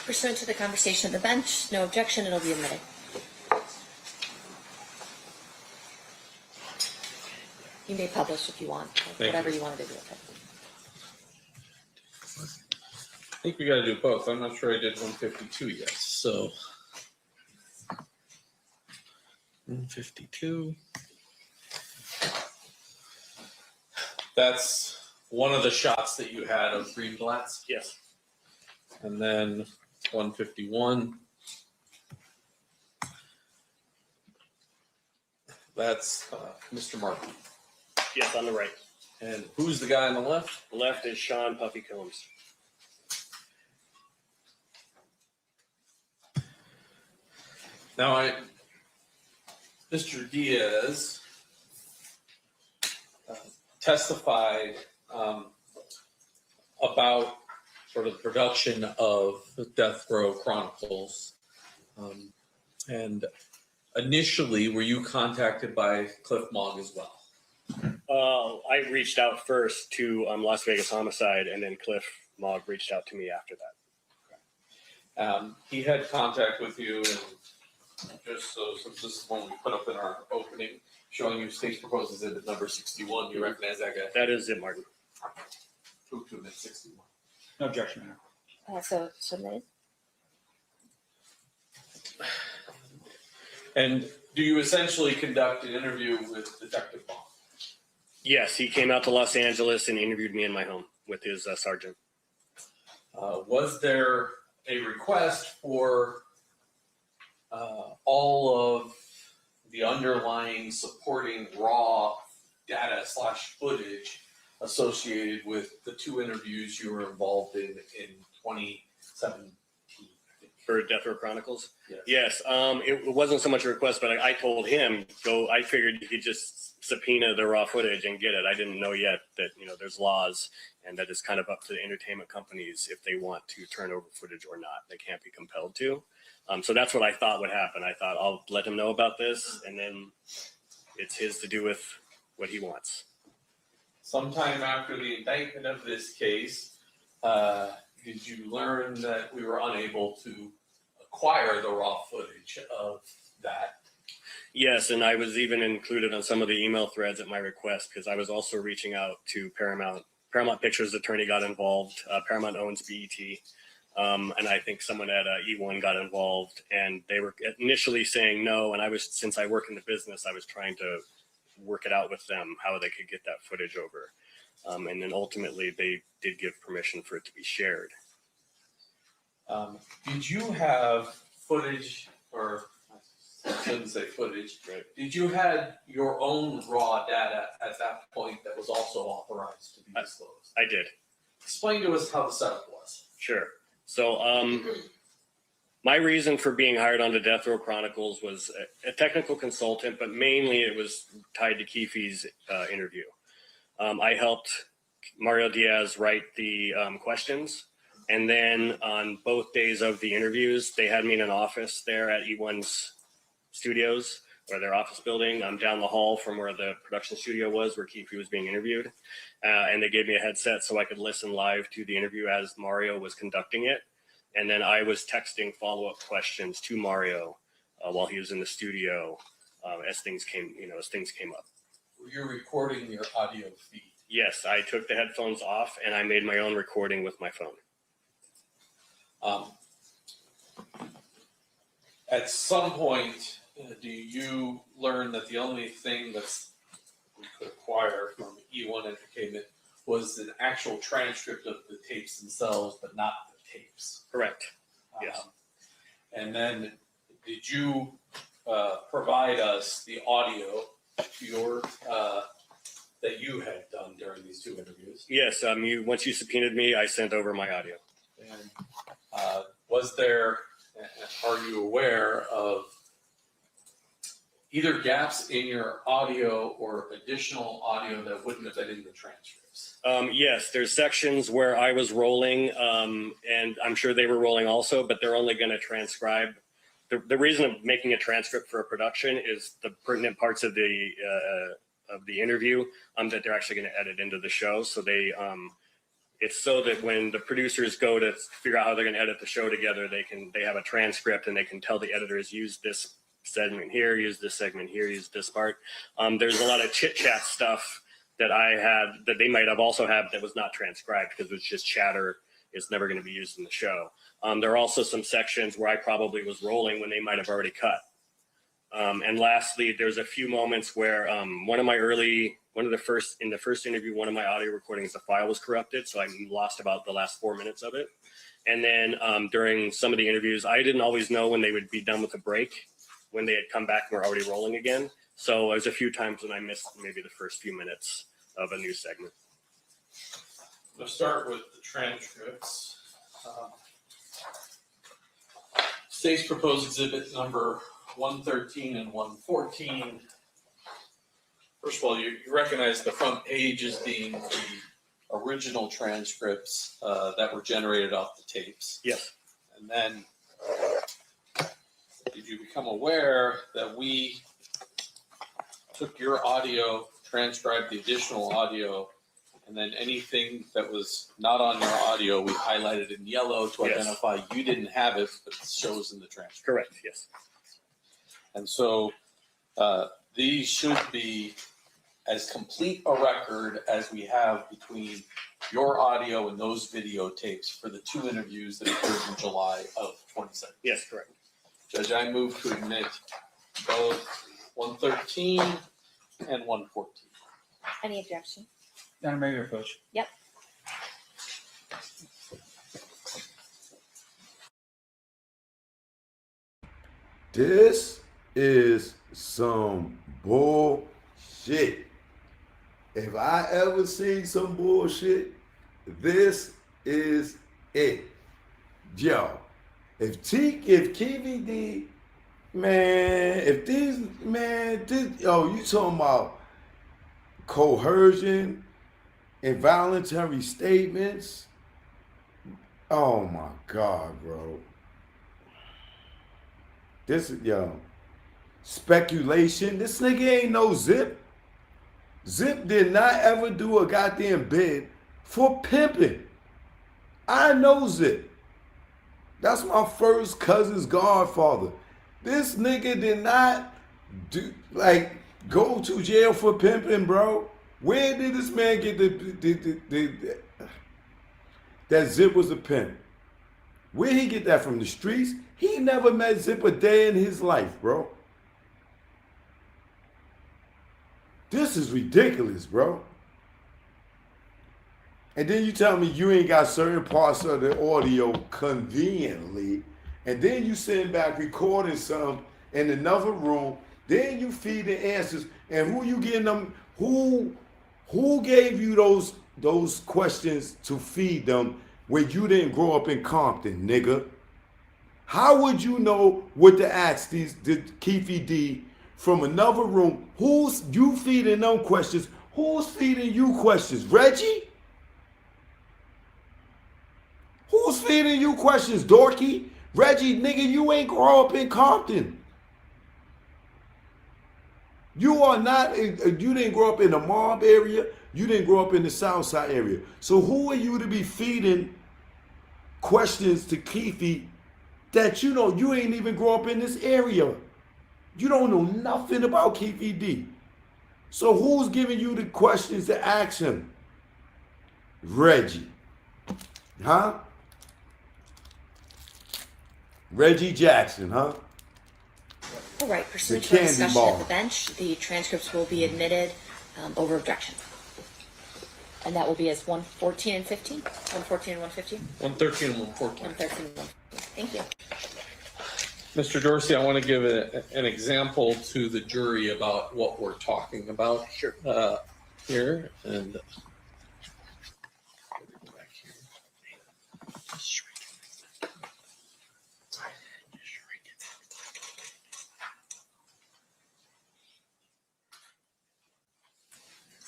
Pursuant to the conversation of the bench, no objection, it'll be admitted. You may publish if you want, or whatever you want to do with it. I think we got to do both. I'm not sure I did 152 yet. So 152. That's one of the shots that you had of Greenblatt's. Yes. And then 151. That's Mr. Martin. Yes, on the right. And who's the guy on the left? The left is Sean Puffy Combs. Now, Mr. Diaz testified about sort of the production of Death Row Chronicles. And initially, were you contacted by Cliff Mogg as well? I reached out first to Las Vegas Homicide, and then Cliff Mogg reached out to me after that. He had contact with you, and just so since this is one we put up in our opening, showing you state's proposed exhibit number 61, you recognize that guy? That is Zip Martin. Move to admit 61. No objection, Mayor. So submitted. And do you essentially conduct an interview with Detective Bond? Yes, he came out to Los Angeles and interviewed me in my home with his sergeant. Was there a request for all of the underlying supporting raw data / footage associated with the two interviews you were involved in 2017? For Death Row Chronicles? Yes. It wasn't so much a request, but I told him, I figured you could just subpoena the raw footage and get it. I didn't know yet that, there's laws and that it's kind of up to the entertainment companies if they want to turn over footage or not. They can't be compelled to. So that's what I thought would happen. I thought I'll let him know about this, and then it's his to do with what he wants. Sometime after the indictment of this case, did you learn that we were unable to acquire the raw footage of that? Yes, and I was even included on some of the email threads at my request because I was also reaching out to Paramount. Paramount Pictures attorney got involved. Paramount owns BET. And I think someone at E1 got involved, and they were initially saying no. And since I work in the business, I was trying to work it out with them how they could get that footage over. And then ultimately they did give permission for it to be shared. Did you have footage, or I shouldn't say footage, right. Did you have your own raw data at that point that was also authorized to be disclosed? I did. Explain to us how the setup was. Sure. So My reason for being hired onto Death Row Chronicles was a technical consultant, but mainly it was tied to Keefe's interview. I helped Mario Diaz write the questions. And then on both days of the interviews, they had me in an office there at E1's studios, or their office building. I'm down the hall from where the production studio was, where Keefe was being interviewed. And they gave me a headset so I could listen live to the interview as Mario was conducting it. And then I was texting follow-up questions to Mario while he was in the studio as things came up. You're recording your audio feed. Yes, I took the headphones off and I made my own recording with my phone. At some point, do you learn that the only thing that's we could acquire from E1 Entertainment was an actual transcript of the tapes themselves, but not the tapes? Correct. Yes. And then did you provide us the audio that you had done during these two interviews? Yes. Once you subpoenaed me, I sent over my audio. And are you aware of either gaps in your audio or additional audio that wouldn't have been in the transcripts? Yes, there's sections where I was rolling, and I'm sure they were rolling also, but they're only going to transcribe. The reason of making a transcript for a production is the pertinent parts of the interview that they're actually going to edit into the show. So it's so that when the producers go to figure out how they're going to edit the show together, they have a transcript and they can tell the editors use this segment here, use this segment here, use this part. There's a lot of chit chat stuff that I had that they might have also had that was not transcribed because it was just chatter. It's never going to be used in the show. There are also some sections where I probably was rolling when they might have already cut. And lastly, there's a few moments where in the first interview, one of my audio recordings, the file was corrupted. So I lost about the last 4 minutes of it. And then during some of the interviews, I didn't always know when they would be done with the break, when they had come back and were already rolling again. So there's a few times when I missed maybe the first few minutes of a new segment. Let's start with the transcripts. State's proposed exhibit number 113 and 114. First of all, you recognize the front page as being the original transcripts that were generated off the tapes. Yes. And then did you become aware that we took your audio, transcribed the additional audio, and then anything that was not on your audio, we highlighted in yellow to identify you didn't have it, but it shows in the transcript? Correct, yes. And so these should be as complete a record as we have between your audio and those videotapes for the two interviews that occurred in July of 2017. Yes, correct. Judge, I move to admit both 113 and 114. Any objection? Madam Mayor, Coach. Yep. This is some bullshit. If I ever see some bullshit, this is it. Yo, if KVD, man, you talking about coercion, involuntary statements? Oh my God, bro. This is, speculation. This nigga ain't no Zip. Zip did not ever do a goddamn bid for pimping. I know Zip. That's my first cousin's godfather. This nigga did not go to jail for pimping, bro. Where did this man get that Zip was a pimp? Where he get that from? The streets? He never met Zip a day in his life, bro. This is ridiculous, bro. And then you tell me you ain't got certain parts of the audio conveniently, and then you sitting back recording some in another room, then you feed the answers, and who you getting them? Who gave you those questions to feed them when you didn't grow up in Compton, nigga? How would you know what to ask the Keefe D from another room? Who's you feeding them questions? Who's feeding you questions? Reggie? Who's feeding you questions? Dorkey? Reggie, nigga, you ain't grow up in Compton. You are not, you didn't grow up in the mob area. You didn't grow up in the South Side area. So who are you to be feeding questions to Keefe that you know you ain't even grow up in this area? You don't know nothing about Keefe D. So who's giving you the questions to ask him? Reggie. Huh? Reggie Jackson, huh? All right, pursuant The to our candy discussion bar. at the bench, the transcripts will be admitted over objection. And that will be as 114 and 15? 114 and 115? 113 and 114. 113 and 115. Thank you. Mr. Dorsey, I want to give an example to the jury about what we're talking about here. And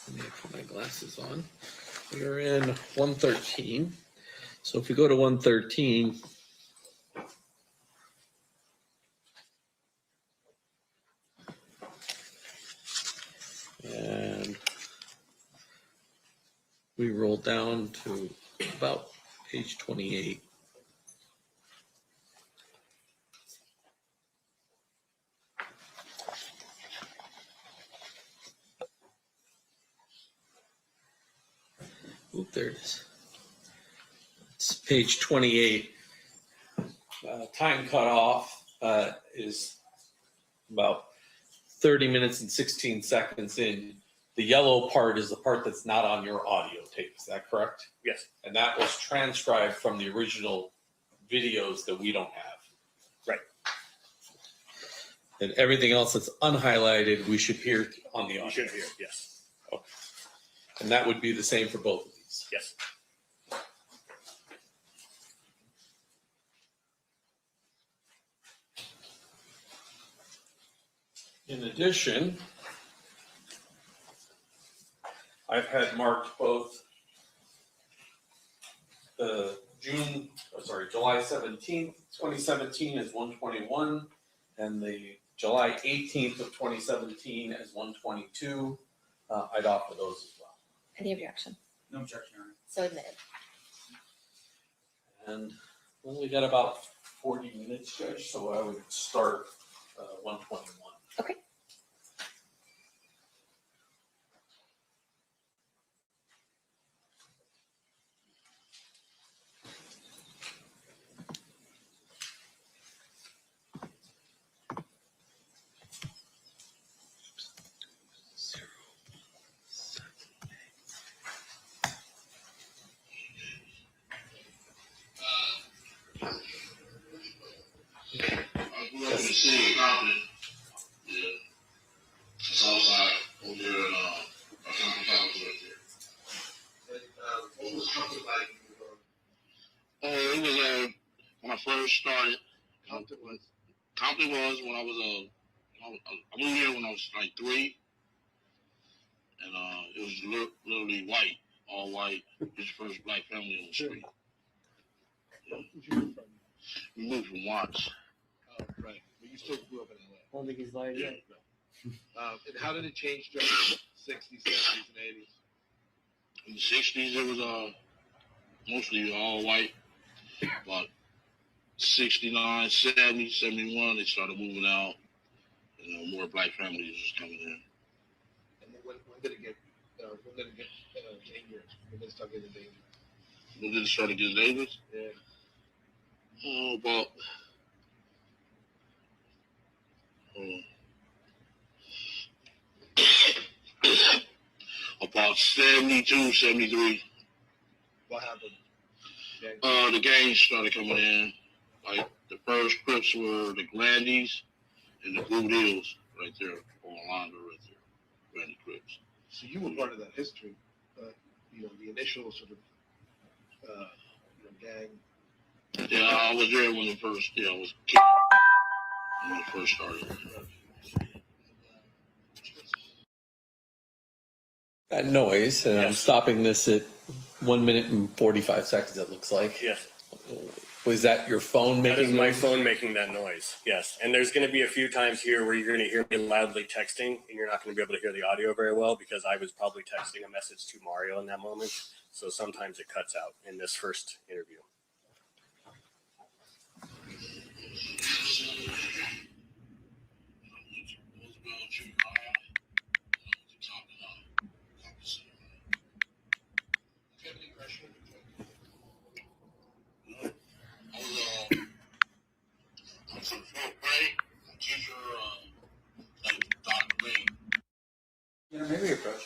let me put my glasses on. We're in 113. So if we go to 113, and we roll down to about page 28. Oop, there it is. It's page 28. Time cutoff is about 30 minutes and 16 seconds in. The yellow part is the part that's not on your audio tape. Is that correct? Yes. And that was transcribed from the original videos that we don't have. Right. And everything else that's unhighlighted, we should hear on the audio. You should hear, yes. Okay. And that would be the same for both of these. Yes. In addition, I've had marked both the July 17th, 2017 as 121 and the July 18th of 2017 as 122. I'd offer those as well. Any objection? No objection, Your Honor. So admitted. And well, we got about 40 minutes, Judge, so I would start 121. Okay. I grew up in the city of Compton. Yeah. Southside over there in Compton College right there. What was Compton like? It was when I first started. Compton was when I was I moved here when I was like 3, and it was literally white, all white. It was the first black family on the street. Yeah. We moved from Watts. Oh, right. But you still grew up in LA. I don't think he's lying yet. And how did it change during the 60s, 70s, and 80s? In the 60s, it was mostly all white. But 69, 70, 71, they started moving out. And more black families was coming in. And then when did it get dangerous? When did it start getting dangerous? When did it start to get dangerous? Yeah. Oh, about about 72, 73. What happened? The gangs started coming in. Like the first Crips were the Grandies and the Blue Hills right there on Alondra right there. Grandy Crips. So you were part of that history, the initial sort of gang Yeah, I was there when it first, when it first started. That noise, and I'm stopping this at 1 minute and 45 seconds, it looks like. Yes. Was that your phone That is making my noise? phone making that noise. Yes. And there's going to be a few times here where you're going to hear me loudly texting, and you're not going to be able to hear the audio very well because I was probably texting a message to Mario in that moment. So sometimes it cuts out in this first interview. Yeah, maybe approach.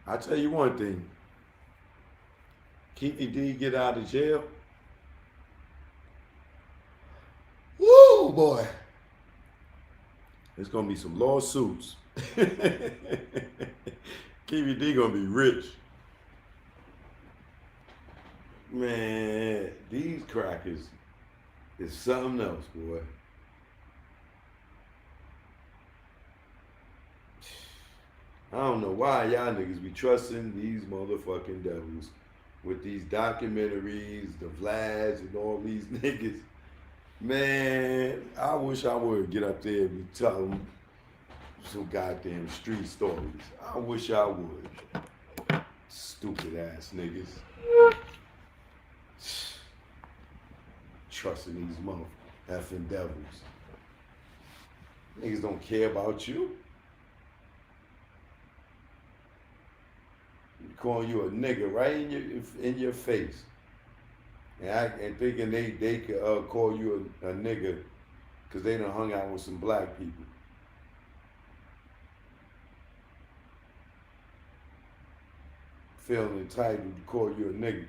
I tell you one thing. Keefe did get out of jail. Woo, boy. There's gonna be some lawsuits. Keefe D gonna be rich. Man, these crackers is something else, boy. I don't know why y'all niggas be trusting these motherfucking devils with these documentaries, the Vlads and all these niggas. Man, I wish I would get up there and be telling some goddamn street stories. I wish I would. Stupid ass niggas. Trusting these effing devils. Niggas don't care about you. Calling you a nigga right in your face, and thinking they could call you a nigga because they done hung out with some black people. Feeling entitled to call you a nigga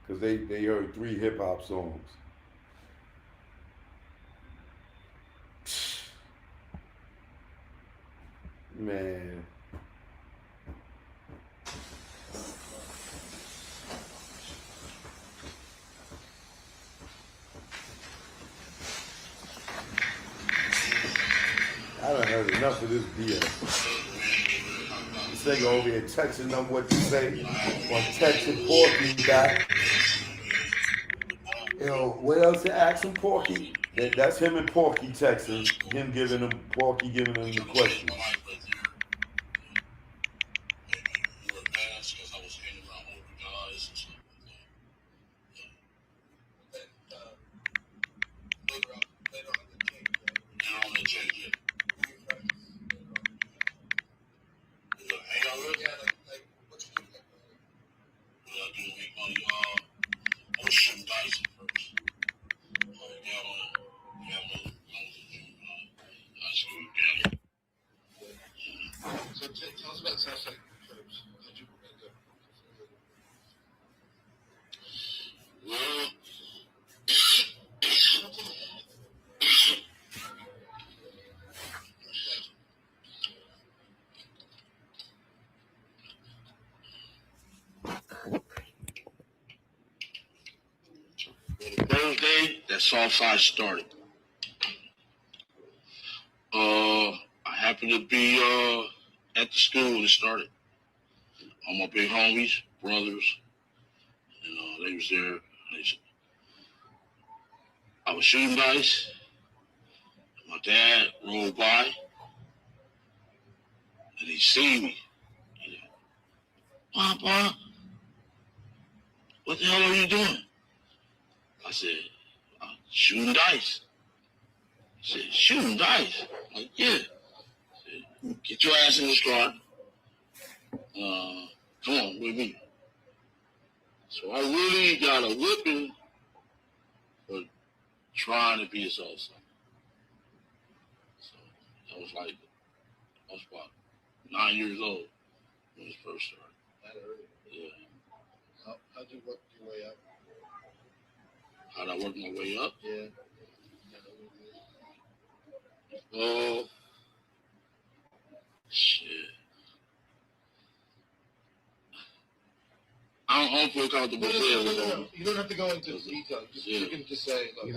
because they heard 3 hip hop songs. Man. I done heard enough of this BS. This nigga over here texting them what to say, or texting Porky back. You know, what else to ask him, Porky? That's him and Porky texting, him giving him, Porky giving him the question. Thursday, that Southside started. I happened to be at the school when it started. All my big homies, brothers, they was there. I was shooting dice. My dad rolled by, and he seen me. Papa. what the hell are you doing? I said, shooting dice. He said, shooting dice? I'm like, yeah. I said, get your ass in this car. Come on with me. So I really got a whipping for trying to be a salsa. So I was about 9 years old when it first started. That early. Yeah. How'd you work your way up? How'd I work my way up? Yeah. Oh, shit. I don't feel comfortable saying No. You don't have to go into detail. You can just say, look.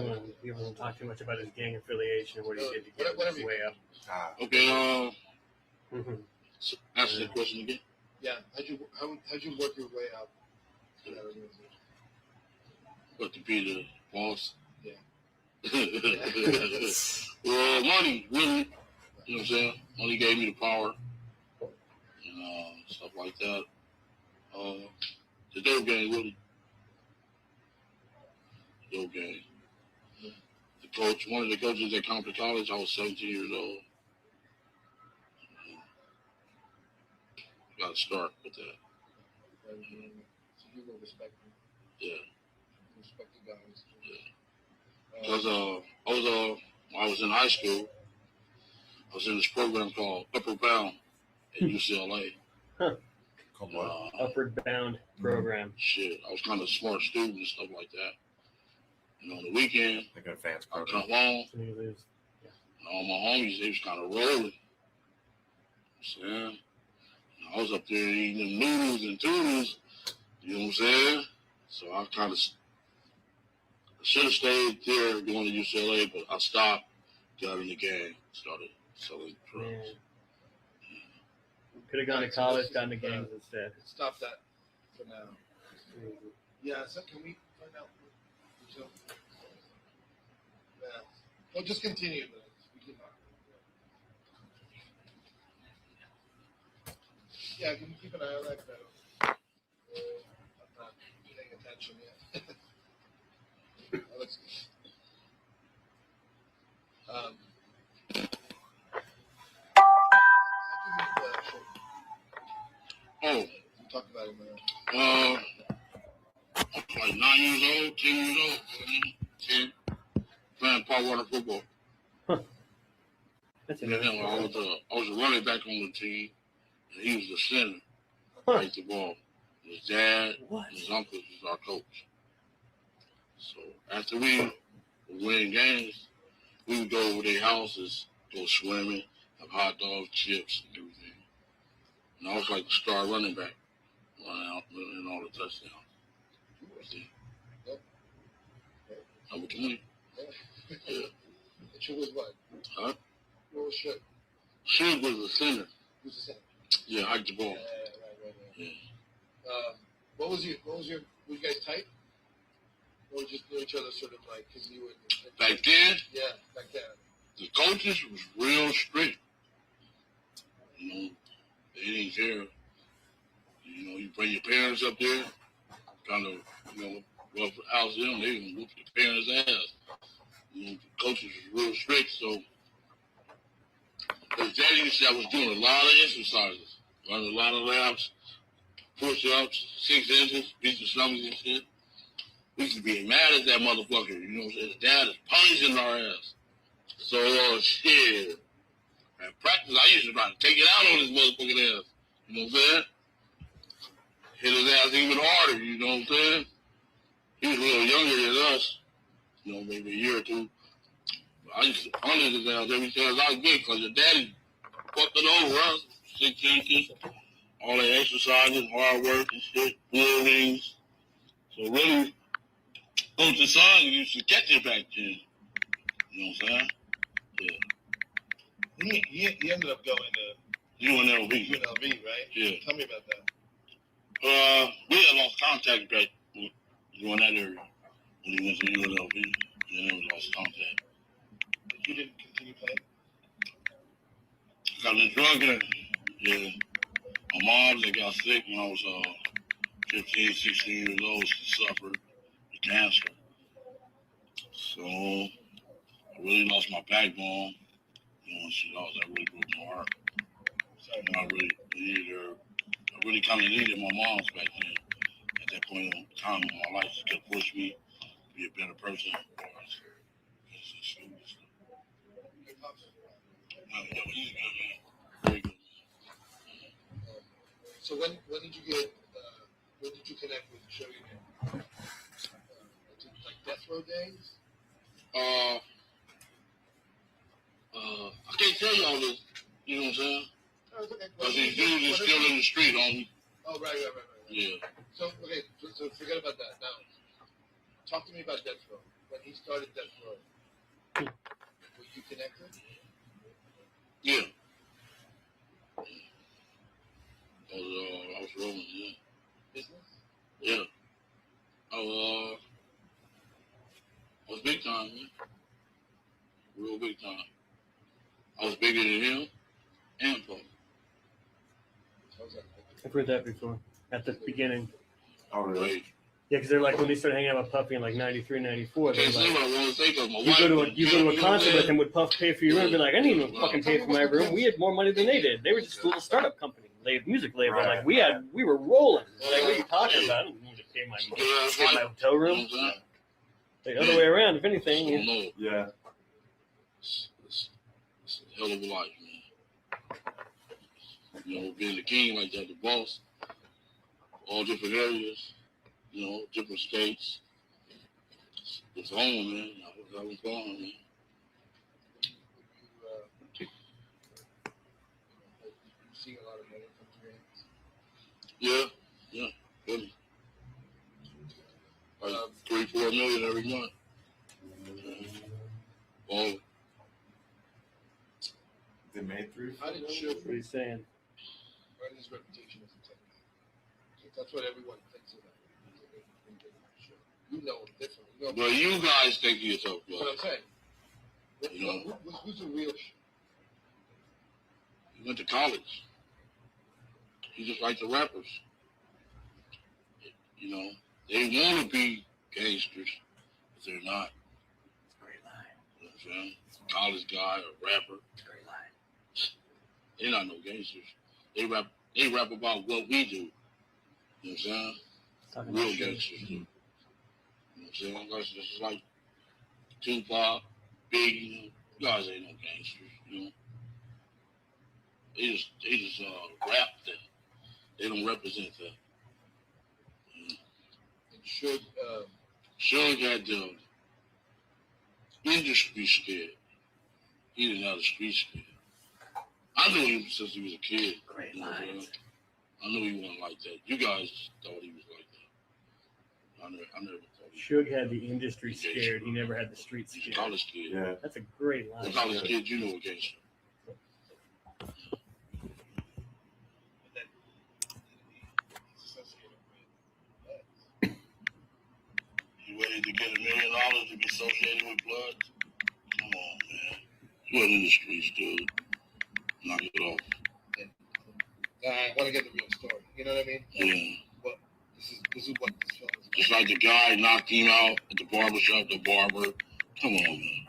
You don't talk too much about his gang affiliation, what he did to get his way up. Okay, so answer the question again. Yeah, how'd you work your way up to that organization? What, to be the boss? Yeah. Well, money, really. You know what I'm saying? Money gave me the power and stuff like that. The dope game, really. Dope game. The coach, one of the coaches at Compton College, I was 17 years old. Got to start with that. So you will respect him. Yeah. Respect the guys. Yeah. Because I was in high school, I was in this program called Upward Bound at UCLA. Huh. Upward Bound program. Shit, I was kind of a smart student and stuff like that. You know, on the weekend, like an advanced I program. come home, and all my homies, they was kind of rolling. You know what I'm saying? And I was up there eating them noodles and toodles, you know what I'm saying? So I kind of should have stayed there going to UCLA, but I stopped, got in the gang, started selling drugs. Yeah. Could have gone to college, gotten the gangs instead. Stop that for now. Yeah, so can we find out? Yeah. Well, just continue. Yeah, can you keep an eye on that? I'm not paying attention yet. That looks good. Oh. We talked about it, man. I was like 9 years old, 10 years old, 10, playing Paul Warner football. That's and then I was a running back on the team, and he was the center, right the ball. His dad and his uncle was our coach. So after we would win games, we would go over their houses, go swimming, have hot dogs, chips, and everything. And I was like the star running back, running out and all the touchdowns. Number 20. Yeah. And she was what? Huh? What was she? She was the center. Who's the center? Yeah, hiked the ball. Right. Yeah. What was you guys tight? Or just knew each other sort of like, because you were. Back then? Yeah, back then. The coaches was real strict. You know, they didn't care. You know, you bring your parents up there, kind of, you know, rough house them, they gonna whoop the parents' ass. You know, the coaches was real strict, so his daddy used to say I was doing a lot of exercises, running a lot of laps, push-ups, 6 inches, beat the stomach and shit. We used to be mad at that motherfucker, you know what I'm saying? His dad is punishing our ass. So, shit. At practice, I used to try to take it out on his motherfucking ass. You know what I'm saying? Hit his ass even harder, you know what I'm saying? He was a little younger than us, you know, maybe a year or two. But I used to punish his ass every chance I get because your daddy fucked it over us. 6 inches, all that exercises, hard work and shit, bull rings. So really, Coach Son used to catch it back then. You know what I'm saying? Yeah. He ended up going to UNLV. UNLV, right? Yeah. Tell me about that. We had lost contact back during that area when he went to UNLV. And then we lost contact. But you didn't continue playing? Got in drug in. Yeah. My mom, they got sick when I was 15, 16 years old, she suffered with cancer. So I really lost my backbone. When she lost, that really broke my heart. I really needed her. I really kind of needed my mom's back then. At that point in time in my life, she could push me to be a better person. So when did you get when did you connect with Sugar again? Like Death Row days? I can't tell you all this. You know what I'm saying? Because these dudes is still in the street, homie. Oh, right. Yeah. So, okay, so forget about that. Now, talk to me about Death Row. When he started Death Row, were you connected? Yeah. I was rolling, yeah. Business? Yeah. I was big time, man. Real big time. I was bigger than him and Papi. I've heard that before at the beginning. Oh, really? Yeah, because they're like when they started hanging out with Puffy in like 93, 94. They're Can't say like, what I want to say because my you wife. go to a concert with him, would Puff pay for your room? Be like, I didn't even fucking pay for my room. We had more money than they did. They were just a little startup company, music label. Right. Like we were rolling. Like, what are you talking about? I don't need to pay my hotel room. The other way around, if anything. Yeah. It's a hell of a life, man. You know, being the king like that, the boss, all different areas, you know, different states. It's home, man. I was gone, man. Seeing a lot of money from your hands? Yeah, really. Like 3-4 million every month. All They made 3. How did Sugar What are you saying? earn his reputation as a tech guy? That's what everyone thinks of him. You know him differently. You know But you guys think you're tough, That's what I'm saying. You know, Who's the real Sugar? he went to college. He just like the rappers. You know, they want to be gangsters, but they're not. Great line. You know what I'm saying? College guy or rapper. Great line. They're not no gangsters. They rap about what we do. You know what I'm saying? Talking Real about Sugar. gangsters do. You know what I'm saying? That's just like Tupac, Biggie, you guys ain't no gangsters, you know. They just rap that. They don't represent that. And Suge, Suge had the industry scared. He didn't have the street scared. I knew him since he was a kid. Great You know what I'm lines. saying? I knew he wasn't like that. You guys thought he was like that. I never thought he Suge had the industry scared. He never had the street was a scared. college kid. Yeah. That's a great line. What college kid you know a gangster? You ready to get $1 million to be associated with blood? Come on, man. You wasn't in the streets, dude. Knock it off. I want to get the real story. You know what I mean? Yeah. What this is what this film is about. Just like the guy knocked him out at the barbershop, the barber. Come on, man.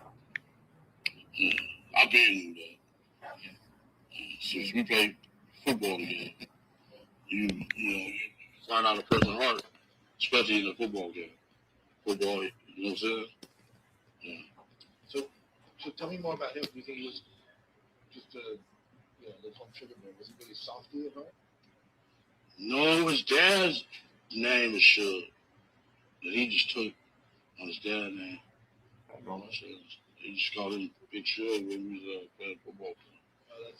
Yeah. I been knew that. Since we played football together. You know, you find out a person's heart, especially in a football game. Football, you know what I'm saying? Yeah. So tell me more about him. Do you think he was just a the home sugar man? Was he really softy at heart? No, his dad's name is Suge. And he just took on his dad's name. He just called him Big Suge when he was playing football.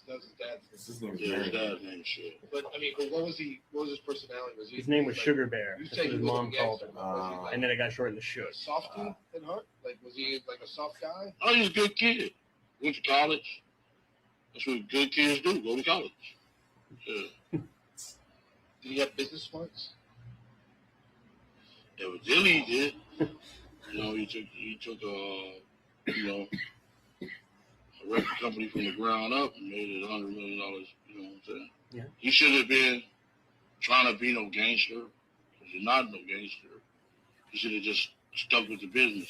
That's his dad's name. His name is Yeah, his Mary. dad's name is Suge. But I mean, what was his personality? Was he? His name was like, Sugar Bear. You That's say what he his was mom a called gangster. him. Was he like And then it got shortened to Suge. softy at heart? Like was he like a soft guy? Oh, he's a good kid. Went to college. That's what good kids do, go to college. Yeah. Did he have business smarts? Evidently he did. You know, he took you know, a record company from the ground up and made it $100 million, you know what I'm saying? Yeah. He shouldn't have been trying to be no gangster. You're not no gangster. You should have just stuck with the business.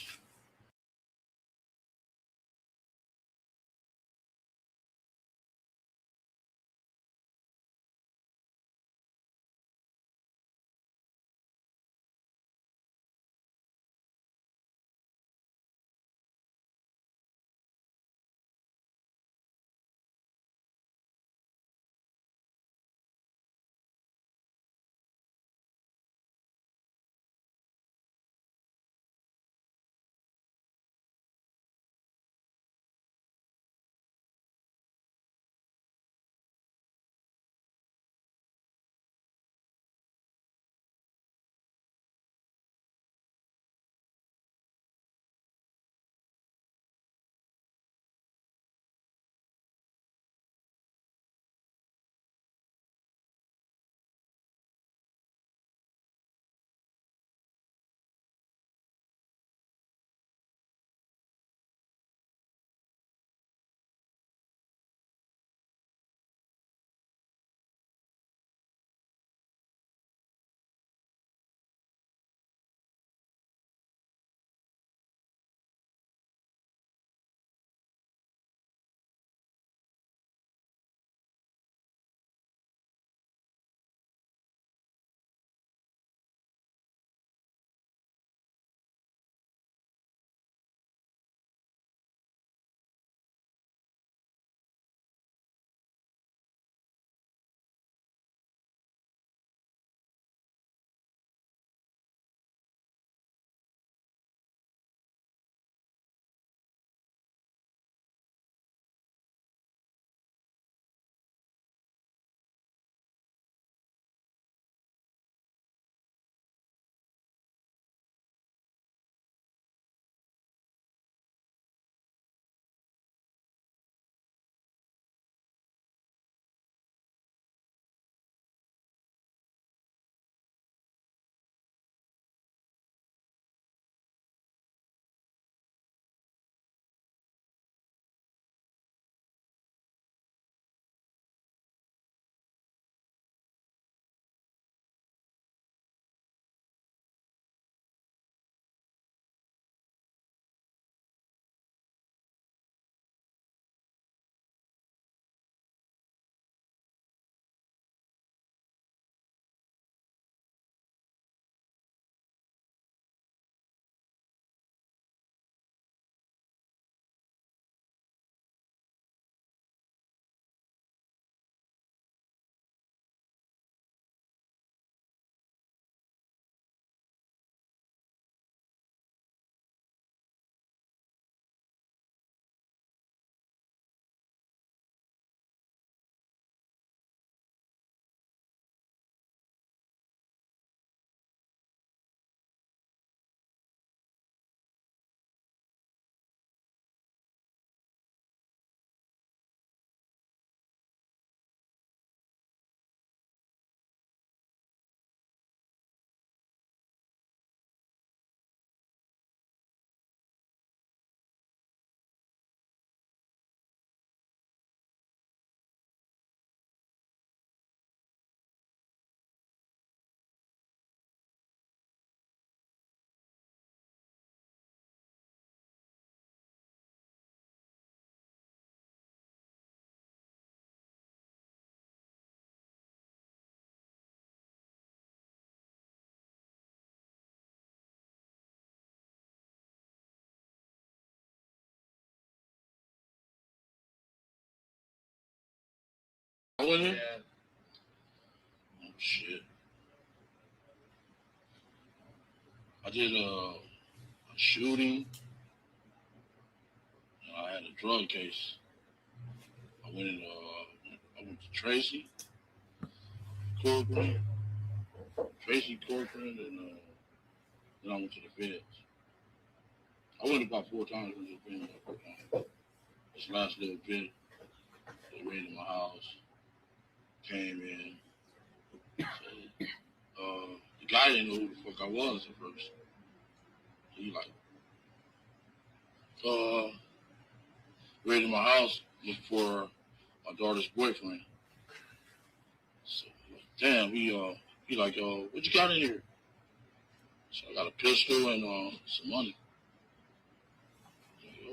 I went in? Oh, shit. I did a shooting. I had a drug case. I went to Tracy Corcoran, and then I went to the feds. I went about 4 times to the feds. This last little bit, they raided my house, came in. Said, the guy didn't know who the fuck I was at first. He like, raided my house, looked for my daughter's boyfriend. So, damn, he like, what you got in here? So I got a pistol and some money.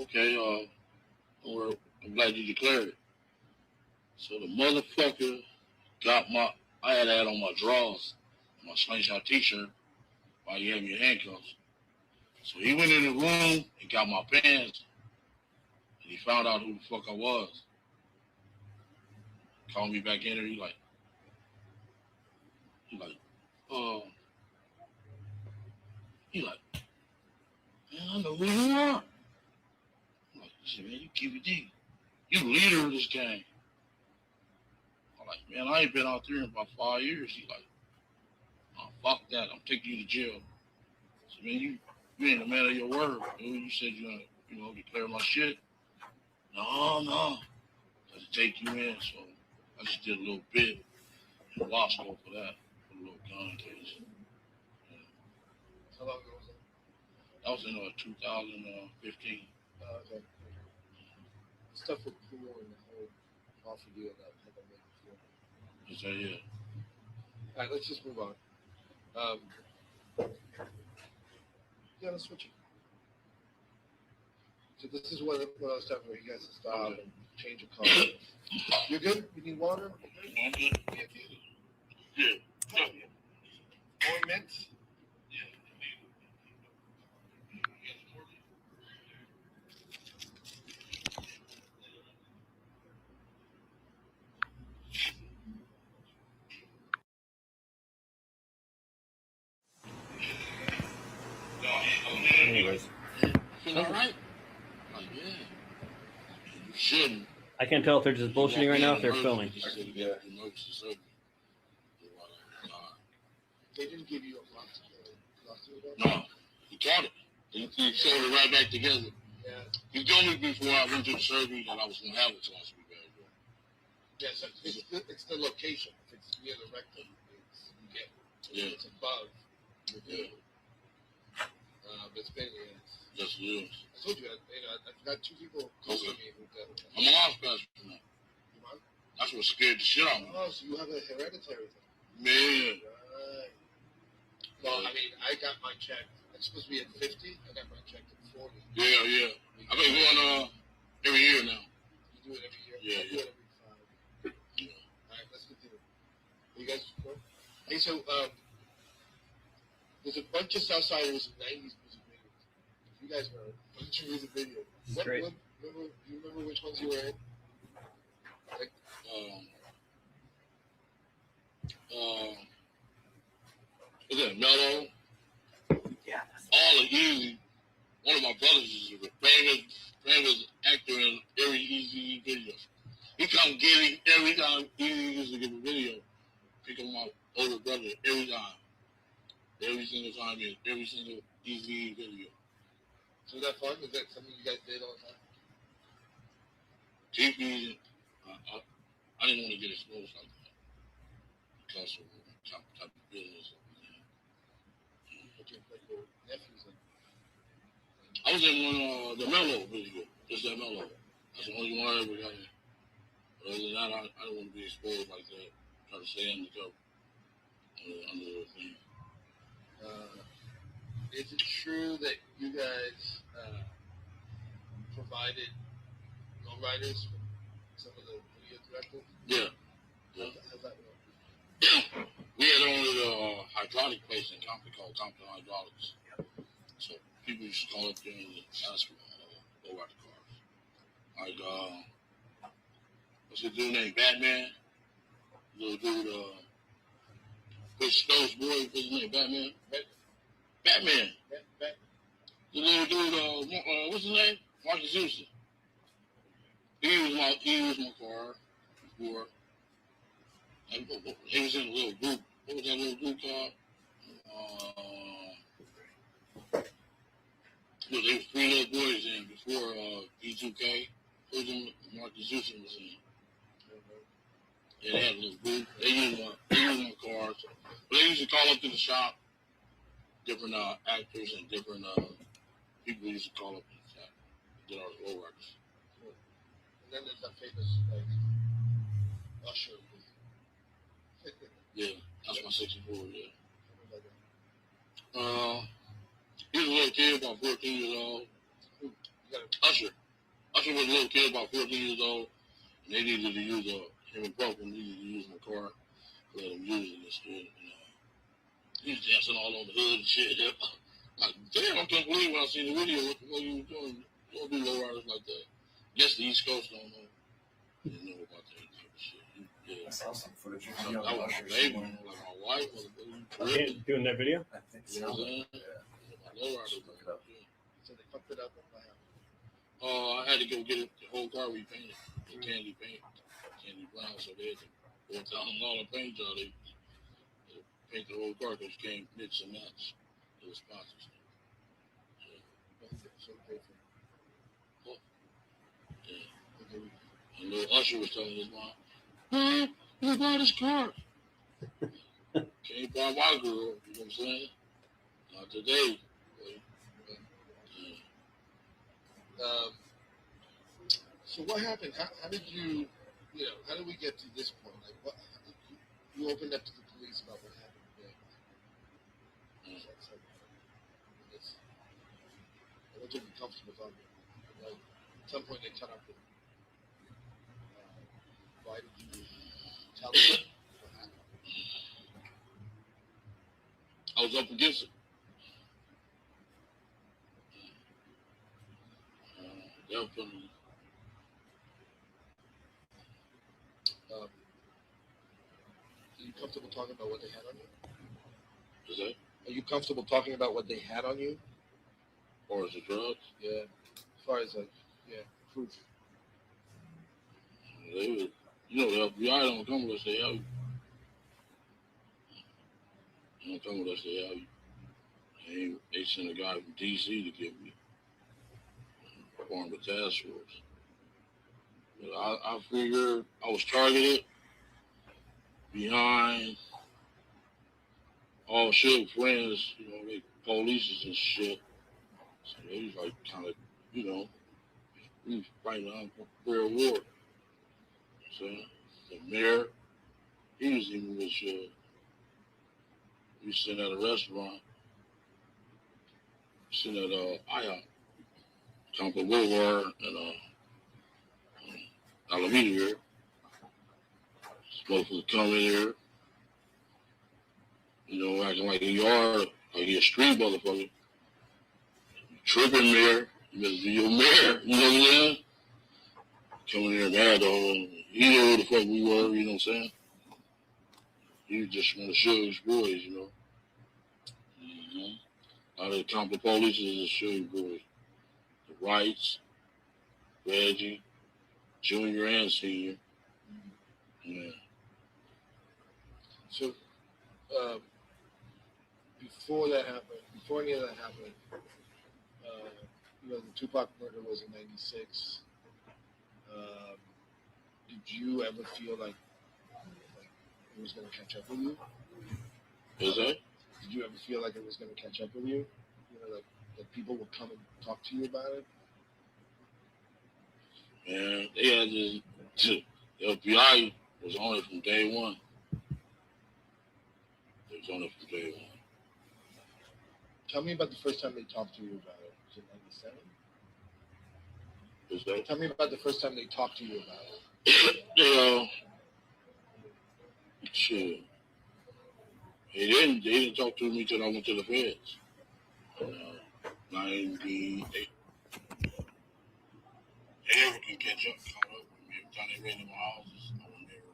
Okay, don't worry. I'm glad you declared it. So the motherfucker got I had that on my drawers, my slingshot t-shirt, while he had me in handcuffs. So he went in the room and got my pants, and he found out who the fuck I was. Called me back in there, he like, man, I know who you are. I'm like, I said, man, you QBD. You the leader of this gang. I'm like, man, I ain't been out there in about 5 years. He like, oh, fuck that. I'm taking you to jail. I said, man, you ain't a man of your word. Dude. You said you're gonna, declare my shit. No. I had to take you in, so I just did a little bit in law school for that, for a little gun case. Yeah. How long ago was that? That was in 2015. Okay. Stuff with pool and the whole offer deal that I made before. Is that it? All right, let's just move on. Yeah, let's switch it. So this is what I was talking about. You guys to stop and change your color. You're good? You need water? I'm good. Yeah. More mints? Anyways. Feel all right? Like, yeah. You shouldn't. I can't tell if they're just bullshitting right now, if they're filming. Yeah. They didn't give you a lot. No, he caught it. He showed it right back together. Yeah. He told me before I went to the surgery that I was going to have a colostomy bag. Yeah, so it's the location. If it's near the rectum, it's above. Yeah. It's been, yes, it is. I told you, I've got 2 people close to me who got it. I'm a lost person now. You mind? That's what scared the shit out of me. Oh, so you have a hereditary thing? Man. Right. Well, I mean, I got my check. I'm supposed to be at 50. I got my check at 40. Yeah. I've been going every year now. You do it every year? Yeah. I do it every 5. Yeah. All right, let's continue. Are you guys cool? Hey, so, there's a bunch of Southsiders in 90s music videos. You guys know a bunch of music videos. Great. Do you remember which ones you were in? Like, is it Mellow? Yeah. All of Easy. One of my brothers is a famous actor in every Easy video. He come get him every time Easy used to give a video. Pick up my older brother every time. Every single time in every single Easy video. So was that fun? Was that something you guys did all the time? Keefe, I didn't want to get exposed like that because of the type of business. I was in one the Mellow video. Just that Mellow. That's the only one I ever got in. But other than that, I didn't want to be exposed like that. Try to stay undercover under the thing. Is it true that you guys provided lowriders for some of the video directors? Yeah. How's that work? We had only a hydraulic place in Compton called Compton Hydraulics. So people used to call up there and ask for lowrider cars. Like, what's the dude named Batman? Little dude, Chris Stowe's boy, what's his name? Batman? Batman. The little dude, what's his name? Marcus Houston. He was my car before. He was in a little group. What was that little group called? There was 3 little boys in before B2K. Those Marcus Houston was in. Yeah, they had a little group. They used my cars. But they used to call up to the shop. Different actors and different people used to call up to the shop. Did our lowriders. And then there's that famous Usher. Yeah, that's my 64, yeah. He was a little kid, about 14 years old. Usher. Usher was a little kid, about 14 years old. And they needed to use him and Puff needed to use my car. Let him use it and shit. He was dancing all on the hood and shit. Like, damn, I can't believe when I seen the video what the fuck you was doing. You don't do low riders like that. Guess the East Coast don't know. They didn't know about that type of shit. Yeah. I saw some footage of That young was my Usher baby, somewhere. like my wife was Doing that video? I think you know so. what I'm saying? Yeah. My low riders. Look it up. So they fucked it up. I had to go get it, the whole car repainted. The candy paint, candy brown, so they had to $4,000 paint job. They paint the whole car because you can't mix and match those spots and stuff. And little Usher was telling his mom, "Hey, you buy this car. Can't buy my girl." You know what I'm saying? Not today. So what happened? How did you how did we get to this point? Like, you opened up to the police about what happened today. What took you comfortable talking? Like, at some point they cut off the. Why did you tell them what happened? I was up against it. Definitely. Are you comfortable talking about what they had on you? Is that? Are you comfortable talking about what they had on you? Or is it drugs? Yeah. As far as like, proof. They was, the FBI don't come unless they have you. They don't come unless they have you. They sent a guy from D.C. to get me. Formed a task force. But I figured I was targeted behind all shit friends, they police and shit. So they was like kind of, we was fighting on real war. So the mayor, he was even with we sitting at a restaurant, sitting at IHOP, Compton Boulevard and Alameda here. Supposed to come in here, acting like you are, like you're a street motherfucker. Tripping mayor, you better do your mayor, you know what I'm saying? Coming in there mad though, and he knew who the fuck we were, you know what I'm saying? He was just one of Sugar's boys, Out of the Compton police is the Sugar boys. The Wrights, Reggie, Junior and Senior. Yeah. So, before any of that happened, the Tupac murder was in '96. Did you ever feel like it was going to catch up with you? Is that? Did you ever feel like it was going to catch up with you? That people would come and talk to you about it? Man, they had the FBI was on it from day one. It was on it from day one. Tell me about the first time they talked to you about it. Was it '97? Is that? Tell me about the first time they talked to you about it. Shit. They didn't talk to me till I went to the feds. 98. They never can catch up, caught up with me. Every time they ran in my houses, I was never.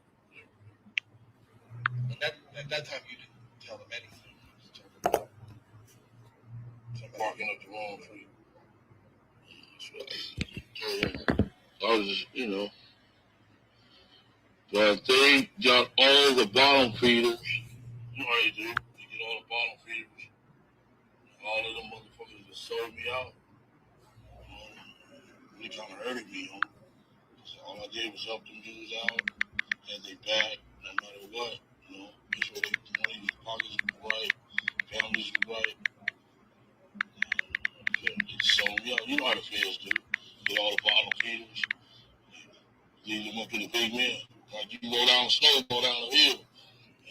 And at that time, you didn't tell them anything. You just told them Barking up the wrong tree. I was just, but they got all the bottom feeders. You know how they do. They get all the bottom feeders. All of them motherfuckers that sold me out. They kind of hurted me, So all I did was help them dudes out. Had they back, no matter what. Make sure the money, pockets were right, families were right. They sold me out. You know how the feds do. Get all the bottom feeders. Lead them up to the big man. Like you go down the snow, go down the hill.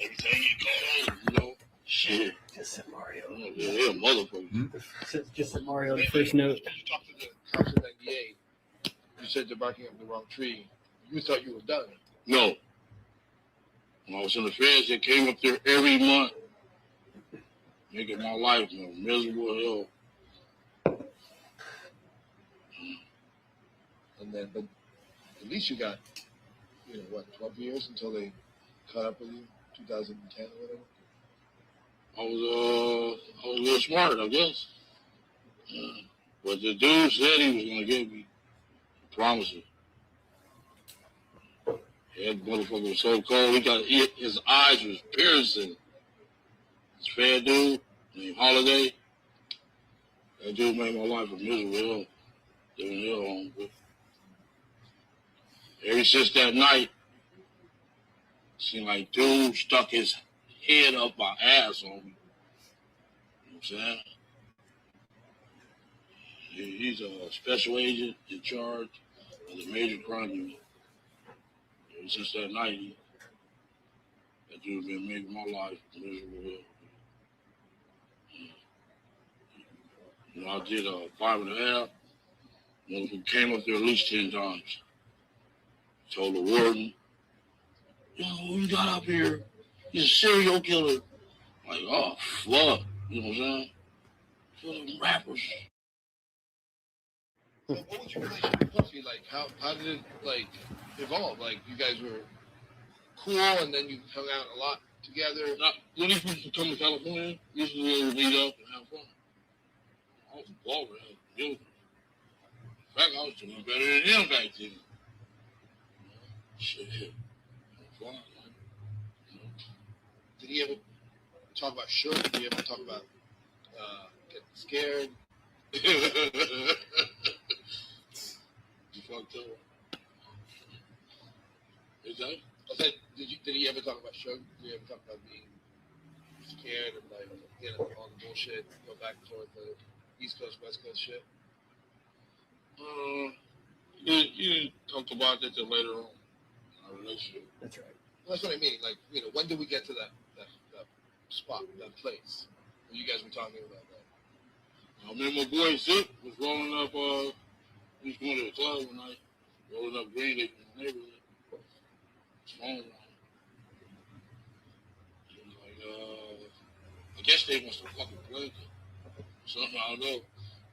Everything you caught over, Shit. Just said Mario. Yeah, motherfucker. Just said Mario. The first note. You talked to the cops in 98. You said they're barking up the wrong tree. You thought you were done. No. When I was in the feds, they came up there every month, making my life miserable as hell. And then, but at least you got, 12 years until they caught up with you, 2010 or whatever. I was a little smart, I guess. But the dude said he was gonna give me promises. That motherfucker was so cold. His eyes was piercing. This fat dude named Holiday. That dude made my life a miserable hell. Living hell on. But ever since that night, it seemed like dude stuck his head up my ass on me. You know what I'm saying? He's a special agent in charge of the major crime unit. Ever since that night, that dude's been making my life miserable. I did 5.5. Motherfucker came up there at least 10 times. Told the warden, who you got up here? He's a serial killer. Like, oh, fuck. You know what I'm saying? For them rappers. What was your relationship with Puffy like? How did it evolve? Like you guys were cool and then you hung out a lot together. When he used to come to California, we used to meet up and have fun. I was a baller, in fact, I was doing better than him back then. Shit. Fun, man. Did he ever talk about Suge? Did he ever talk about getting scared? You fucked up. Is that? I said, did he ever talk about Suge? Did he ever talk about being scared and all the bullshit, go back and forth, the East Coast, West Coast shit? You talked about that later on in our relationship. That's right. Well, that's what I mean. Like, when did we get to that spot, that place where you guys were talking about that? I remember my boy Zip was rolling up, he was going to the club one night, rolling up Green Lake in the neighborhood. His phone rang. He was like, I guess they must have fucking played it. Something, I don't know.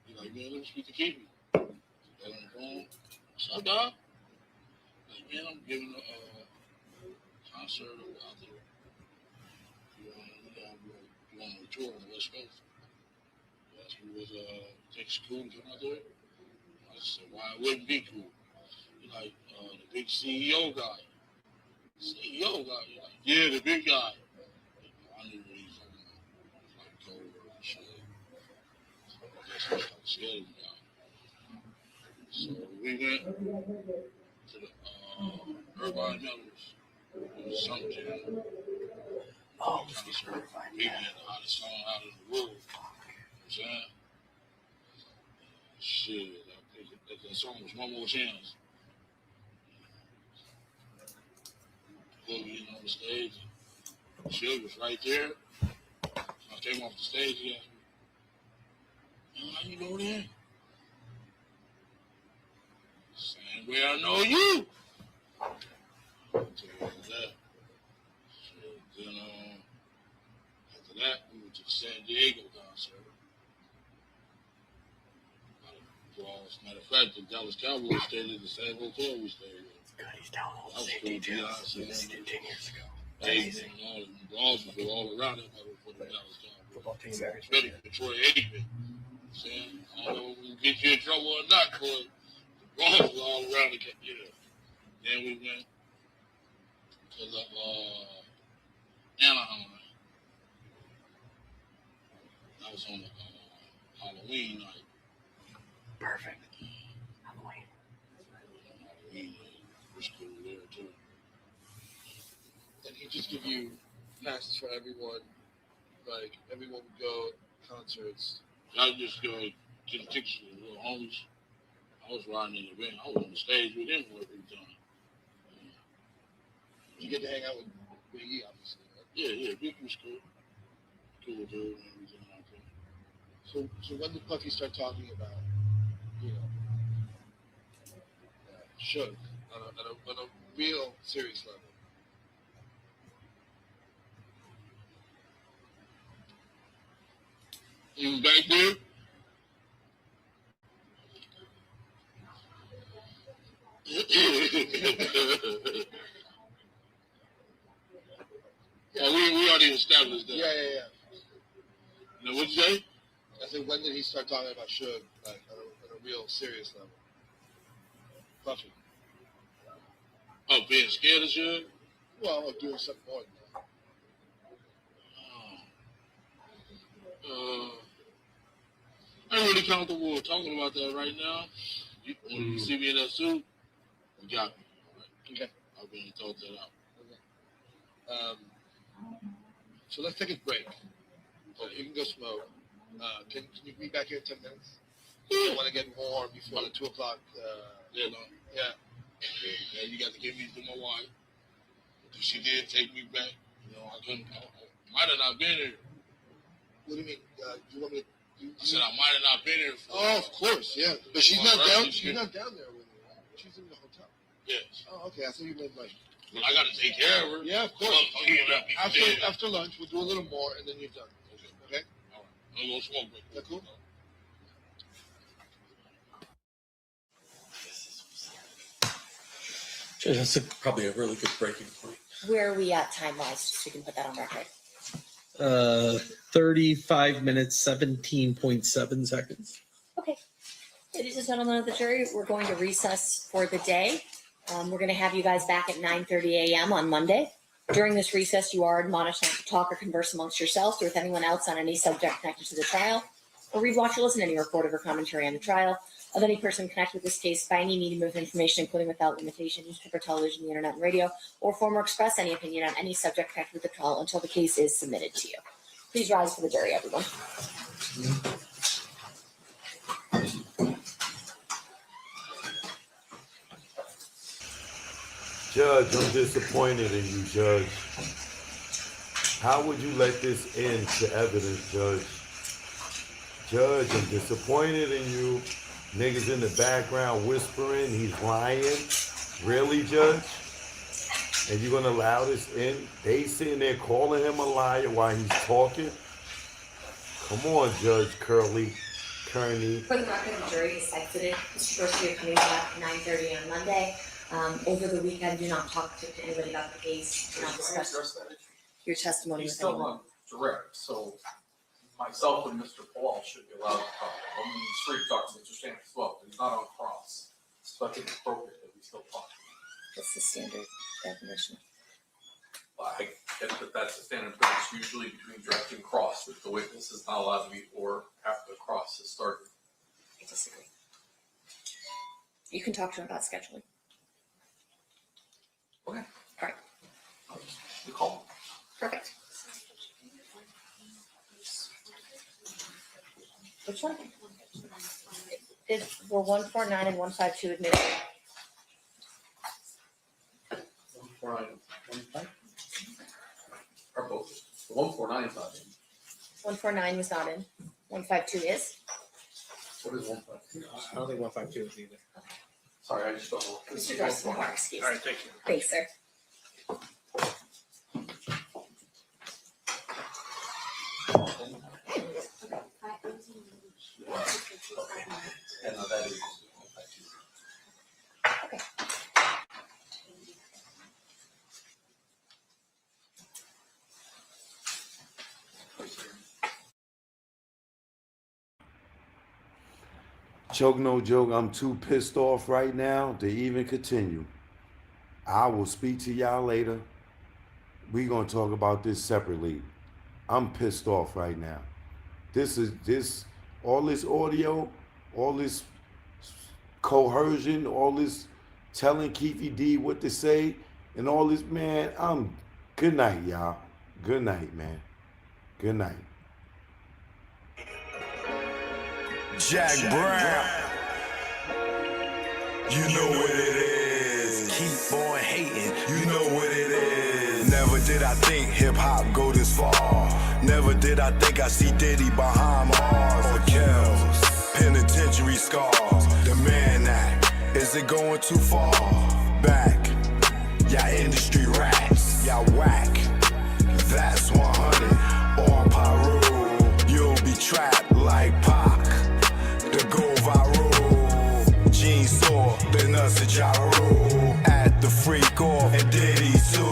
He's like, man, let me speak to Keefe. Got on the phone. What's up, dog? Like, man, I'm giving a concert out there. You want to tour on the West Coast? He asked me, think it's cool to come out there? I said, why it wouldn't be cool? He's like, the big CEO guy. CEO guy? He's like, yeah, the big guy. I knew what he was talking about. Like, cold and shit. I guess he was like scared of the guy. So we went to the Irvine Mellors. It was something. Oh, let's get Irvine. We had the hottest song out of the world. You know what I'm saying? Shit, I think that song was One More Chance. Boogie on the stage. Suge was right there. I came off the stage, he asked me, how you know that? Same way I know you. I'll tell you after that. So then, after that, we went to the San Diego concert. Matter of fact, the Dallas Cowboys stayed in the same hotel we stayed in. God, he's down all the same details. He did 10 years ago. Amazing. All the balls would go all around that for the Dallas Cowboys. Football team. Ready for Troy Aikman. Saying, I don't know if we'll get you in trouble or not, but the balls were all around the Then we went to the Anaheim. That was on the Halloween night. Perfect. Halloween. Halloween night was cool there too. And he just give you passes for everyone. Like everyone would go concerts. I just go get the tickets with the little homies. I was riding in the van. I was on the stage with them every time. You get to hang out with Big E, obviously. Right? Yeah, Big was cool. cool dude and everything like that. So when did Puffy start talking about, Suge on a real serious level? He was back there? Yeah, we already established that. Yeah. Now, what'd you say? I said, when did he start talking about Suge, like, on a real serious level? Puffy. Oh, being scared of Suge? Well, of doing something more than that. I'm really comfortable talking about that right now. When you see me in that suit, you got me. Right? Okay. I really thought that out. Okay. So let's take a break. So you can go smoke. Can you be back here in 10 minutes? I want to get warm before the 2 o'clock. Yeah. You got to give me to my wife. She did take me back. I couldn't. Might have not been here. What do you mean? You want me to? I said I might have not been here. Of course, yeah. But she's not down. She's not down there with you. Right? She's in the hotel. Yes. Oh, okay. I thought you meant like. Well, I got to take care of her. Yeah, of course. After lunch, we'll do a little more, and then you're done. Okay. All right. A little smoke break. Is that cool? Sure, that's probably a really good breaking point. Where are we at time-wise, so we can put that on record? 35 minutes, 17.7 seconds. Okay. Ladies and gentlemen of the jury, we're going to recess for the day. We're going to have you guys back at 9:30 a.m. on Monday. During this recess, you are admonished not to talk or converse amongst yourselves or with anyone else on any subject connected to the trial, or read, watch, or listen to any recorded or commentary on the trial of any person connected with this case by any medium of information, including without limitation, newspaper, television, the internet, and radio, or form or express any opinion on any subject connected with the trial until the case is submitted to you. Please rise for the jury, everyone. Judge, I'm disappointed in you, Judge. How would you let this into evidence, Judge? Judge, I'm disappointed in you. Niggas in the background whispering, he's lying. Really, Judge? And you're gonna allow this in? They sitting there calling him a liar while he's talking? Come on, Judge Kearney. For the record, the jury is exited. Mr. Dorkey, you're coming back at 9:30 on Monday. Over the weekend, do not talk to anybody about the case. Do not discuss your testimony He's with still anyone. on direct, so myself and Mr. Paul should be allowed to talk. I'm in the street talking to Mr. Stamp as well, but he's not on cross. So I think it's appropriate that we still talk. That's the standard definition. I get that that's the standard, but it's usually between direct and cross, that the witness is not allowed to be or after the cross has started. I disagree. You can talk to him about scheduling. Okay. All right. You call him. Perfect. Which one? Were 149 and 152 admitted? 149. Or both. The 149 is not in. 149 was not in. 152 is. What is 152? I don't think 152 is either. Sorry, I just don't know. Mr. Darcy, more excuse. All right, thank you. Thanks, sir. And that is 152. Okay. Joke, no joke, I'm too pissed off right now to even continue. I will speak to y'all later. We're going to talk about this separately. I'm pissed off right now. All this audio, all this coercion, all this telling Keefe D what to say, and all this, man, good night, y'all. Good night, man. Good night. Jack Brown. You know what it is. Keep on hating. You know what it is. Never did I think hip hop go this far. Never did I think I see Diddy behind bars or kills. Penitentiary scars. The Man Act. Is it going too far? Back. Y'all industry rats. Y'all whack. That's 100. All Pyro. You'll be trapped like Pac. The go viral. Gene saw the nuts of Ja Rule. At the freak off and Diddy too.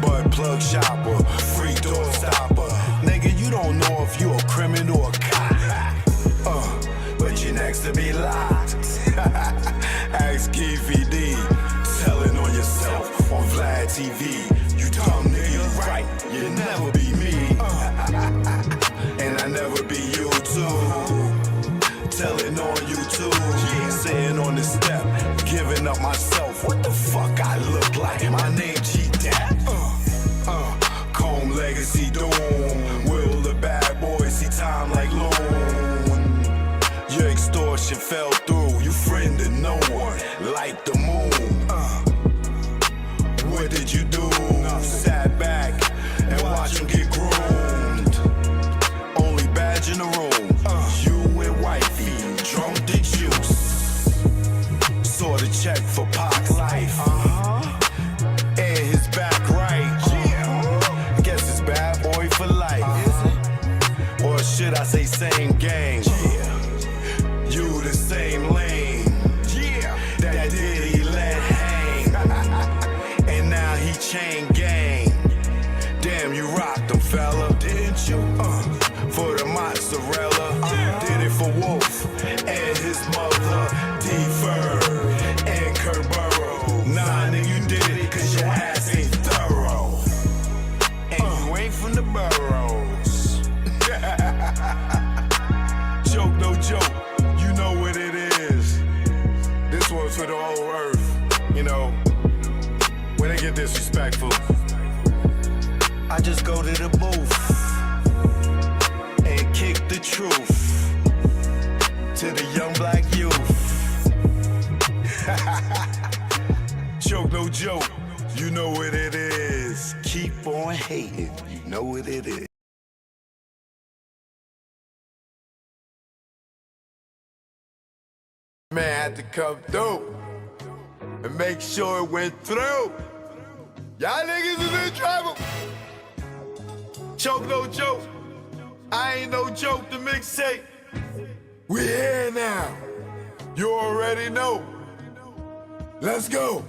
But plug shopper, freak door stopper. Nigga, you don't know if you a criminal or a cop. But you next to be locked. Ask Keefe D. Telling on yourself on Vlad TV. You dumb nigga, you right. You never be me. And I never be you too. Telling on you too. Sitting on the step, giving up myself. What the fuck I look like? My name G-Dap. Comb legacy doom. Will the bad boy see time like loan? Your extortion fell through. You friended no one like the moon. What did you do? Sat back and watch him get groomed. Only badge in the room. You and wifey drunk the juice. Saw the check for Pac's life. And his back right. Guess it's bad boy for life. Or should I say same gang? You the same lane. That Diddy let hang. And now he chain gang. Damn, you rocked him, fella. Didn't you? For the mozzarella. Did it for Wolf and his mother. D-Fur and Kurt Burrow. Nah, nigga, you did it cause your ass ain't thorough. And you ain't from the boroughs. Joke, no joke. You know what it is. This one's for the whole earth. You know, when they get disrespectful, I just go to the booth and kick the truth to the young black youth. Joke, no joke. You know what it is. Keep on hating. You know what it is. Man had to come through and make sure it went through. Y'all niggas is in trouble. Choke, no joke. I ain't no joke, the mixtape. We here now. You already know. Let's go.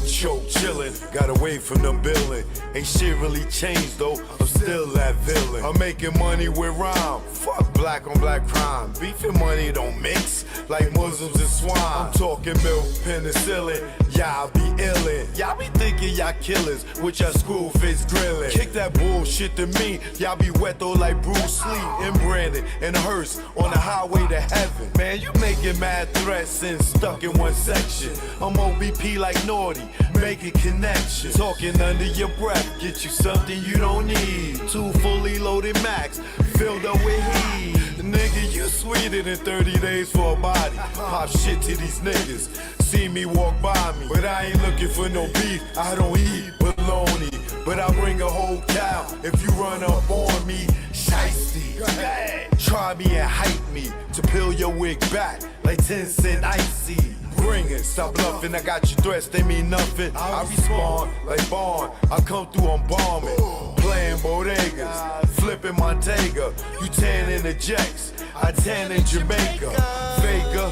Choke chillin', got away from the billing. Ain't shit really changed though, I'm still that villain. I'm making money with rhyme, fuck black on black crime. Beef and money don't mix, like Muslims and swine. I'm talking milk, penicillin, y'all be illin'. Y'all be thinking y'all killers, with your school face grillin'. Kick that bullshit to me, y'all be wet though like Bruce Lee. And Brandon and Hearst on the highway to heaven. Man, you making mad threats and stuck in one section. I'm OBP like Naughty. Making connections, talking under your breath, get you something you don't need. 2 fully loaded Macs, filled up with heat. Nigga, you sweeter than 30 days for a body. Pop shit to these niggas, see me walk by me. But I ain't looking for no beef, I don't eat bologna. But I bring a whole cow if you run up on me. Shiesty, try me and hype me to peel your wig back like 10 cent icy. Bring it, stop bluffing, I got your threats, they mean nothing. I respond like Bond, I come through, I'm bombing. Playing bodegas, flipping Montega. You tan in the Jacks, I tan in Jamaica. Faker,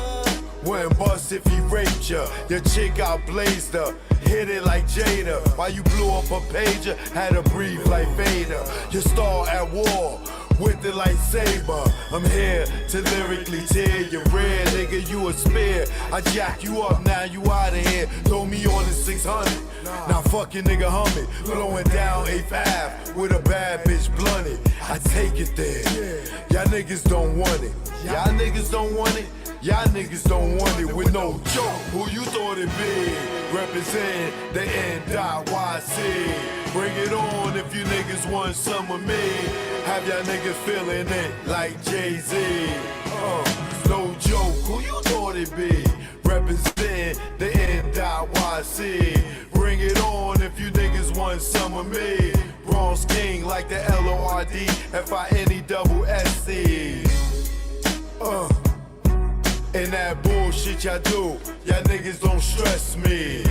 wouldn't bust if he raped ya. Your chick outblazed her, hit it like Jada. While you blew up a pager, had to breathe like Vader. Your star at war, with the lightsaber. I'm here to lyrically tear your red, nigga, you a spear. I jack you up, now you outta here. Throw me on the 600. Now fucking nigga humming, blowing down 8th Ave with a bad bitch blunted. I take it there. Y'all niggas don't want it. Y'all niggas don't want it. Y'all niggas don't want it with no joke. Who you thought it big? Represent the NYC. Bring it on if you niggas want some of me. Have y'all niggas feeling it like Jay-Z. no joke, who you thought it be? Represent the NYC. Bring it on if you niggas want some of me. Bronx King like the LORDFINESSC. And that bullshit y'all do, y'all niggas don't stress me.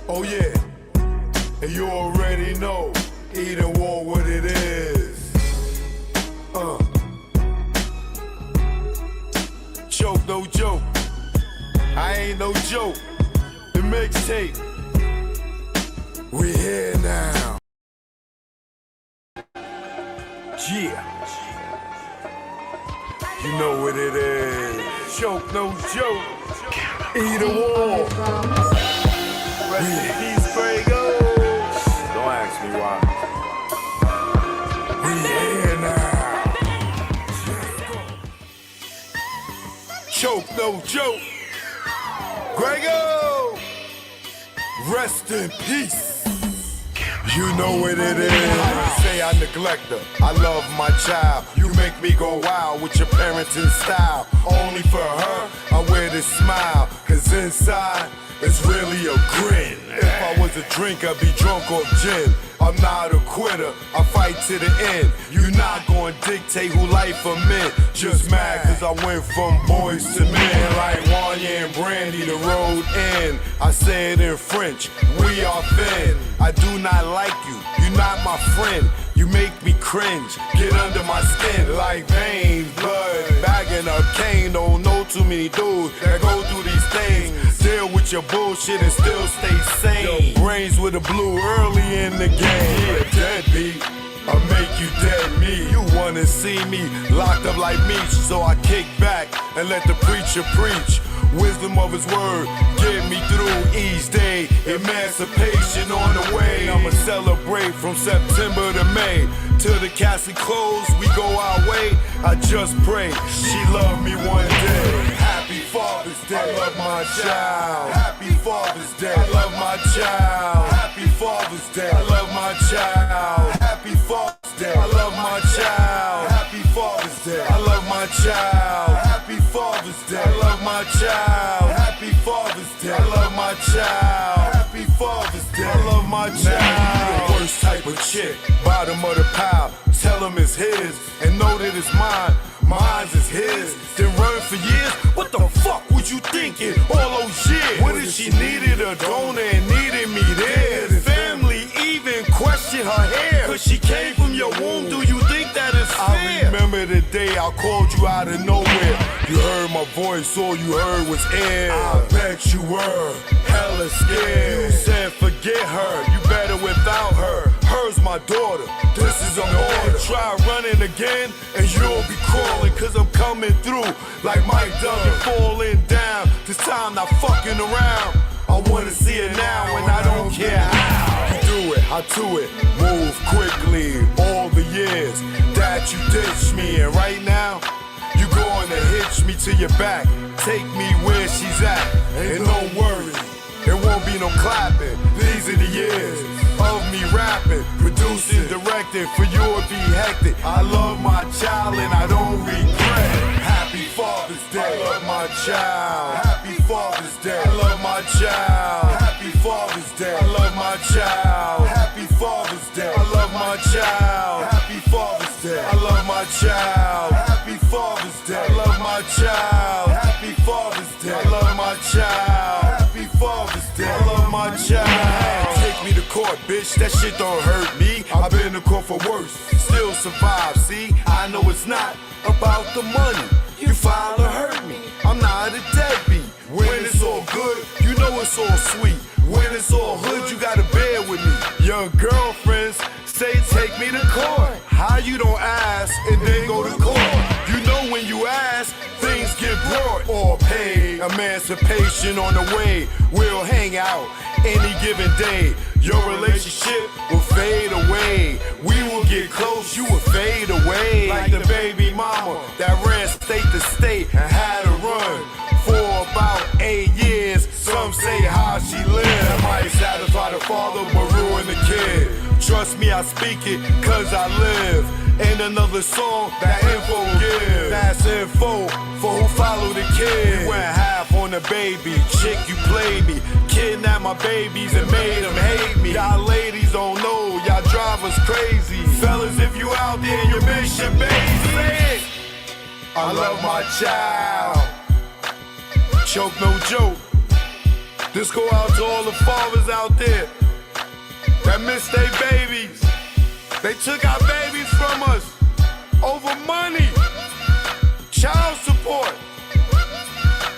Oh yeah, and you already know, either war what it is. Choke, no joke. I ain't no joke. The mixtape. We here now. Yeah. You know what it is. Choke, no joke. Either war. Rest in peace, Grego. Don't ask me why. We here now. Choke, no joke. Grego, rest in peace. You know what it is. I say I neglect her. I love my child. You make me go wild with your parenting style. Only for her, I wear this smile. Cause inside, it's really a grin. If I was a drink, I'd be drunk off gin. I'm not a quitter, I fight to the end. You not gonna dictate who life I'm in. Just mad cause I went from boys to men. Like Wanya and Brandy, the road end. I say it in French, we are thin. I do not like you, you're not my friend. You make me cringe, get under my skin like veins, blood, bagging up cane. Don't know too many dudes that go through these things. Deal with your bullshit and still stay sane. Your brains with a blue early in the game. Yeah, deadbeat, I'll make you dead me. You wanna see me locked up like me, so I kick back and let the preacher preach. Wisdom of his word, get me through each day. Emancipation on the way. I'ma celebrate from September to May. Till the casket close, we go our way. I just pray she love me one day. Happy Father's Day, I love my child. Happy Father's Day, I love my child. Happy Father's Day, I love my child. Happy Father's Day, I love my child. Happy Father's Day, I love my child. Happy Father's Day, I love my child. Happy Father's Day, I love my child. Happy Father's Day, I love my child. The worst type of chick, bottom of the pile. Tell him it's his and know that it's mine. Mine's is his, then run for years. What the fuck was you thinking all those years? What if she needed a donor and needed me there? The family even questioned her hair, cause she came from your womb. Do you think that is fair? I remember the day I called you out of nowhere. You heard my voice, all you heard was air. I bet you were hella scared. You said forget her, you better without her. Her's my daughter, this is an order. Try running again and you'll be crawling, cause I'm coming through like Mike Duggan falling down. This time not fucking around. I wanna see it now and I don't care how. You do it, I do it, move quickly. All the years that you ditched me, and right now you going to hitch me to your back. Take me where she's at, and don't worry, there won't be no clapping. These are the years of me rapping, producing, directing. For you it'd be hectic. I love my child and I don't regret. Happy Father's Day, I love my child. Happy Father's Day, I love my child. Happy Father's Day, I love my child. Happy Father's Day, I love my child. Happy Father's Day, I love my child. Happy Father's Day, I love my child. Happy Father's Day, I love my child. Happy Father's Day, I love my child. Take me to court, bitch, that shit don't hurt me. I've been to court for worse, still survive, see? I know it's not about the money. You filed to hurt me, I'm not a deadbeat. When it's all good, you know it's all sweet. When it's all hood, you gotta bear with me. Your girlfriends say take me to court. How you don't ask and then go to court? You know when you ask, things get brought or paid. Emancipation on the way, we'll hang out any given day. Your relationship will fade away. We will get close, you will fade away. Like the baby mama that ran state to state and had to run for about 8 years. Some say how she lived. I might satisfy the father but ruin the kid. Trust me, I speak it cause I live in another song that info give. That's info for who follow the kid. We went half on the baby, chick you played me, kidnapped my babies and made them hate me. Y'all ladies don't know, y'all drive us crazy. Fellas, if you out there in your mission, baby, I love my child. Choke no joke. This go out to all the fathers out there that miss their babies. They took our babies from us over money, child support.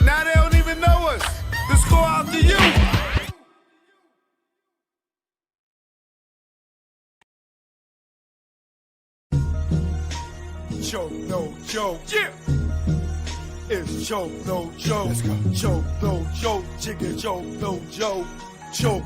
Now they don't even know us. This go out to you. Choke no joke. Yeah. It's choke no joke. Let's go. Choke no joke. Chicken choke no joke. Choke.